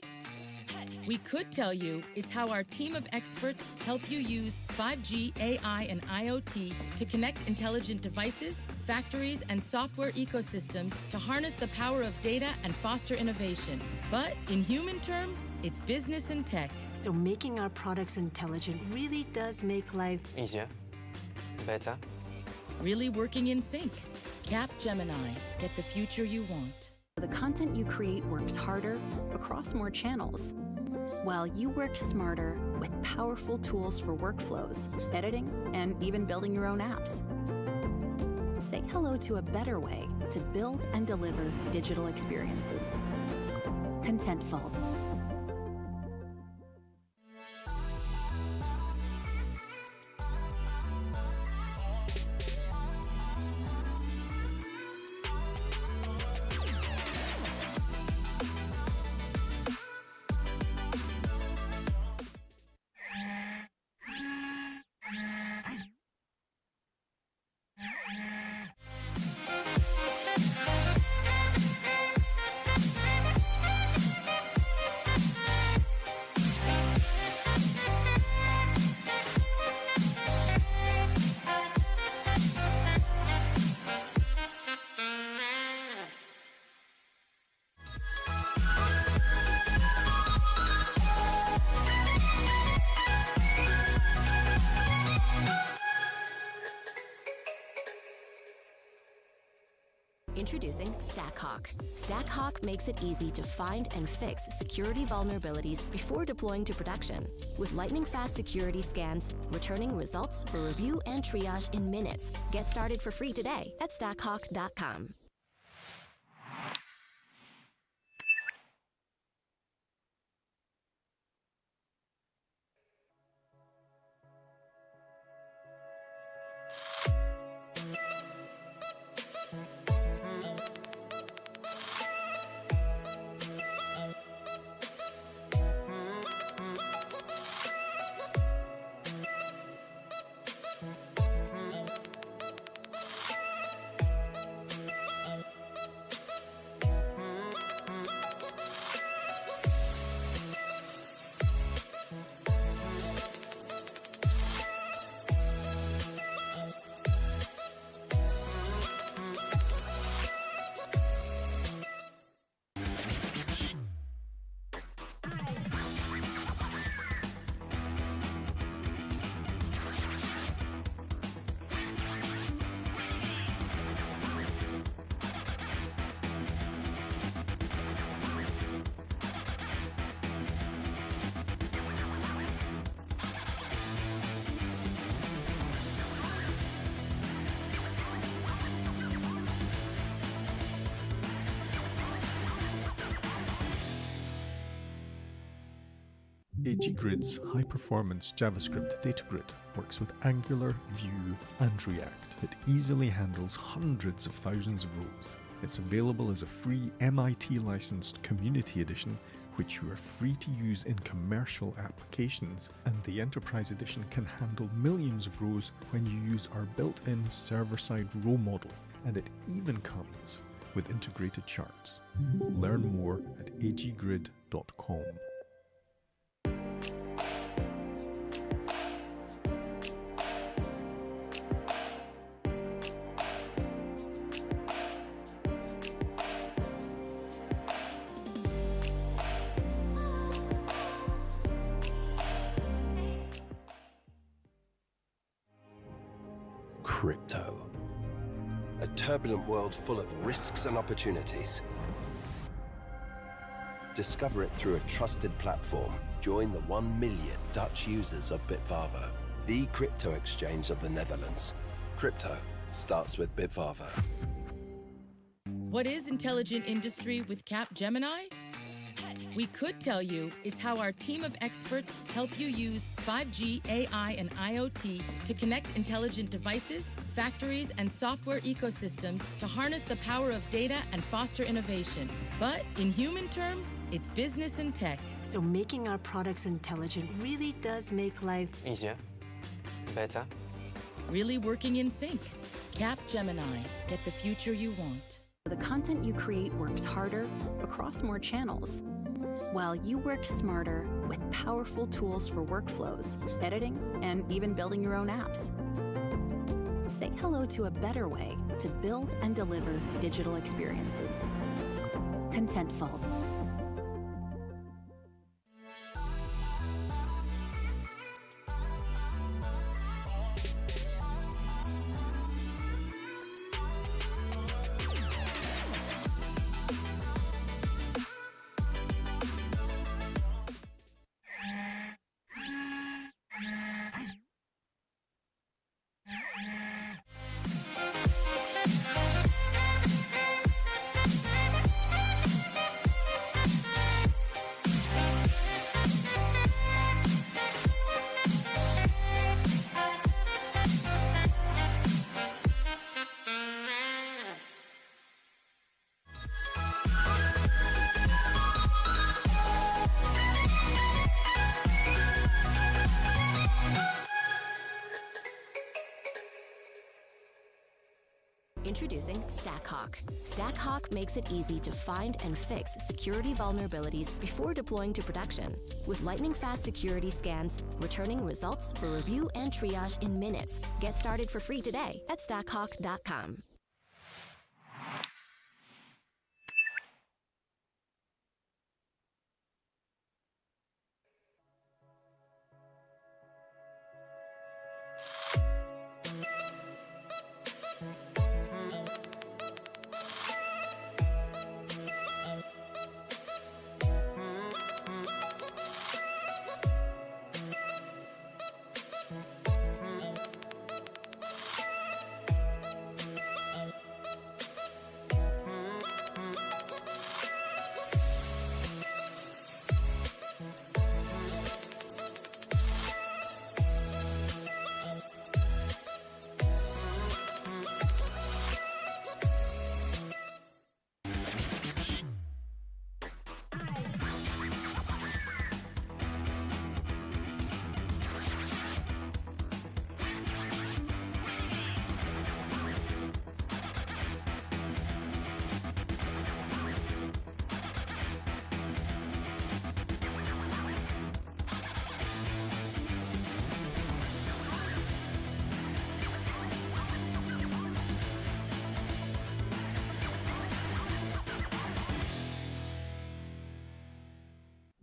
We could tell you it's how our team of experts help you use 5G, AI, and IoT to connect intelligent devices, factories, and software ecosystems to harness the power of data and foster innovation. But in human terms, it's business and tech. So making our products intelligent really does make life easier, better, really working in sync. Cap Gemini. Get the future you want. The content you create works harder across more channels, while you work smarter with powerful tools for workflows, editing, and even building your own apps. Say hello to a better way to build and deliver digital experiences. Contentful. Introducing StackHawk. StackHawk makes it easy to find and fix security vulnerabilities before deploying to production. With lightning-fast security scans, returning results for review and triage in minutes. Get started for free today at stackhawk.com. AGGrid's high-performance JavaScript data grid works with Angular, Vue, and React. It easily handles hundreds of thousands of rows. It's available as a free MIT-licensed Community Edition, which you are free to use in commercial applications, and the Enterprise Edition can handle millions of rows when you use our built-in server-side row model, and it even comes with integrated charts. Learn more at aggrid.com. Crypto. A turbulent world full of risks and opportunities. Discover it through a trusted platform. Join the 1 million Dutch users of Bitfavo, the crypto exchange of the Netherlands. Crypto starts with Bitfavo. What is intelligent industry with Capgemini? We could tell you it's how our team of experts help you use 5G, AI, and IoT to connect intelligent devices, factories, and software ecosystems to harness the power of data and foster innovation. But in human terms, it's business and tech. So making our products intelligent really does make life easier, better, really working in sync. Capgemini. Get the future you want. The content you create works harder across more channels, while you work smarter with powerful tools for workflows, editing, and even building your own apps. Say hello to a better way to build and deliver digital experiences. Contentful. Introducing StackHawk. StackHawk makes it easy to find and fix security vulnerabilities before deploying to production. With lightning-fast security scans, returning results for review and triage in minutes. Get started for free today at stackhawk.com.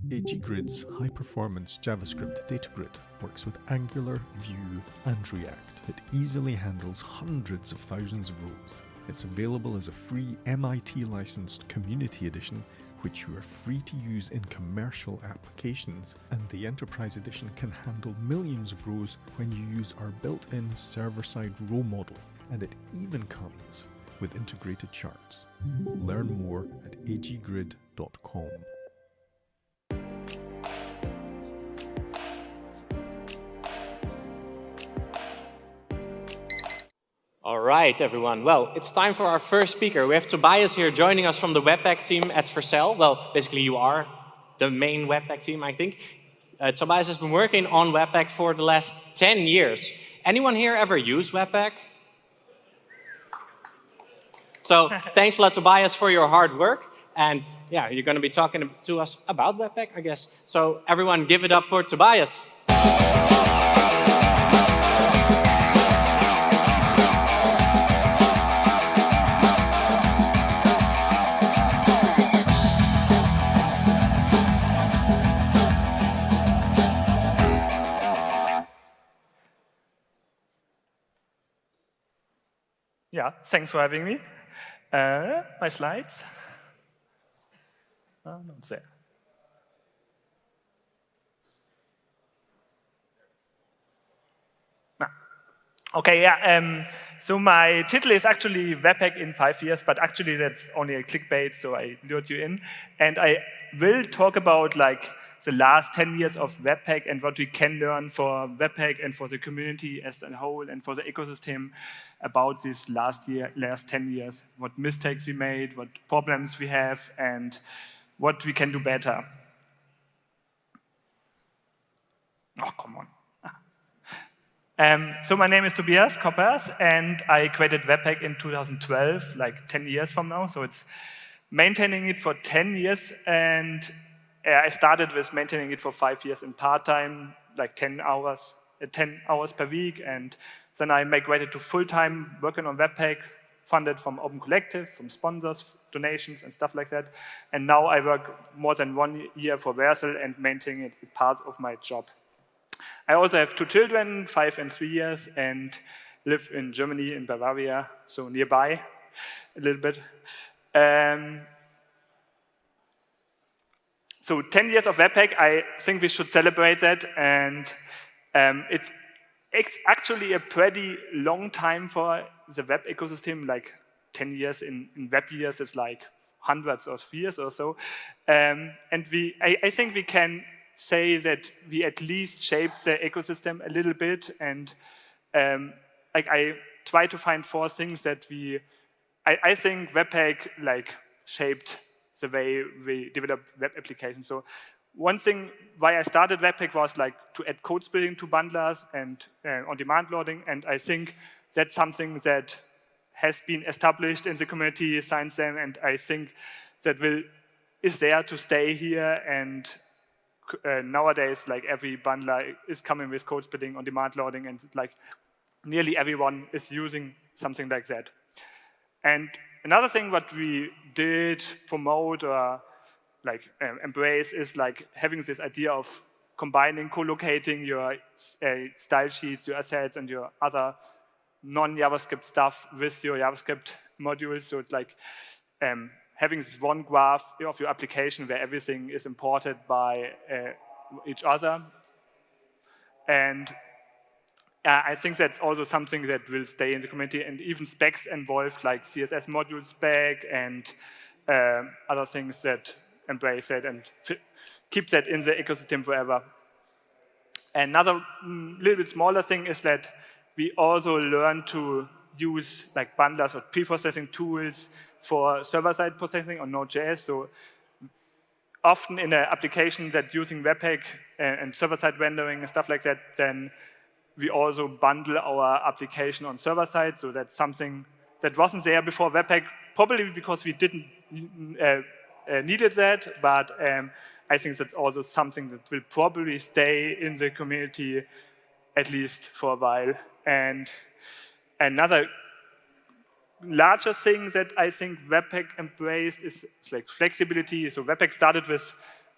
AGGrid's high-performance JavaScript data grid works with Angular, Vue, and React. It easily handles hundreds of thousands of rows. It's available as a free MIT-licensed Community Edition, which you are free to use in commercial applications, and the Enterprise Edition can handle millions of rows when you use our built-in server-side row model, and it even comes with integrated charts. Learn more at aggrid.com. right, everyone. Well, it's time for our first speaker. We have Tobias here joining us from the Webpack team at Vercel. Well, basically you are the main Webpack team, I think. Tobias has been working on Webpack for the last 10 years. Anyone here ever use Webpack? So thanks a lot, Tobias, for your hard work. And yeah, you're going to be talking to us about Webpack, I guess. So everyone give it up for Tobias. Yeah, thanks for having me. My slides. Oh, not there. Okay, yeah. So my title is actually Webpack in 5 years, but actually that's only a clickbait, so I lured you in. And I will talk about like the last 10 years of Webpack and what we can learn for Webpack and for the community as a whole and for the ecosystem about this last 10 years, what mistakes we made, what problems we have, and what we can do better. Oh, come on. So my name is Tobias Koppers, and I created Webpack in 2012, like 10 years from now. So it's maintaining it for 10 years, and I started with maintaining it for 5 years in part-time, like 10 hours per week, and then I migrated to full-time working on Webpack, funded from Open Collective, from sponsors, donations, and stuff like that. And now I work more than 1 year for Vercel and maintaining it as part of my job. I also have 2 children, 5 and 3 years, and live in Germany, in Bavaria, so nearby a little bit. So 10 years of Webpack, I think we should celebrate that, and it's actually a pretty long time for the web ecosystem, like 10 years in web years is like hundreds of years or so. And I think we can say that we at least shaped the ecosystem a little bit, and like I try to find 4 things that I think Webpack like shaped the way we develop web applications. So one thing why I started Webpack was like to add code splitting to bundlers and on-demand loading, and I think that's something that has been established in the community since then, and I think that is there to stay here. And nowadays, like every bundler is coming with code splitting, on-demand loading, and like nearly everyone is using something like that. And another thing what we did promote or like embrace is like having this idea of combining, co-locating your style sheets, your assets, and your other non-JavaScript stuff with your JavaScript modules. So it's like having this one graph of your application where everything is imported by each other. And I think that's also something that will stay in the community, and even specs involved like CSS module spec and other things that embrace that and keep that in the ecosystem forever. Another little bit smaller thing is that we also learn to use like bundlers or pre-processing tools for server-side processing on Node.js. So often in an application that using Webpack and server-side rendering and stuff like that, then we also bundle our application on server-side. So that's something that wasn't there before Webpack, probably because we didn't needed that, but I think that's also something that will probably stay in the community at least for a while. And another larger thing that I think Webpack embraced is like flexibility. So Webpack started with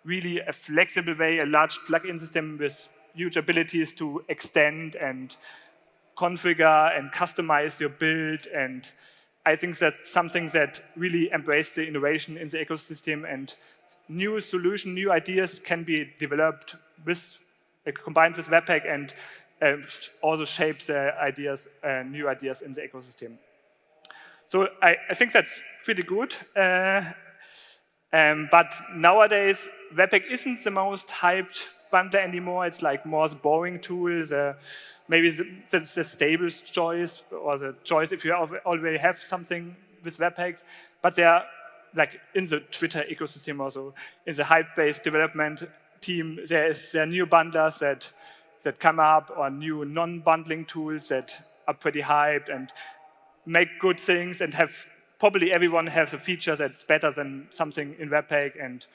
really a flexible way, a large plugin system with huge abilities to extend and configure and customize your build. And I think that's something that really embraced the innovation in the ecosystem, and new solutions, new ideas can be developed with, combined with Webpack, and also shape the ideas, new ideas in the ecosystem. So I think that's pretty good. But nowadays, Webpack isn't the most hyped bundler anymore. It's like more the boring tool, maybe the stable choice, or the choice if you already have something with Webpack. But they are like in the Twitter ecosystem also, in the hype-based development team, there are new bundlers that come up, or new non-bundling tools that are pretty hyped and make good things, and probably everyone has a feature that's better than something in Webpack, and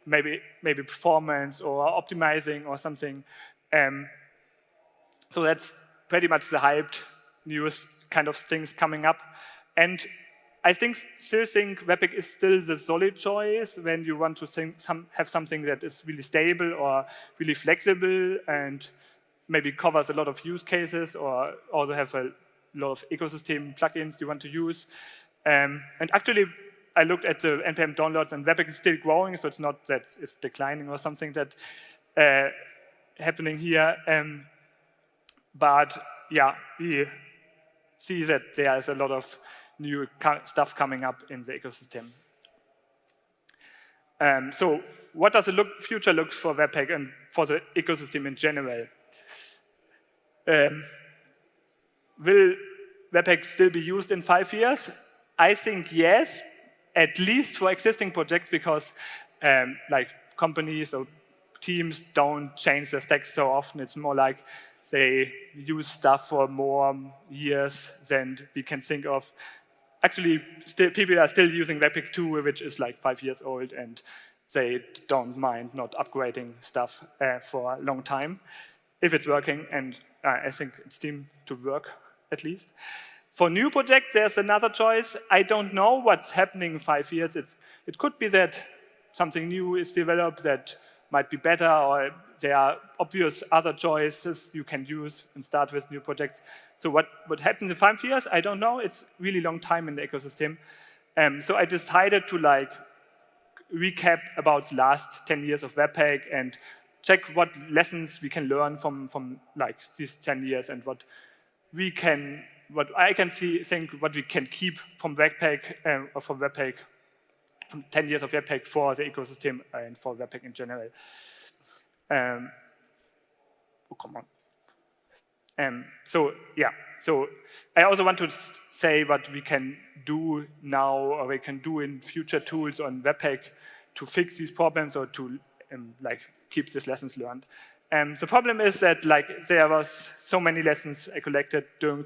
maybe performance or optimizing or something. So that's pretty much the hyped newest kind of things coming up. And I still think Webpack is still the solid choice when you want to have something that is really stable or really flexible and maybe covers a lot of use cases, or also have a lot of ecosystem plugins you want to use. And actually, I looked at the NPM downloads, and Webpack is still growing, so it's not that it's declining or something that happening here. But yeah, we see that there is a lot of new stuff coming up in the ecosystem. So what does the future look for Webpack and for the ecosystem in general? Will Webpack still be used in 5 years? I think yes, at least for existing projects, because like companies or teams don't change their stacks so often. It's more like they use stuff for more years than we can think of. Actually, people are still using Webpack 2, which is like 5 years old, and they don't mind not upgrading stuff for a long time if it's working, and I think it seems to work at least. For new projects, there's another choice. I don't know what's happening in 5 years. It could be that something new is developed that might be better, or there are obvious other choices you can use and start with new projects. So what happens in 5 years, I don't know. It's a really long time in the ecosystem. So I decided to recap about the last 10 years of Webpack and check what lessons we can learn from these 10 years, and what I can think what we can keep from Webpack, or from Webpack, from 10 years of Webpack for the ecosystem and for Webpack in general. Oh, come on. So I also want to say what we can do now, or we can do in future tools on Webpack to fix these problems, or to keep these lessons learned. The problem is that there was so many lessons I collected during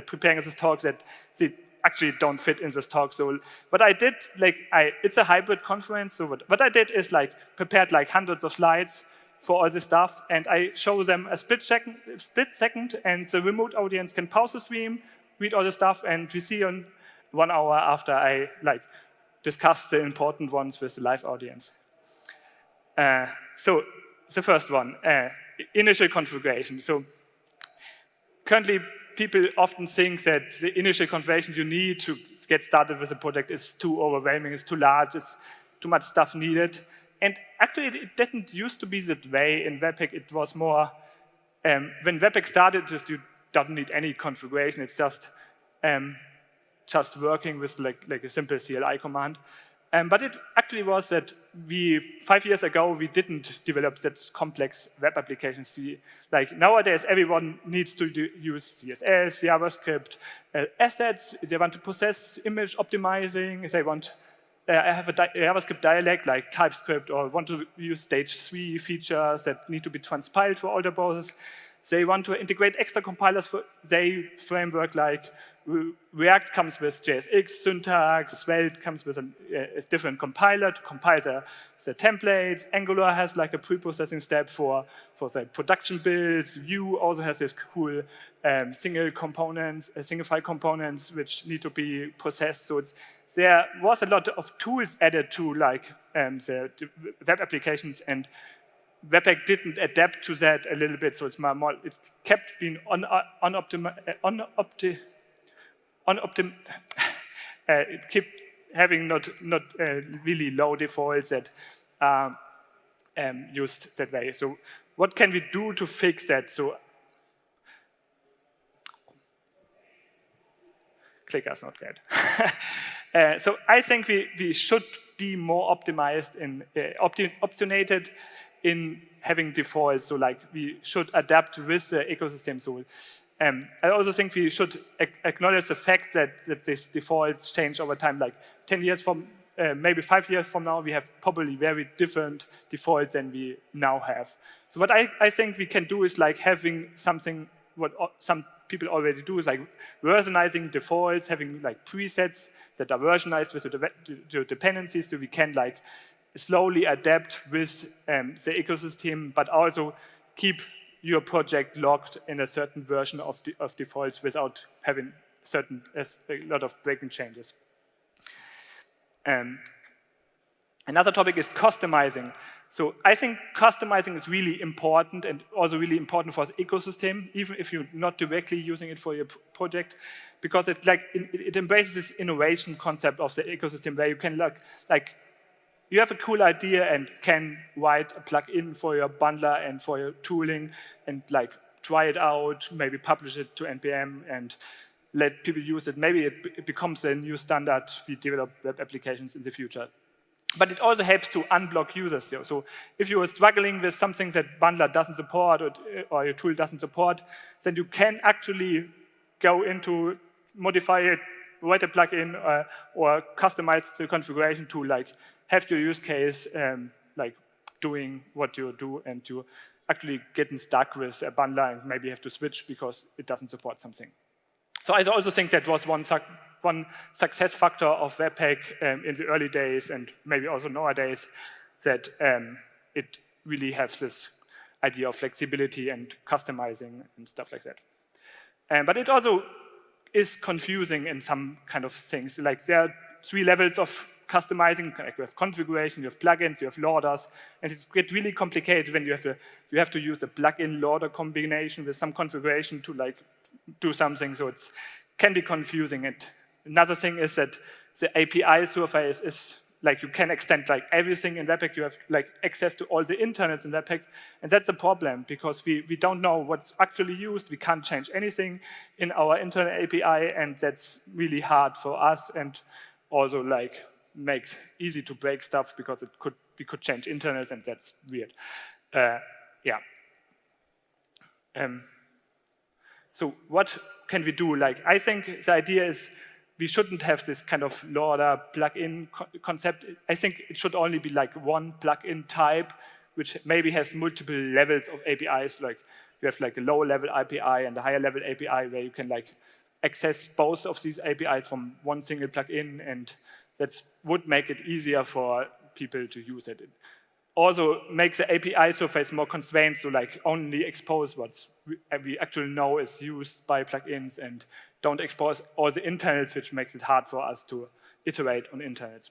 preparing this talk that they actually don't fit in this talk. So what I did, it's a hybrid conference. So what I did is prepared hundreds of slides for all this stuff, and I show them a split second, and the remote audience can pause the stream, read all the stuff, and we see on 1 hour after I discuss the important ones with the live audience. So the first one, initial configuration. So currently, people often think that the initial configuration you need to get started with a project is too overwhelming, it's too large, it's too much stuff needed. And actually, it didn't used to be that way in Webpack. It was more, when Webpack started, you don't need any configuration. It's just working with a simple CLI command. But it actually was that 5 years ago, we didn't develop that complex web applications. Nowadays, everyone needs to use CSS, JavaScript, assets. They want to process image optimizing. They want have a JavaScript dialect like TypeScript, or want to use stage 3 features that need to be transpiled for older browsers. They want to integrate extra compilers for their framework, like React comes with JSX syntax, Svelte comes with a different compiler to compile the templates. Angular has a pre-processing step for the production builds. Vue also has this cool single file components which need to be processed. So there was a lot of tools added to the web applications, and Webpack didn't adapt to that a little bit, so it's kept being it kept having not really low defaults that are used that way. So what can we do to fix that? So clicker's not good. So I think we should be more optimized and opinionated in having defaults. So like we should adapt with the ecosystem. So I also think we should acknowledge the fact that these defaults change over time. Like 10 years from, maybe 5 years from now, we have probably very different defaults than we now have. So what I think we can do is like having something, what some people already do is like versionizing defaults, having like presets that are versionized with the dependencies, so we can like slowly adapt with the ecosystem, but also keep your project locked in a certain version of defaults without having a lot of breaking changes. Another topic is customizing. So I think customizing is really important and also really important for the ecosystem, even if you're not directly using it for your project, because it embraces this innovation concept of the ecosystem where you can like you have a cool idea and can write a plugin for your bundler and for your tooling and like try it out, maybe publish it to NPM and let people use it. Maybe it becomes a new standard we develop web applications in the future. But it also helps to unblock users. So if you are struggling with something that bundler doesn't support or your tool doesn't support, then you can actually go into modify it, write a plugin or customize the configuration to like have your use case like doing what you do, and you actually getting stuck with a bundler and maybe have to switch because it doesn't support something. So I also think that was one success factor of Webpack in the early days and maybe also nowadays, that it really has this idea of flexibility and customizing and stuff like that. But it also is confusing in some kind of things. Like there are 3 levels of customizing. Like you have configuration, you have plugins, you have loaders, and it gets really complicated when you have to use the plugin loader combination with some configuration to like do something. So it can be confusing. And another thing is that the API surface is like you can extend like everything in Webpack. You have like access to all the internals in Webpack, and that's a problem because we don't know what's actually used. We can't change anything in our internal API, and that's really hard for us, and also like makes easy to break stuff because we could change internals, and that's weird. Yeah. So what can we do? Like I think the idea is we shouldn't have this kind of loader plugin concept. I think it should only be like one plugin type, which maybe has multiple levels of APIs. Like you have like a low level API and a higher level API where you can like access both of these APIs from one single plugin, and that would make it easier for people to use it. It also makes the API surface more constrained, so like only expose what we actually know is used by plugins and don't expose all the internals, which makes it hard for us to iterate on internals.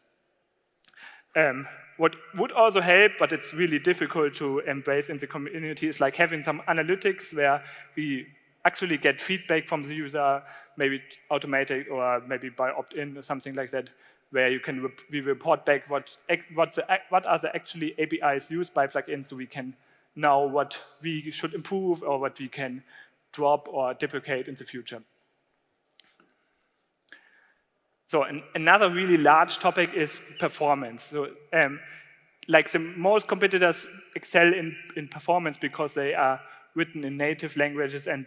What would also help, but it's really difficult to embrace in the community, is like having some analytics where we actually get feedback from the user, maybe automated or maybe by opt-in or something like that, where you can we report back what are the actually APIs used by plugins, so we can know what we should improve or what we can drop or deprecate in the future. So another really large topic is performance. So like the most competitors excel in performance because they are written in native languages, and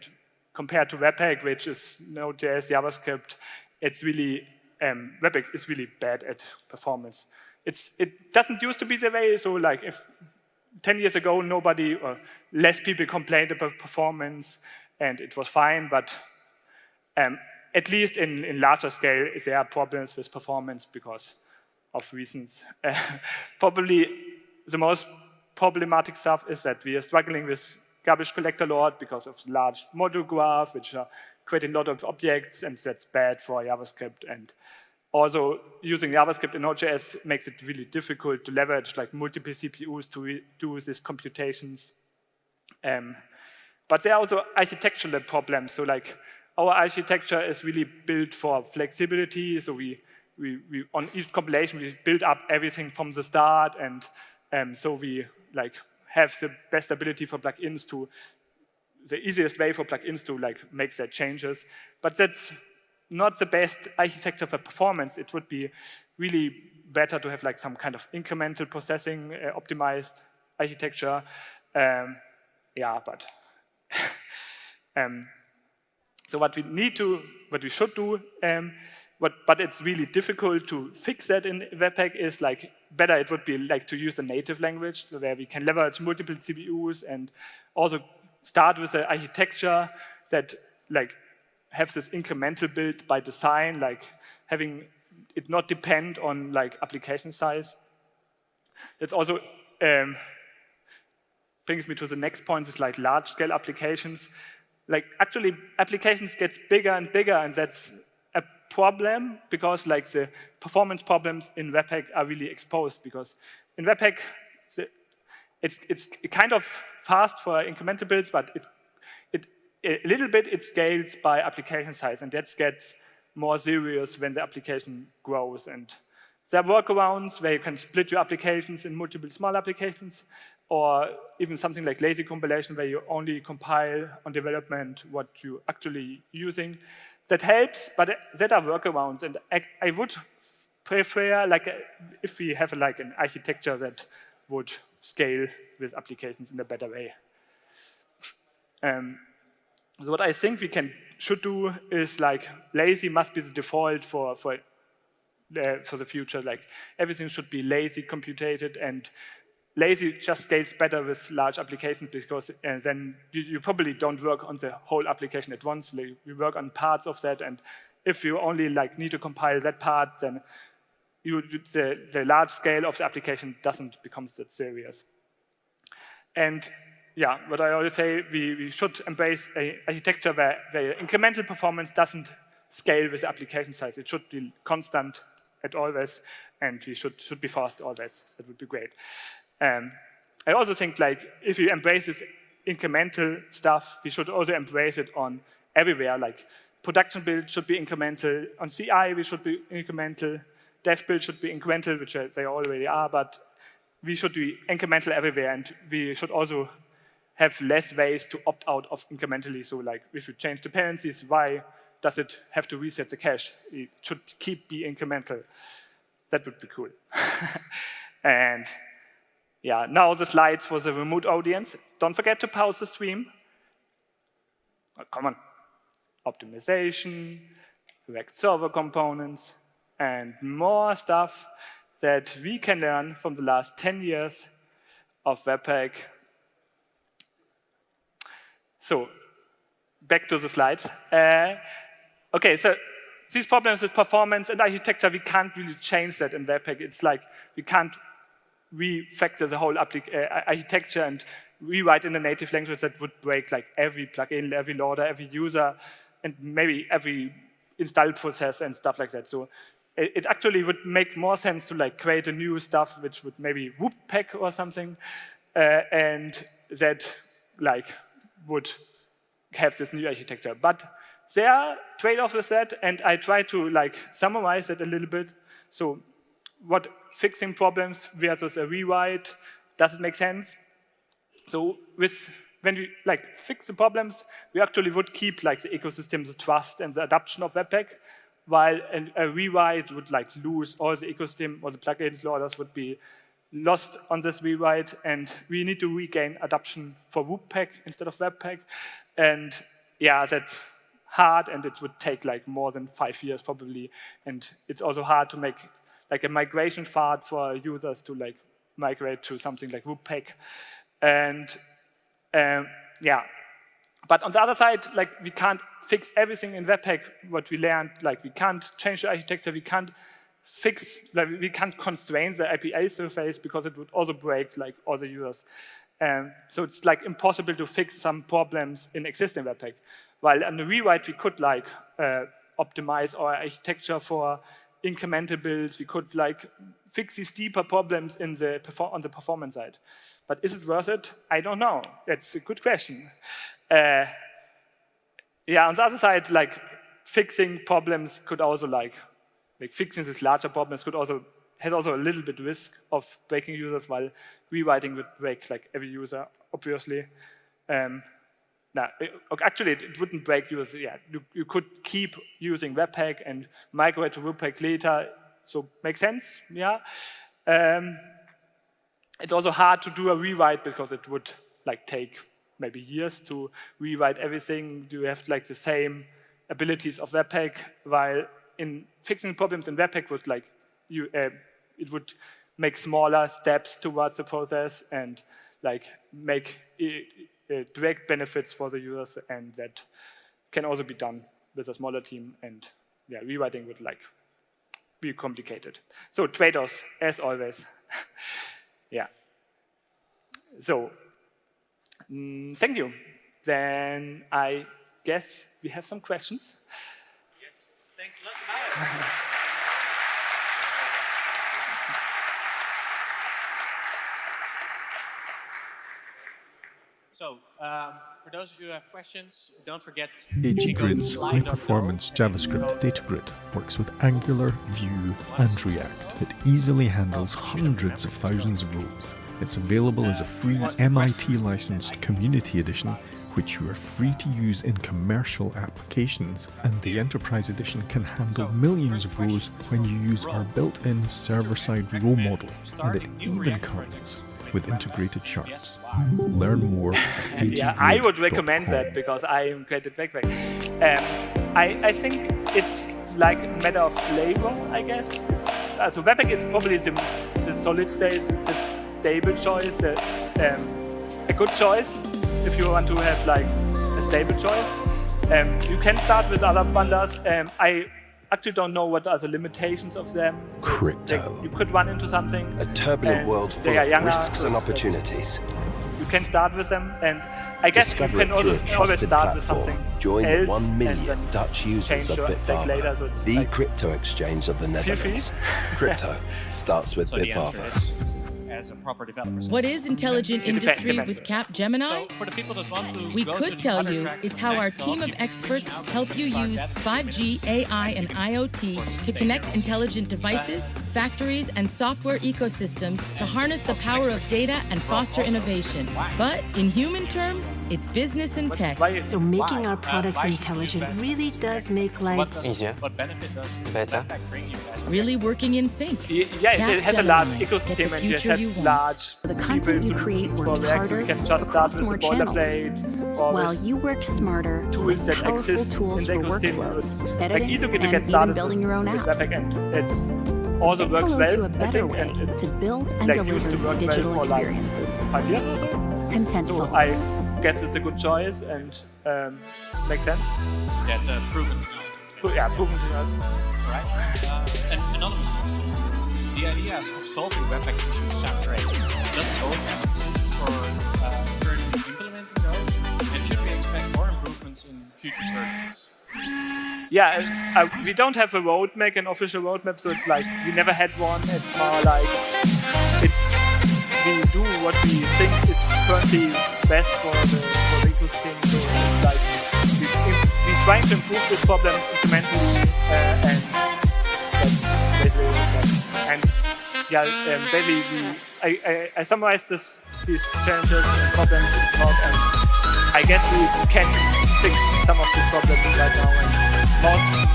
compared to Webpack, which is Node.js, JavaScript, it's really Webpack is really bad at performance. It doesn't used to be the way. So like if 10 years ago nobody or less people complained about performance and it was fine, but at least in larger scale there are problems with performance because of reasons. Probably the most problematic stuff is that we are struggling with garbage collector load because of large module graph, which are creating a lot of objects, and that's bad for JavaScript. And also using JavaScript in Node.js makes it really difficult to leverage like multiple CPUs to do these computations. But there are also architectural problems. So like our architecture is really built for flexibility. So we on each compilation we build up everything from the start, and so we like have the best ability for plugins to the easiest way for plugins to like make their changes. But that's not the best architecture for performance. It would be really better to have like some kind of incremental processing optimized architecture. Yeah, but so what we should do, but it's really difficult to fix that in Webpack is like better it would be like to use a native language so where we can leverage multiple CPUs and also start with an architecture that like have this incremental build by design, like having it not depend on like application size. That's also brings me to the next point, is like large-scale applications. Like actually applications gets bigger and bigger, and that's a problem because like the performance problems in Webpack are really exposed, because in Webpack it's kind of fast for incremental builds, but a little bit it scales by application size, and that gets more serious when the application grows. And there are workarounds where you can split your applications in multiple small applications, or even something like lazy compilation where you only compile on development what you're actually using. That helps, but that are workarounds, and I would prefer like if we have like an architecture that would scale with applications in a better way. So what I think we should do is like lazy must be the default for the future. Like everything should be lazy computed, and lazy just scales better with large applications, because then you probably don't work on the whole application at once. Like, you work on parts of that, and if you only like need to compile that part, then the large scale of the application doesn't become that serious. And yeah, what I always say, we should embrace an architecture where incremental performance doesn't scale with the application size. It should be constant at always, and we should be fast always. That would be great. I also think like if you embrace this incremental stuff, we should also embrace it on everywhere. Like production build should be incremental. On CI, we should be incremental. Dev build should be incremental, which they already are, but we should be incremental everywhere, and we should also have less ways to opt out of incrementally. So like if you change dependencies, why does it have to reset the cache? It should be incremental. That would be cool. And yeah, now the slides for the remote audience. Don't forget to pause the stream. Oh, come on. Optimization, React server components, and more stuff that we can learn from the last 10 years of Webpack. So back to the slides. Okay, so these problems with performance and architecture, we can't really change that in Webpack. It's like we can't refactor the whole architecture and rewrite in a native language that would break like every plugin, every loader, every user, and maybe every install process and stuff like that. So it actually would make more sense to like create a new stuff which would maybe Webpack or something, and that like would have this new architecture. But there are trade-offs with that, and I try to like summarize it a little bit. So what fixing problems versus a rewrite, does it make sense? So when we like fix the problems, we actually would keep like the ecosystem, the trust and the adoption of Webpack, while a rewrite would like lose all the ecosystem, or the plugins loaders would be lost on this rewrite, and we need to regain adoption for Webpack instead of Webpack. And yeah, that's hard, and it would take like more than 5 years probably. And it's also hard to make like a migration path for users to like migrate to something like Webpack. And yeah, but on the other side, like we can't fix everything in Webpack. What we learned, like we can't change the architecture, we can't fix, like we can't constrain the API surface because it would also break like all the users. So it's like impossible to fix some problems in existing Webpack. While on the rewrite, we could like optimize our architecture for incremental builds. We could like fix these deeper problems on the performance side. But is it worth it? I don't know. That's a good question. Yeah, on the other side, like fixing problems could also like fixing these larger problems has also a little bit risk of breaking users, while rewriting would break like every user, obviously. Actually, it wouldn't break users. Yeah, you could keep using Webpack and migrate to Webpack later, so makes sense. Yeah. It's also hard to do a rewrite because it would like take maybe years to rewrite everything. You have like the same abilities of Webpack, while in fixing problems in Webpack would like it would make smaller steps towards the process and like make direct benefits for the users, and that can also be done with a smaller team. And yeah, rewriting would like be complicated. So trade-offs, as always. Yeah. So, thank you. Then I guess we have some questions. Yes, thanks a lot, Tobias. So, for those of you who have questions, don't forget DataGrid's high-performance JavaScript data grid works with Angular, Vue, and React. It easily handles hundreds of thousands of rows. It's available as a free MIT-licensed community edition, which you are free to use in commercial applications, and the Enterprise edition can handle millions of rows when you use our built-in server-side row model, and it even comes with integrated charts. Learn more at Yeah, I would recommend that because I am great at Webpack. I think it's like a matter of flavor, I guess. So Webpack is probably the solid state, it's a stable choice, a good choice if you want to have like a stable choice. You can start with other bundlers. I actually don't know what are the limitations of them. Crypto. You could run into something. A turbulent world full of risks and opportunities. You can start with them, and I guess Discover you can always start with something Join else the 1 million Dutch users of later, so Bitvarva, the crypto exchange of the Netherlands. Crypto starts with So the answer Bitvarva. is, as a proper developer. What is intelligent industry with Capgemini? So for the people that want to We go could to tell other you track it's and how our next team talk, of you can experts now help you start use that. 5G, AI, and IoT to connect intelligent devices, factories, and software ecosystems to harness the power of data and foster innovation. But in human terms, it's business and tech. So making our products intelligent really does make life easier. What benefit does better. Webpack bring you guys? Really working in sync. Yeah, it has a large Capgemini. Get the ecosystem and future has you want. large The content you create works harder You can just start across with more the channels, boilerplate or while with you work smarter tools with that powerful exist tools in for the ecosystem. workflows, It's like editing, easy to and get even started building your own with apps. Webpack, and it's also Say works hello well, to a I better think, and way it to build and like, used to deliver work digital well for like experiences. 5 years or so. Contentful. So I guess it's a good choice and makes sense. Yeah, it's a proven technology. Yeah, proven technology. Right. An anonymous question. The ideas of solving Webpack issues sound great. Does Code have systems for currently implementing those? And should we expect more improvements in future versions? Yeah, we don't have a roadmap, an official roadmap, so it's like we never had one. It's more like we do what we think is currently best for the ecosystem. So it's like we're trying to improve this problem incrementally, and that's basically what. And yeah, basically I summarized these challenges and problems in the talk, and I guess we can fix some of these problems right now, and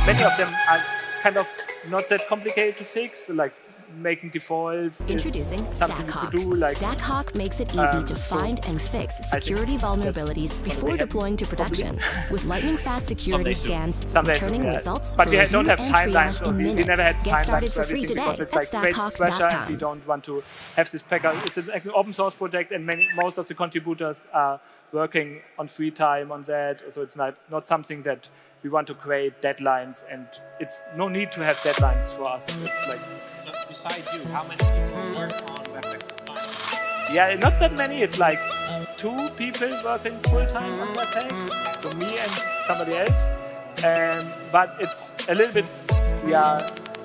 many of them are kind of not that complicated to fix, like making defaults. Introducing something StackHawk. you could do, like, StackHawk makes it easy to find and fix security vulnerabilities before deploying to production, with lightning-fast security scans, returning results but for we review don't have and timelines. triage in We minutes. never had Get started timelines for for free everything today because it's at like great pressure, and we StackHawk.com. don't want to have this packer. It's an open source project, and most of the contributors are working on free time on that. So it's not something that we want to create deadlines, and it's no need to have deadlines for us. It's like, So besides you, how many people work on Webpack full-time? yeah, not that many. It's like 2 people working full time on Webpack, so me and somebody else. But it's a little bit,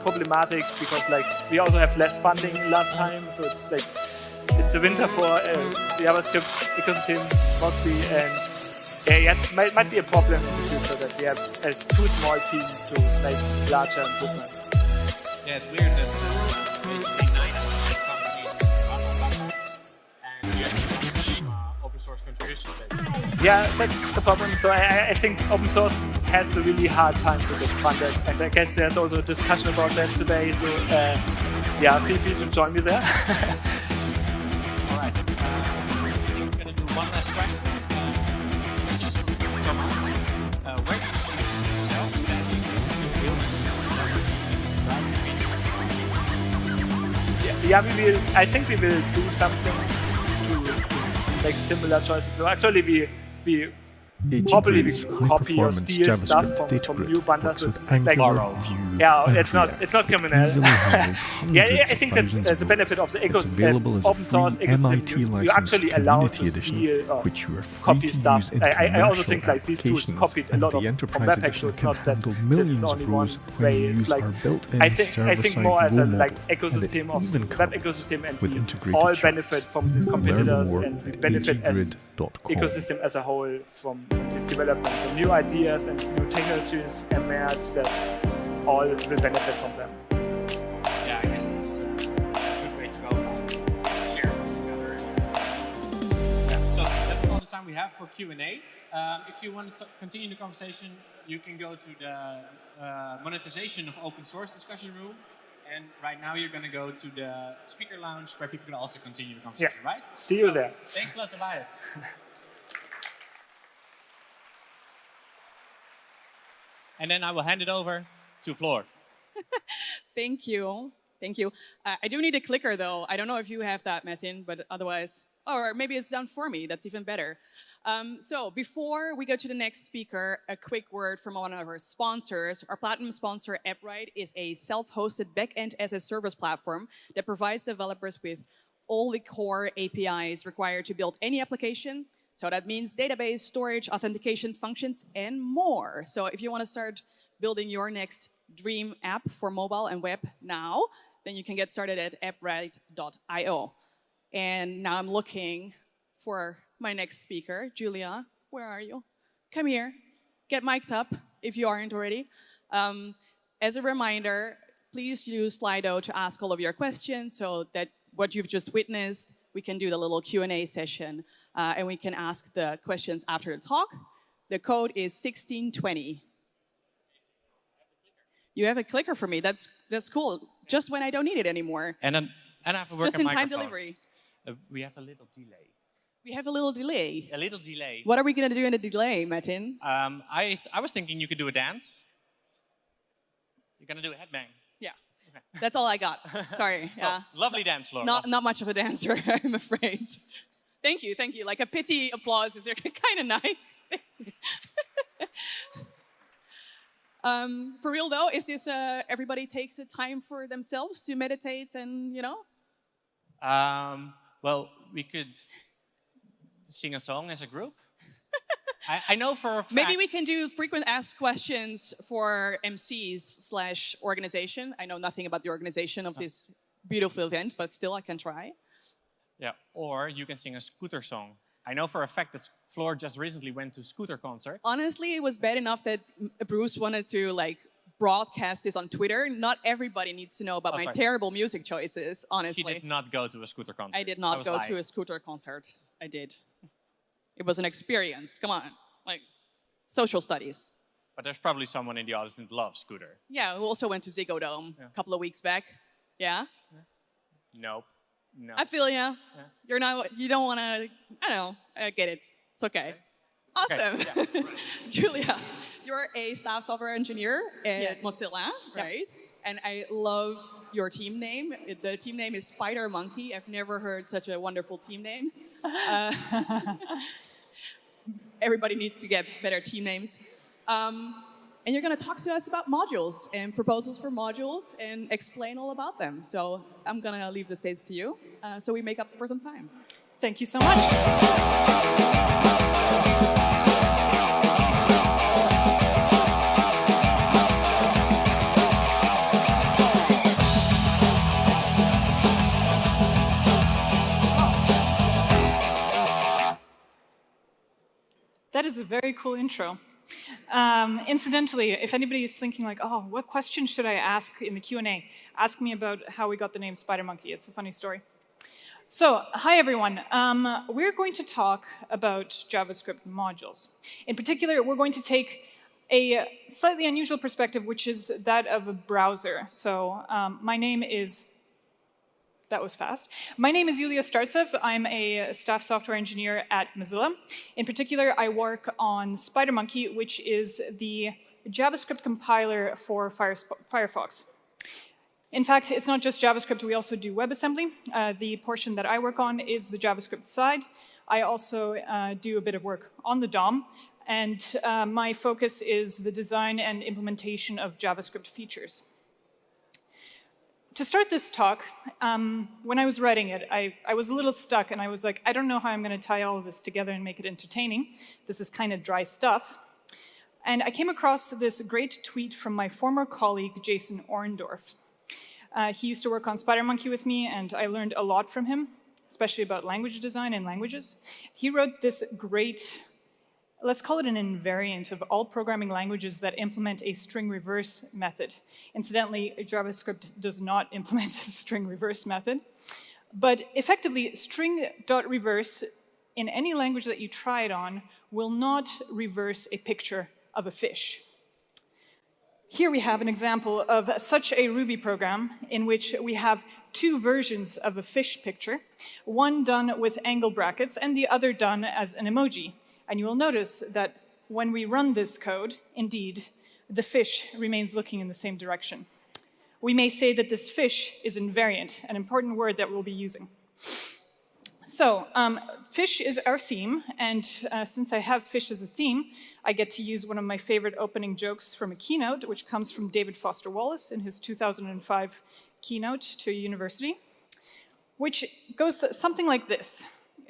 problematic because like we also have less funding last time, so it's like it's the winter for JavaScript ecosystem mostly, and it might be a problem in the future that we have as too small teams to make larger improvements. Yeah, it's weird that basically 9 companies run on Webpack, and you have open source contributions. Yeah, that's the problem. So I think open source has a really hard time to get funded, and I guess there's also a discussion about that today. So feel free to join me there. yeah, I think we will do something to make similar choices. So actually, we probably we copy or steal stuff from new bundles. With Like, Angular, Vue, yeah, and it's not criminal. Easily handles Yeah, hundreds I think of that's thousands the benefit of the It's available as a open source free ecosystem. MIT You licensed actually allowed community to edition, steal or which you are free copy to stuff. use in I also commercial think like these tools applications, copied a and lot the from Enterprise Webpack, so Edition it's can not that handle this is millions only of one rows when way. you It's use like our built-in I think more as a server-side like model and ecosystem it of even the web comes ecosystem, and with we integrated all charts. benefit from these competitors, more and we at benefit as agrid.com. ecosystem as a whole from these developments. So new ideas and new technologies emerge that all will benefit from them. Yeah, I guess it's a good way to go about sharing together. Yeah, so that's all the time we have for Q&A. If you want to continue the conversation, you can go to the monetization of open source discussion room. And right now you're going to go to the speaker lounge where people can also continue the conversation, right? See you there. Thanks a lot, Tobias. And then I will hand it over to Floor. Thank you. Thank you. I do need a clicker, though. I don't know if you have that, Metin, but otherwise... Or maybe it's done for me. That's even better. So before we go to the next speaker, a quick word from one of our sponsors. Our platinum sponsor, AppWrite, is a self-hosted backend as a service platform that provides developers with all the core APIs required to build any application. So that means database, storage, authentication functions, and more. So if you want to start building your next dream app for mobile and web now, then you can get started at appwrite.io. And now I'm looking for my next speaker. Julia, where are you? Come here. Get mic'd up if you aren't already. As a reminder, please use Slido to ask all of your questions so that what you've just witnessed, we can do the little Q&A session and we can ask the questions after the talk. The code is 1620. You have a clicker for me. That's cool. Just when I don't need it anymore. And I have a working just in time microphone. delivery. We have a little delay. We have a little delay. A little delay. What are we going to do in the delay, Metin? I was thinking you could do a dance. You're going to do a headbang. Yeah. Okay. That's all I got. Sorry. Yeah. Oh, lovely dance, Floor. Not much of a dancer, I'm afraid. Thank you. Like a pity applause is kind of nice. For real though, is this everybody takes the time for themselves to meditate and, you know? Well, we could sing a song as a group. I know for a fact... Maybe we can do frequent asked questions for MCs/organization. I know nothing about the organization of this beautiful event, but still I can try. Yeah, or you can sing a scooter song. I know for a fact that Floor just recently went to scooter concerts. Honestly, it was bad enough that Bruce wanted to broadcast this on Twitter. Not everybody needs to know about my terrible music choices, honestly. She did not go to a scooter concert. I did not go to a scooter concert. I did. It was an experience. Come on. Social studies. But there's probably someone in the audience that loves scooter. Yeah, we also went to Ziggo Dome a couple of weeks back. Yeah? Nope. No. I feel ya. Yeah. You don't want to, I know, I get it. It's okay. Awesome. Okay. Yeah. Julia, you're a staff software engineer at Mozilla, right? And I love your team name. The team name is Spider Monkey. I've never heard such a wonderful team name. Everybody needs to get better team names. And you're going to talk to us about modules and proposals for modules and explain all about them. So I'm going to leave the stage to you so we make up for some time. Thank you so much. That is a very cool intro. Incidentally, if anybody is thinking oh, what question should I ask in the Q&A? Ask me about how we got the name Spider Monkey. It's a funny story. So, hi everyone. We're going to talk about JavaScript modules. In particular, we're going to take a slightly unusual perspective, which is that of a browser. So, my name is... That was fast. My name is Yulia Startsev. I'm a staff software engineer at Mozilla. In particular, I work on SpiderMonkey, which is the JavaScript compiler for Firefox. In fact, it's not just JavaScript, we also do WebAssembly. The portion that I work on is the JavaScript side. I also do a bit of work on the DOM, and my focus is the design and implementation of JavaScript features. To start this talk, when I was writing it, I was a little stuck, and I was like, I don't know how I'm going to tie all of this together and make it entertaining. This is kind of dry stuff. And I came across this great tweet from my former colleague, Jason Orndorff. He used to work on SpiderMonkey with me, and I learned a lot from him, especially about language design and languages. He wrote this great, let's call it an invariant of all programming languages that implement a string reverse method. Incidentally, JavaScript does not implement a string reverse method. But effectively, string.reverse in any language that you try it on will not reverse a picture of a fish. Here we have an example of such a Ruby program in which we have two versions of a fish picture, one done with angle brackets and the other done as an emoji. And you will notice that when we run this code, indeed, the fish remains looking in the same direction. We may say that this fish is invariant, an important word that we'll be using. So, fish is our theme, and since I have fish as a theme, I get to use one of my favorite opening jokes from a keynote, which comes from David Foster Wallace in his 2005 keynote to a university, which goes something like this.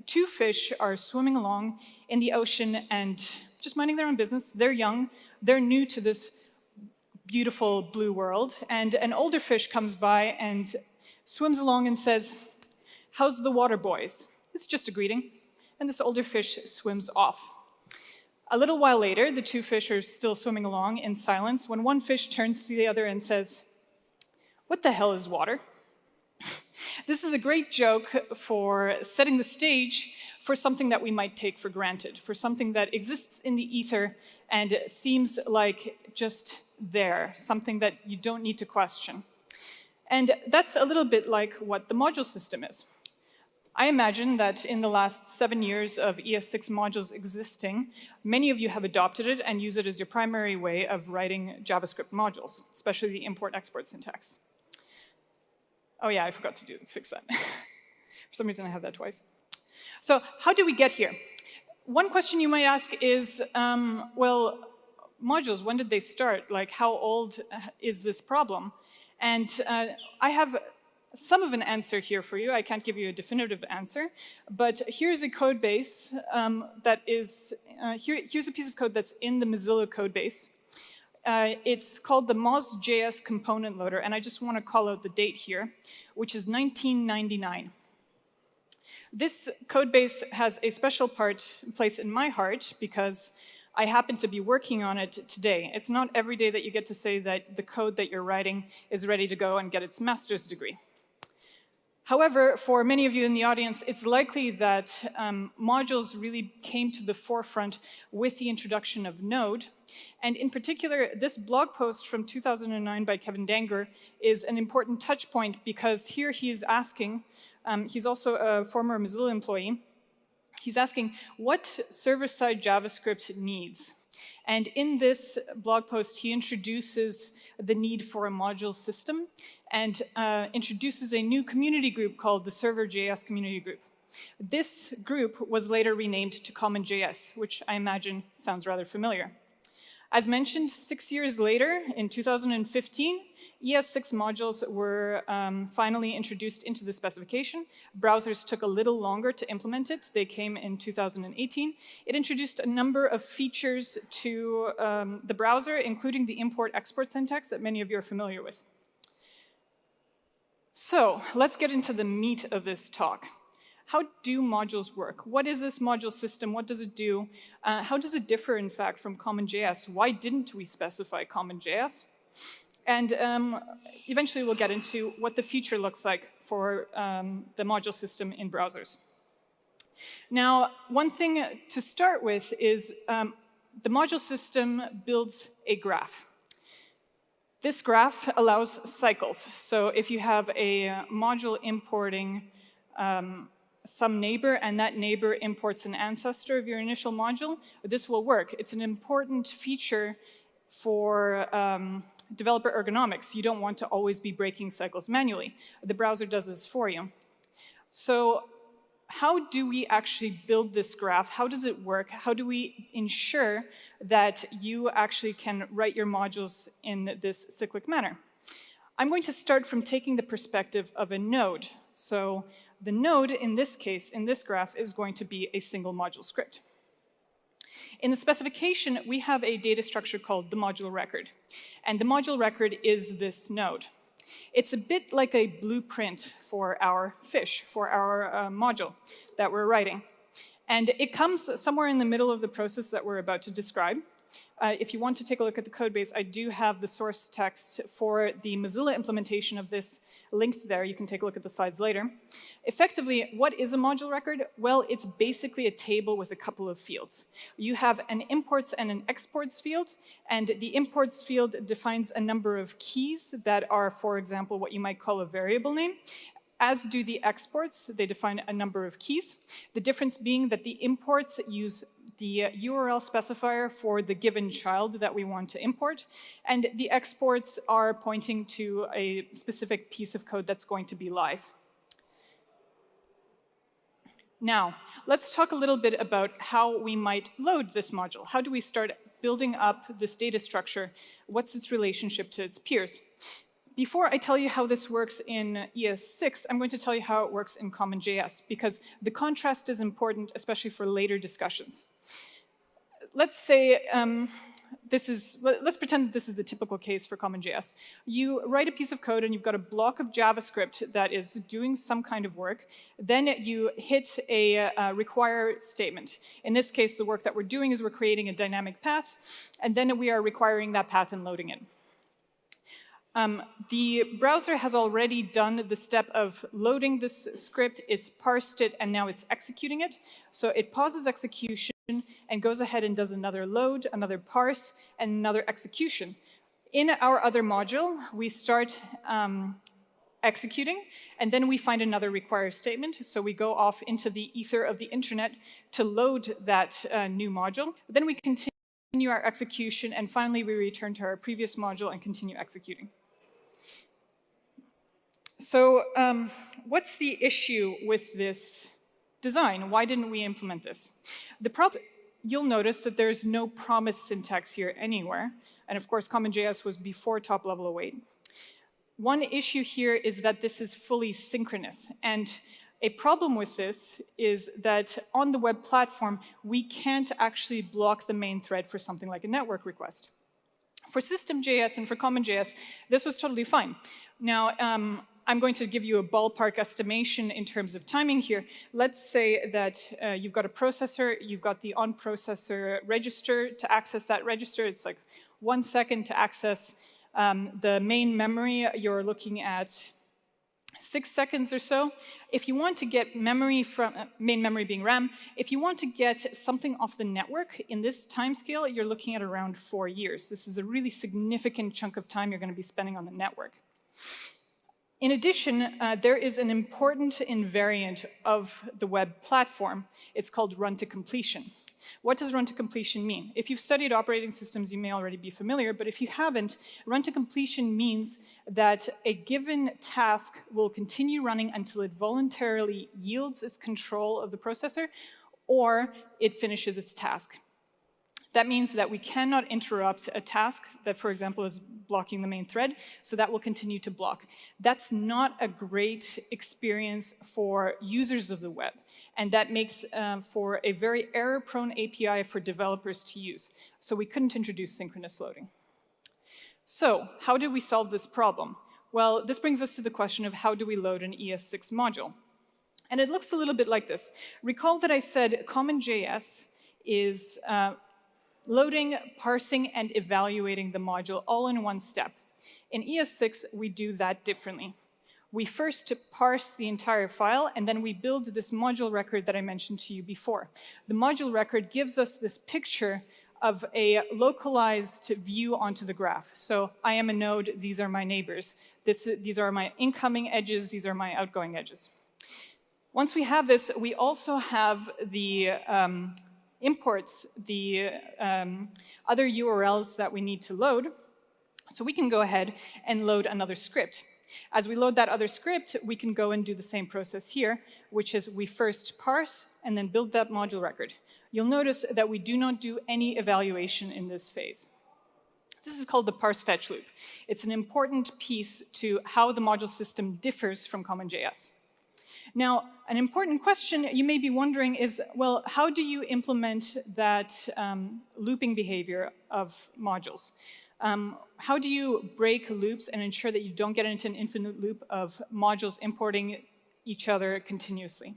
Two fish are swimming along in the ocean and just minding their own business. They're young, they're new to this beautiful blue world, and an older fish comes by and swims along and says, "How's the water, boys?" It's just a greeting, and this older fish swims off. A little while later, the two fish are still swimming along in silence when one fish turns to the other and says, "What the hell is water?" This is a great joke for setting the stage for something that we might take for granted, for something that exists in the ether and seems like just there, something that you don't need to question. And that's a little bit like what the module system is. I imagine that in the last 7 years of ES6 modules existing, many of you have adopted it and use it as your primary way of writing JavaScript modules, especially the import-export syntax. Oh yeah, I forgot to fix that. For some reason I have that twice. So how did we get here? One question you might ask is, well, modules, when did they start? Like, how old is this problem? And I have some of an answer here for you. I can't give you a definitive answer, but here's a code base that is, here's a piece of code that's in the Mozilla code base. It's called the Moz.js component loader, and I just want to call out the date here, which is 1999. This code base has a special place in my heart because I happen to be working on it today. It's not every day that you get to say that the code that you're writing is ready to go and get its master's degree. However, for many of you in the audience, it's likely that modules really came to the forefront with the introduction of Node. And in particular, this blog post from 2009 by Kevin Danger is an important touch point because here he's asking, he's also a former Mozilla employee, he's asking what server-side JavaScript needs. And in this blog post, he introduces the need for a module system and introduces a new community group called the Server.js Community Group. This group was later renamed to CommonJS, which I imagine sounds rather familiar. As mentioned, 6 years later, in 2015, ES6 modules were finally introduced into the specification. Browsers took a little longer to implement it. They came in 2018. It introduced a number of features to the browser, including the import-export syntax that many of you are familiar with. So let's get into the meat of this talk. How do modules work? What is this module system? What does it do? How does it differ, in fact, from CommonJS? Why didn't we specify CommonJS? And eventually we'll get into what the future looks like for the module system in browsers. Now, one thing to start with is the module system builds a graph. This graph allows cycles. So if you have a module importing some neighbor, and that neighbor imports an ancestor of your initial module, this will work. It's an important feature for developer ergonomics. You don't want to always be breaking cycles manually. The browser does this for you. So how do we actually build this graph? How does it work? How do we ensure that you actually can write your modules in this cyclic manner? I'm going to start from taking the perspective of a node. So the node, in this case, in this graph, is going to be a single module script. In the specification, we have a data structure called the module record. And the module record is this node. It's a bit like a blueprint for our fish, for our module that we're writing. And it comes somewhere in the middle of the process that we're about to describe. If you want to take a look at the code base, I do have the source text for the Mozilla implementation of this linked there. You can take a look at the slides later. Effectively, what is a module record? Well, it's basically a table with a couple of fields. You have an imports and an exports field, and the imports field defines a number of keys that are, for example, what you might call a variable name. As do the exports, they define a number of keys. The difference being that the imports use the URL specifier for the given child that we want to import, and the exports are pointing to a specific piece of code that's going to be live. Now, let's talk a little bit about how we might load this module. How do we start building up this data structure? What's its relationship to its peers? Before I tell you how this works in ES6, I'm going to tell you how it works in CommonJS, because the contrast is important, especially for later discussions. Let's say let's pretend that this is the typical case for CommonJS. You write a piece of code and you've got a block of JavaScript that is doing some kind of work. Then you hit a require statement. In this case, the work that we're doing is we're creating a dynamic path, and then we are requiring that path and loading it. The browser has already done the step of loading this script, it's parsed it, and now it's executing it. So it pauses execution and goes ahead and does another load, another parse, and another execution. In our other module, we start executing, and then we find another require statement. So we go off into the ether of the internet to load that new module. Then we continue our execution, and finally we return to our previous module and continue executing. So what's the issue with this design? Why didn't we implement this? The problem, you'll notice that there's no promise syntax here anywhere. And of course, CommonJS was before top-level await. One issue here is that this is fully synchronous. And a problem with this is that on the web platform, we can't actually block the main thread for something like a network request. For System.js and for CommonJS, this was totally fine. Now, I'm going to give you a ballpark estimation in terms of timing here. Let's say that you've got a processor, you've got the on-processor register. To access that register, it's like 1 second to access the main memory. You're looking at 6 seconds or so. If you want to get memory from, main memory being RAM, if you want to get something off the network in this time scale, you're looking at around 4 years. This is a really significant chunk of time you're going to be spending on the network. In addition, there is an important invariant of the web platform. It's called run to completion. What does run to completion mean? If you've studied operating systems, you may already be familiar, but if you haven't, run to completion means that a given task will continue running until it voluntarily yields its control of the processor or it finishes its task. That means that we cannot interrupt a task that, for example, is blocking the main thread, so that will continue to block. That's not a great experience for users of the web, and that makes for a very error-prone API for developers to use. So we couldn't introduce synchronous loading. So how did we solve this problem? Well, this brings us to the question of how do we load an ES6 module? And it looks a little bit like this. Recall that I said CommonJS is loading, parsing, and evaluating the module all in one step. In ES6, we do that differently. We first parse the entire file, and then we build this module record that I mentioned to you before. The module record gives us this picture of a localized view onto the graph. So I am a node, these are my neighbors. These are my incoming edges, these are my outgoing edges. Once we have this, we also have the imports, the other URLs that we need to load. So we can go ahead and load another script. As we load that other script, we can go and do the same process here, which is we first parse and then build that module record. You'll notice that we do not do any evaluation in this phase. This is called the parse fetch loop. It's an important piece to how the module system differs from CommonJS. Now, an important question you may be wondering is, well, how do you implement that looping behavior of modules? How do you break loops and ensure that you don't get into an infinite loop of modules importing each other continuously?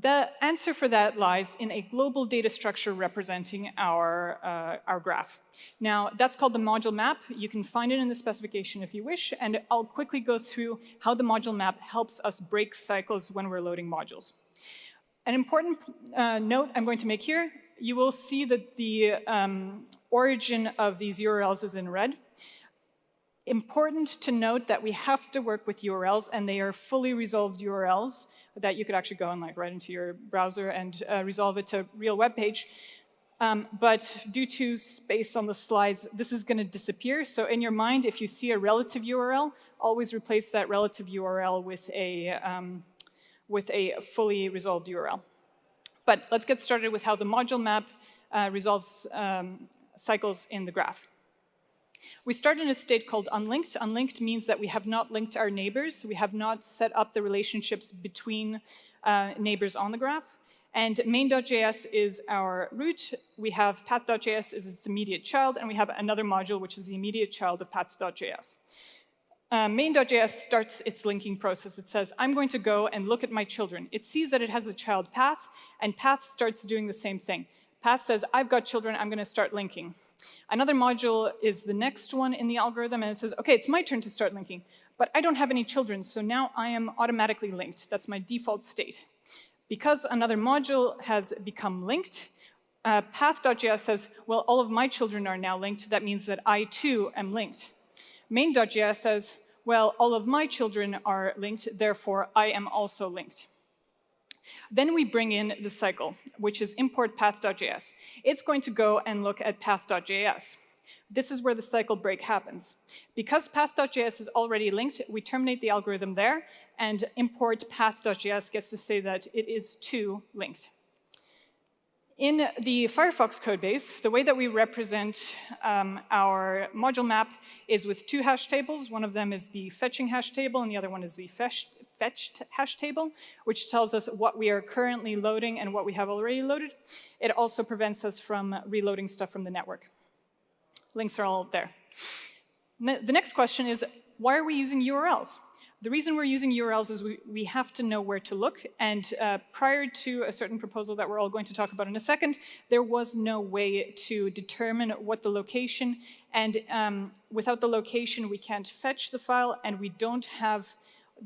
The answer for that lies in a global data structure representing our graph. Now, that's called the module map. You can find it in the specification if you wish, and I'll quickly go through how the module map helps us break cycles when we're loading modules. An important note I'm going to make here, you will see that the origin of these URLs is in red. Important to note that we have to work with URLs, and they are fully resolved URLs that you could actually go and right into your browser and resolve it to a real web page. But due to space on the slides, this is going to disappear. So in your mind, if you see a relative URL, always replace that relative URL with a fully resolved URL. But let's get started with how the module map resolves cycles in the graph. We start in a state called unlinked. Unlinked means that we have not linked our neighbors. We have not set up the relationships between neighbors on the graph. And main.js is our root. We have path.js as its immediate child, and we have another module which is the immediate child of path.js. Main.js starts its linking process. It says, I'm going to go and look at my children. It sees that it has a child path, and path starts doing the same thing. Path says, I've got children, I'm going to start linking. Another module is the next one in the algorithm, and it says, okay, it's my turn to start linking, but I don't have any children, so now I am automatically linked. That's my default state. Because another module has become linked, path.js says, well, all of my children are now linked. That means that I, too, am linked. Main.js says, well, all of my children are linked, therefore I am also linked. Then we bring in the cycle, which is import path.js. It's going to go and look at path.js. This is where the cycle break happens. Because path.js is already linked, we terminate the algorithm there, and import path.js gets to say that it is too linked. In the Firefox codebase, the way that we represent our module map is with two hash tables. One of them is the fetching hash table, and the other one is the fetched hash table, which tells us what we are currently loading and what we have already loaded. It also prevents us from reloading stuff from the network. Links are all there. The next question is, why are we using URLs? The reason we're using URLs is we have to know where to look, and prior to a certain proposal that we're all going to talk about in a second, there was no way to determine what the location, and without the location, we can't fetch the file, and we don't have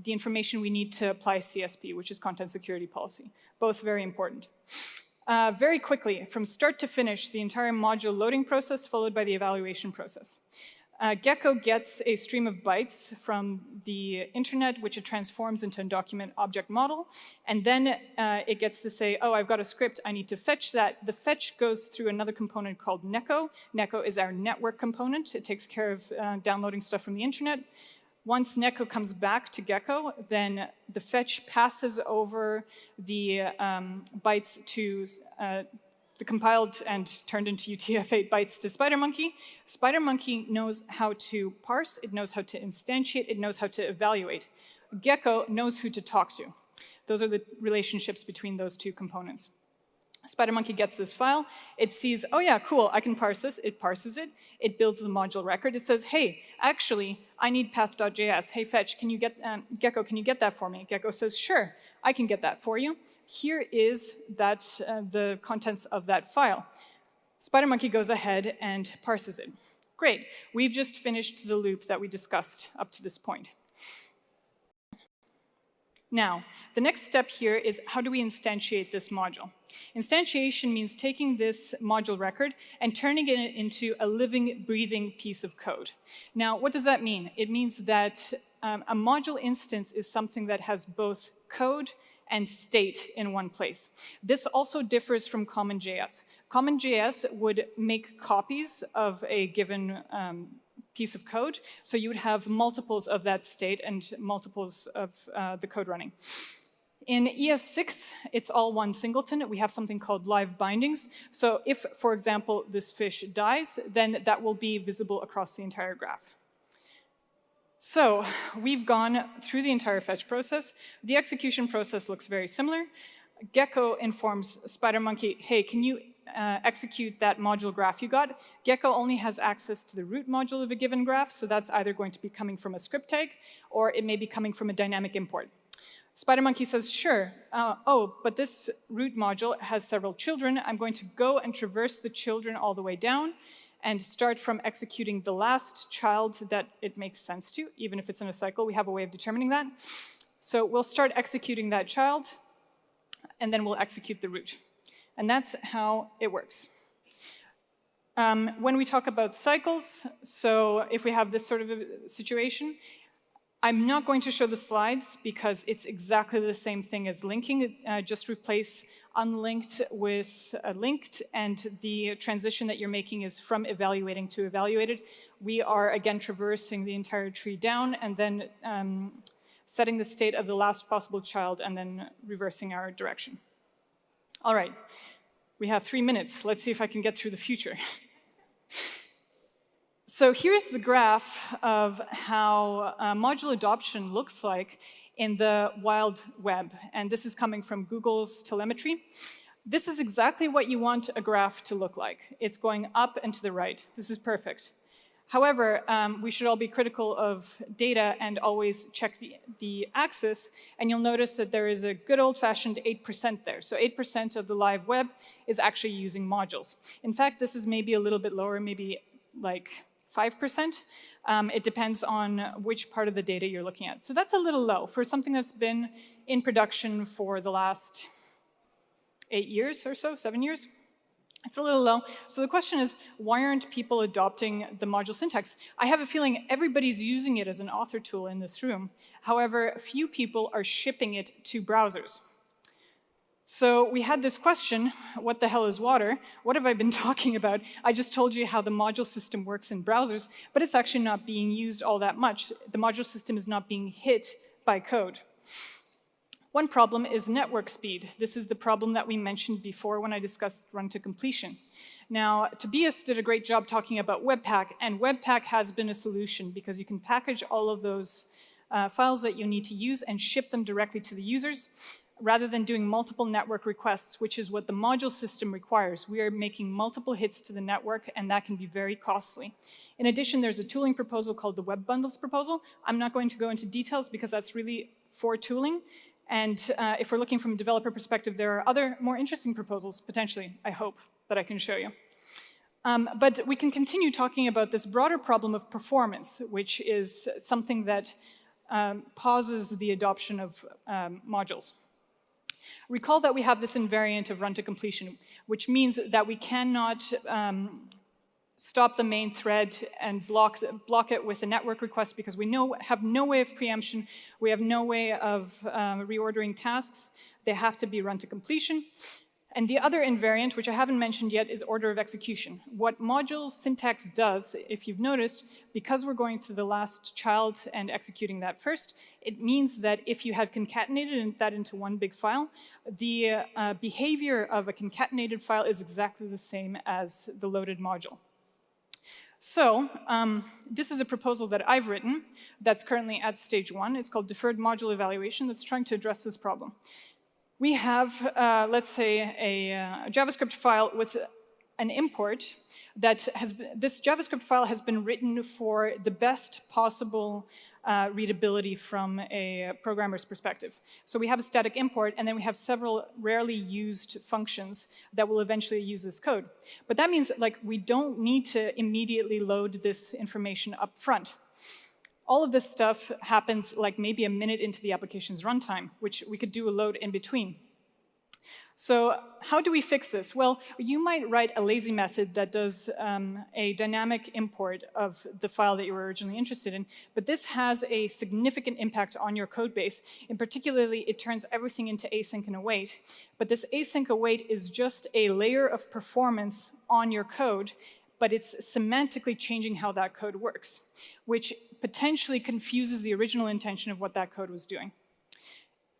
the information we need to apply CSP, which is Content Security Policy. Both very important. Very quickly, from start to finish, the entire module loading process followed by the evaluation process. Gecko gets a stream of bytes from the internet, which it transforms into a document object model, and then it gets to say, oh, I've got a script, I need to fetch that. The fetch goes through another component called Neko. Neko is our network component. It takes care of downloading stuff from the internet. Once Neko comes back to Gecko, then the fetch passes over the bytes to the compiled and turned into UTF-8 bytes to SpiderMonkey. SpiderMonkey knows how to parse, it knows how to instantiate, it knows how to evaluate. Gecko knows who to talk to. Those are the relationships between those two components. SpiderMonkey gets this file, it sees, oh yeah, cool, I can parse this, it parses it, it builds the module record, it says, hey, actually, I need path.js, hey fetch, can you get, Gecko, can you get that for me? Gecko says, sure, I can get that for you. Here is that, the contents of that file. SpiderMonkey goes ahead and parses it. Great, we've just finished the loop that we discussed up to this point. Now, the next step here is how do we instantiate this module? Instantiation means taking this module record and turning it into a living, breathing piece of code. Now, what does that mean? It means that a module instance is something that has both code and state in one place. This also differs from CommonJS. CommonJS would make copies of a given piece of code. So you would have multiples of that state and multiples of the code running. In ES6, it's all one singleton. We have something called live bindings. So if, for example, this fish dies, then that will be visible across the entire graph. So we've gone through the entire fetch process. The execution process looks very similar. Gecko informs SpiderMonkey, hey, can you execute that module graph you got? Gecko only has access to the root module of a given graph, so that's either going to be coming from a script tag, or it may be coming from a dynamic import. SpiderMonkey says, sure, oh, but this root module has several children. I'm going to go and traverse the children all the way down and start from executing the last child that it makes sense to, even if it's in a cycle. We have a way of determining that. So we'll start executing that child, and then we'll execute the root. And that's how it works. When we talk about cycles, so if we have this sort of a situation, I'm not going to show the slides because it's exactly the same thing as linking. Just replace unlinked with linked, and the transition that you're making is from evaluating to evaluated. We are, again, traversing the entire tree down and then setting the state of the last possible child and then reversing our direction. All right, we have 3 minutes. Let's see if I can get through the future. So here's the graph of how module adoption looks like in the wild web. And this is coming from Google's telemetry. This is exactly what you want a graph to look like. It's going up and to the right. This is perfect. However, we should all be critical of data and always check the axis. And you'll notice that there is a good old-fashioned 8% there. So 8% of the live web is actually using modules. In fact, this is maybe a little bit lower, maybe like 5%. It depends on which part of the data you're looking at. So that's a little low for something that's been in production for the last 8 years or so, 7 years. It's a little low. So the question is, why aren't people adopting the module syntax? I have a feeling everybody's using it as an author tool in this room. However, few people are shipping it to browsers. So we had this question, what the hell is water? What have I been talking about? I just told you how the module system works in browsers, but it's actually not being used all that much. The module system is not being hit by code. One problem is network speed. This is the problem that we mentioned before when I discussed run to completion. Now, Tobias did a great job talking about Webpack, and Webpack has been a solution because you can package all of those files that you need to use and ship them directly to the users, rather than doing multiple network requests, which is what the module system requires. We are making multiple hits to the network, and that can be very costly. In addition, there's a tooling proposal called the Web Bundles proposal. I'm not going to go into details because that's really for tooling. And if we're looking from a developer perspective, there are other more interesting proposals, potentially, I hope, that I can show you. But we can continue talking about this broader problem of performance, which is something that pauses the adoption of modules. Recall that we have this invariant of run to completion, which means that we cannot stop the main thread and block it with a network request because we have no way of preemption. We have no way of reordering tasks. They have to be run to completion. And the other invariant, which I haven't mentioned yet, is order of execution. What module syntax does, if you've noticed, because we're going to the last child and executing that first, it means that if you had concatenated that into one big file, the behavior of a concatenated file is exactly the same as the loaded module. So this is a proposal that I've written that's currently at stage 1. It's called Deferred Module Evaluation that's trying to address this problem. We have, let's say, a JavaScript file with an import that this JavaScript file has been written for the best possible readability from a programmer's perspective. So we have a static import, and then we have several rarely used functions that will eventually use this code. But that means like we don't need to immediately load this information up front. All of this stuff happens like maybe a minute into the application's runtime, which we could do a load in between. So how do we fix this? Well, you might write a lazy method that does a dynamic import of the file that you were originally interested in, but this has a significant impact on your code base. In particularly, it turns everything into async and await. But this async await is just a layer of performance on your code, but it's semantically changing how that code works, which potentially confuses the original intention of what that code was doing.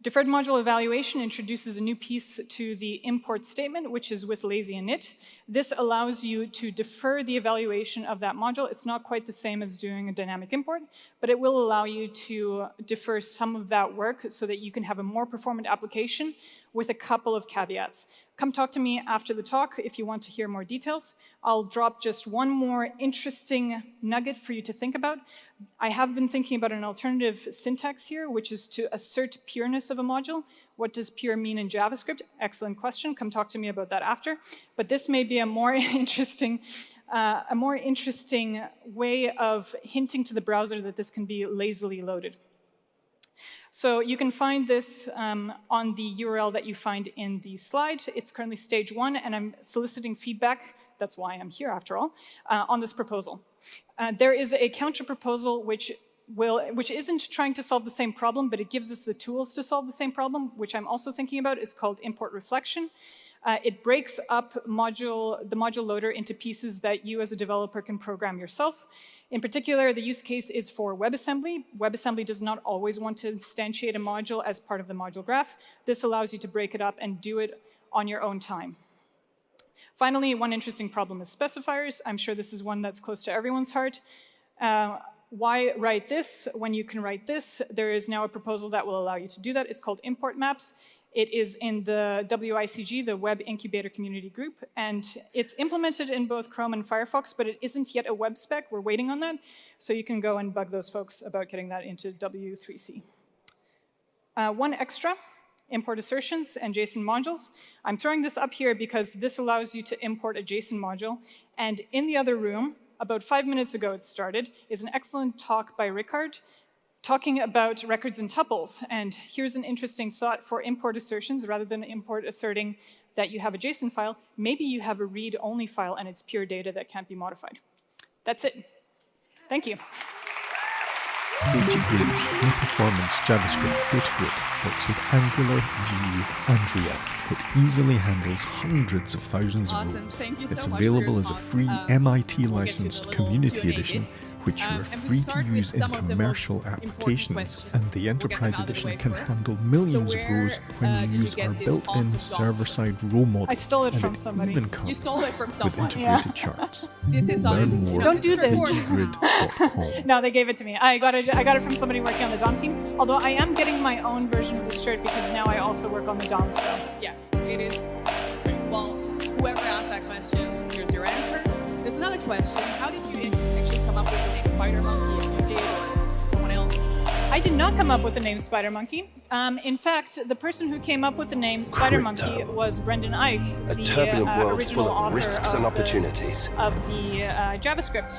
Deferred module evaluation introduces a new piece to the import statement, which is with lazy init. This allows you to defer the evaluation of that module. It's not quite the same as doing a dynamic import, but it will allow you to defer some of that work so that you can have a more performant application with a couple of caveats. Come talk to me after the talk if you want to hear more details. I'll drop just one more interesting nugget for you to think about. I have been thinking about an alternative syntax here, which is to assert pureness of a module. What does pure mean in JavaScript? Excellent question. Come talk to me about that after. But this may be a more interesting way of hinting to the browser that this can be lazily loaded. So you can find this on the URL that you find in the slide. It's currently stage 1, and I'm soliciting feedback, that's why I'm here after all, on this proposal. There is a counter proposal which isn't trying to solve the same problem, but it gives us the tools to solve the same problem, which I'm also thinking about. Is called import reflection. It breaks up the module loader into pieces that you as a developer can program yourself. In particular, the use case is for WebAssembly. WebAssembly does not always want to instantiate a module as part of the module graph. This allows you to break it up and do it on your own time. Finally, one interesting problem is specifiers. I'm sure this is one that's close to everyone's heart. Why write this when you can write this? There is now a proposal that will allow you to do that. It's called import maps. It is in the WICG, the Web Incubator Community Group, and it's implemented in both Chrome and Firefox, but it isn't yet a web spec. We're waiting on that, so you can go and bug those folks about getting that into W3C. One extra, import assertions and JSON modules. I'm throwing this up here because this allows you to import a JSON module, and in the other room, about 5 minutes ago it started, is an excellent talk by Ricard, talking about records and tuples. And here's an interesting thought for import assertions. Rather than import asserting that you have a JSON file, maybe you have a read-only file and it's pure data that can't be modified. That's it. Thank you. Digigrid's high-performance JavaScript data grid works with Angular, Vue, and React. It easily handles hundreds of thousands of Awesome. rows. Thank you It's so much for available your as a thoughts. free MIT-licensed little community Q&A edition, bit. which you are And we free to start with use in some of the most commercial important applications, questions. and the We'll get them Enterprise out of the edition way can first. handle millions So of where, rows when did you you use get our this built-in awesome server-side row model. I stole it and from it somebody. even comes You stole it from with someone. integrated charts. This is Learn on, more Don't do at this. digigrid.com. No, they gave it to me. I got it from somebody working on the DOM team. Although I am getting my own version of this shirt because now I also work on the DOM. So Yeah, it is. Well, whoever asked that question, here's your answer. There's another question. How did you actually come up with the name Spider Monkey? If you did, or someone else? I did not come up with the name Spider Monkey. In fact, the person who came up with the name Spider Monkey was Brendan Eich, A the turbulent world original full of author risks and opportunities. of the JavaScript.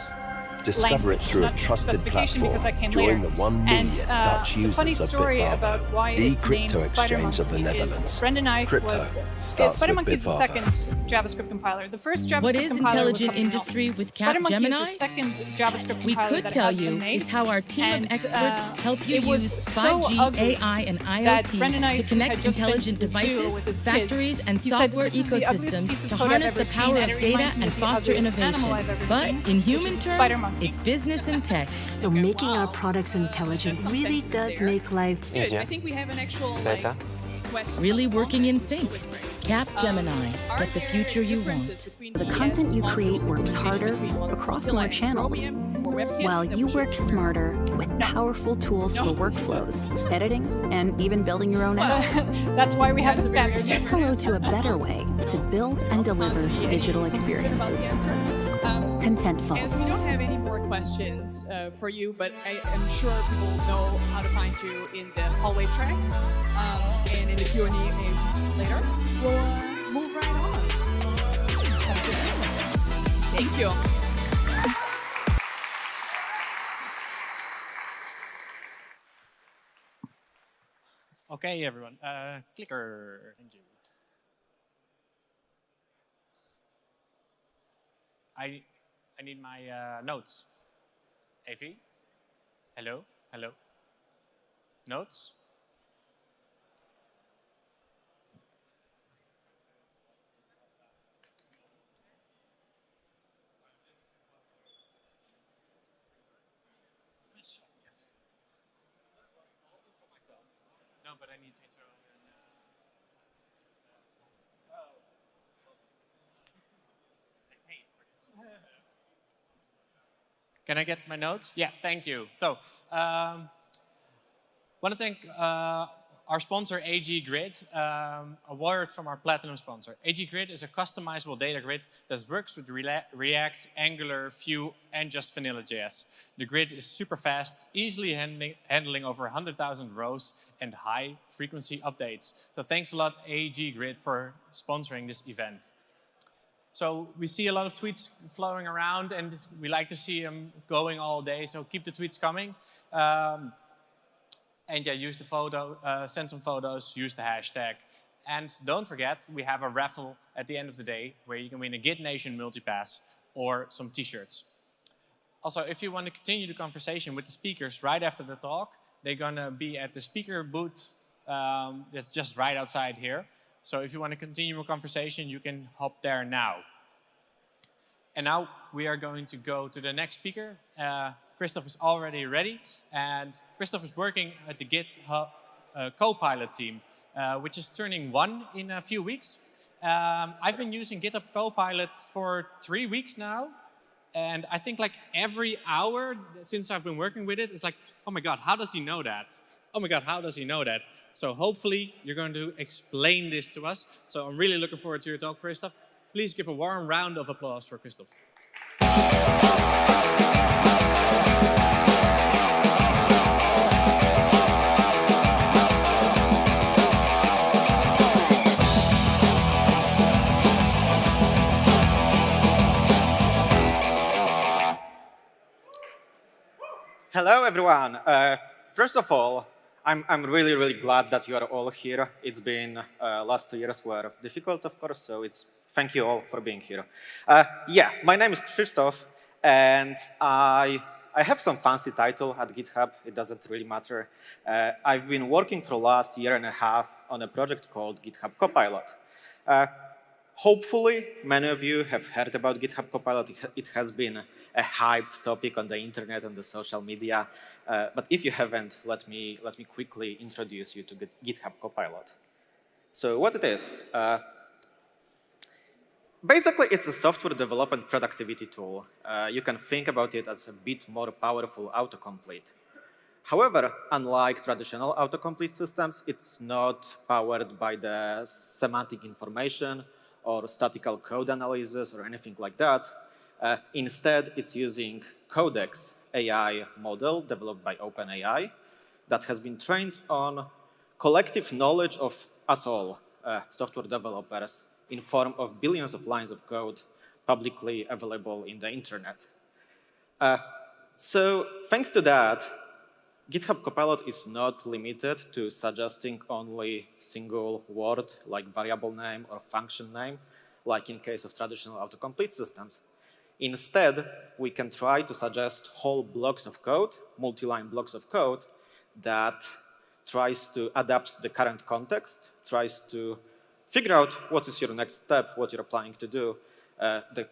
Discover it language, through a not trusted specification, platform. because that came Join later. the 1 million And, Dutch the funny users of story Bitvarvo, about why the it's crypto named exchange of the Spider Monkey Netherlands. is Brendan Eich Crypto was starts Spider with Monkey is the Bitvarvo. second JavaScript compiler. The first JavaScript What is compiler was intelligent something industry else. with Spider Monkey Capgemini? is the second JavaScript We compiler could that tell has been you made. it's how our team And, of experts help you it was use so 5G, ugly AI, and that Brendan IoT Eich to had connect just been intelligent to the zoo devices, with his factories, kids. and He said, software "This is the ugliest ecosystems piece of to code I've harness ever the seen, power and of it data reminds me and of the foster ugliest animal innovation. I've ever But seen, in which human is Spider terms, Monkey." it's business and tech. So making our products intelligent really does make life Good. I think we have an actual question. Really working in sync. Capgemini. Get the future you want. The content you create works harder across more channels, while you work smarter with powerful tools for workflows, editing, and even building your own apps. That's why we have the standard. Say hello to a better way to build and deliver digital experiences. Contentful. As we don't have any more questions for you, but I am sure people know how to find you in the hallway track and in the Q&A later. We'll move right on. Have a good day. Thank you. Okay, everyone. Clicker. Thank you. I need my notes. Evie? Hello? Hello? Notes? but I need to throw in. Can I get my notes? Yeah, thank you. So, want to thank our sponsor, AG Grid, a word from our platinum sponsor. AG Grid is a customizable data grid that works with React, Angular, Vue, and just Vanilla.js. The grid is super fast, easily handling over 100,000 rows and high frequency updates. So thanks a lot, AG Grid, for sponsoring this event. So we see a lot of tweets flowing around, and we like to see them going all day, so keep the tweets coming. And yeah, use the photo, send some photos, use the hashtag. And don't forget, we have a raffle at the end of the day where you can win a JSNation multipass or some t-shirts. Also, if you want to continue the conversation with the speakers right after the talk, they're going to be at the speaker booth that's just right outside here. So if you want to continue a conversation, you can hop there now. And now we are going to go to the next speaker. Christoph is already ready, and Christoph is working at the GitHub Copilot team, which is turning 1 in a few weeks. I've been using GitHub Copilot for 3 weeks now, and I think like every hour since I've been working with it, it's like, oh my God, how does he know that? Oh my God, how does he know that? So hopefully you're going to explain this to us. So I'm really looking forward to your talk, Christoph. Please give a warm round of applause for Christoph. Hello, everyone. First of all, I'm really glad that you are all here. It's been last 2 years were difficult, of course, so thank you all for being here. Yeah, my name is Krzysztof, and I have some fancy title at GitHub. It doesn't really matter. I've been working for the last 1.5 years on a project called GitHub Copilot. Hopefully, many of you have heard about GitHub Copilot. It has been a hyped topic on the internet and the social media. But if you haven't, let me quickly introduce you to GitHub Copilot. So what it is? Basically, it's a software development productivity tool. You can think about it as a bit more powerful autocomplete. However, unlike traditional autocomplete systems, it's not powered by the semantic information or statistical code analysis or anything like that. Instead, it's using Codex AI model developed by OpenAI that has been trained on collective knowledge of us all, software developers, in form of billions of lines of code publicly available in the internet. So thanks to that, GitHub Copilot is not limited to suggesting only single word like variable name or function name, like in case of traditional autocomplete systems. Instead, we can try to suggest whole blocks of code, multi-line blocks of code that tries to adapt the current context, tries to figure out what is your next step, what you're planning to do,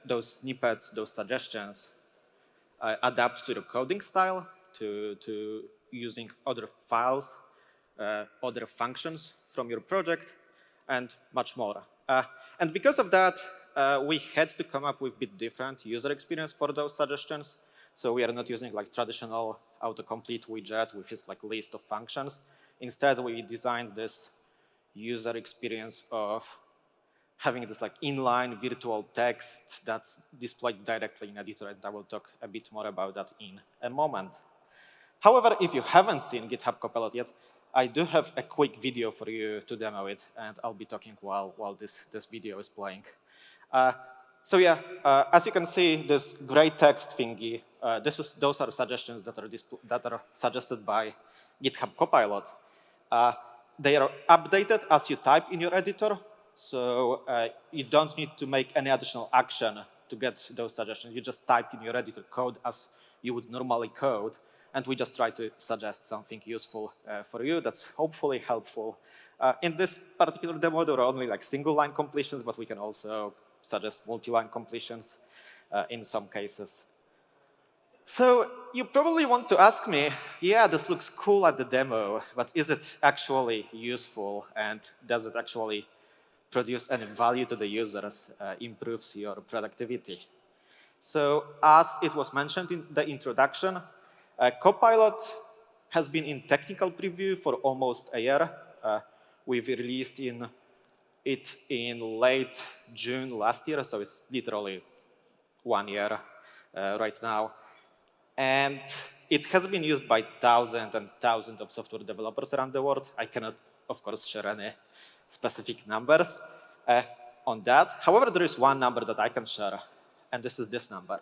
those snippets, those suggestions, adapt to the coding style, to using other files, other functions from your project, and much more. And because of that, we had to come up with a bit different user experience for those suggestions. So we are not using like traditional autocomplete widget with its like list of functions. Instead, we designed this user experience of having this like inline virtual text that's displayed directly in editor, and I will talk a bit more about that in a moment. However, if you haven't seen GitHub Copilot yet, I do have a quick video for you to demo it, and I'll be talking while this video is playing. So yeah, as you can see, this gray text thingy, those are suggestions that are suggested by GitHub Copilot. They are updated as you type in your editor, so you don't need to make any additional action to get those suggestions. You just type in your editor code as you would normally code, and we just try to suggest something useful for you that's hopefully helpful. In this particular demo, there are only like single-line completions, but we can also suggest multi-line completions in some cases. So you probably want to ask me, yeah, this looks cool at the demo, but is it actually useful, and does it actually produce any value to the users, improves your productivity? So as it was mentioned in the introduction, Copilot has been in technical preview for almost a year. We've released it in late June last year, so it's literally 1 year right now. And it has been used by thousands and thousands of software developers around the world. I cannot, of course, share any specific numbers on that. However, there is one number that I can share, and this is this number.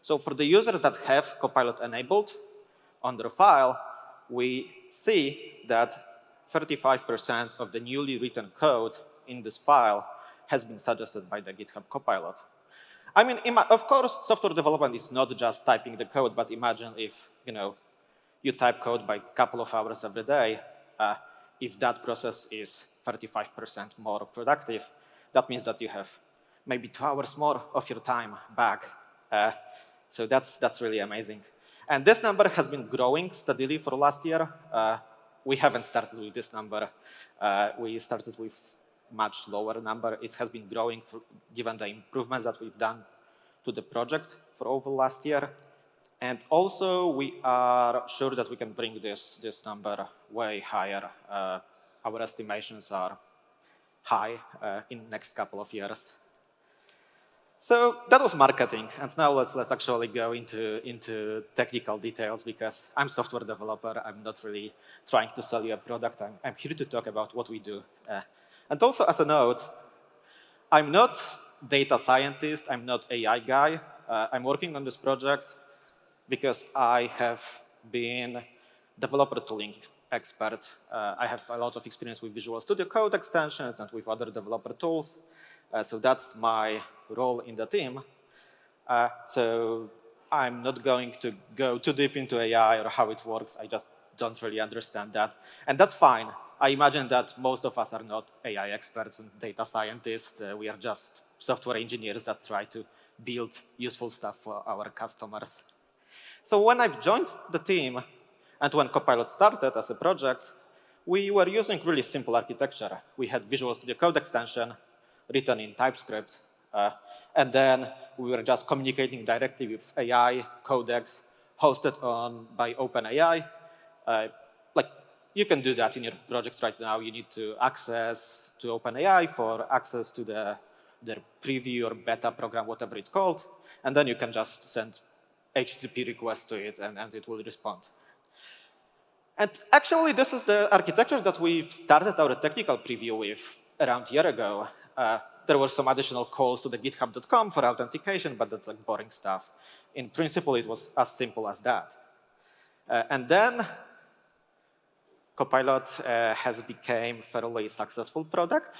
So for the users that have Copilot enabled on their file, we see that 35% of the newly written code in this file has been suggested by the GitHub Copilot. I mean, of course, software development is not just typing the code, but imagine if you type code by a couple of hours every day. If that process is 35% more productive, that means that you have maybe 2 hours more of your time back. So that's really amazing. And this number has been growing steadily for last year. We haven't started with this number. We started with much lower number. It has been growing given the improvements that we've done to the project for over last year. And also, we are sure that we can bring this number way higher. Our estimations are high in the next couple of years. So that was marketing, and now let's actually go into technical details, because I'm a software developer. I'm not really trying to sell you a product. I'm here to talk about what we do. And also, as a note, I'm not data scientist. I'm not AI guy. I'm working on this project because I have been developer tooling expert. I have a lot of experience with Visual Studio Code extensions and with other developer tools. So that's my role in the team. So I'm not going to go too deep into AI or how it works. I just don't really understand that. And that's fine. I imagine that most of us are not AI experts and data scientists. We are just software engineers that try to build useful stuff for our customers. So when I've joined the team and when Copilot started as a project, we were using really simple architecture. We had Visual Studio Code extension written in TypeScript. And then we were just communicating directly with AI codecs hosted by OpenAI. Like, you can do that in your project right now. You need to access to OpenAI for access to their preview or beta program, whatever it's called. And then you can just send HTTP request to it, and it will respond. And actually, this is the architecture that we've started our technical preview with around a year ago. There were some additional calls to the github.com for authentication, but that's like boring stuff. In principle, it was as simple as that. And then Copilot has become a fairly successful product.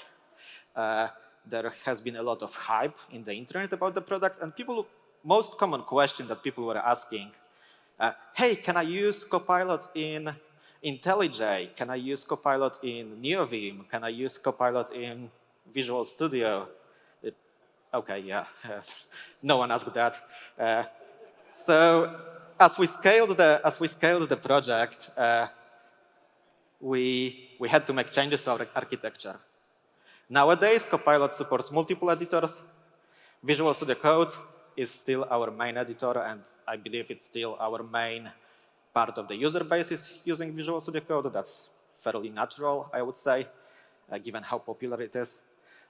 There has been a lot of hype in the internet about the product, and most common question that people were asking, hey, can I use Copilot in IntelliJ? Can I use Copilot in NeoVim? Can I use Copilot in Visual Studio? Okay, yeah, no one asked that. So as we scaled the project, we had to make changes to our architecture. Nowadays, Copilot supports multiple editors. Visual Studio Code is still our main editor, and I believe it's still our main part of the user base is using Visual Studio Code. That's fairly natural, I would say, given how popular it is.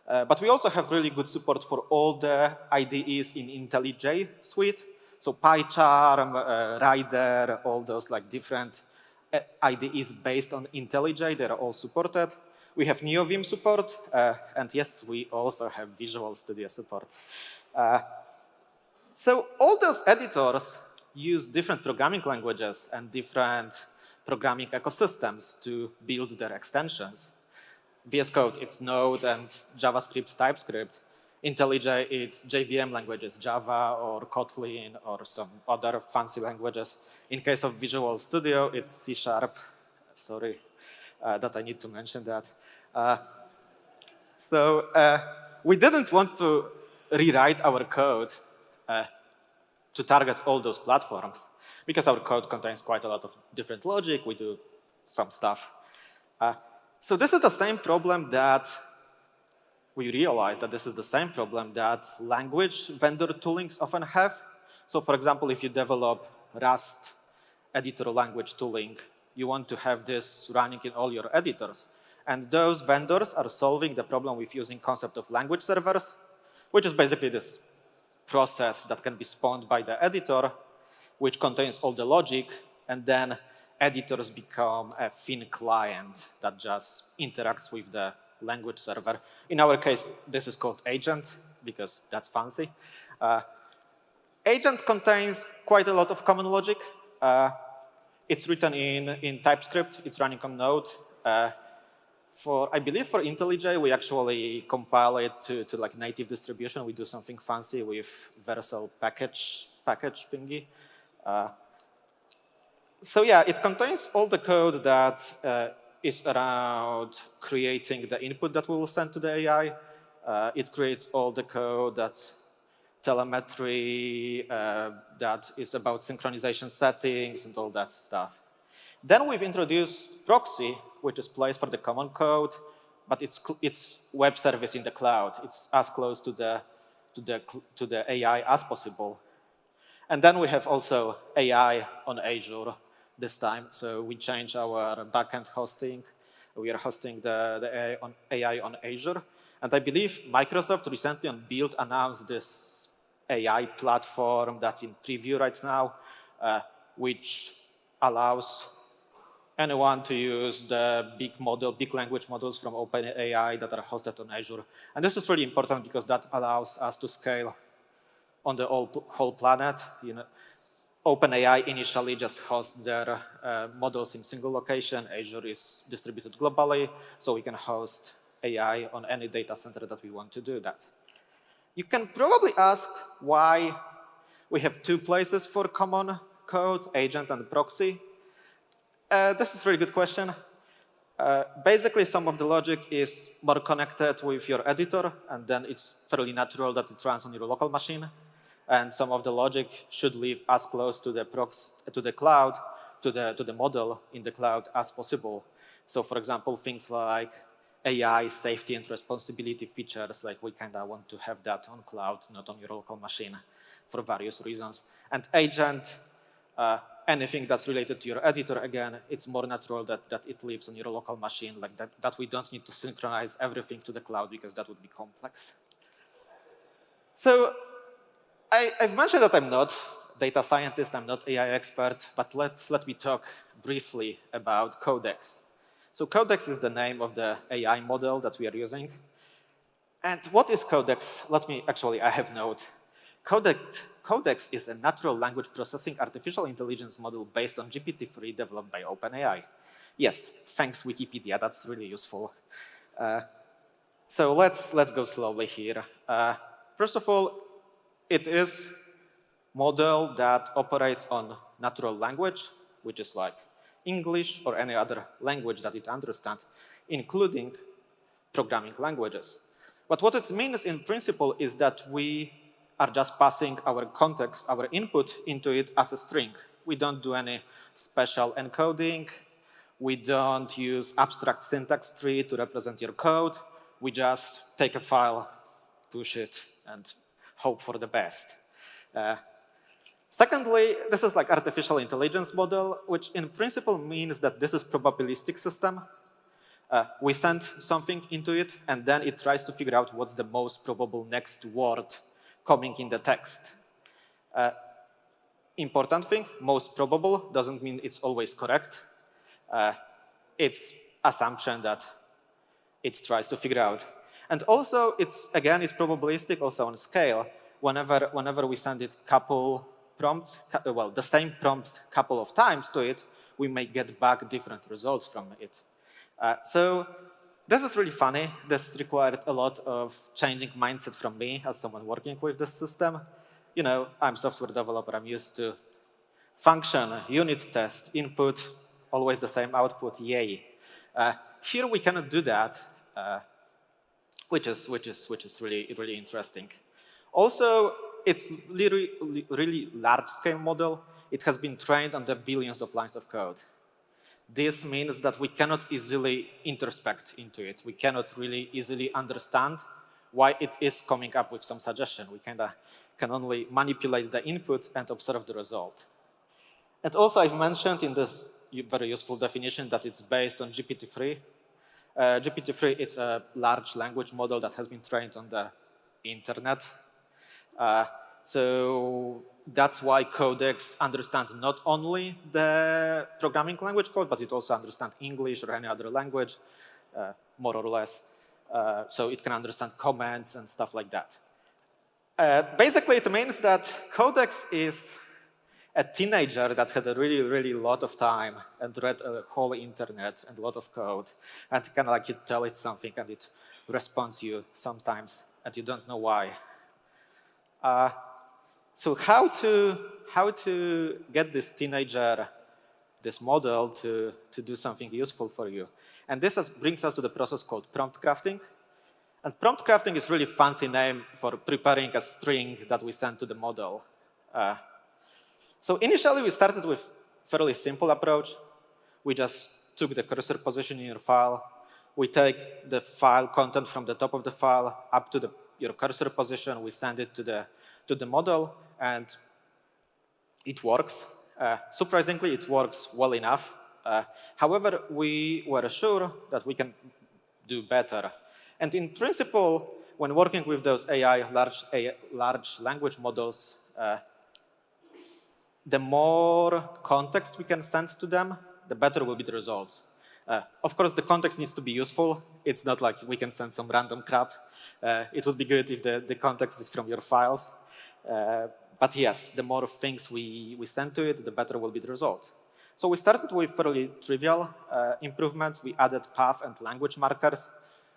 But we also have really good support for all the IDEs in IntelliJ suite. So PyCharm, Rider, all those like different IDEs based on IntelliJ, they're all supported. We have NeoVim support, and yes, we also have Visual Studio support. So all those editors use different programming languages and different programming ecosystems to build their extensions. VS Code, it's Node and JavaScript, TypeScript. IntelliJ, it's JVM languages, Java or Kotlin or some other fancy languages. In case of Visual Studio, it's C#. Sorry that I need to mention that. So we didn't want to rewrite our code to target all those platforms, because our code contains quite a lot of different logic. We do some stuff. So this is the same problem that we realize that this is the same problem that language vendor toolings often have. So for example, if you develop Rust editor language tooling, you want to have this running in all your editors. And those vendors are solving the problem with using concept of language servers, which is basically this process that can be spawned by the editor, which contains all the logic, and then editors become a thin client that just interacts with the language server. In our case, this is called agent, because that's fancy. Agent contains quite a lot of common logic. It's written in TypeScript. It's running on Node. I believe for IntelliJ, we actually compile it to like native distribution. We do something fancy with Vercel package thingy. So yeah, it contains all the code that is around creating the input that we will send to the AI. It creates all the code that's telemetry, that is about synchronization settings and all that stuff. Then we've introduced proxy, which is placed for the common code, but it's web service in the cloud. It's as close to the AI as possible. And then we have also AI on Azure this time. So we changed our backend hosting. We are hosting the AI on Azure. And I believe Microsoft recently on Build announced this AI platform that's in preview right now, which allows anyone to use the big language models from OpenAI that are hosted on Azure. And this is really important because that allows us to scale on the whole planet. You know, OpenAI initially just hosts their models in single location. Azure is distributed globally, so we can host AI on any data center that we want to do that. You can probably ask why we have two places for common code, agent and proxy. This is a very good question. Basically, some of the logic is more connected with your editor, and then it's fairly natural that it runs on your local machine. And some of the logic should live as close to the cloud, to the model in the cloud as possible. So, for example, things like AI safety and responsibility features, like we kind of want to have that on cloud, not on your local machine, for various reasons. And agent, anything that's related to your editor, again, it's more natural that it lives on your local machine, like that we don't need to synchronize everything to the cloud because that would be complex. So I've mentioned that I'm not data scientist, I'm not AI expert, but let me talk briefly about Codex. So Codex is the name of the AI model that we are using. And what is Codex? I have note. Codex is a natural language processing artificial intelligence model based on GPT-3 developed by OpenAI. Yes, thanks Wikipedia, that's really useful. So let's go slowly here. First of all, it is a model that operates on natural language, which is like English or any other language that it understands, including programming languages. But what it means in principle is that we are just passing our context, our input into it as a string. We don't do any special encoding. We don't use abstract syntax tree to represent your code. We just take a file, push it, and hope for the best. Secondly, this is like artificial intelligence model, which in principle means that this is probabilistic system. We send something into it, and then it tries to figure out what's the most probable next word coming in the text. Important thing, most probable doesn't mean it's always correct. It's assumption that it tries to figure out. And also, it's probabilistic also on scale. Whenever we send it couple prompts, well, the same prompt couple of times to it, we may get back different results from it. So this is really funny. This required a lot of changing mindset from me as someone working with this system. You know, I'm a software developer. I'm used to function, unit test, input, always the same output, yay. Here we cannot do that, which is really interesting. Also, it's literally really large-scale model. It has been trained on the billions of lines of code. This means that we cannot easily introspect into it. We cannot really easily understand why it is coming up with some suggestion. We kind of can only manipulate the input and observe the result. And also, I've mentioned in this very useful definition that it's based on GPT-3. GPT-3, it's a large language model that has been trained on the internet. So that's why Codex understands not only the programming language code, but it also understands English or any other language, more or less. So it can understand commands and stuff like that. Basically, it means that Codex is a teenager that had a really, really lot of time and read a whole internet and a lot of code. And kind of like you tell it something and it responds you sometimes and you don't know why. So how to get this teenager, this model to do something useful for you? And this brings us to the process called prompt crafting. And prompt crafting is really fancy name for preparing a string that we send to the model. So initially, we started with fairly simple approach. We just took the cursor position in your file. We take the file content from the top of the file up to your cursor position. We send it to the model, and it works. Surprisingly, it works well enough. However, we were sure that we can do better. And in principle, when working with those large language models, the more context we can send to them, the better will be the results. Of course, the context needs to be useful. It's not like we can send some random crap. It would be good if the context is from your files. But yes, the more things we send to it, the better will be the result. So we started with fairly trivial improvements. We added path and language markers,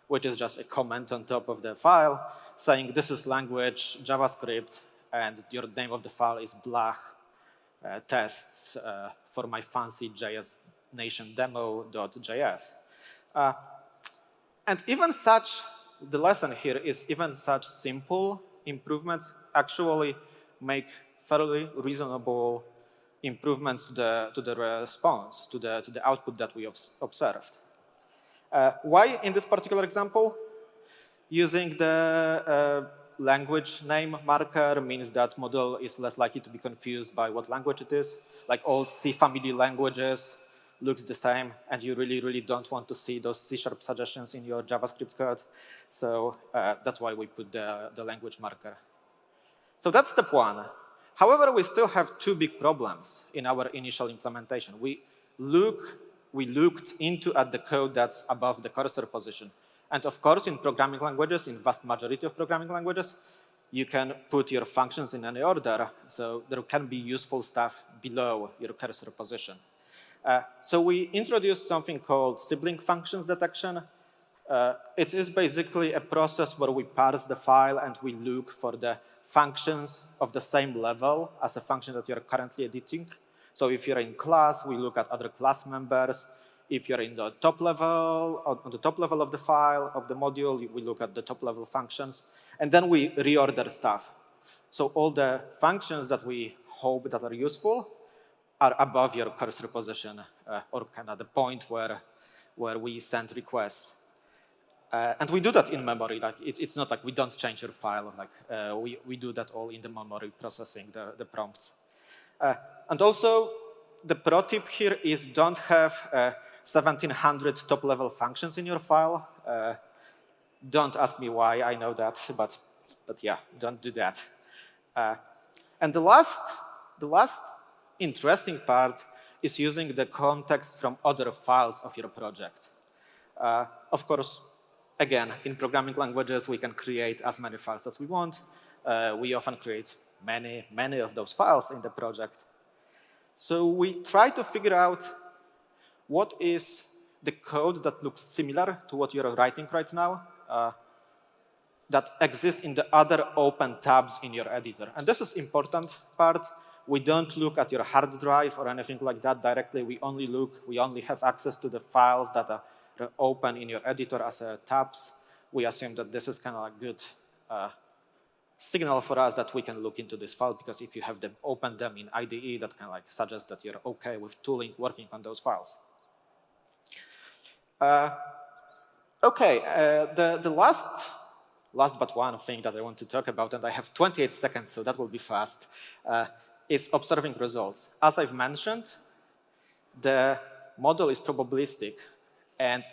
which is just a comment on top of the file saying this is language JavaScript, and your name of the file is blah tests for my fancy JSNation demo.js. And even the lesson here is even such simple improvements actually make fairly reasonable improvements to the response, to the output that we observed. Why in this particular example? Using the language name marker means that model is less likely to be confused by what language it is. Like all C family languages looks the same, and you really, really don't want to see those C# suggestions in your JavaScript code. So that's why we put the language marker. So that's step one. However, we still have two big problems in our initial implementation. We looked at the code that's above the cursor position. And of course, in programming languages, in vast majority of programming languages, you can put your functions in any order. So there can be useful stuff below your cursor position. So we introduced something called sibling functions detection. It is basically a process where we parse the file and we look for the functions of the same level as a function that you're currently editing. So if you're in class, we look at other class members. If you're in the top level, on the top level of the file, of the module, we look at the top level functions. And then we reorder stuff. So all the functions that we hope that are useful are above your cursor position, or kind of the point where we send requests. And we do that in memory. Like it's not like we don't change your file. Like we do that all in the memory processing the prompts. And also, the pro tip here is don't have 1,700 top-level functions in your file. Don't ask me why. I know that, but yeah, don't do that. And the last interesting part is using the context from other files of your project. Of course, again, in programming languages, we can create as many files as we want. We often create many of those files in the project. So we try to figure out what is the code that looks similar to what you're writing right now that exists in the other open tabs in your editor. And this is important part. We don't look at your hard drive or anything like that directly. We only have access to the files that are open in your editor as tabs. We assume that this is kind of like good signal for us that we can look into this file, because if you have them open them in IDE, that can like suggest that you're okay with tooling working on those files. The last but one thing that I want to talk about, and I have 28 seconds, so that will be fast, is observing results. As I've mentioned, the model is probabilistic, and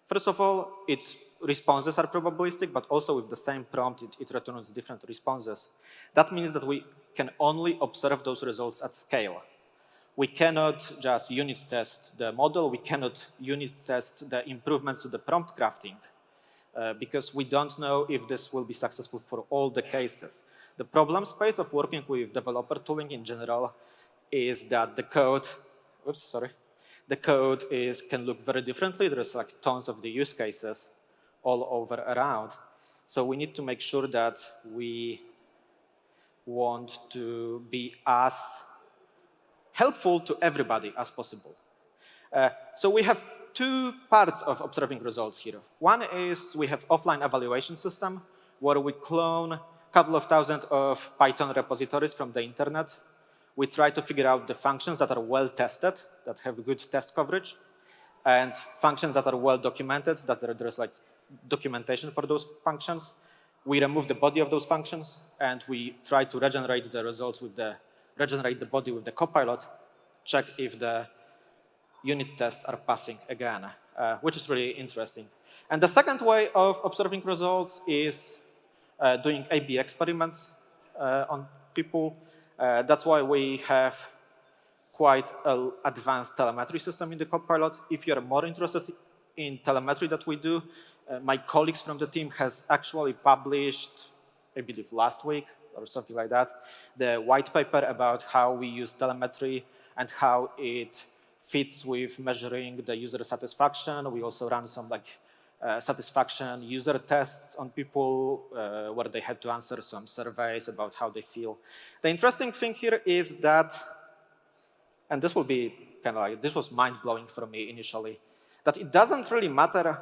first of all, its responses are probabilistic, but also with the same prompt, it returns different responses. That means that we can only observe those results at scale. We cannot just unit test the model. We cannot unit test the improvements to the prompt crafting because we don't know if this will be successful for all the cases. The problem space of working with developer tooling in general is that the code, can look very differently. There's like tons of the use cases all over around. So we need to make sure that we want to be as helpful to everybody as possible. So we have two parts of observing results here. One is we have offline evaluation system where we clone a couple of thousand of Python repositories from the internet. We try to figure out the functions that are well tested, that have good test coverage, and functions that are well documented, that there's like documentation for those functions. We remove the body of those functions, and we try to regenerate the results with regenerate the body with the copilot, check if the unit tests are passing again, which is really interesting. And the second way of observing results is doing A/B experiments on people. That's why we have quite an advanced telemetry system in the copilot. If you're more interested in telemetry that we do, my colleagues from the team has actually published, I believe last week or something like that, the white paper about how we use telemetry and how it fits with measuring the user satisfaction. We also ran some satisfaction user tests on people where they had to answer some surveys about how they feel. The interesting thing here is that, and this will be kind of like, this was mind-blowing for me initially, that it doesn't really matter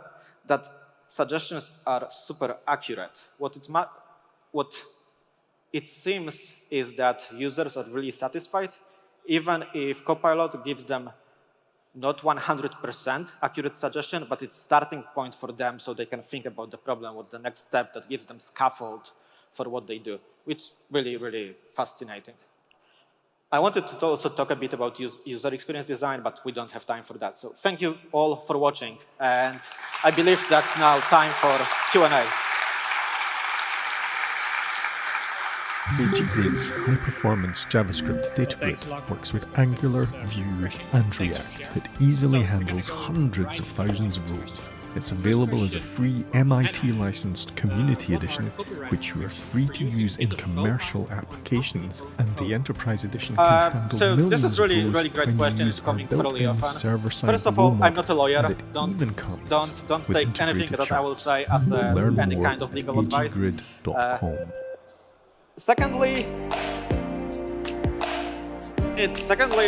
that suggestions are super accurate. What it seems is that users are really satisfied, even if Copilot gives them not 100% accurate suggestion, but it's starting point for them so they can think about the problem, what's the next step that gives them scaffold for what they do, which is really, really fascinating. I wanted to also talk a bit about user experience design, but we don't have time for that. So thank you all for watching, and I believe that's now time for Q&A. ATGrid's high-performance JavaScript data grid works with Angular, Vue, and React. It easily handles hundreds of thousands of rows. It's available as a free MIT-licensed community edition, which you are free to use in commercial applications, and the enterprise edition can handle millions this is really, of rows really great when question. you It's use our coming fairly built-in often. server-side First of all, model, I'm not a lawyer. and it even comes Don't with take anything integrated that I will charts. say as Learn any more kind of legal at advice. atgrid.com. Secondly,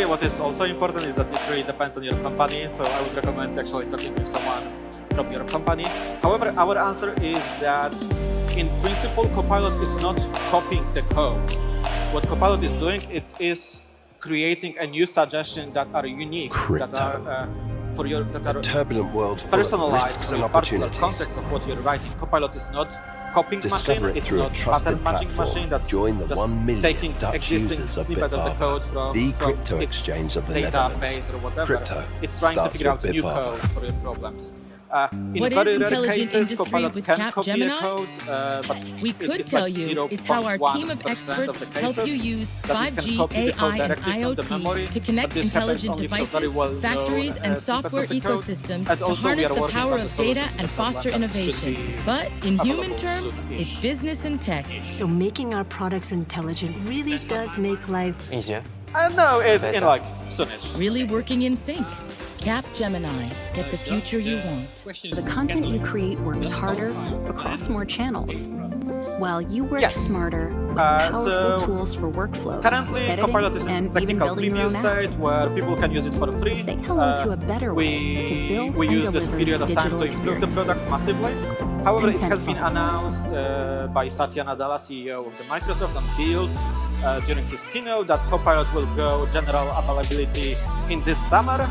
what is also important is that it really depends on your company. So I would recommend actually talking with someone from your company. However, our answer is that in principle, Copilot is not copying the code. What Copilot is doing, it is creating a new suggestion that are unique, that are for your A turbulent world full of personalized risks for and your particular opportunities. context of what you're writing. Copilot is not copying Discover machine, it it's through a not trusted pattern matching platform. machine that's Join the just 1 million taking Dutch existing users of snippet of the code Bitfavo, from the crypto its exchange of the Netherlands. database or whatever. Crypto It's trying to starts figure out with new Bitfavo. code for your problems. In What very is rare intelligent cases, industry Copilot with can copy a Capgemini? code, but We could it's tell like you it's how our team of 0.1% experts of the help cases you use that you can 5G, copy the code AI, and directly from the memory, IoT to but connect this happens intelligent only for very devices, well-known, factories, and snippets software of the code. ecosystems And to also we harness are the working power on the of data solution and that foster should innovation. be But in human available terms, soon-ish. it's business and tech. So making our products intelligent really does make life Easier. No, in Better. like soonish. Really working in sync. Capgemini. Get the future you want. The content you create works harder across more channels, while you work Yes. smarter with powerful so tools for workflows, Currently, editing, Copilot is in and even technical building your preview own state apps. where people can use it for free. Say hello to a better way to build we and use this deliver period of time digital to improve the product experiences. massively. However, it contentful. has been announced by Satya Nadella, CEO of the Microsoft, on Build during his keynote that Copilot will go general availability in this summer.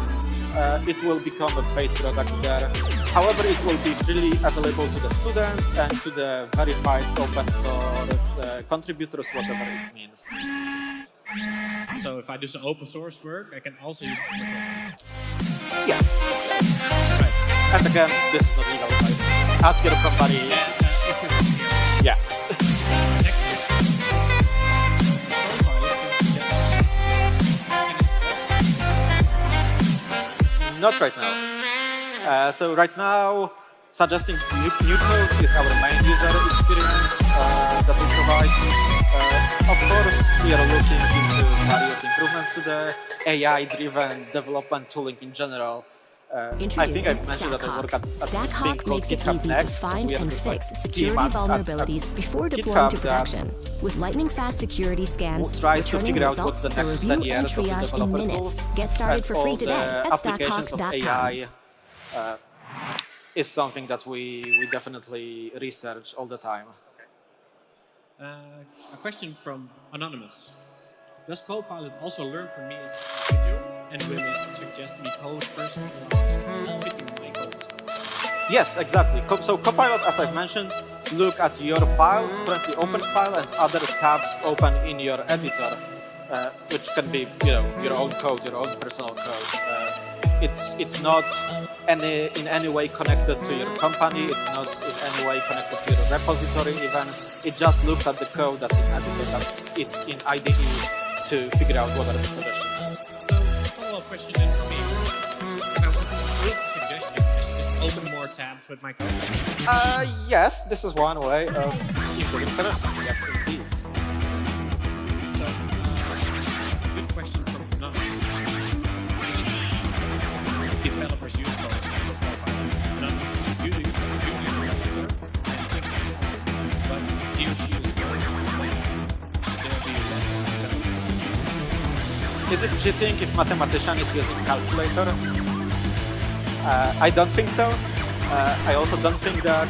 It will become a paid product there. However, it will be freely available to the students and to the verified open source contributors, whatever it means. So if I do some open source work, I can also use it. Yes. Right. And again, this is not legal. Right? Ask your company. Yeah. Not right now. So right now, suggesting new code is our main user experience that we provide. Of course, we are looking into various improvements to the AI-driven development tooling in general. I think I've mentioned that I work at this thing StackHawk called makes it GitHub easy to Next. find We are and just fix like security team at vulnerabilities before deploying to GitHub production. With lightning-fast security scans, tries to returning figure out what's results the for next 10 review and years of the triage in developer minutes. tools. Get started And for all free the today at applications of stackhawk.com. AI is something that we definitely research all the time. A question from Anonymous. Does Copilot also learn from me as an individual, and will it suggest me code personalized fitting my goals? Yes, exactly. So Copilot, as I've mentioned, look at your file, currently open file, and other tabs open in your editor, which can be, your own code, your own personal code. It's not in any way connected to your company. It's not in any way connected to your repository even. It just looks at the code that's in editor, that it's in IDE to figure out what are the suggestions. Follow-up question then for me. If I want to make suggestions, I should just open more tabs with my code? Yes, this is one way of improving suggestions. Yes, indeed. So, good question from Anonymous. Developers use Copilot. Anonymous is a junior developer, but he or she is very Is it cheating if mathematician is using calculator? I don't think so. I also don't think that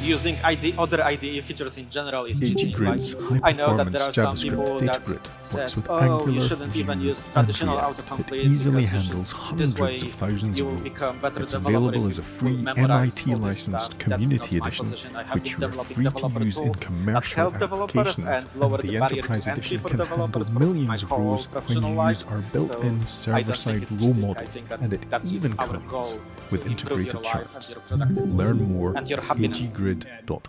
using other IDE features in general is cheating. Grid's I know that there are some JavaScript people data that grid says, works with oh, Angular, you shouldn't even Vue, use and traditional React. autocomplete. It easily because handles this hundreds way of thousands you of will rows. become better It's developer available if as a you free memorize MIT all this licensed stuff. community That's not my edition, position. I have which been you are developing free to developer use in tools that commercial help developers applications, and lower the the barrier Enterprise to entry Edition for can handle developers for my millions of whole rows when professional you life. use our built-in So I don't think server-side it's row cheating. model, I think and it that's even our comes goal with to improve your integrated life and charts. your productivity Learn more and your at happiness. atgrid.com.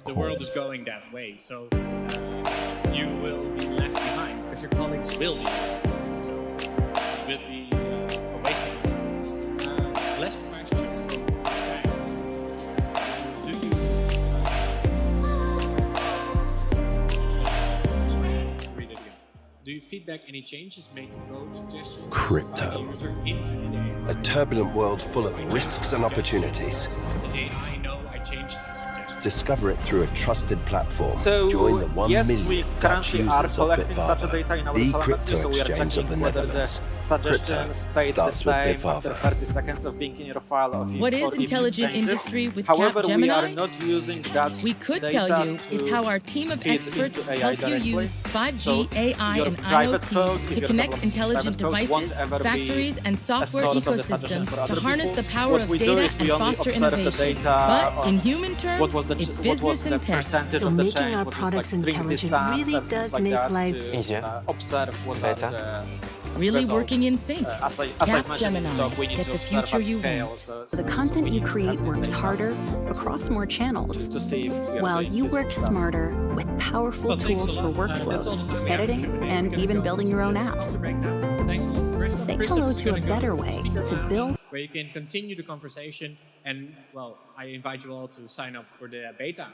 The world is going that way, so you will be left behind because your colleagues will be using it. So it will be a waste of time. Last question from Frank. Do you feedback any changes made to code suggestions Crypto. by the user into the AI? A turbulent world full of risks and opportunities. The AI know I changed the suggestion. Discover it through a trusted platform. So, Join the 1 yes, million we Dutch currently are users of collecting such a data in our the telemetry, crypto so we are exchange of checking the whether the Netherlands. suggestion Crypto stayed the starts with same after Bitfavo. 30 seconds of being in your file. What is intelligent industry with However, we Capgemini? are not using that We could data tell you to it's how our team of feed experts into AI help you directly. use 5G, So AI, your and private code, IoT if to you're connect developing intelligent private code, won't devices, ever be factories, and a software source of the suggestion ecosystems for other to harness people. the power What of we do data is we and only foster observe the innovation. data But in of human terms, it's business the intent. percentage So of the making change, our what was products like string intelligent distance really and things does like make that life to, easier. observe what are the Really results. working in sync. As I mentioned, Capgemini. we need Get to the observe future at you scale, want. so The content you create works harder across more channels, to see if we are while doing you useful work stuff. smarter with powerful Well, thanks tools a for lot. That's all the time workflows, we have for editing, Q&A. and We're gonna even go building your own apps. Thanks a lot, Christoph. Say Christoph hello is to a gonna go better the way speaker to lounge, build. where you can continue the conversation. And, well, I invite you all to sign up for the beta.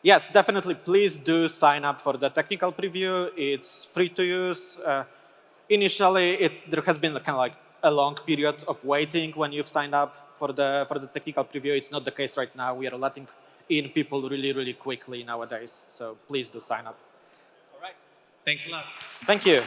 Yes, definitely. Please do sign up for the technical preview. It's free to use. Initially, there has been kind of like a long period of waiting when you've signed up for the technical preview. It's not the case right now. We are letting in people really, really quickly nowadays. So please do sign up. All right. Thanks a lot. Thank you.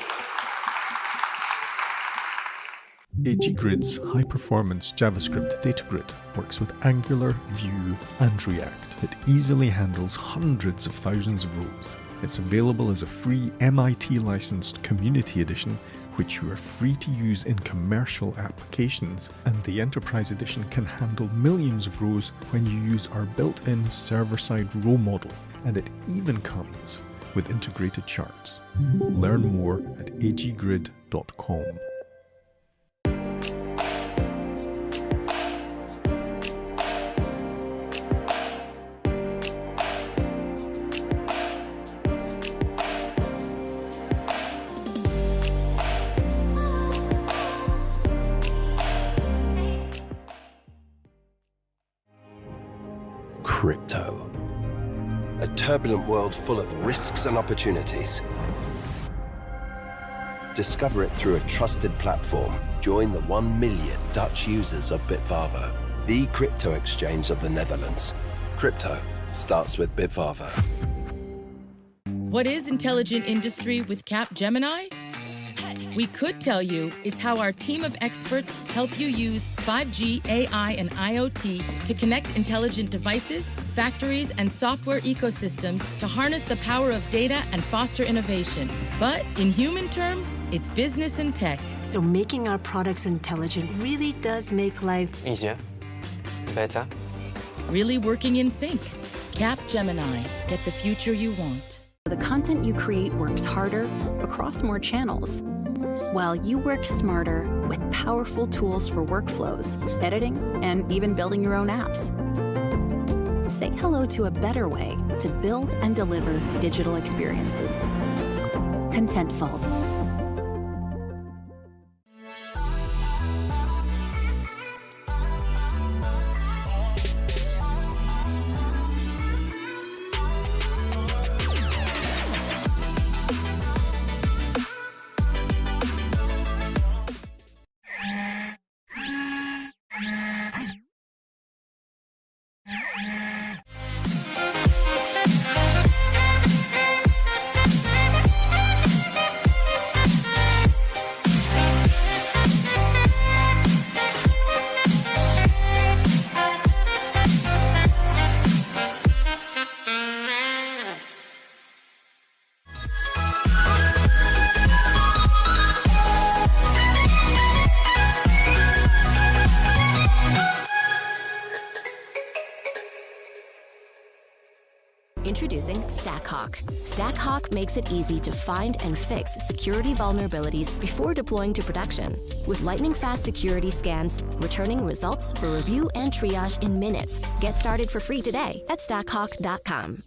AGGrid's high-performance JavaScript data grid works with Angular, Vue, and React. It easily handles hundreds of thousands of rows. It's available as a free MIT-licensed Community Edition, which you are free to use in commercial applications, and the Enterprise Edition can handle millions of rows when you use our built-in server-side row model, and it even comes with integrated charts. Learn more at aggrid.com. Crypto. A turbulent world full of risks and opportunities. Discover it through a trusted platform. Join the 1 million Dutch users of Bitfavo, the crypto exchange of the Netherlands. Crypto starts with Bitfavo. What is intelligent industry with Capgemini? We could tell you it's how our team of experts help you use 5G, AI, and IoT to connect intelligent devices, factories, and software ecosystems to harness the power of data and foster innovation. But in human terms, it's business and tech. So making our products intelligent really does make life easier, better, really working in sync. Capgemini. Get the future you want. The content you create works harder across more channels, while you work smarter with powerful tools for workflows, editing, and even building your own apps. Say hello to a better way to build and deliver digital experiences. Contentful. Introducing StackHawk. StackHawk makes it easy to find and fix security vulnerabilities before deploying to production. With lightning-fast security scans, returning results for review and triage in minutes. Get started for free today at stackhawk.com.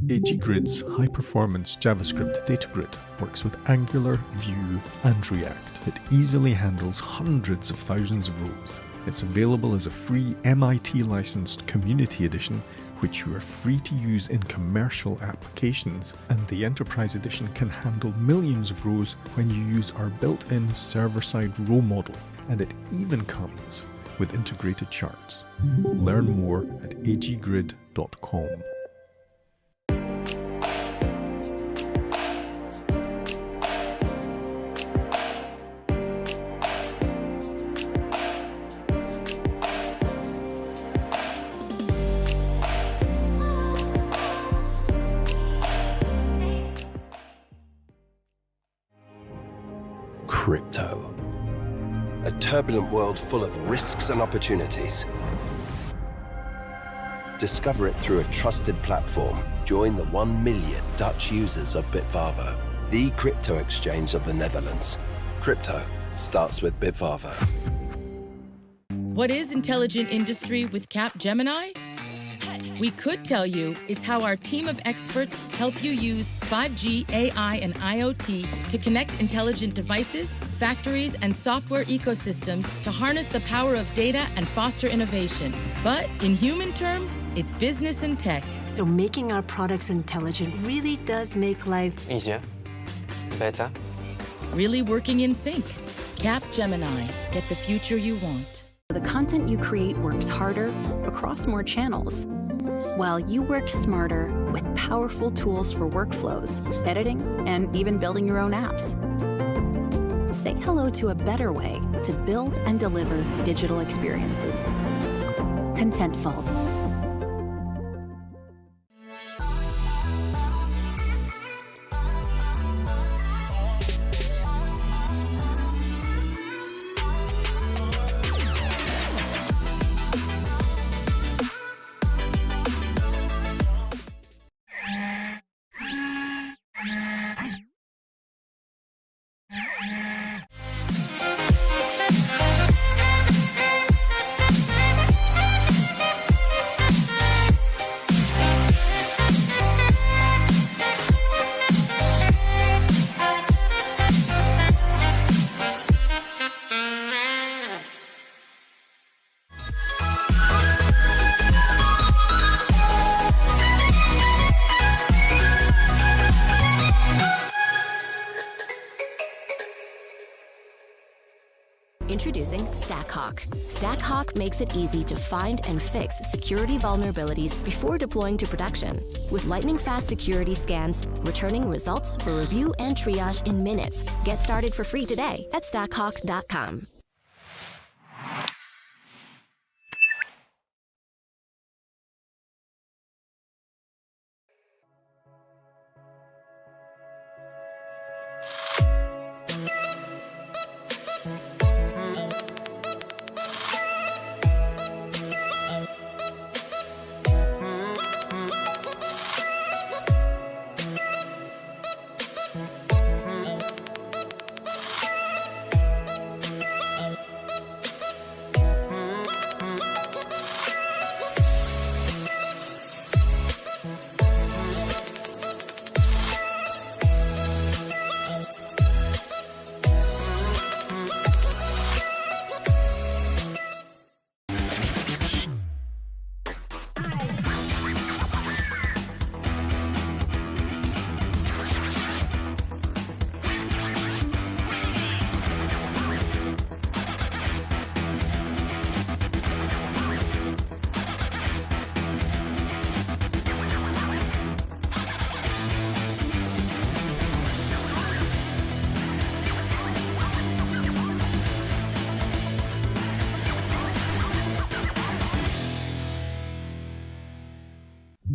AGGrid's high-performance JavaScript data grid works with Angular, Vue, and React. It easily handles hundreds of thousands of rows. It's available as a free MIT-licensed Community Edition, which you are free to use in commercial applications, and the Enterprise Edition can handle millions of rows when you use our built-in server-side row model, and it even comes with integrated charts. Learn more at aggrid.com. turbulent world full of risks and opportunities. Discover it through a trusted platform. Join the 1 million Dutch users of Bitfavo, the crypto exchange of the Netherlands. Crypto starts with Bitfavo. What is intelligent industry with Capgemini? We could tell you it's how our team of experts help you use 5G, AI, and IoT to connect intelligent devices, factories, and software ecosystems to harness the power of data and foster innovation. But in human terms, it's business and tech. So making our products intelligent really does make life easier, better, really working in sync. Capgemini. Get the future you want. The content you create works harder across more channels, while you work smarter with powerful tools for workflows, editing, and even building your own apps. Say hello to a better way to build and deliver digital experiences. Contentful. Introducing StackHawk. StackHawk makes it easy to find and fix security vulnerabilities before deploying to production. With lightning-fast security scans, returning results for review and triage in minutes. Get started for free today at stackhawk.com.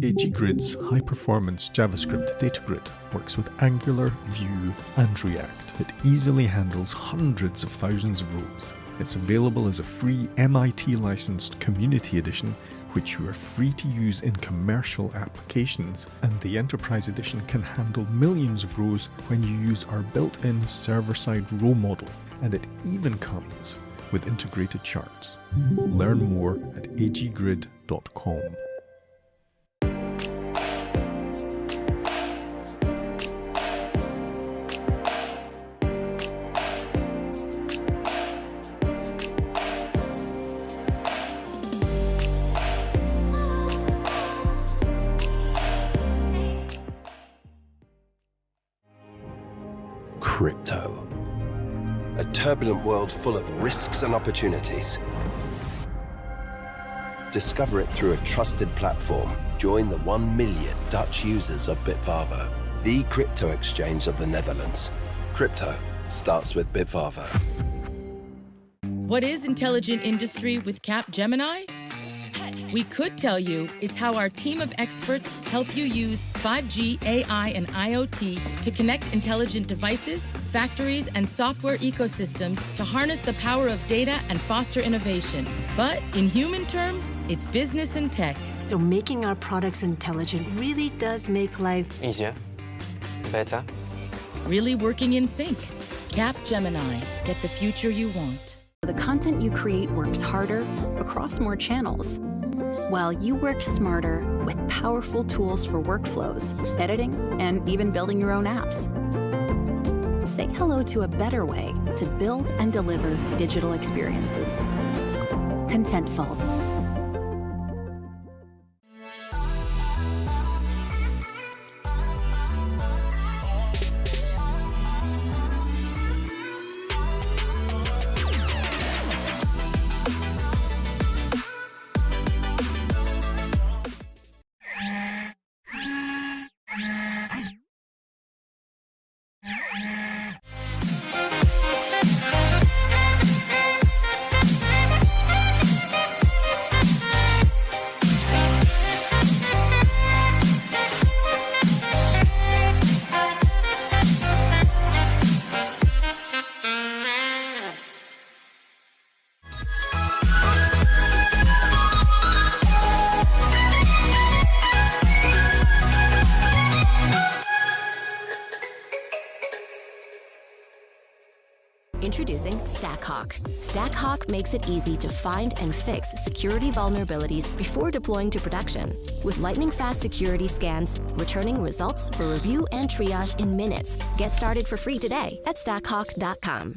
AGGrid's high-performance JavaScript data grid works with Angular, Vue, and React. It easily handles hundreds of thousands of rows. It's available as a free MIT-licensed Community Edition, which you are free to use in commercial applications, and the Enterprise Edition can handle millions of rows when you use our built-in server-side row model, and it even comes with integrated charts. Learn more at aggrid.com. Crypto. A turbulent world full of risks and opportunities. Discover it through a trusted platform. Join the 1 million Dutch users of Bitfavo, the crypto exchange of the Netherlands. Crypto starts with Bitfavo. What is intelligent industry with Capgemini? We could tell you it's how our team of experts help you use 5G, AI, and IoT to connect intelligent devices, factories, and software ecosystems to harness the power of data and foster innovation. But in human terms, it's business and tech. So making our products intelligent really does make life easier, better, really working in sync. Capgemini. Get the future you want. The content you create works harder across more channels, while you work smarter with powerful tools for workflows, editing, and even building your own apps. Say hello to a better way to build and deliver digital experiences. Contentful. Introducing StackHawk. StackHawk makes it easy to find and fix security vulnerabilities before deploying to production. With lightning-fast security scans, returning results for review and triage in minutes. Get started for free today at stackhawk.com.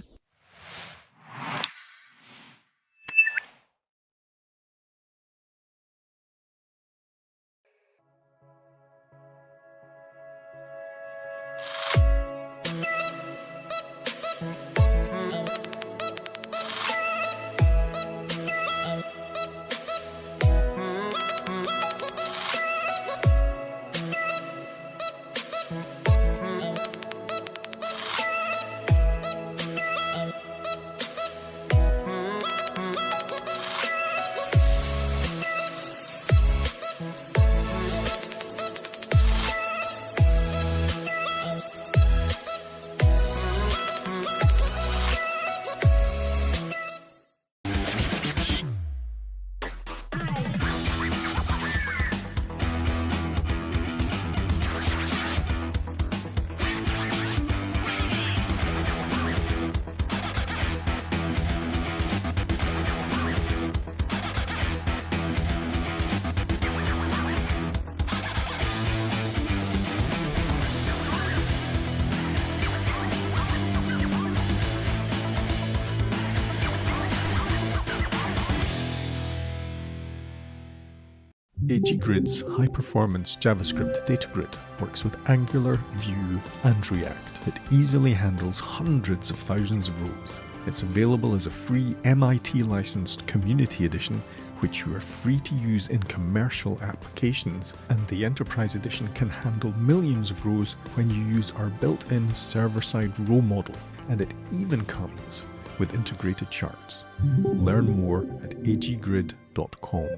AGGrid's high-performance JavaScript data grid works with Angular, Vue, and React. It easily handles hundreds of thousands of rows. It's available as a free MIT-licensed Community Edition, which you are free to use in commercial applications, and the Enterprise Edition can handle millions of rows when you use our built-in server-side row model, and it even comes with integrated charts. Learn more at aggrid.com.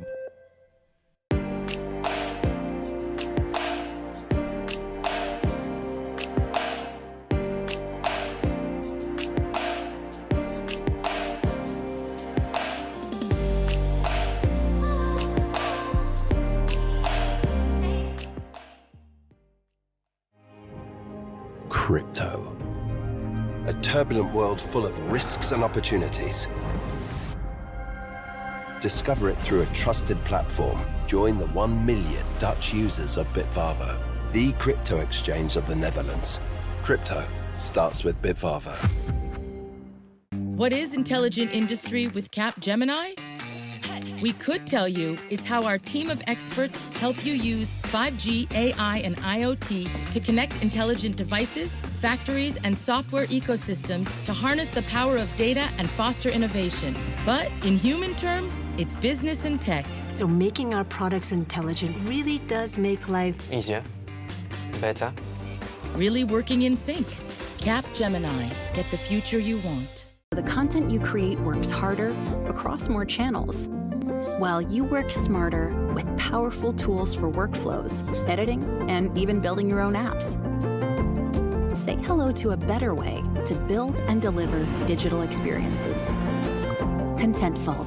Crypto. A turbulent world full of risks and opportunities. Discover it through a trusted platform. Join the 1 million Dutch users of Bitvavo, the crypto exchange of the Netherlands. Crypto starts with Bitvavo. What is intelligent industry with Capgemini? We could tell you it's how our team of experts help you use 5G, AI, and IoT to connect intelligent devices, factories, and software ecosystems to harness the power of data and foster innovation. But in human terms, it's business and tech. So making our products intelligent really does make life easier, better, really working in sync. Capgemini. Get the future you want. The content you create works harder across more channels, while you work smarter with powerful tools for workflows, editing, and even building your own apps. Say hello to a better way to build and deliver digital experiences. Contentful.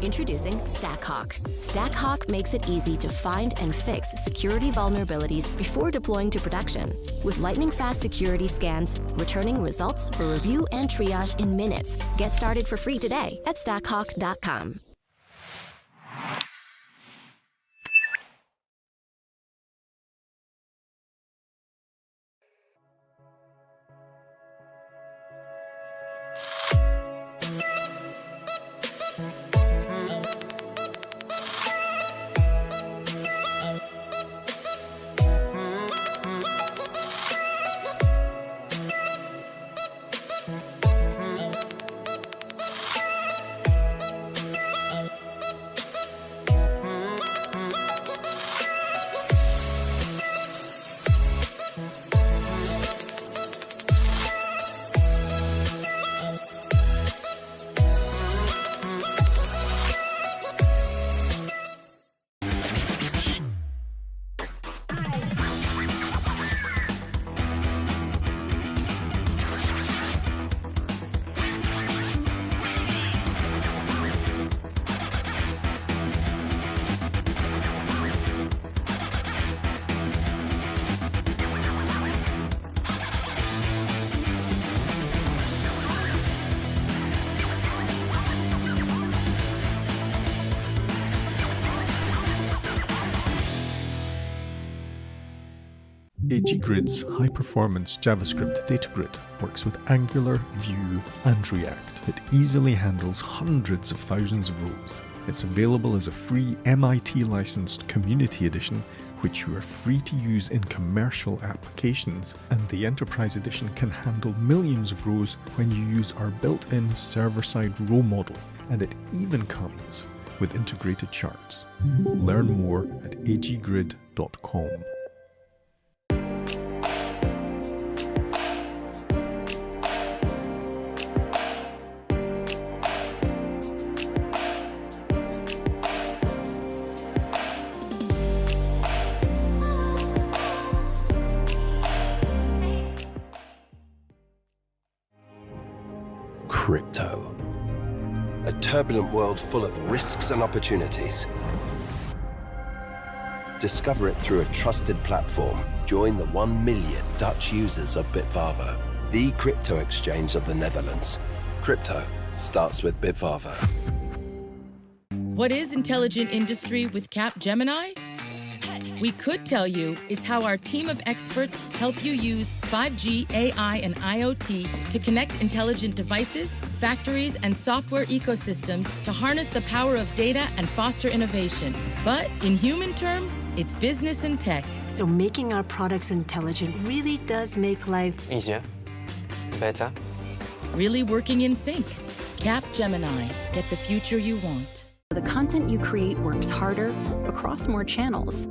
Introducing StackHawk. StackHawk makes it easy to find and fix security vulnerabilities before deploying to production. With lightning-fast security scans, returning results for review and triage in minutes. Get started for free today at stackhawk.com. AGGrid's high-performance JavaScript data grid works with Angular, Vue, and React. It easily handles hundreds of thousands of rows. It's available as a free MIT-licensed Community Edition, which you are free to use in commercial applications, and the Enterprise Edition can handle millions of rows when you use our built-in server-side row model, and it even comes with integrated charts. Learn more at aggrid.com. Crypto. A turbulent world full of risks and opportunities. Discover it through a trusted platform. Join the 1 million Dutch users of Bitvavo, the crypto exchange of the Netherlands. Crypto starts with Bitvavo. What is intelligent industry with Capgemini? We could tell you it's how our team of experts help you use 5G, AI, and IoT to connect intelligent devices, factories, and software ecosystems to harness the power of data and foster innovation. But in human terms, it's business and tech. So making our products intelligent really does make life easier, better, really working in sync. Capgemini. Get the future you want. The content you create works harder across more channels,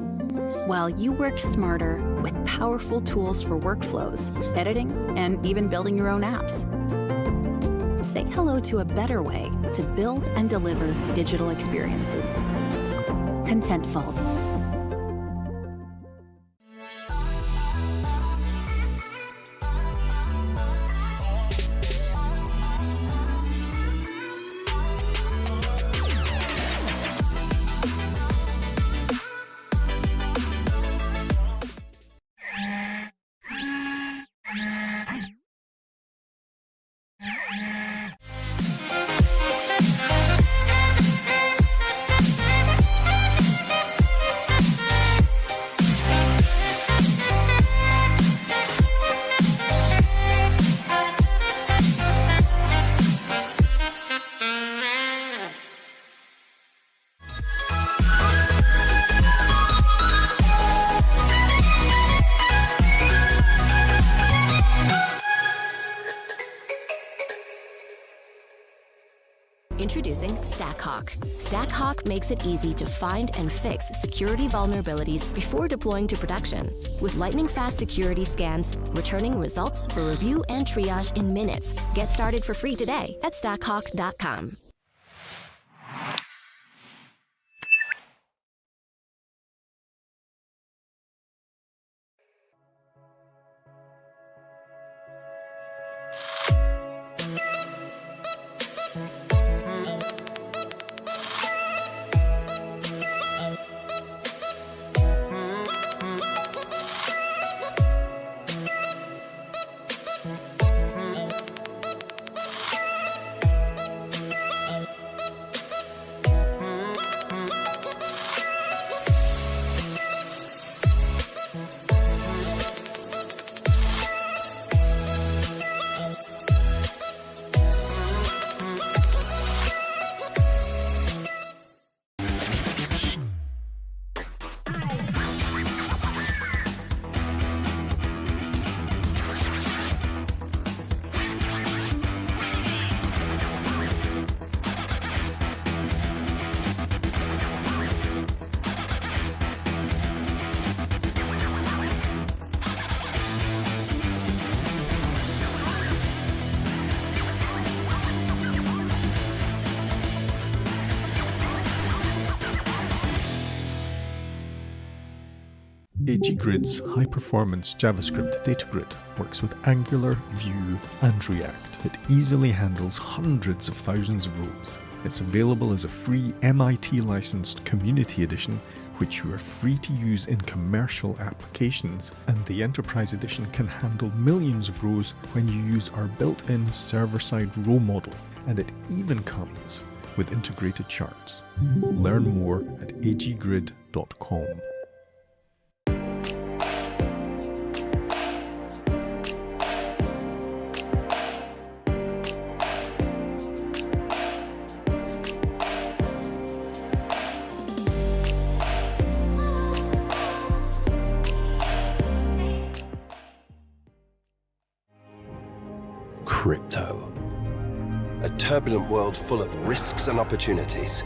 while you work smarter with powerful tools for workflows, editing, and even building your own apps. Say hello to a better way to build and deliver digital experiences. Contentful. Introducing StackHawk. StackHawk makes it easy to find and fix security vulnerabilities before deploying to production. With lightning-fast security scans, returning results for review and triage in minutes. Get started for free today at stackhawk.com. AGGrid's high-performance JavaScript data grid works with Angular, Vue, and React. It easily handles hundreds of thousands of rows. It's available as a free MIT-licensed Community Edition, which you are free to use in commercial applications, and the Enterprise Edition can handle millions of rows when you use our built-in server-side row model, and it even comes with integrated charts. Learn more at aggrid.com. Crypto. A turbulent world full of risks and opportunities.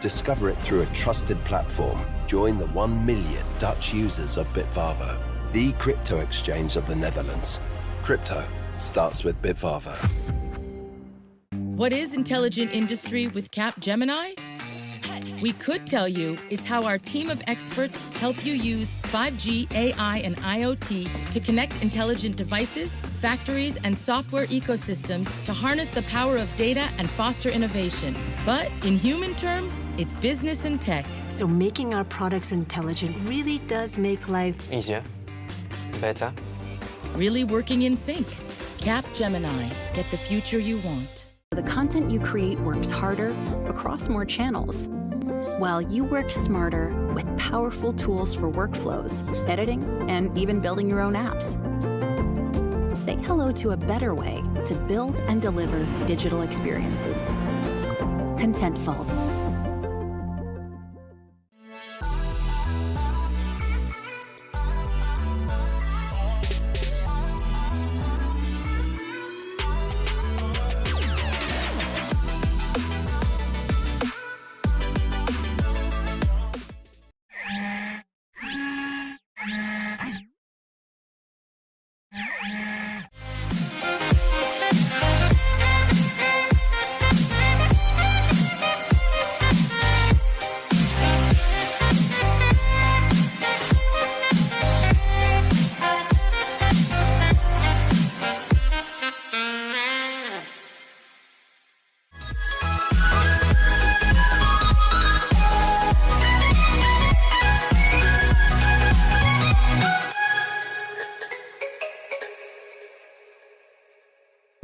Discover it through a trusted platform. Join the 1 million Dutch users of Bitvavo, the crypto exchange of the Netherlands. Crypto starts with Bitvavo. What is intelligent industry with Capgemini? We could tell you it's how our team of experts help you use 5G, AI, and IoT to connect intelligent devices, factories, and software ecosystems to harness the power of data and foster innovation. But in human terms, it's business and tech. So making our products intelligent really does make life easier, better, really working in sync. Capgemini. Get the future you want. The content you create works harder across more channels, while you work smarter with powerful tools for workflows, editing, and even building your own apps. Say hello to a better way to build and deliver digital experiences. Contentful.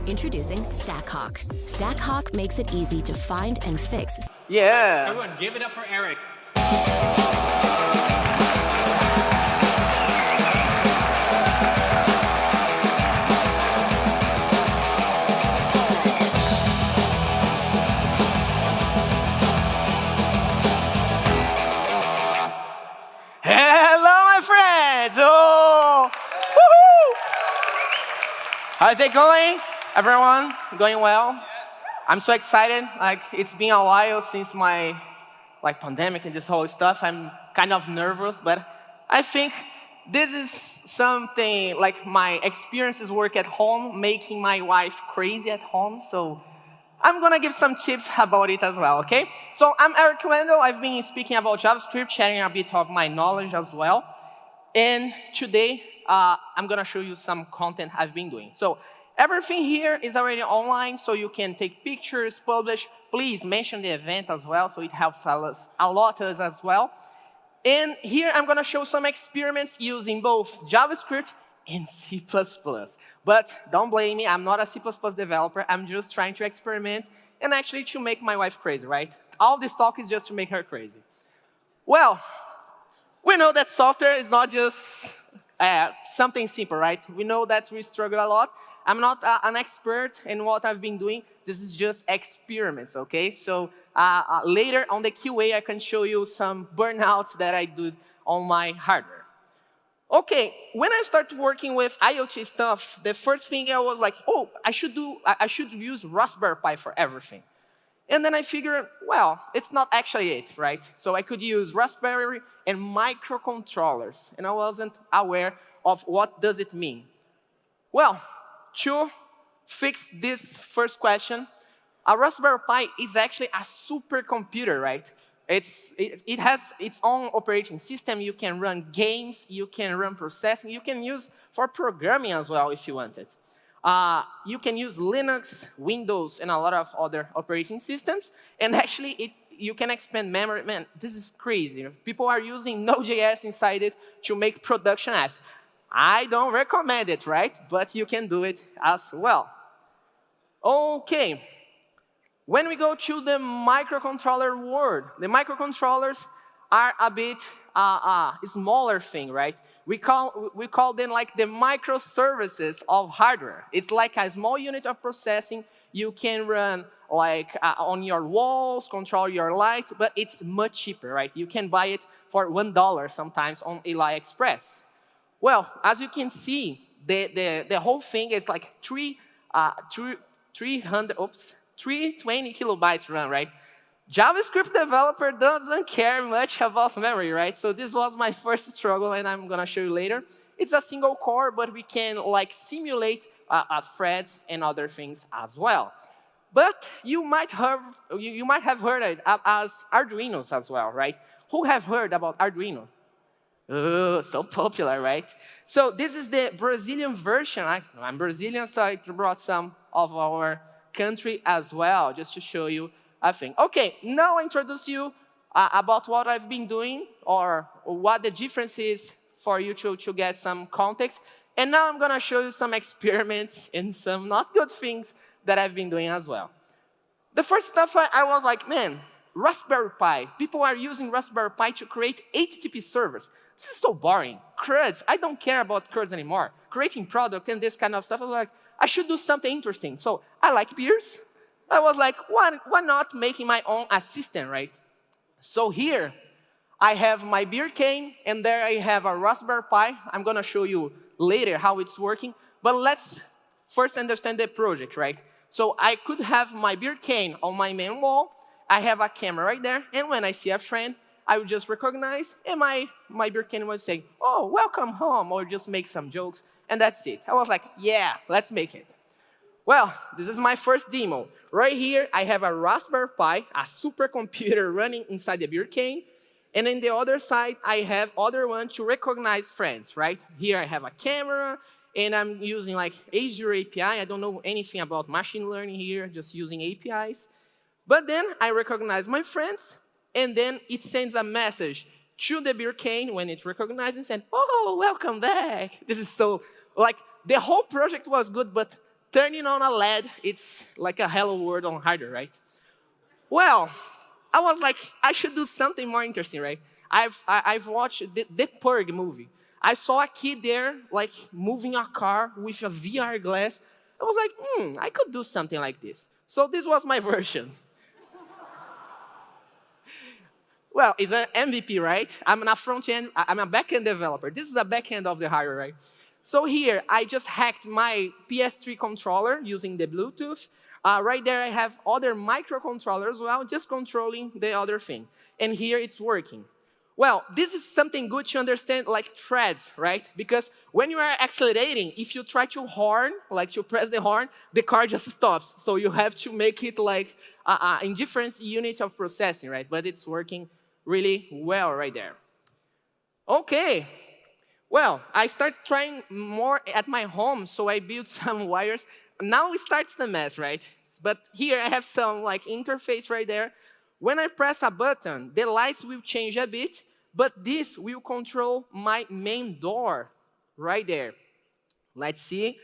Introducing StackHawk. StackHawk makes it easy to find and fix. Yeah. Everyone, give it up for Eric. Hello, my friends! Oh, woohoo! How's it going, everyone? Going well? Yes. I'm so excited. Like, it's been a while since my pandemic and this whole stuff. I'm kind of nervous, but I think this is something like my experiences work at home, making my wife crazy at home. So I'm going to give some tips about it as well, okay? So I'm Eric Wendell. I've been speaking about JavaScript, sharing a bit of my knowledge as well. And today, I'm going to show you some content I've been doing. So everything here is already online, so you can take pictures, publish. Please mention the event as well, so it helps us a lot as well. And here I'm going to show some experiments using both JavaScript and C++. But don't blame me, I'm not a C++ developer. I'm just trying to experiment and actually to make my wife crazy, right? All this talk is just to make her crazy. Well, we know that software is not just something simple, right? We know that we struggle a lot. I'm not an expert in what I've been doing. This is just experiments, okay? So later on the QA, I can show you some burnouts that I did on my hardware. Okay, when I started working with IoT stuff, the first thing I was like, oh, I should use Raspberry Pi for everything. And then I figured, well, it's not actually it, right? So I could use Raspberry and microcontrollers, and I wasn't aware of what does it mean. Well, to fix this first question, a Raspberry Pi is actually a supercomputer, right? It has its own operating system. You can run games, you can run processing, you can use for programming as well if you want it. You can use Linux, Windows, and a lot of other operating systems. And actually, you can expand memory. Man, this is crazy. People are using Node.js inside it to make production apps. I don't recommend it, right? But you can do it as well. OK. When we go to the microcontroller world, the microcontrollers are a bit smaller thing, right? We call them like the microservices of hardware. It's like a small unit of processing. You can run like on your walls, control your lights, but it's much cheaper, right? You can buy it for $1 sometimes on AliExpress. Well, as you can see, the whole thing is like 320 kilobytes RAM, right? JavaScript developer doesn't care much about memory, right? So this was my first struggle, and I'm going to show you later. It's a single core, but we can like simulate threads and other things as well. But you might have heard it as Arduinos as well, right? Who have heard about Arduino? Oh, so popular, right? So this is the Brazilian version. I'm Brazilian, so I brought some of our country as well, just to show you a thing. OK, now I introduce you about what I've been doing or what the difference is for you to get some context. And now I'm going to show you some experiments and some not good things that I've been doing as well. The first stuff, I was like, man, Raspberry Pi. People are using Raspberry Pi to create HTTP servers. This is so boring. CRUDs, I don't care about CRUDs anymore. Creating product and this kind of stuff, I was like, I should do something interesting. So I like beers. I was like, why not making my own assistant, right? So here, I have my beer cane, and there I have a Raspberry Pi. I'm going to show you later how it's working. But let's first understand the project, right? So I could have my beer cane on my main wall. I have a camera right there. And when I see a friend, I would just recognize, and my beer cane would say, oh, welcome home, or just make some jokes. And that's it. I was like, yeah, let's make it. Well, this is my first demo. Right here, I have a Raspberry Pi, a supercomputer running inside the beer cane. And on the other side, I have other one to recognize friends, right? Here I have a camera, and I'm using like Azure API. I don't know anything about machine learning here, just using APIs. But then I recognize my friends, and then it sends a message to the beer cane when it recognizes and, oh, welcome back. This is so, like, the whole project was good, but turning on a LED, it's like a hello world on hardware, right? Well, I was like, I should do something more interesting, right? I've watched the Purge movie. I saw a kid there, like, moving a car with a VR glass. I was like, I could do something like this. So this was my version. Well, it's an MVP, right? I'm a front-end, I'm a back-end developer. This is a back-end of the hardware, right? So here, I just hacked my PS3 controller using the Bluetooth. Right there, I have other microcontrollers as well, just controlling the other thing. And here it's working. Well, this is something good to understand, like threads, right? Because when you are accelerating, if you try to horn, like to press the horn, the car just stops. So you have to make it like in different units of processing, right? But it's working really well right there. Okay. Well, I start trying more at my home, so I built some wires. Now it starts the mess, right? But here I have some like interface right there. When I press a button, the lights will change a bit, but this will control my main door right there. Let's see.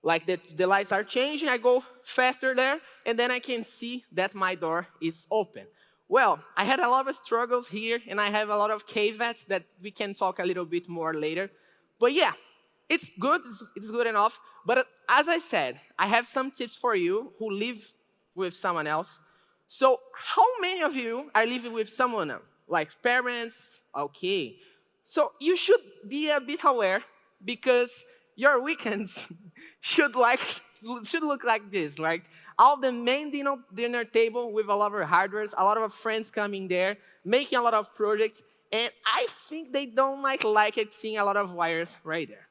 Like the lights are changing, I go faster there, and then I can see that my door is open. Well, I had a lot of struggles here, and I have a lot of caveats that we can talk a little bit more later. But yeah, it's good enough. But as I said, I have some tips for you who live with someone else. So how many of you are living with someone else? Like parents? Okay. So you should be a bit aware, because your weekends should look like this, right? All the main dinner table with a lot of hardware, a lot of friends coming there, making a lot of projects, and I think they don't like it seeing a lot of wires right there.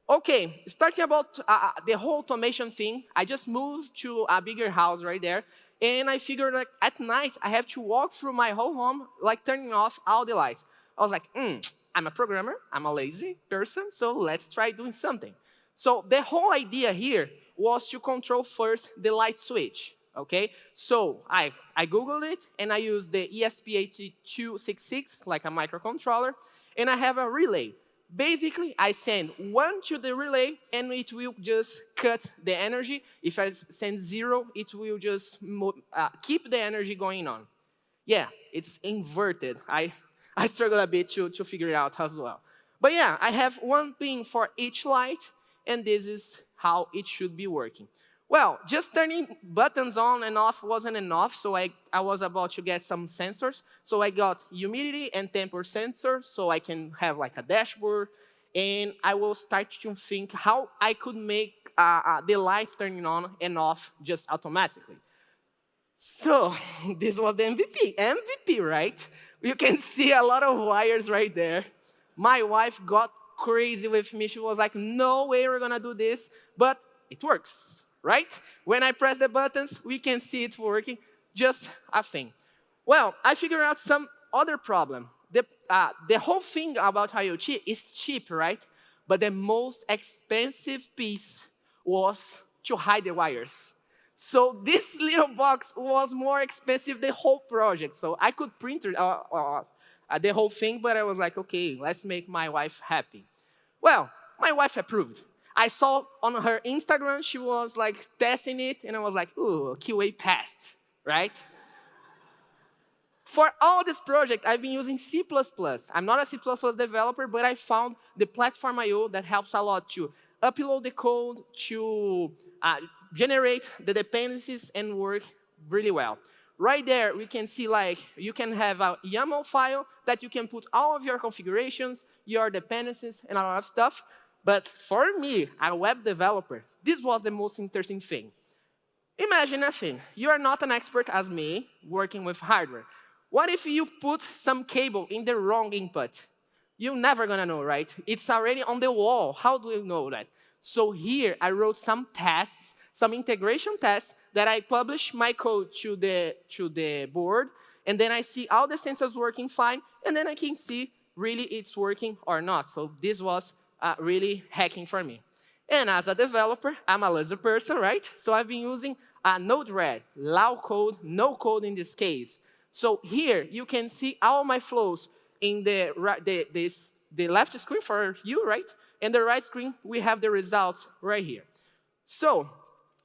Okay, starting about the whole automation thing, I just moved to a bigger house right there, and I figured like at night I have to walk through my whole home, like turning off all the lights. I was like, I'm a programmer, I'm a lazy person, so let's try doing something. So the whole idea here was to control first the light switch, okay? So I Googled it, and I used the ESP8266, like a microcontroller, and I have a relay. Basically, I send 1 to the relay, and it will just cut the energy. If I send 0, it will just keep the energy going on. Yeah, it's inverted. I struggle a bit to figure it out as well. But yeah, I have 1 pin for each light, and this is how it should be working. Well, just turning buttons on and off wasn't enough, so I was about to get some sensors. So I got humidity and temperature sensors, so I can have like a dashboard. And I will start to think how I could make the lights turning on and off just automatically. So this was the MVP. MVP, right? You can see a lot of wires right there. My wife got crazy with me. She was like, no way we're going to do this. But it works, right? When I press the buttons, we can see it's working. Just a thing. Well, I figured out some other problem. The whole thing about IoT is cheap, right? But the most expensive piece was to hide the wires. So this little box was more expensive than the whole project. So I could print the whole thing, but I was like, okay, let's make my wife happy. Well, my wife approved. I saw on her Instagram, she was like testing it, and I was like, ooh, QA passed, right? For all this project, I've been using C++. I'm not a C++ developer, but I found the platform I/O that helps a lot to upload the code, to generate the dependencies, and work really well. Right there, we can see like you can have a YAML file that you can put all of your configurations, your dependencies, and a lot of stuff. But for me, a web developer, this was the most interesting thing. Imagine a thing. You are not an expert as me working with hardware. What if you put some cable in the wrong input? You're never going to know, right? It's already on the wall. How do you know that? So here, I wrote some tests, some integration tests, that I publish my code to the board, and then I see all the sensors working fine, and then I can see really it's working or not. So this was really hacking for me. And as a developer, I'm a lazy person, right? So I've been using Node-RED, low code, no code in this case. So here, you can see all my flows in the left screen for you, right? And the right screen, we have the results right here. So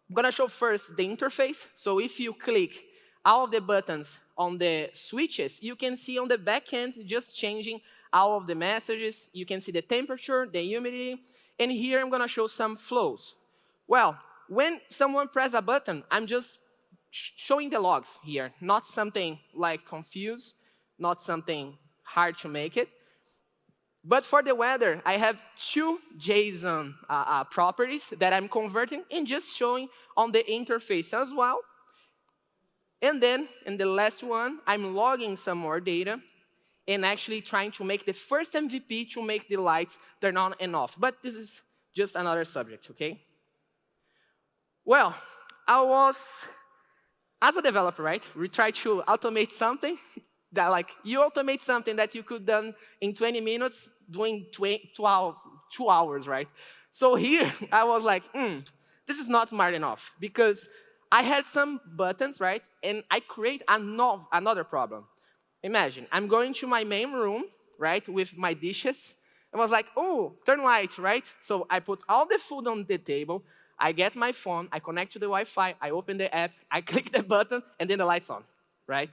I'm going to show first the interface. So if you click all of the buttons on the switches, you can see on the back end just changing all of the messages. You can see the temperature, the humidity. And here I'm going to show some flows. Well, when someone presses a button, I'm just showing the logs here, not something like confused, not something hard to make it. But for the weather, I have two JSON properties that I'm converting and just showing on the interface as well. And then, in the last one, I'm logging some more data and actually trying to make the first MVP to make the lights turn on and off. But this is just another subject, okay? Well, as a developer, right, we try to automate something that, like, you automate something that you could done in 20 minutes doing 2 hours, right? So here, I was like, this is not smart enough, because I had some buttons, right, and I create another problem. Imagine, I'm going to my main room, right, with my dishes. I was like, oh, turn lights, right? So I put all the food on the table, I get my phone, I connect to the Wi-Fi, I open the app, I click the button, and then the light's on, right?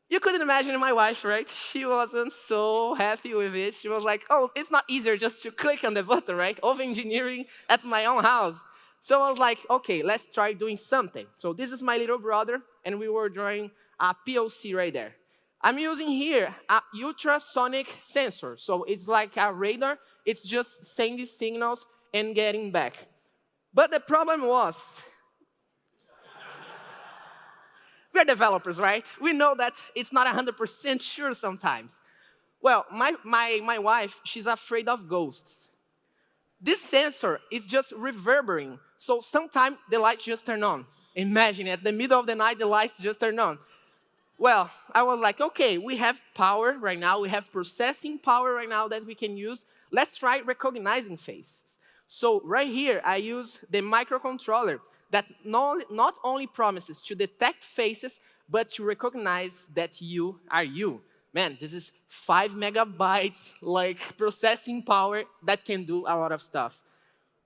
You couldn't imagine my wife, right? She wasn't so happy with it. She was like, oh, it's not easier just to click on the button, right? Over-engineering at my own house. So I was like, okay, let's try doing something. So this is my little brother, and we were drawing a POC right there. I'm using here an ultrasonic sensor. So it's like a radar. It's just sending signals and getting back. But the problem was, we're developers, right? We know that it's not 100% sure sometimes. Well, my wife, she's afraid of ghosts. This sensor is just reverberating. So sometimes the lights just turn on. Imagine, at the middle of the night, the lights just turn on. Well, I was like, okay, we have power right now. We have processing power right now that we can use. Let's try recognizing faces. So right here, I use the microcontroller that not only promises to detect faces, but to recognize that you are you. Man, this is 5 megabytes like processing power that can do a lot of stuff.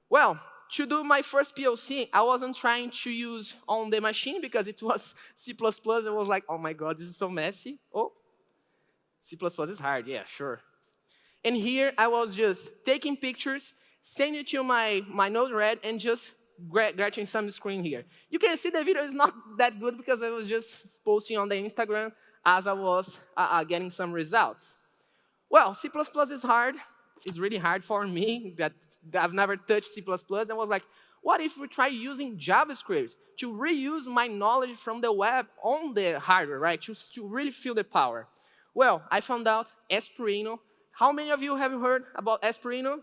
Well, to do my first POC, I wasn't trying to use on the machine because it was C++. I was like, oh my God, this is so messy. Oh, C++ is hard, yeah, sure. And here I was just taking pictures, sending it to my Node-RED, and just scratching some screen here. You can see the video is not that good because I was just posting on the Instagram as I was getting some results. Well, C++ is hard. It's really hard for me that I've never touched C++. And I was like, what if we try using JavaScript to reuse my knowledge from the web on the hardware, right? To really feel the power. Well, I found out Espruino. How many of you have heard about Espruino?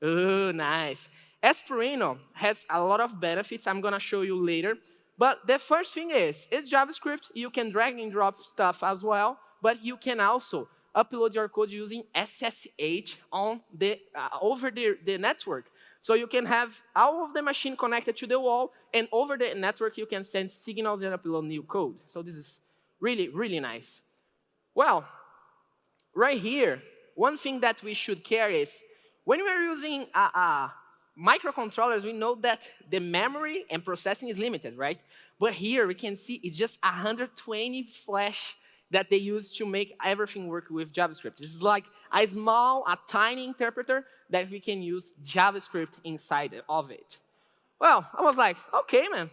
Oh, nice. Espruino has a lot of benefits I'm going to show you later. But the first thing is, it's JavaScript. You can drag and drop stuff as well. But you can also upload your code using SSH on over the network. So you can have all of the machine connected to the wall, and over the network you can send signals and upload new code. So this is really, really nice. Well, right here, one thing that we should care is, when we're using microcontrollers, we know that the memory and processing is limited, right? But here we can see it's just 120 flash that they use to make everything work with JavaScript. This is like a tiny interpreter that we can use JavaScript inside of it. Well, I was like, okay, man,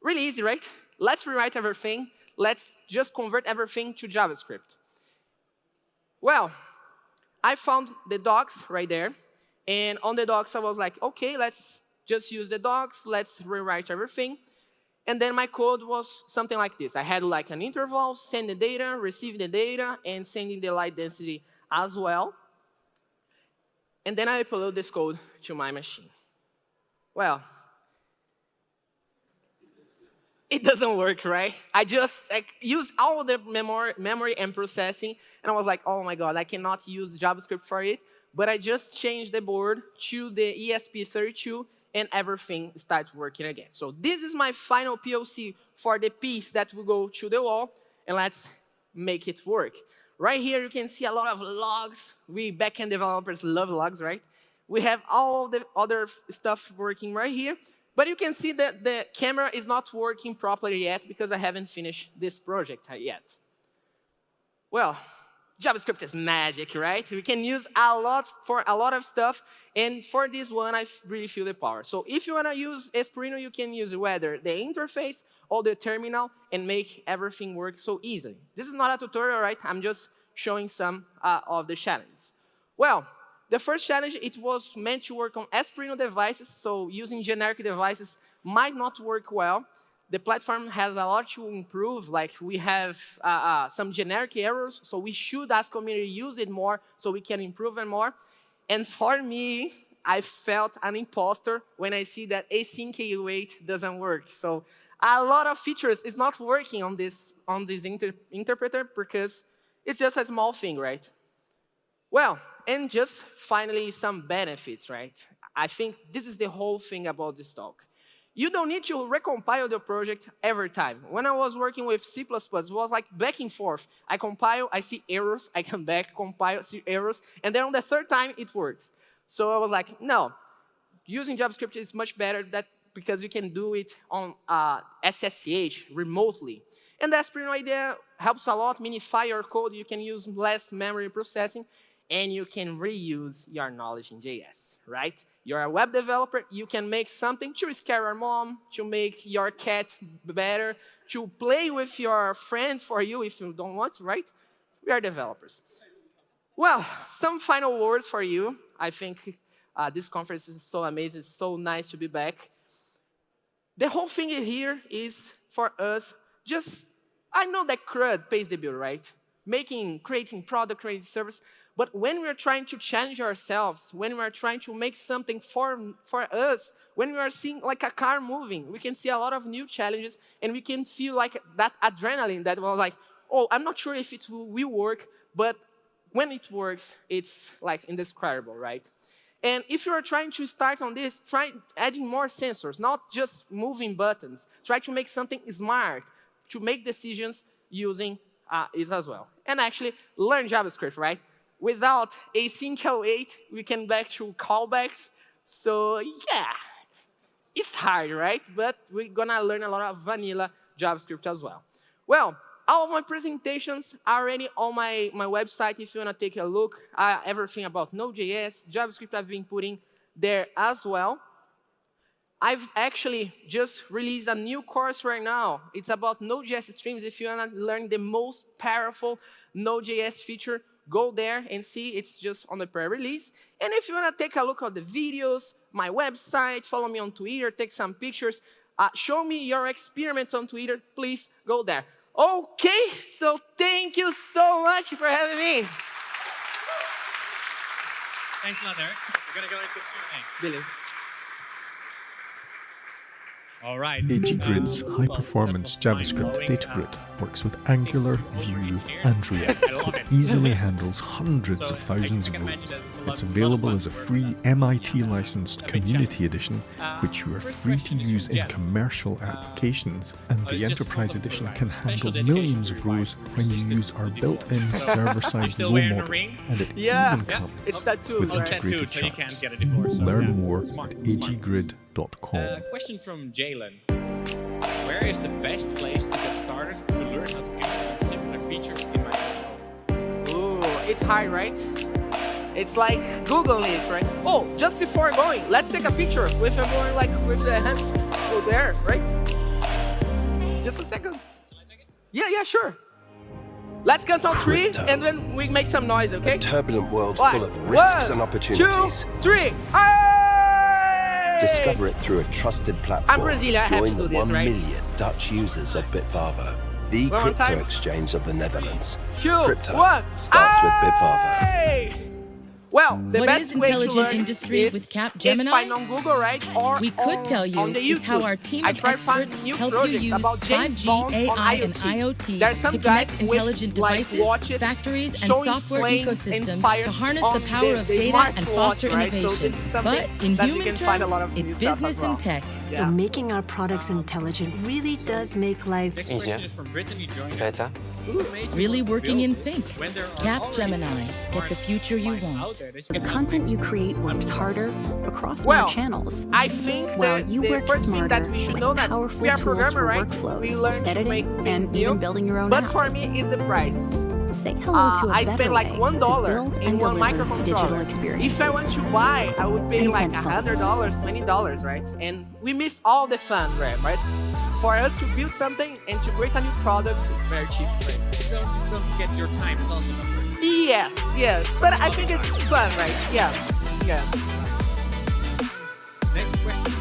really easy, right? Let's rewrite everything. Let's just convert everything to JavaScript. Well, I found the docs right there. And on the docs, I was like, okay, let's just use the docs. Let's rewrite everything. And then my code was something like this. I had like an interval, send the data, receive the data, and sending the light density as well. And then I upload this code to my machine. Well, it doesn't work, right? I just use all the memory and processing, and I was like, oh my God, I cannot use JavaScript for it. But I just changed the board to the ESP32, and everything starts working again. So this is my final POC for the piece that will go to the wall, and let's make it work. Right here, you can see a lot of logs. We backend developers love logs, right? We have all the other stuff working right here. But you can see that the camera is not working properly yet because I haven't finished this project yet. Well, JavaScript is magic, right? We can use a lot for a lot of stuff, and for this one, I really feel the power. So if you want to use Espruino, you can use whether the interface or the terminal and make everything work so easily. This is not a tutorial, right? I'm just showing some of the challenges. Well, the first challenge, it was meant to work on Espruino devices, so using generic devices might not work well. The platform has a lot to improve, like we have some generic errors, so we should ask community to use it more so we can improve it more. And for me, I felt an imposter when I see that async await doesn't work. So a lot of features is not working on this interpreter because it's just a small thing, right? Well, and just finally some benefits, right? I think this is the whole thing about this talk. You don't need to recompile the project every time. When I was working with C++, it was like back and forth. I compile, I see errors, I come back, compile, see errors, and then on the third time, it works. So I was like, no, using JavaScript is much better because you can do it on SSH remotely. And the Espruino idea helps a lot, minify your code, you can use less memory processing, and you can reuse your knowledge in JS, right? You're a web developer, you can make something to scare your mom, to make your cat better, to play with your friends for you if you don't want to, right? We are developers. Well, some final words for you. I think this conference is so amazing, it's so nice to be back. The whole thing here is for us, I know that CRUD pays the bill, right? Creating product, creating service. But when we're trying to challenge ourselves, when we're trying to make something for us, when we are seeing like a car moving, we can see a lot of new challenges, and we can feel like that adrenaline that was like, oh, I'm not sure if it will work, but when it works, it's like indescribable, right? And if you are trying to start on this, try adding more sensors, not just moving buttons. Try to make something smart, to make decisions using it as well. And actually, learn JavaScript, right? Without async await, we can back to callbacks. So yeah, it's hard, right? But we're gonna learn a lot of vanilla JavaScript as well. Well, all of my presentations are already on my website if you wanna take a look. Everything about Node.js, JavaScript I've been putting there as well. I've actually just released a new course right now. It's about Node.js streams. If you wanna learn the most powerful Node.js feature, go there and see. It's just on the pre-release. And if you want to take a look at the videos, my website, follow me on Twitter, take some pictures, show me your experiments on Twitter, please go there. OK, so thank you so much for having me. Thanks a lot, Eric. We're going to go into Q&A. Brilliant. All right. AGGrid's high-performance JavaScript data grid works with Angular, Vue, and React. It easily handles hundreds of thousands of rows. It's available as a free MIT-licensed community edition, which you are free to use in commercial applications. And the Enterprise edition can handle millions of rows when you use our built-in server-side low model. And it even comes with integrated charts. Learn more at aggrid.com. Question from Jalen. Where is the best place to get started to learn how to implement similar features in my own code? Ooh, it's hard, right? It's like Googling it, right? Oh, just before going, let's take a picture with everyone like with the hands go there, right? Just a second. Can I take it? Yeah, sure. Let's count on three, and then we make some noise, okay? A turbulent world full of risks and opportunities. 2, 3. Discover it through a trusted platform. I'm Brazilian, I have Join to do the this, 1 right? million Dutch users of Bitvarvo, the One more crypto time. exchange of the Netherlands. 2, Crypto 1. starts with Bitvarvo. Well, the What best is way to intelligent learn industry is with Cap is Gemini? find on Google, right? Or We could tell you on the it's how YouTube. our team I of try to find experts new help you projects use about James 5G, Bond on AI, and IoT There's some to guys connect with, intelligent like, devices, watches factories, and showing software flames and ecosystems fires to harness on the power of the data and smartwatch, foster right? So innovation. this is something But in that you human can find a lot terms, of it's new stuff as business well. and tech. So making our products intelligent really does make life Next Easier. question is from Brittany joining. Better. Really working in sync. When there are Cap already Gemini. Get the future you out want. there that The can content you create works harder across more Well, channels. I think While that you the work first thing smarter that we should with know that powerful we are tools programmer, for right? workflows, We learn to make editing, things and new. even building your own But apps. for me, it's the price. Say hello to a I better spent like way $1 to build in and one deliver microcontroller. digital experiences. If I want to buy, I would pay like Contentful. $100, $20, right? And we miss all the fun, right? For us to build something and to create a new product, it's very cheap. Right? Don't forget your time is also not free. Yes, yes. But I think it's fun, right? Yeah, yeah. Next question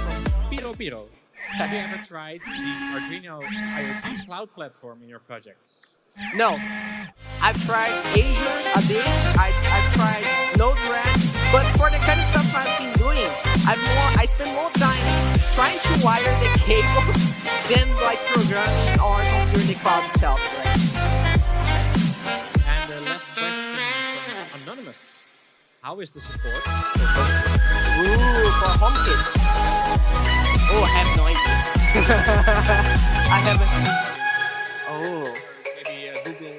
from Piro. Have you ever tried the Arduino IoT cloud platform in your projects? No. I've tried Azure a bit. I've tried Node-RED, but for the kind of stuff I've been doing, I spend more time trying to wire the cable than like programming or configuring the cloud itself. Right? And the last question from Anonymous. How is the support for HomeKit? Oh, I have no idea. I haven't. Oh. Maybe Google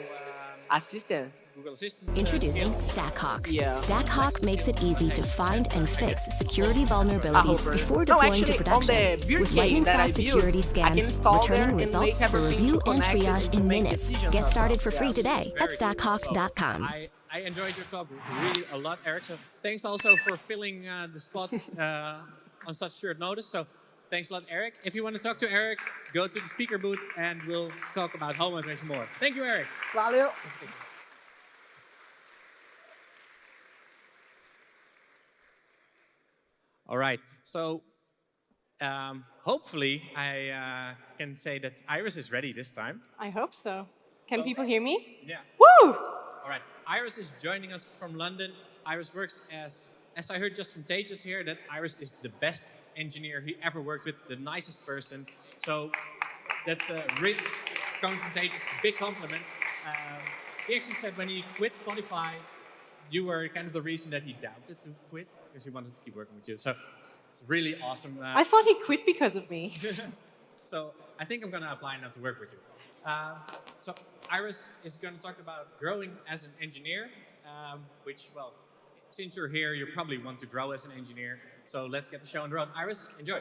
Assistant. Google Assistant. Introducing StackHawk. Yeah. StackHawk makes it easy to find and fix security vulnerabilities before deploying to production. With lightning-fast security scans, returning results for review and triage in minutes. Get started for free today at stackhawk.com. I enjoyed your talk really a lot, Eric. So thanks also for filling the spot on such short notice. So thanks a lot, Eric. If you want to talk to Eric, go to the speaker booth and we'll talk about home automation more. Thank you, Eric. Valeu. All right. So hopefully I can say that Iris is ready this time. I hope so. Can people hear me? Yeah. Woo! All right. Iris is joining us from London. Iris works as I heard just from Tejas here, that Iris is the best engineer he ever worked with, the nicest person. So that's really coming from Tejas, a big compliment. He actually said when he quit Spotify, you were kind of the reason that he doubted to quit because he wanted to keep working with you. So really awesome. I thought he quit because of me. So I think I'm going to apply now to work with you. So Iris is going to talk about growing as an engineer, which, well, since you're here, you probably want to grow as an engineer. So let's get the show on the road. Iris, enjoy.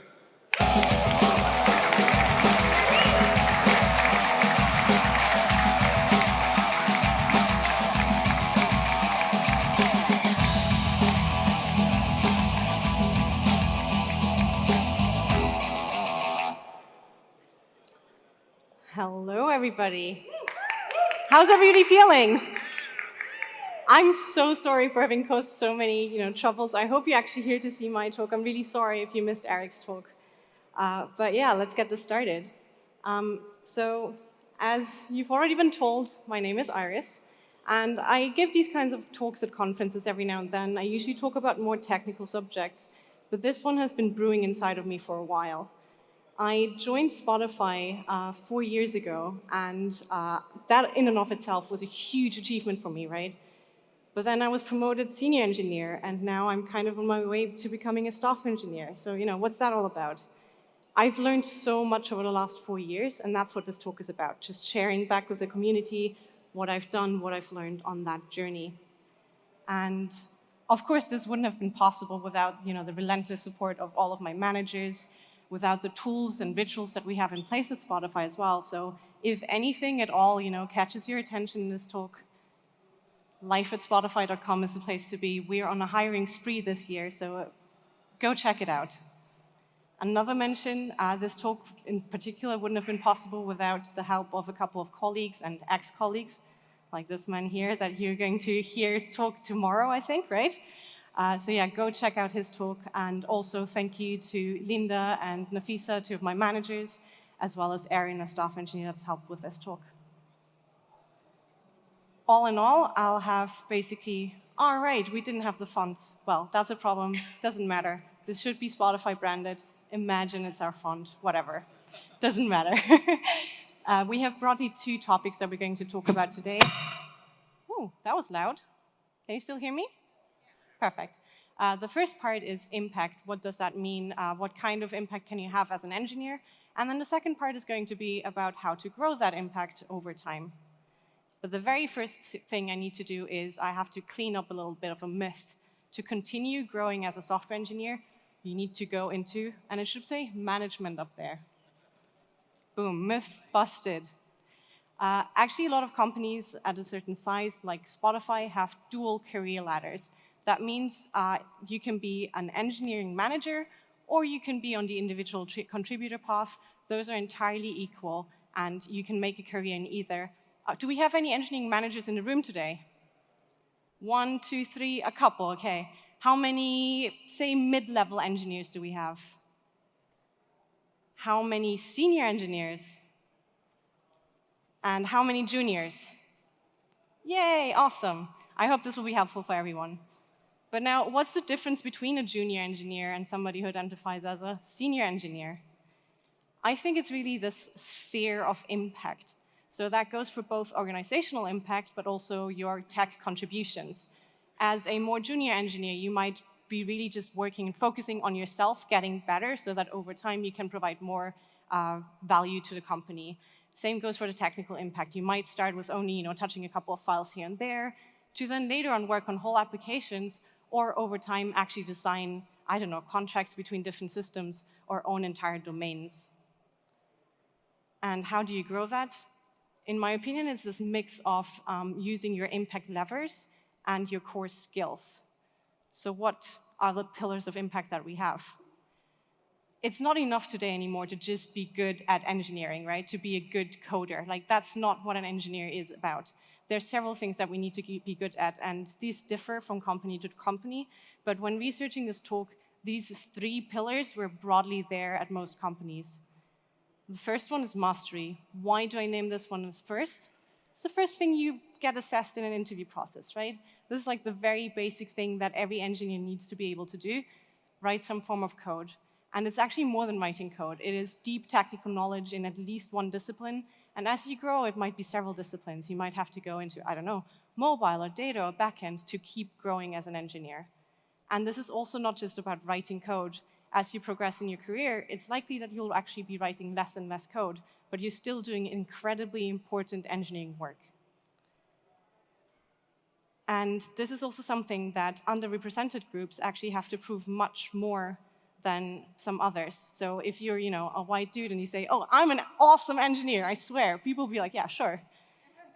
Hello, everybody. How's everybody feeling? I'm so sorry for having caused so many, troubles. I hope you're actually here to see my talk. I'm really sorry if you missed Eric's talk. But yeah, let's get this started. So as you've already been told, my name is Iris, and I give these kinds of talks at conferences every now and then. I usually talk about more technical subjects, but this one has been brewing inside of me for a while. I joined Spotify 4 years ago, and that in and of itself was a huge achievement for me, right? But then I was promoted senior engineer, and now I'm kind of on my way to becoming a staff engineer. So, what's that all about? I've learned so much over the last 4 years, and that's what this talk is about, just sharing back with the community what I've done, what I've learned on that journey. And of course, this wouldn't have been possible without, the relentless support of all of my managers, without the tools and rituals that we have in place at Spotify as well. So if anything at all, catches your attention in this talk, life@spotify.com is the place to be. We're on a hiring spree this year, so go check it out. Another mention, this talk in particular wouldn't have been possible without the help of a couple of colleagues and ex-colleagues, like this man here that you're going to hear talk tomorrow, I think, right? So yeah, go check out his talk. And also thank you to Linda and Nafisa, two of my managers, as well as Erin, a staff engineer that's helped with this talk. All in all, I'll have basically, all right, we didn't have the fonts. Well, that's a problem, doesn't matter. This should be Spotify branded. Imagine it's our font, whatever, doesn't matter. We have broadly 2 topics that we're going to talk about today. Oh, that was loud. Can you still hear me? Perfect. The first part is impact. What does that mean? What kind of impact can you have as an engineer? And then the second part is going to be about how to grow that impact over time. But the very first thing I need to do is I have to clean up a little bit of a myth. To continue growing as a software engineer, you need to go into, and it should say management up there. Boom, myth busted. Actually, a lot of companies at a certain size, like Spotify, have dual career ladders. That means you can be an engineering manager, or you can be on the individual contributor path. Those are entirely equal, and you can make a career in either. Do we have any engineering managers in the room today? 1, 2, 3, a couple, okay. How many, say, mid-level engineers do we have? How many senior engineers? And how many juniors? Yay, awesome. I hope this will be helpful for everyone. But now, what's the difference between a junior engineer and somebody who identifies as a senior engineer? I think it's really this sphere of impact. So that goes for both organizational impact, but also your tech contributions. As a more junior engineer, you might be really just working and focusing on yourself, getting better, so that over time you can provide more value to the company. Same goes for the technical impact. You might start with only touching a couple of files here and there, to then later on work on whole applications, or over time actually design, I don't know, contracts between different systems or own entire domains. And how do you grow that? In my opinion, it's this mix of using your impact levers and your core skills. So what are the pillars of impact that we have? It's not enough today anymore to just be good at engineering, right? To be a good coder. Like, that's not what an engineer is about. There's several things that we need to be good at, and these differ from company to company. But when researching this talk, these 3 pillars were broadly there at most companies. The first one is mastery. Why do I name this one as first? It's the first thing you get assessed in an interview process, right? This is like the very basic thing that every engineer needs to be able to do, write some form of code. And it's actually more than writing code. It is deep technical knowledge in at least one discipline. And as you grow, it might be several disciplines. You might have to go into, I don't know, mobile or data or backend to keep growing as an engineer. And this is also not just about writing code. As you progress in your career, it's likely that you'll actually be writing less and less code, but you're still doing incredibly important engineering work. And this is also something that underrepresented groups actually have to prove much more than some others. So if you're, a white dude and you say, oh, I'm an awesome engineer, I swear, people will be like, yeah, sure.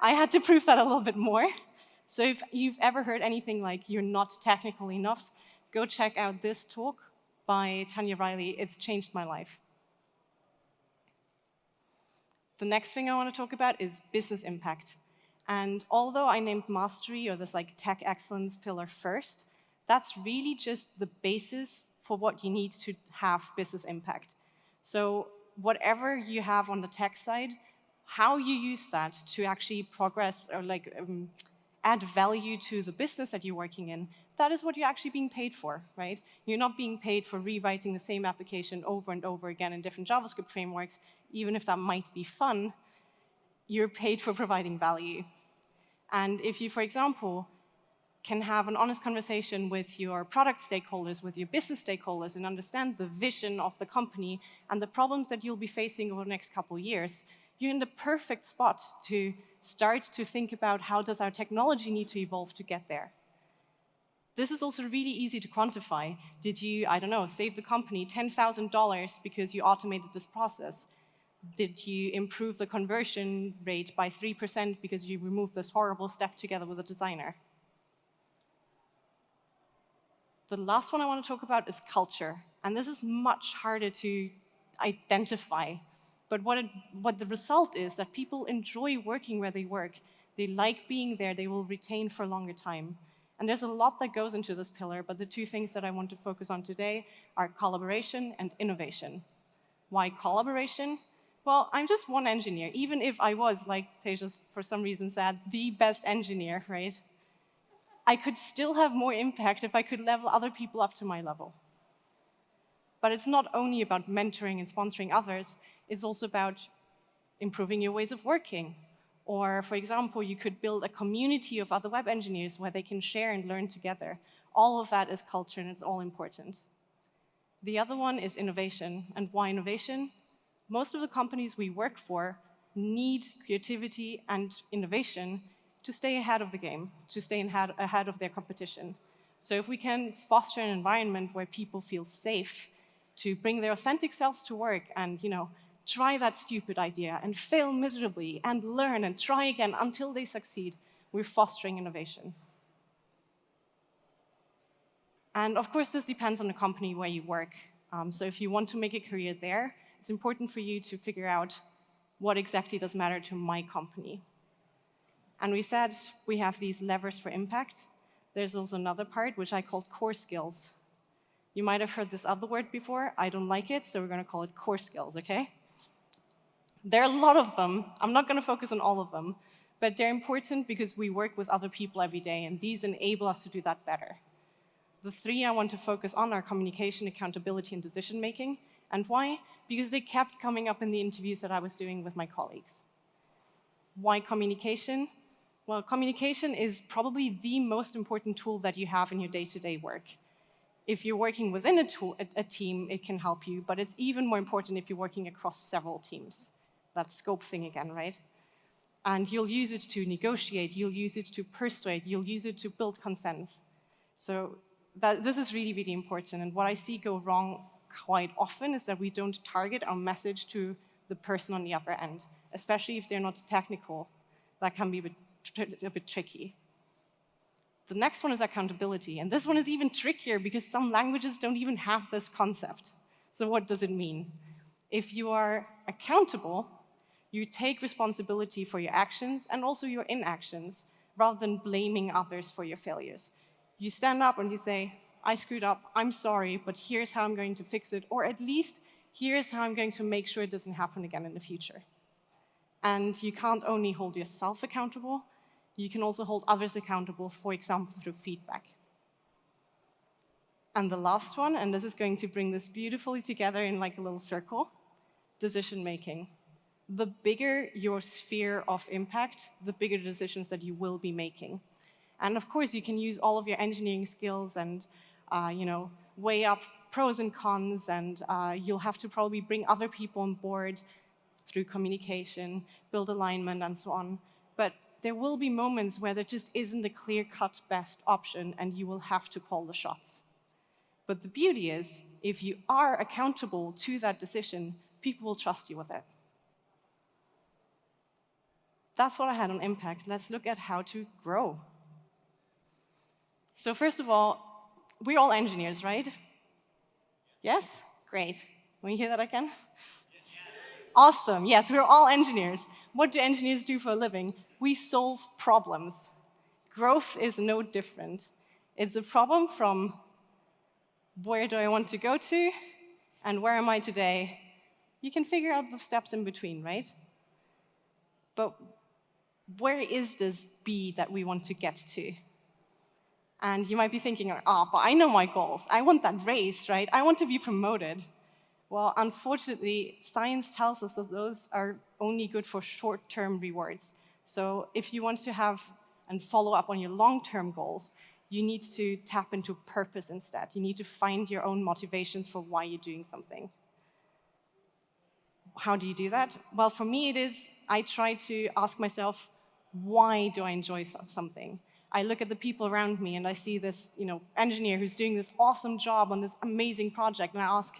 I had to prove that a little bit more. So if you've ever heard anything like you're not technical enough, go check out this talk by Tanya Riley. It's changed my life. The next thing I want to talk about is business impact. And although I named mastery, or this tech excellence pillar first, that's really just the basis for what you need to have business impact. So whatever you have on the tech side, how you use that to actually progress or add value to the business that you're working in, that is what you're actually being paid for, right? You're not being paid for rewriting the same application over and over again in different JavaScript frameworks, even if that might be fun. You're paid for providing value. And if you, for example, can have an honest conversation with your product stakeholders, with your business stakeholders, and understand the vision of the company and the problems that you'll be facing over the next couple of years, you're in the perfect spot to start to think about how does our technology need to evolve to get there. This is also really easy to quantify. Did you, I don't know, save the company $10,000 because you automated this process? Did you improve the conversion rate by 3% because you removed this horrible step together with a designer? The last one I want to talk about is culture. And this is much harder to identify. But what the result is that people enjoy working where they work. They like being there. They will retain for a longer time. And there's a lot that goes into this pillar, but the 2 things that I want to focus on today are collaboration and innovation. Why collaboration? Well, I'm just one engineer, even if I was, like Tejas for some reason said, the best engineer, right? I could still have more impact if I could level other people up to my level. But it's not only about mentoring and sponsoring others, it's also about improving your ways of working. Or, for example, you could build a community of other web engineers where they can share and learn together. All of that is culture, and it's all important. The other one is innovation. And why innovation? Most of the companies we work for need creativity and innovation to stay ahead of the game, to stay ahead of their competition. So if we can foster an environment where people feel safe to bring their authentic selves to work and, try that stupid idea and fail miserably and learn and try again until they succeed, we're fostering innovation. And of course, this depends on the company where you work. So if you want to make a career there, it's important for you to figure out what exactly does matter to my company. And we said we have these levers for impact. There's also another part, which I called core skills. You might have heard this other word before. I don't like it, so we're going to call it core skills, okay? There are a lot of them. I'm not going to focus on all of them, but they're important because we work with other people every day, and these enable us to do that better. The three I want to focus on are communication, accountability, and decision-making. And why? Because they kept coming up in the interviews that I was doing with my colleagues. Why communication? Well, communication is probably the most important tool that you have in your day-to-day work. If you're working within a team, it can help you, but it's even more important if you're working across several teams. That scope thing again, right? And you'll use it to negotiate, you'll use it to persuade, you'll use it to build consents. So this is really, really important. And what I see go wrong quite often is that we don't target our message to the person on the other end, especially if they're not technical. That can be a bit tricky. The next one is accountability. And this one is even trickier because some languages don't even have this concept. So what does it mean? If you are accountable, you take responsibility for your actions and also your inactions, rather than blaming others for your failures. You stand up and you say, I screwed up, I'm sorry, but here's how I'm going to fix it, or at least here's how I'm going to make sure it doesn't happen again in the future. And you can't only hold yourself accountable, you can also hold others accountable, for example, through feedback. And the last one, and this is going to bring this beautifully together in like a little circle, decision-making. The bigger your sphere of impact, the bigger the decisions that you will be making. And of course, you can use all of your engineering skills and weigh up pros and cons, and you'll have to probably bring other people on board through communication, build alignment, and so on. But there will be moments where there just isn't a clear-cut best option, and you will have to call the shots. But the beauty is, if you are accountable to that decision, people will trust you with it. That's what I had on impact. Let's look at how to grow. So first of all, we're all engineers, right? Yes? Great. Can you hear that again? Yes. Awesome. Yes, we're all engineers. What do engineers do for a living? We solve problems. Growth is no different. It's a problem from where do I want to go to and where am I today? You can figure out the steps in between, right? But where is this B that we want to get to? And you might be thinking, oh, but I know my goals. I want that raise, right? I want to be promoted. Well, unfortunately, science tells us that those are only good for short-term rewards. So if you want to have and follow up on your long-term goals, you need to tap into purpose instead. You need to find your own motivations for why you're doing something. How do you do that? Well, for me, it is, I try to ask myself, why do I enjoy something? I look at the people around me and I see this engineer who's doing this awesome job on this amazing project, and I ask,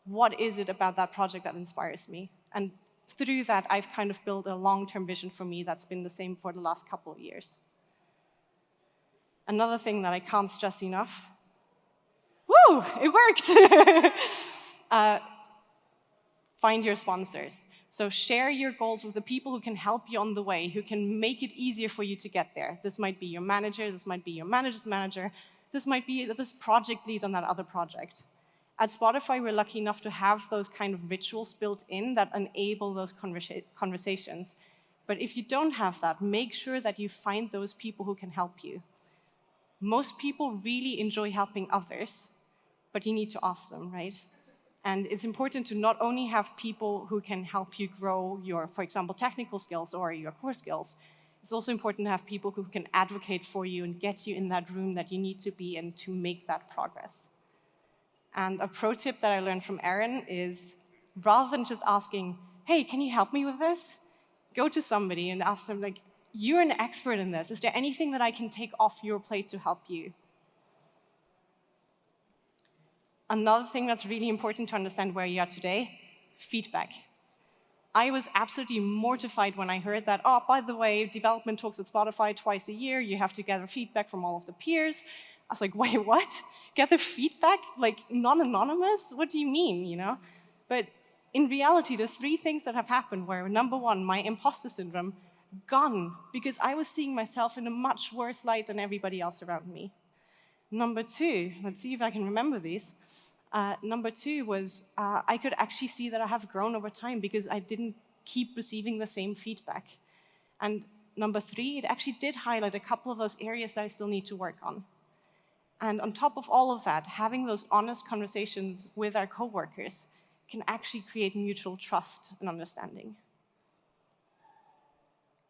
what is it about that project that inspires me? And through that, I've kind of built a long-term vision for me that's been the same for the last couple of years. Another thing that I can't stress enough, woo, it worked! Find your sponsors. So share your goals with the people who can help you on the way, who can make it easier for you to get there. This might be your manager, this might be your manager's manager, this might be this project lead on that other project. At Spotify, we're lucky enough to have those kind of rituals built in that enable those conversations. But if you don't have that, make sure that you find those people who can help you. Most people really enjoy helping others, but you need to ask them, right? And it's important to not only have people who can help you grow your, for example, technical skills or your core skills, it's also important to have people who can advocate for you and get you in that room that you need to be in to make that progress. And a pro tip that I learned from Aaron is, rather than just asking, hey, can you help me with this? Go to somebody and ask them, like, you're an expert in this. Is there anything that I can take off your plate to help you? Another thing that's really important to understand where you are today, feedback. I was absolutely mortified when I heard that, oh, by the way, development talks at Spotify twice a year, you have to gather feedback from all of the peers. I was like, wait, what? Gather feedback? Like, non-anonymous? What do you mean, But in reality, the three things that have happened were, number one, my imposter syndrome Gone, because I was seeing myself in a much worse light than everybody else around me. Number two, let's see if I can remember these. Number two was I could actually see that I have grown over time because I didn't keep receiving the same feedback. And number three, it actually did highlight a couple of those areas that I still need to work on. And on top of all of that, having those honest conversations with our coworkers can actually create mutual trust and understanding.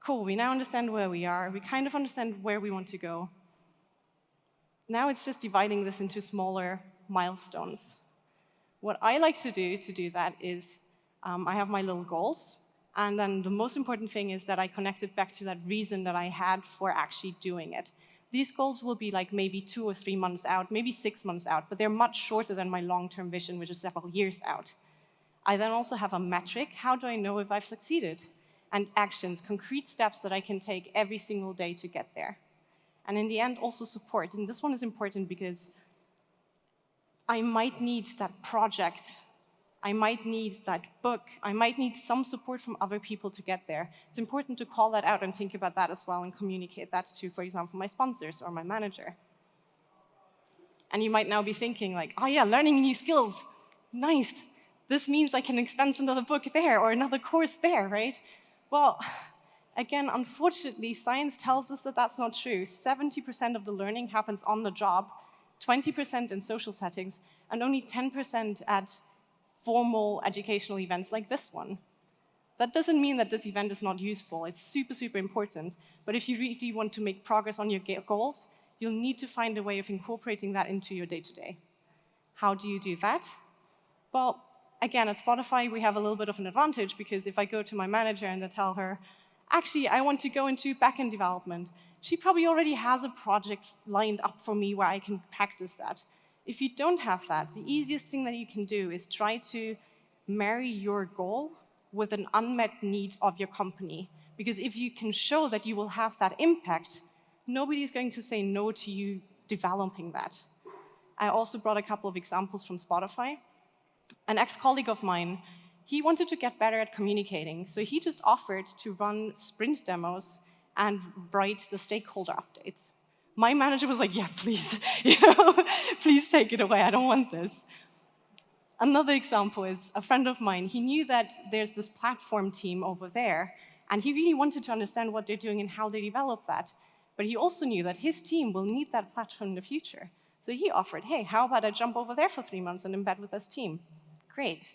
Cool, we now understand where we are. We kind of understand where we want to go. Now it's just dividing this into smaller milestones. What I like to do that is I have my little goals, and then the most important thing is that I connect it back to that reason that I had for actually doing it. These goals will be like maybe 2 or 3 months out, maybe 6 months out, but they're much shorter than my long-term vision, which is several years out. I then also have a metric. How do I know if I've succeeded? And actions, concrete steps that I can take every single day to get there. And in the end, also support. And this one is important because I might need that project. I might need that book. I might need some support from other people to get there. It's important to call that out and think about that as well and communicate that to, for example, my sponsors or my manager. And you might now be thinking like, oh yeah, learning new skills. Nice. This means I can expense another book there or another course there, right? Well, again, unfortunately, science tells us that that's not true. 70% of the learning happens on the job, 20% in social settings, and only 10% at formal educational events like this one. That doesn't mean that this event is not useful. It's super, super important. But if you really want to make progress on your goals, you'll need to find a way of incorporating that into your day-to-day. How do you do that? Well, again, at Spotify, we have a little bit of an advantage because if I go to my manager and I tell her, actually, I want to go into backend development, she probably already has a project lined up for me where I can practice that. If you don't have that, the easiest thing that you can do is try to marry your goal with an unmet need of your company. Because if you can show that you will have that impact, nobody's going to say no to you developing that. I also brought a couple of examples from Spotify. An ex-colleague of mine, he wanted to get better at communicating, so he just offered to run sprint demos and write the stakeholder updates. My manager was like, yeah, please, please take it away, I don't want this. Another example is a friend of mine. He knew that there's this platform team over there, and he really wanted to understand what they're doing and how they develop that. But he also knew that his team will need that platform in the future. So he offered, hey, how about I jump over there for 3 months and embed with this team? Great.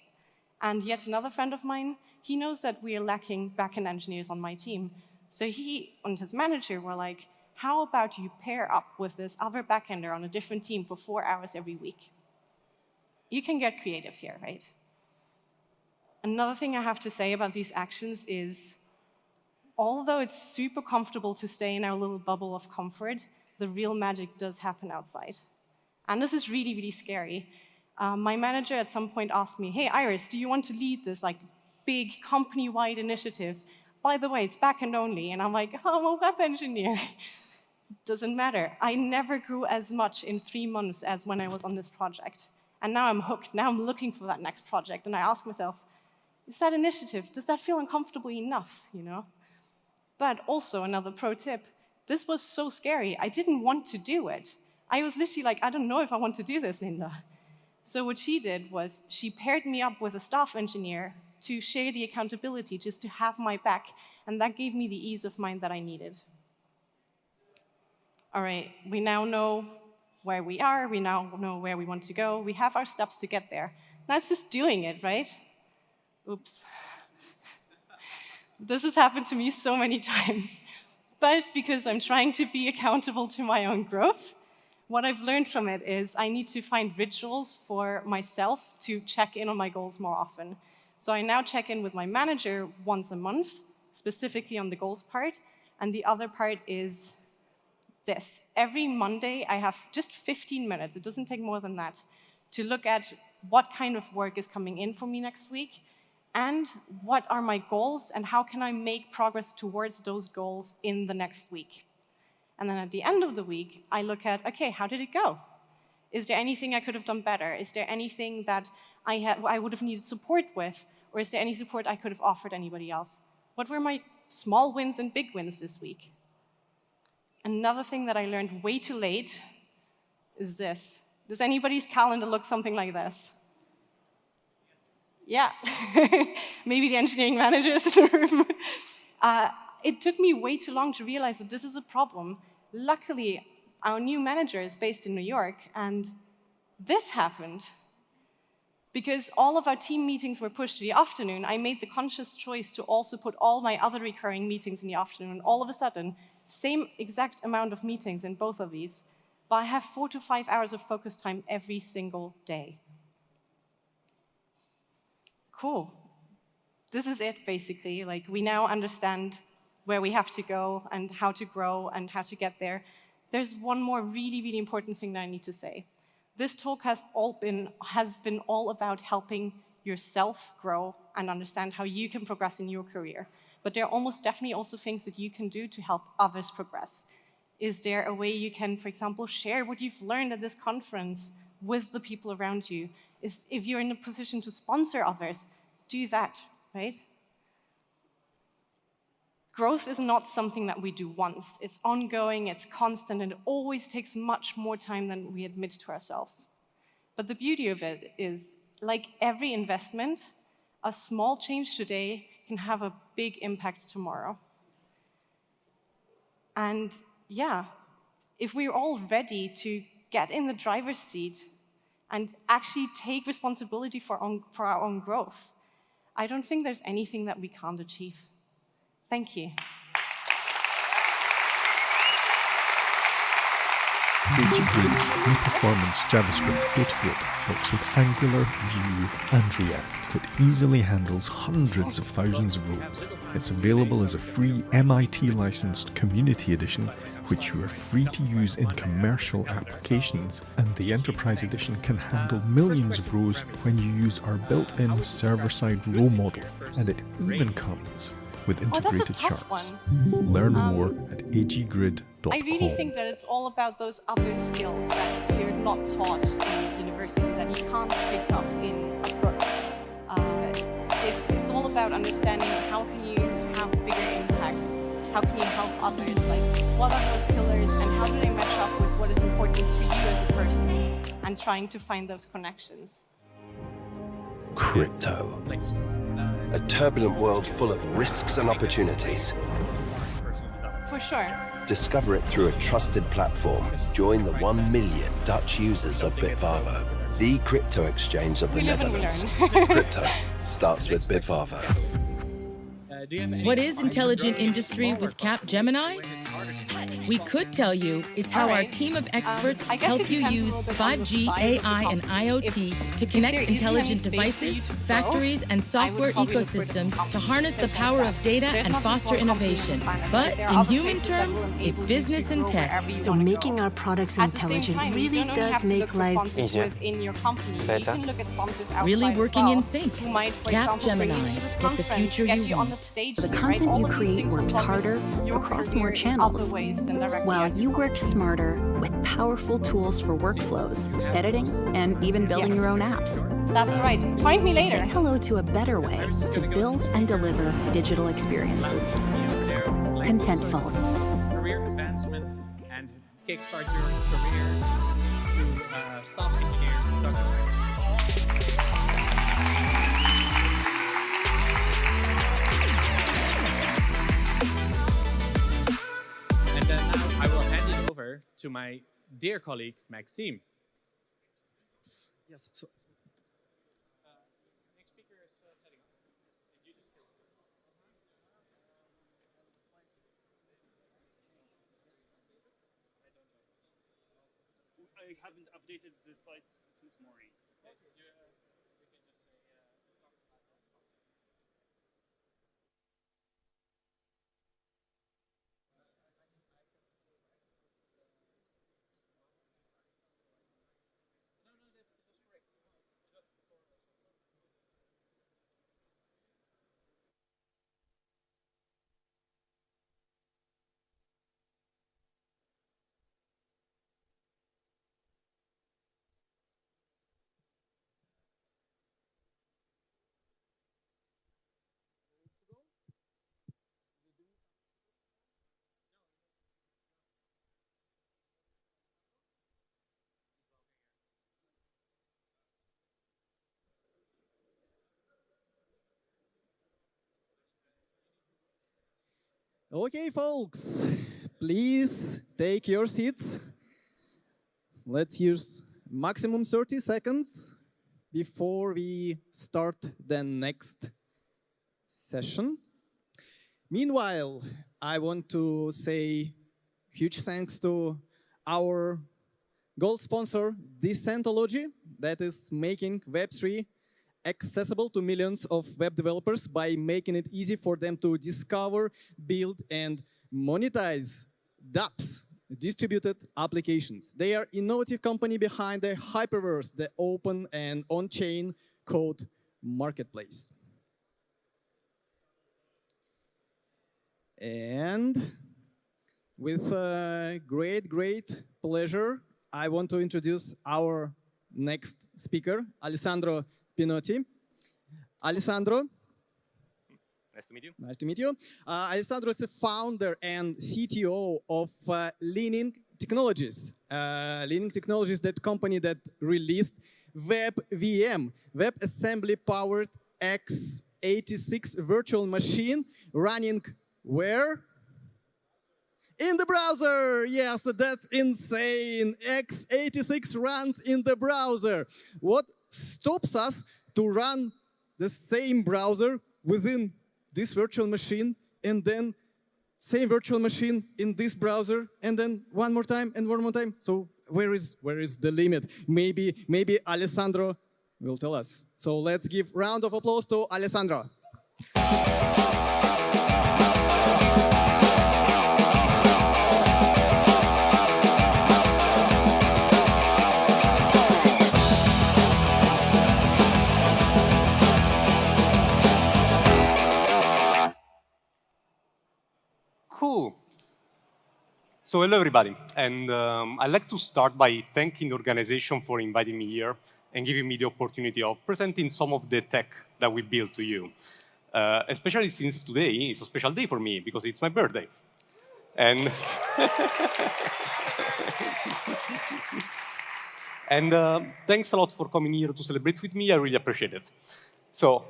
And yet another friend of mine, he knows that we are lacking backend engineers on my team. So he and his manager were like, how about you pair up with this other backender on a different team for 4 hours every week? You can get creative here, right? Another thing I have to say about these actions is, although it's super comfortable to stay in our little bubble of comfort, the real magic does happen outside. And this is really, really scary. My manager at some point asked me, hey, Iris, do you want to lead this like big company-wide initiative? By the way, it's backend only. And I'm like, oh, I'm a web engineer. Doesn't matter. I never grew as much in 3 months as when I was on this project. And now I'm hooked. Now I'm looking for that next project. And I ask myself, is that initiative, does that feel uncomfortable enough, But also another pro tip, this was so scary. I didn't want to do it. I was literally like, I don't know if I want to do this, Linda. So what she did was she paired me up with a staff engineer to share the accountability, just to have my back. And that gave me the ease of mind that I needed. All right, we now know where we are. We now know where we want to go. We have our steps to get there. Now it's just doing it, right? Oops. This has happened to me so many times. But because I'm trying to be accountable to my own growth, what I've learned from it is I need to find rituals for myself to check in on my goals more often. So I now check in with my manager once a month, specifically on the goals part. And the other part is this. Every Monday, I have just 15 minutes, it doesn't take more than that, to look at what kind of work is coming in for me next week, and what are my goals, and how can I make progress towards those goals in the next week. And then at the end of the week, I look at, okay, how did it go? Is there anything I could have done better? Is there anything that I would have needed support with? Or is there any support I could have offered anybody else? What were my small wins and big wins this week. Another thing that I learned way too late is this. Does anybody's calendar look something like this? Yeah, maybe the engineering managers in the room. It took me way too long to realize that this is a problem. Luckily, our new manager is based in New York, and this happened. Because all of our team meetings were pushed to the afternoon, I made the conscious choice to also put all my other recurring meetings in the afternoon. All of a sudden, same exact amount of meetings in both of these, but I have 4 to 5 hours of focus time every single day. Cool. This is it, basically. Like, we now understand where we have to go and how to grow and how to get there. There's one more really, really important thing that I need to say. This talk has been all about helping yourself grow and understand how you can progress in your career. But there are almost definitely also things that you can do to help others progress. Is there a way you can, for example, share what you've learned at this conference with the people around you? If you're in a position to sponsor others, do that, right? Growth is not something that we do once. It's ongoing, it's constant, and it always takes much more time than we admit to ourselves. But the beauty of it is, like every investment, a small change today can have a big impact tomorrow. And yeah, if we're all ready to get in the driver's seat and actually take responsibility for our own growth, I don't think there's anything that we can't achieve. Thank you. DataGrid's high-performance JavaScript data grid works with Angular, Vue, and React. It easily handles hundreds of thousands of rows. It's available as a free MIT-licensed Community Edition, which you are free to use in commercial applications, and the Enterprise Edition can handle millions of rows when you use our built-in server-side row model, and it even comes with integrated charts. Learn more at aggrid.com. I really think that it's all about those other skills that you're not taught in university, that you can't pick up in a book. It's all about understanding how can you have bigger impact, how can you help others, like what are those pillars and how do they match up with what is important to you as a person, and trying to find those connections. Crypto. A turbulent world full of risks and opportunities. For sure. Discover it through a trusted platform. Join the 1 million Dutch users of Bitvavo, the crypto exchange of the Netherlands. Crypto starts with Bitvavo. What is intelligent industry with Capgemini? We could tell you it's how our team of experts help you use 5G, AI, and IoT to connect intelligent devices, factories, and software ecosystems to harness the power of data and foster innovation. But in human terms, it's business and tech. So making our products intelligent really does make life easier, better, really working in sync. Capgemini, get the future you want. The content you create works harder across more channels, while you work smarter with powerful tools for workflows, editing, and even building your own apps. That's right. Find me later. Say hello to a better way to build and deliver digital experiences. Contentful. Career advancement and kickstart your career to staff engineer, Dr. And then now I will hand it over to my dear colleague, Maxime. Yes. So, next speaker is setting up. You just I haven't updated the slides since morning. Okay. We can just say talk about those. Okay, folks, please take your seats. Let's use maximum 30 seconds before we start the next session. Meanwhile, I want to say huge thanks to our gold sponsor, Decentrology, that is making Web3 accessible to millions of web developers by making it easy for them to discover, build, and monetize dApps, distributed applications. They are innovative company behind the Hyperverse, the open and on-chain code marketplace. And with great pleasure, I want to introduce our next speaker, Alessandro Pinotti. Alessandro. Nice to meet you. Nice to meet you. Alessandro is the founder and CTO of Leaning Technologies. Leaning Technologies, that company that released WebVM, WebAssembly-powered x86 virtual machine running where? In the browser. Yes, that's insane. x86 runs in the browser. What stops us to run the same browser within this virtual machine, and then same virtual machine in this browser, and then one more time and one more time? So where is the limit? Maybe Alessandro will tell us. So let's give a round of applause to Alessandro. Cool. So hello, everybody. And I'd like to start by thanking the organization for inviting me here and giving me the opportunity of presenting some of the tech that we built to you. Especially since today is a special day for me because it's my birthday. And, and thanks a lot for coming here to celebrate with me. I really appreciate it. So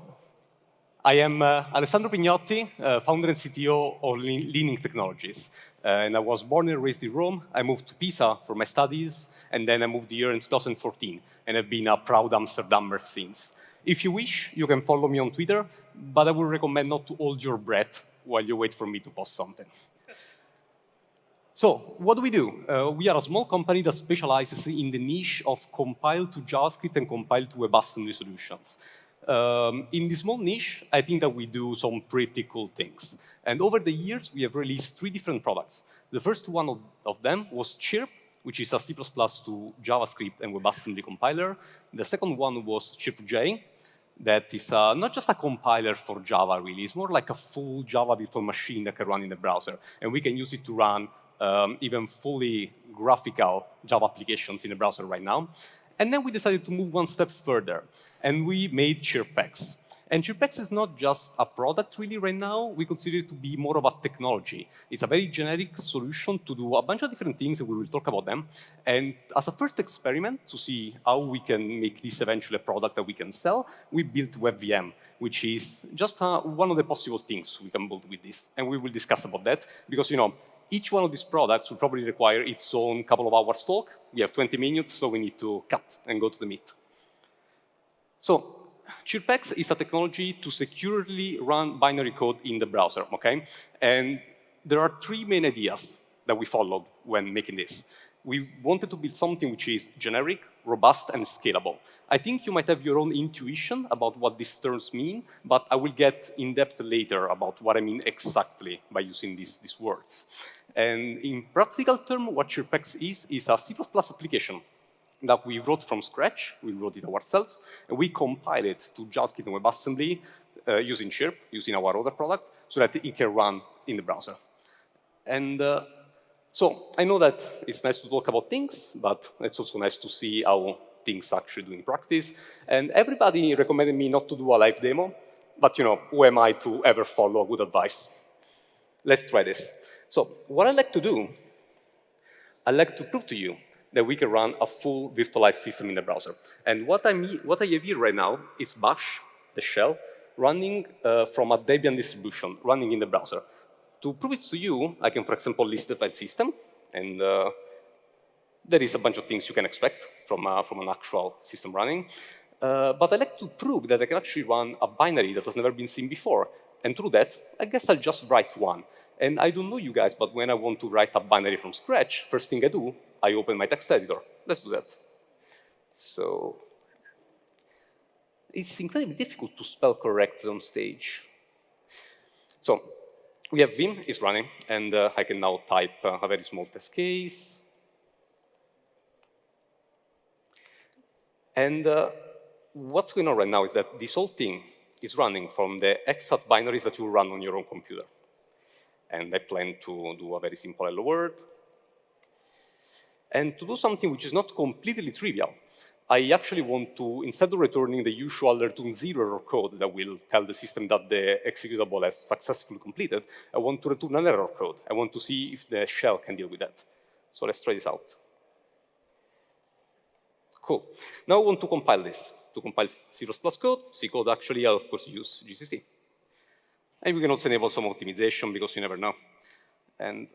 I am Alessandro Pignotti, founder and CTO of Leaning Technologies. And I was born and raised in Rome. I moved to Pisa for my studies, and then I moved here in 2014, and I've been a proud Amsterdammer since. If you wish, you can follow me on Twitter, but I would recommend not to hold your breath while you wait for me to post something. So what do? We are a small company that specializes in the niche of compile to JavaScript and compile to WebAssembly solutions. In this small niche, I think that we do some pretty cool things. And over the years, we have released 3 different products. The first one of them was Chirp, which is a C++ to JavaScript and WebAssembly compiler. The second one was ChirpJ, that is not just a compiler for Java, really. It's more like a full Java virtual machine that can run in the browser. And we can use it to run even fully graphical Java applications in the browser right now. And then we decided to move one step further, and we made ChirpX. And ChirpX is not just a product, really, right now. We consider it to be more of a technology. It's a very generic solution to do a bunch of different things, and we will talk about them. And as a first experiment to see how we can make this eventually a product that we can sell, we built WebVM, which is just one of the possible things we can build with this. And we will discuss about that, because, you know, each one of these products will probably require its own couple of hours talk. We have 20 minutes, so we need to cut and go to the meat. So ChirpX is a technology to securely run binary code in the browser, okay? And there are 3 main ideas that we followed when making this. We wanted to build something which is generic, robust, and scalable. I think you might have your own intuition about what these terms mean, but I will get in depth later about what I mean exactly by using these words. And in practical terms, what ChirpX is a C++ application that we wrote from scratch. We wrote it ourselves, and we compiled it to JavaScript and WebAssembly using Chirp, using our other product, so that it can run in the browser. And so I know that it's nice to talk about things, but it's also nice to see how things actually do in practice. And everybody recommended me not to do a live demo, but you know, who am I to ever follow good advice? Let's try this. So what I like to do, I like to prove to you that we can run a full virtualized system in the browser. And what I have here right now is Bash, the shell, running from a Debian distribution, running in the browser. To prove it to you, I can, for example, list the file system, and there is a bunch of things you can expect from an actual system running. But I like to prove that I can actually run a binary that has never been seen before. And through that, I guess I'll just write one. And I don't know you guys, but when I want to write a binary from scratch, first thing I do, I open my text editor. Let's do that. So it's incredibly difficult to spell correctly on stage. So we have Vim is running, and I can now type a very small test case. And what's going on right now is that this whole thing is running from the exact binaries that you run on your own computer. And I plan to do a very simple hello world. And to do something which is not completely trivial, I actually want to, instead of returning the usual return 0 error code that will tell the system that the executable has successfully completed, I want to return an error code. I want to see if the shell can deal with that. So let's try this out. Cool. Now I want to compile this. To compile C++ code, C code actually, I'll of course use GCC. And we can also enable some optimization because you never know. And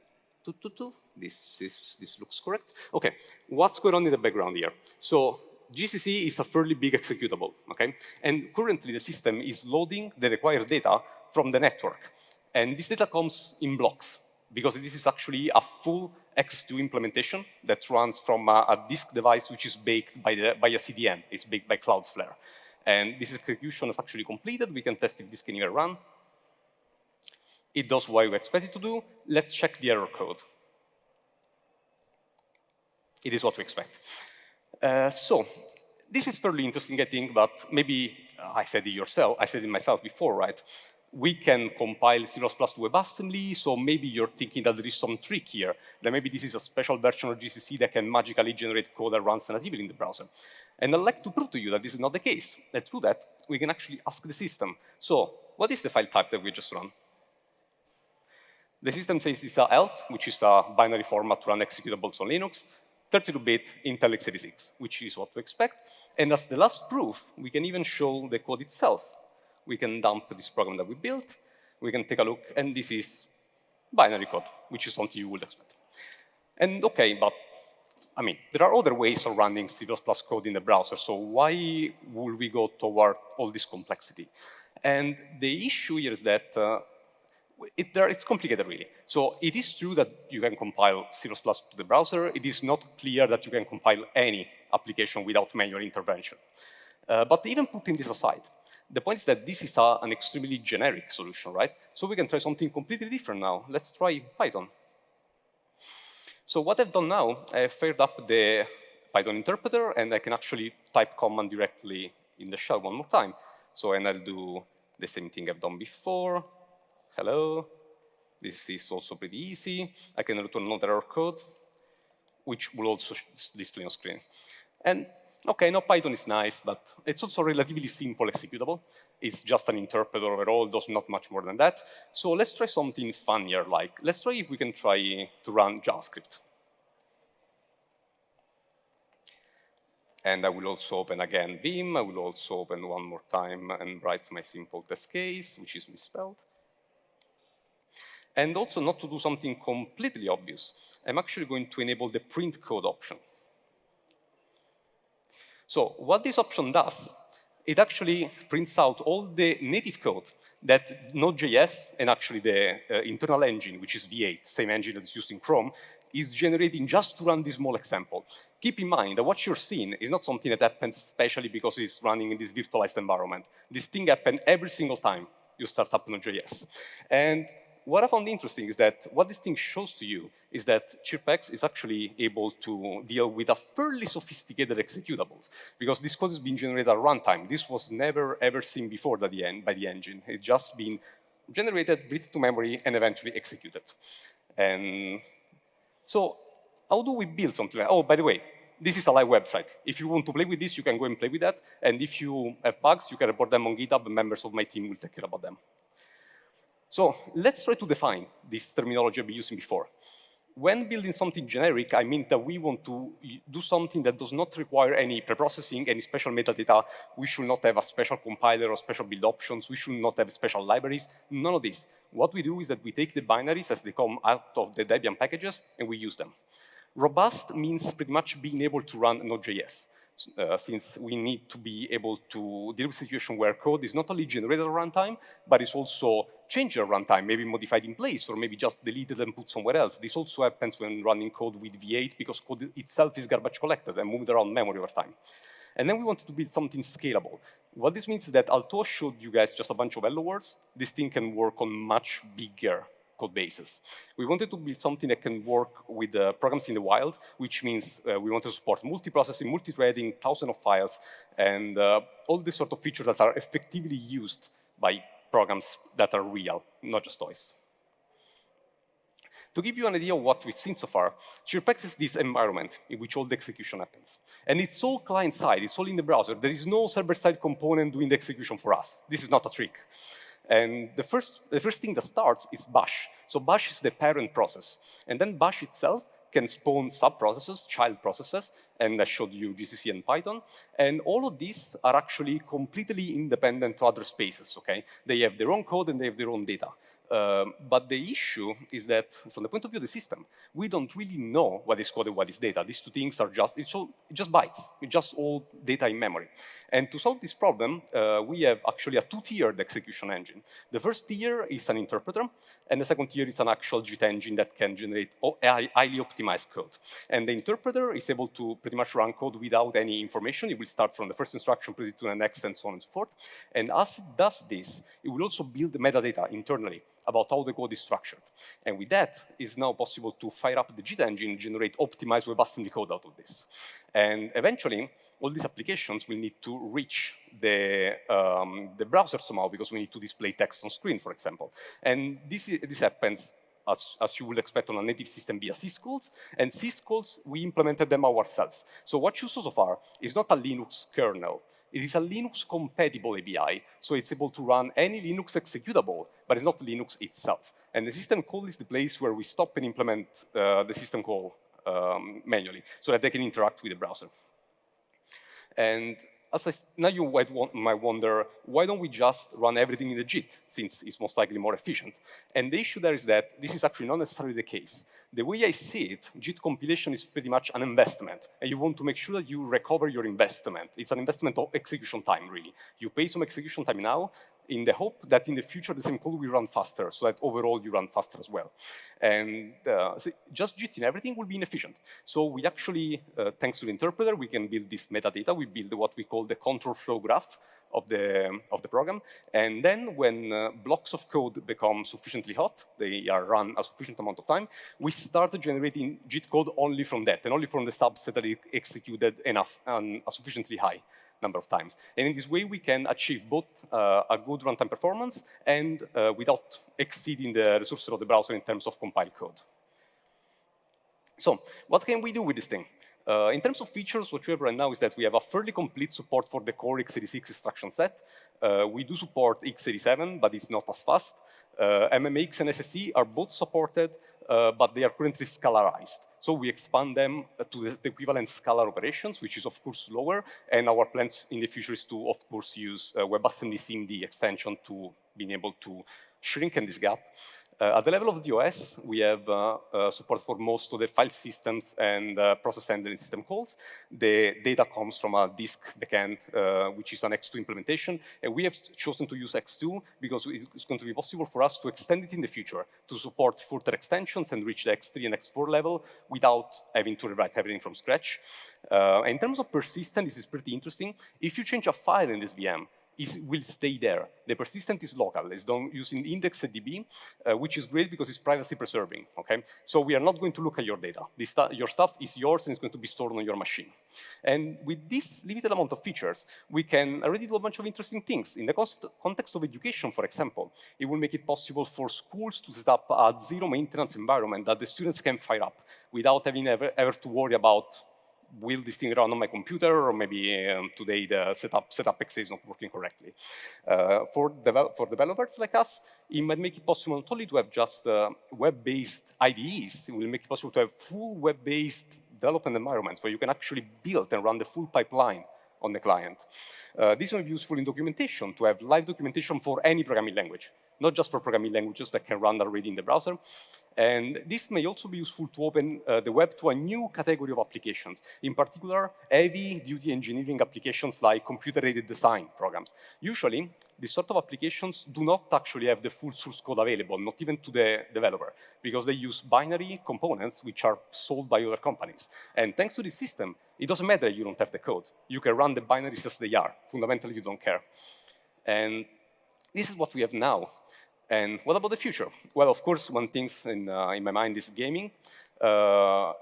this looks correct. OK, what's going on in the background here? So GCC is a fairly big executable, OK? And currently, the system is loading the required data from the network. And this data comes in blocks, because this is actually a full X2 implementation that runs from a disk device which is baked by a CDN. It's baked by Cloudflare. And this execution is actually completed. We can test if this can even run. It does what we expect it to do. Let's check the error code. It is what we expect. So this is fairly interesting, I think, but maybe I said it myself before, right? We can compile C++ to WebAssembly, so maybe you're thinking that there is some trick here, that maybe this is a special version of GCC that can magically generate code that runs natively in the browser. And I'd like to prove to you that this is not the case. And through that, we can actually ask the system, so what is the file type that we just run? The system says this is ELF, which is a binary format to run executables on Linux, 32-bit Intel x86, which is what we expect. And as the last proof, we can even show the code itself. We can dump this program that we built. We can take a look, and this is binary code, which is something you would expect. And OK, but I mean, there are other ways of running C++ code in the browser, so why would we go toward all this complexity? And the issue here is that it's complicated, really. So it is true that you can compile C++ to the browser. It is not clear that you can compile any application without manual intervention. But even putting this aside, the point is that this is an extremely generic solution, right? So we can try something completely different now. Let's try Python. So what I've done now, I've fired up the Python interpreter, and I can actually type command directly in the shell one more time. So and I'll do the same thing I've done before. Hello. This is also pretty easy. I can return another error code, which will also display on screen. And OK, now Python is nice, but it's also a relatively simple executable. It's just an interpreter overall, does not much more than that. So let's try something funnier, like let's try if we can try to run JavaScript. And I will also open again Vim. I will also open one more time and write my simple test case, which is misspelled. And also, not to do something completely obvious, I'm actually going to enable the print code option. So what this option does, it actually prints out all the native code that Node.js and actually the internal engine, which is V8, same engine that's used in Chrome, is generating just to run this small example. Keep in mind that what you're seeing is not something that happens especially because it's running in this virtualized environment. This thing happens every single time you start up Node.js. And what I found interesting is that what this thing shows to you is that ChirpX is actually able to deal with a fairly sophisticated executables, because this code has been generated at runtime. This was never, ever seen before by the engine. It's just been generated, written to memory, and eventually executed. And so how do we build something like that? Oh, by the way, this is a live website. If you want to play with this, you can go and play with that. And if you have bugs, you can report them on GitHub, and members of my team will take care about them. So let's try to define this terminology I've been using before. When building something generic, I mean that we want to do something that does not require any preprocessing, any special metadata. We should not have a special compiler or special build options. We should not have special libraries, none of this. What we do is that we take the binaries as they come out of the Debian packages, and we use them. Robust means pretty much being able to run Node.js. Since we need to be able to deal with a situation where code is not only generated at runtime, but it's also changed at runtime, maybe modified in place, or maybe just deleted and put somewhere else. This also happens when running code with V8, because code itself is garbage collected and moved around memory over time. And then we wanted to build something scalable. What this means is that although I showed you guys just a bunch of hello words, this thing can work on much bigger code bases. We wanted to build something that can work with programs in the wild, which means we want to support multiprocessing, multi-threading, thousands of files, and all these sort of features that are effectively used by programs that are real, not just toys. To give you an idea of what we've seen so far, Chirpex is this environment in which all the execution happens. And it's all client-side, it's all in the browser. There is no server-side component doing the execution for us. This is not a trick. And the first thing that starts is bash. So bash is the parent process. And then bash itself can spawn sub-processes, child processes, and I showed you GCC and Python. And all of these are actually completely independent to other spaces, okay? They have their own code and they have their own data. But the issue is that, from the point of view of the system, we don't really know what is code and what is data. These two things are just, it's just bytes. It's just all data in memory. And to solve this problem, we have actually a two-tiered execution engine. The first tier is an interpreter, and the second tier is an actual JIT engine that can generate highly optimized code. And the interpreter is able to pretty much run code without any information. It will start from the first instruction, put it to the next, and so on and so forth. And as it does this, it will also build the metadata internally about how the code is structured. And with that, it's now possible to fire up the JIT engine and generate optimized WebAssembly code out of this. And eventually, all these applications will need to reach the browser somehow, because we need to display text on screen, for example. And this happens, as you would expect on a native system, via syscalls. And syscalls, we implemented them ourselves. So what you saw so far is not a Linux kernel. It is a Linux-compatible API, so it's able to run any Linux executable, but it's not Linux itself. And the system call is the place where we stop and implement the system call manually, so that they can interact with the browser. And now you might wonder, why don't we just run everything in the JIT, since it's most likely more efficient? And the issue there is that this is actually not necessarily the case. The way I see it, JIT compilation is pretty much an investment, and you want to make sure that you recover your investment. It's an investment of execution time, really. You pay some execution time now in the hope that in the future the same code will run faster, so that overall you run faster as well. And just JIT in everything will be inefficient. So we actually, thanks to the interpreter, we can build this metadata. We build what we call the control flow graph of the program. And then when blocks of code become sufficiently hot, they are run a sufficient amount of time, we start generating JIT code only from that, and only from the subset that it executed enough and a sufficiently high number of times. And in this way, we can achieve both a good runtime performance and without exceeding the resources of the browser in terms of compiled code. So what can we do with this thing? In terms of features, what we have right now is that we have a fairly complete support for the core x86 instruction set. We do support x87, but it's not as fast. MMX and SSE are both supported, but they are currently scalarized. So we expand them to the equivalent scalar operations, which is, of course, slower. And our plans in the future is to, of course, use WebAssembly CMD extension to being able to shrinken this gap. At the level of the OS, we have support for most of the file systems and process handling system calls. The data comes from a disk backend, which is an X2 implementation. And we have chosen to use X2 because it's going to be possible for us to extend it in the future to support further extensions and reach the X3 and X4 level without having to rewrite everything from scratch. In terms of persistence, this is pretty interesting. If you change a file in this VM, it will stay there. The persistent is local. It's done using indexedDB, which is great because it's privacy preserving, okay? So we are not going to look at your data. Your stuff is yours and it's going to be stored on your machine. And with this limited amount of features, we can already do a bunch of interesting things. In the context of education, for example, it will make it possible for schools to set up a zero maintenance environment that the students can fire up without having ever to worry about will this thing run on my computer, or maybe today the setup exe is not working correctly. For developers like us, it might make it possible not only to have just web-based IDEs, it will make it possible to have full web-based development environments where you can actually build and run the full pipeline on the client. This will be useful in documentation, to have live documentation for any programming language, not just for programming languages that can run already in the browser. And this may also be useful to open the web to a new category of applications, in particular, heavy-duty engineering applications like computer-aided design programs. Usually, these sort of applications do not actually have the full source code available, not even to the developer, because they use binary components which are sold by other companies. And thanks to this system, it doesn't matter you don't have the code. You can run the binaries as they are. Fundamentally, you don't care. And this is what we have now. And what about the future? Well, of course, one thing in my mind is gaming. To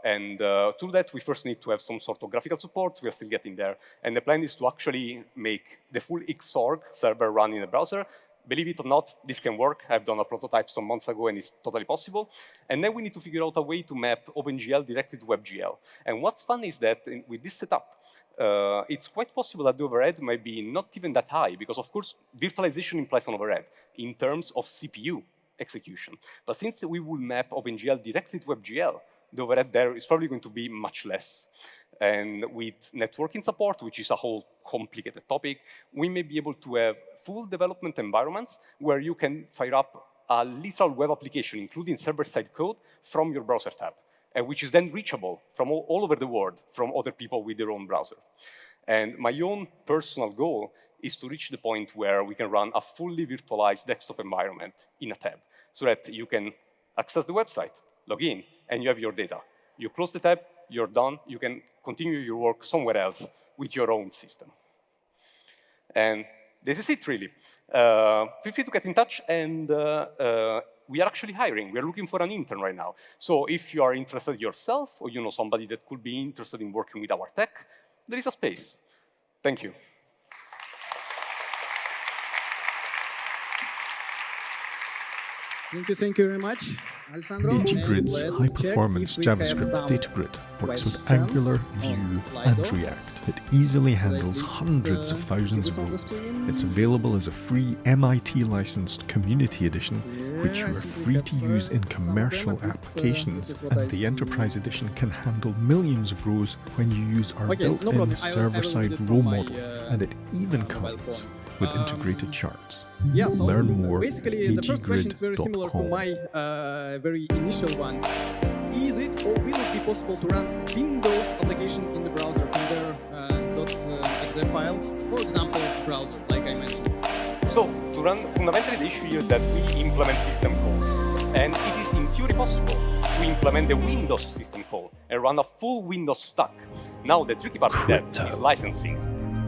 that, we first need to have some sort of graphical support. We are still getting there. And the plan is to actually make the full Xorg server run in a browser. Believe it or not, this can work. I've done a prototype some months ago, and it's totally possible. And then we need to figure out a way to map OpenGL directly to WebGL. And what's fun is that with this setup, it's quite possible that the overhead might be not even that high, because, of course, virtualization implies an overhead in terms of CPU execution. But since we will map OpenGL directly to WebGL, the overhead there is probably going to be much less. And with networking support, which is a whole complicated topic, we may be able to have full development environments where you can fire up a literal web application, including server-side code, from your browser tab, which is then reachable from all over the world from other people with their own browser. And my own personal goal is to reach the point where we can run a fully virtualized desktop environment in a tab, so that you can access the website, log in, and you have your data. You close the tab, you're done. You can continue your work somewhere else with your own system. And this is it, really. Feel free to get in touch, and we are actually hiring. We are looking for an intern right now. So if you are interested yourself, or you know somebody that could be interested in working with our tech, there is a space. Thank you. Thank you very much, Alessandro. DataGrid's high-performance JavaScript data grid works with Angular, Vue, and React. It easily handles hundreds of thousands of rows. It's available as a free MIT-licensed community edition, which you are free to use in commercial applications, and the Enterprise Edition can handle millions of rows when you use our built-in server-side row model, and it even comes with integrated charts. Yeah, so learn more. Basically, the first question is very similar to my very initial one. Is it or will it be possible to run Windows application in the browser from their .exe file? For example, browser, like I mentioned. So, to run, fundamentally, the issue here is that we implement system calls. And it is in theory possible to implement the Windows system call and run a full Windows stack. Now, the tricky part of that is licensing.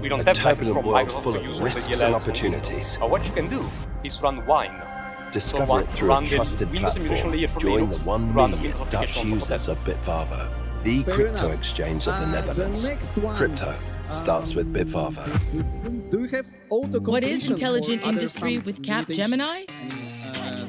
We don't have license from Microsoft full to of use risks and opportunities. But what you can do is run Wine. Discover it through a trusted platform. Join the 1 million Dutch users of Bitfavo, the crypto exchange of the Netherlands. Crypto starts with Bitfavo. Do you have auto What is intelligent industry with Capgemini?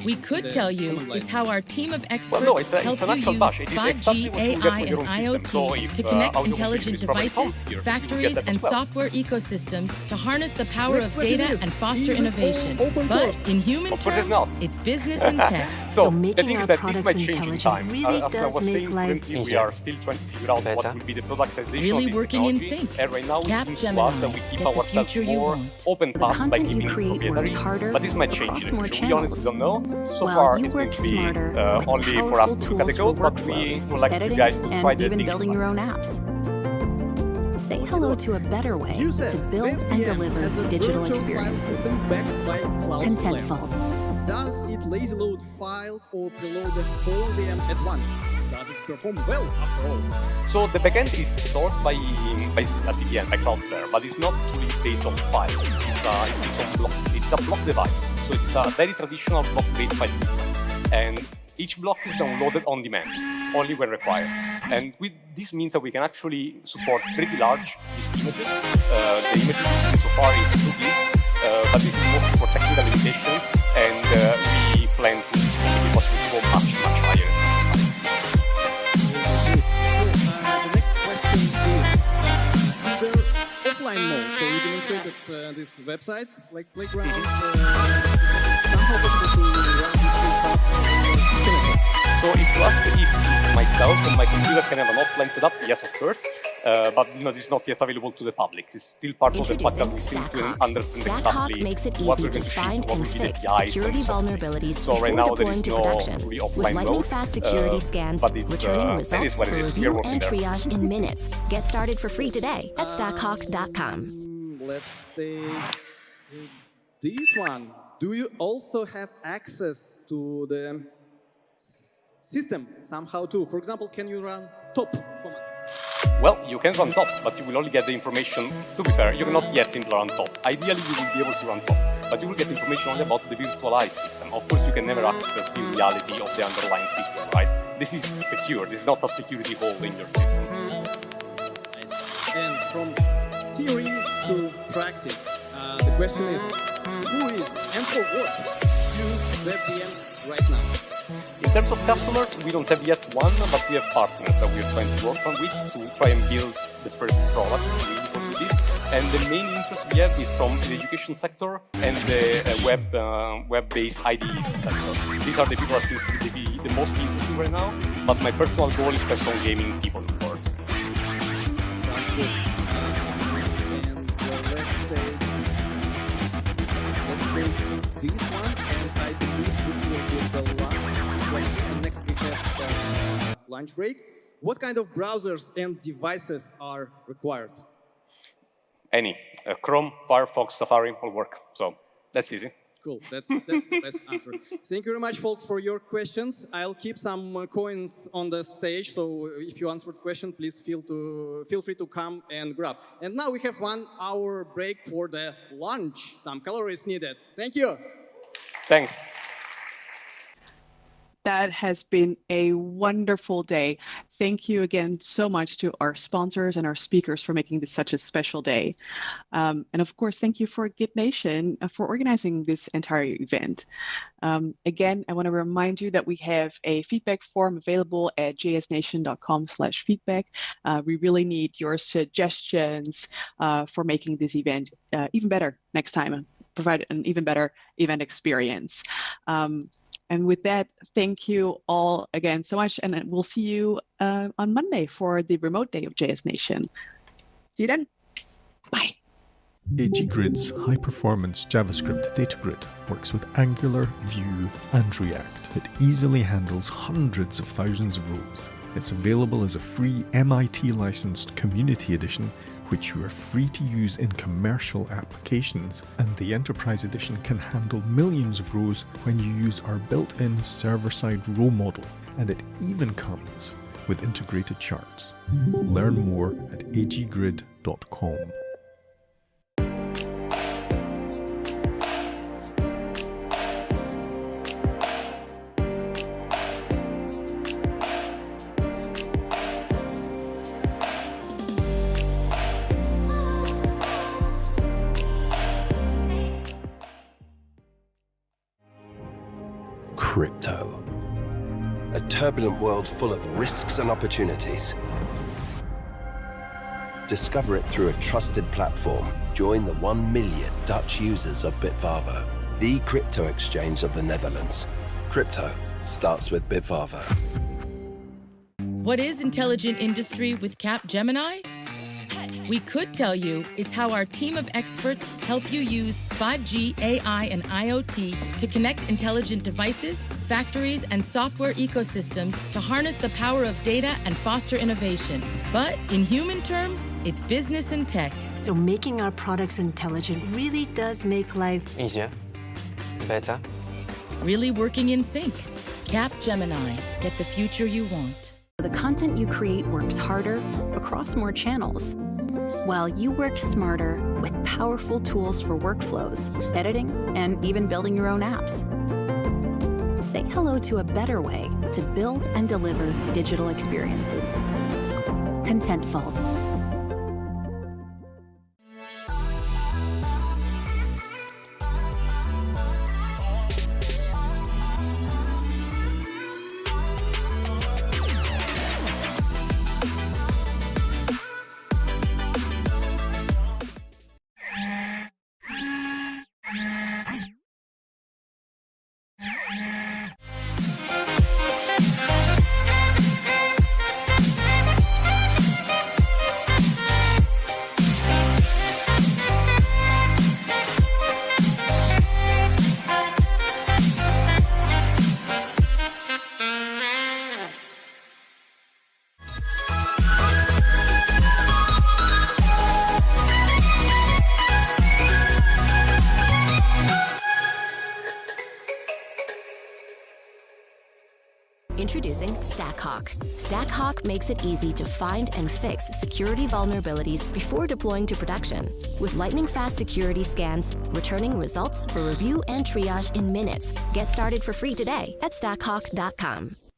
We could tell you it's how our team of experts help you use 5G, AI, and IoT to connect intelligent devices, factories, and software ecosystems to harness the power of data and foster innovation. But in human terms, it's business and tech. So making our products intelligent really does make life easier. We are still trying to figure out what will be the productization Really of working in technology. sync. And right now, Capgemini, we keep get the ourselves future you more want. open The paths by content keeping you create proprietary. works harder But this might change across in the more future. We honestly channels. don't know. So While far, you it's going work to be smarter with only for us to look at the code, but we would like you editing, guys to try and the even things. building your own apps. Say hello to a better way to build and deliver digital experiences. Contentful. Does it lazy load files or preload the whole VM at once? Does it perform well after all? So the backend is stored by a CDN, by Cloudflare, but it's not truly based on files. It's based on blocks. It's a block device, so it's a very traditional block-based file system. And each block is downloaded on demand, only when required. And this means that we can actually support pretty large images. The images so far is 2 gig, but this is mostly for technical limitations, and we plan to be possible to go much higher. The next question is, website, like playground. Somehow possible to run So if you ask if myself and my computer can have an offline setup, yes, of course. But this is not yet available to the public. It's still part of the fact that we still don't understand exactly makes it what easy we're to going to find what and will be the fix APIs security and so on. vulnerabilities So before right now there deploying is to no production. really With offline lightning-fast security scans, but it's, returning that results is what for it is. We are review working and there. triage in minutes. Get started for free today at stackhawk.com. Let's say this one. Do you also have access to the system somehow too? For example, can you run top command? Well, you can run top, but you will only get the information. To be fair, you're not yet in run top. Ideally, you will be able to run top, but you will get information only about the virtualized system. Of course, you can never access the reality of the underlying system, right? This is secure. This is not a security hole in your system. And from theory to practice, the question is, who is and for what use WebVM right now? In terms of customers, we don't have yet one, but we have partners that we are trying to work on with to try and build the first product really for this. And the main interest we have is from the education sector and the web-based IDE sector. These are the people that seem to be the most interesting right now, but my personal goal is to have some gaming people on board. Sounds good. And let's say this one, and I believe this will be the last question. And next we have lunch break. What kind of browsers and devices are required? Any. Chrome, Firefox, Safari will work. So that's easy. Cool. That's the best answer. Thank you very much, folks, for your questions. I'll keep some coins on the stage, so if you answered question, please feel free to come and grab. And now we have 1 hour break for the lunch. Some calories needed. Thank you. Thanks. That has been a wonderful day. Thank you again so much to our sponsors and our speakers for making this such a special day. And of course, thank you for JSNation for organizing this entire event. Again, I want to remind you that we have a feedback form available at jsnation.com/feedback. We really need your suggestions for making this event even better next time, provide an even better event experience. And with that, thank you all again so much, and we'll see you on Monday for the remote day of JSNation. See you then. Bye. AGGrid's high-performance JavaScript data grid works with Angular, Vue, and React. It easily handles hundreds of thousands of rows. It's available as a free MIT-licensed community edition, which you are free to use in commercial applications, and the Enterprise Edition can handle millions of rows when you use our built-in server-side row model, and it even comes with integrated charts. Learn more at aggrid.com. Crypto. A turbulent world full of risks and opportunities. Discover it through a trusted platform. Join the 1 million Dutch users of Bitvavo, the crypto exchange of the Netherlands. Crypto starts with Bitvavo. What is intelligent industry with Capgemini? We could tell you it's how our team of experts help you use 5G, AI, and IoT to connect intelligent devices, factories, and software ecosystems to harness the power of data and foster innovation. But in human terms, it's business and tech. So making our products intelligent really does make life easier, better, really working in sync. Capgemini. Get the future you want. The content you create works harder across more channels, while you work smarter with powerful tools for workflows, editing, and even building your own apps. Say hello to a better way to build and deliver digital experiences. Contentful. Introducing StackHawk. StackHawk makes it easy to find and fix security vulnerabilities before deploying to production. With lightning-fast security scans, returning results for review and triage in minutes. Get started for free today at stackhawk.com.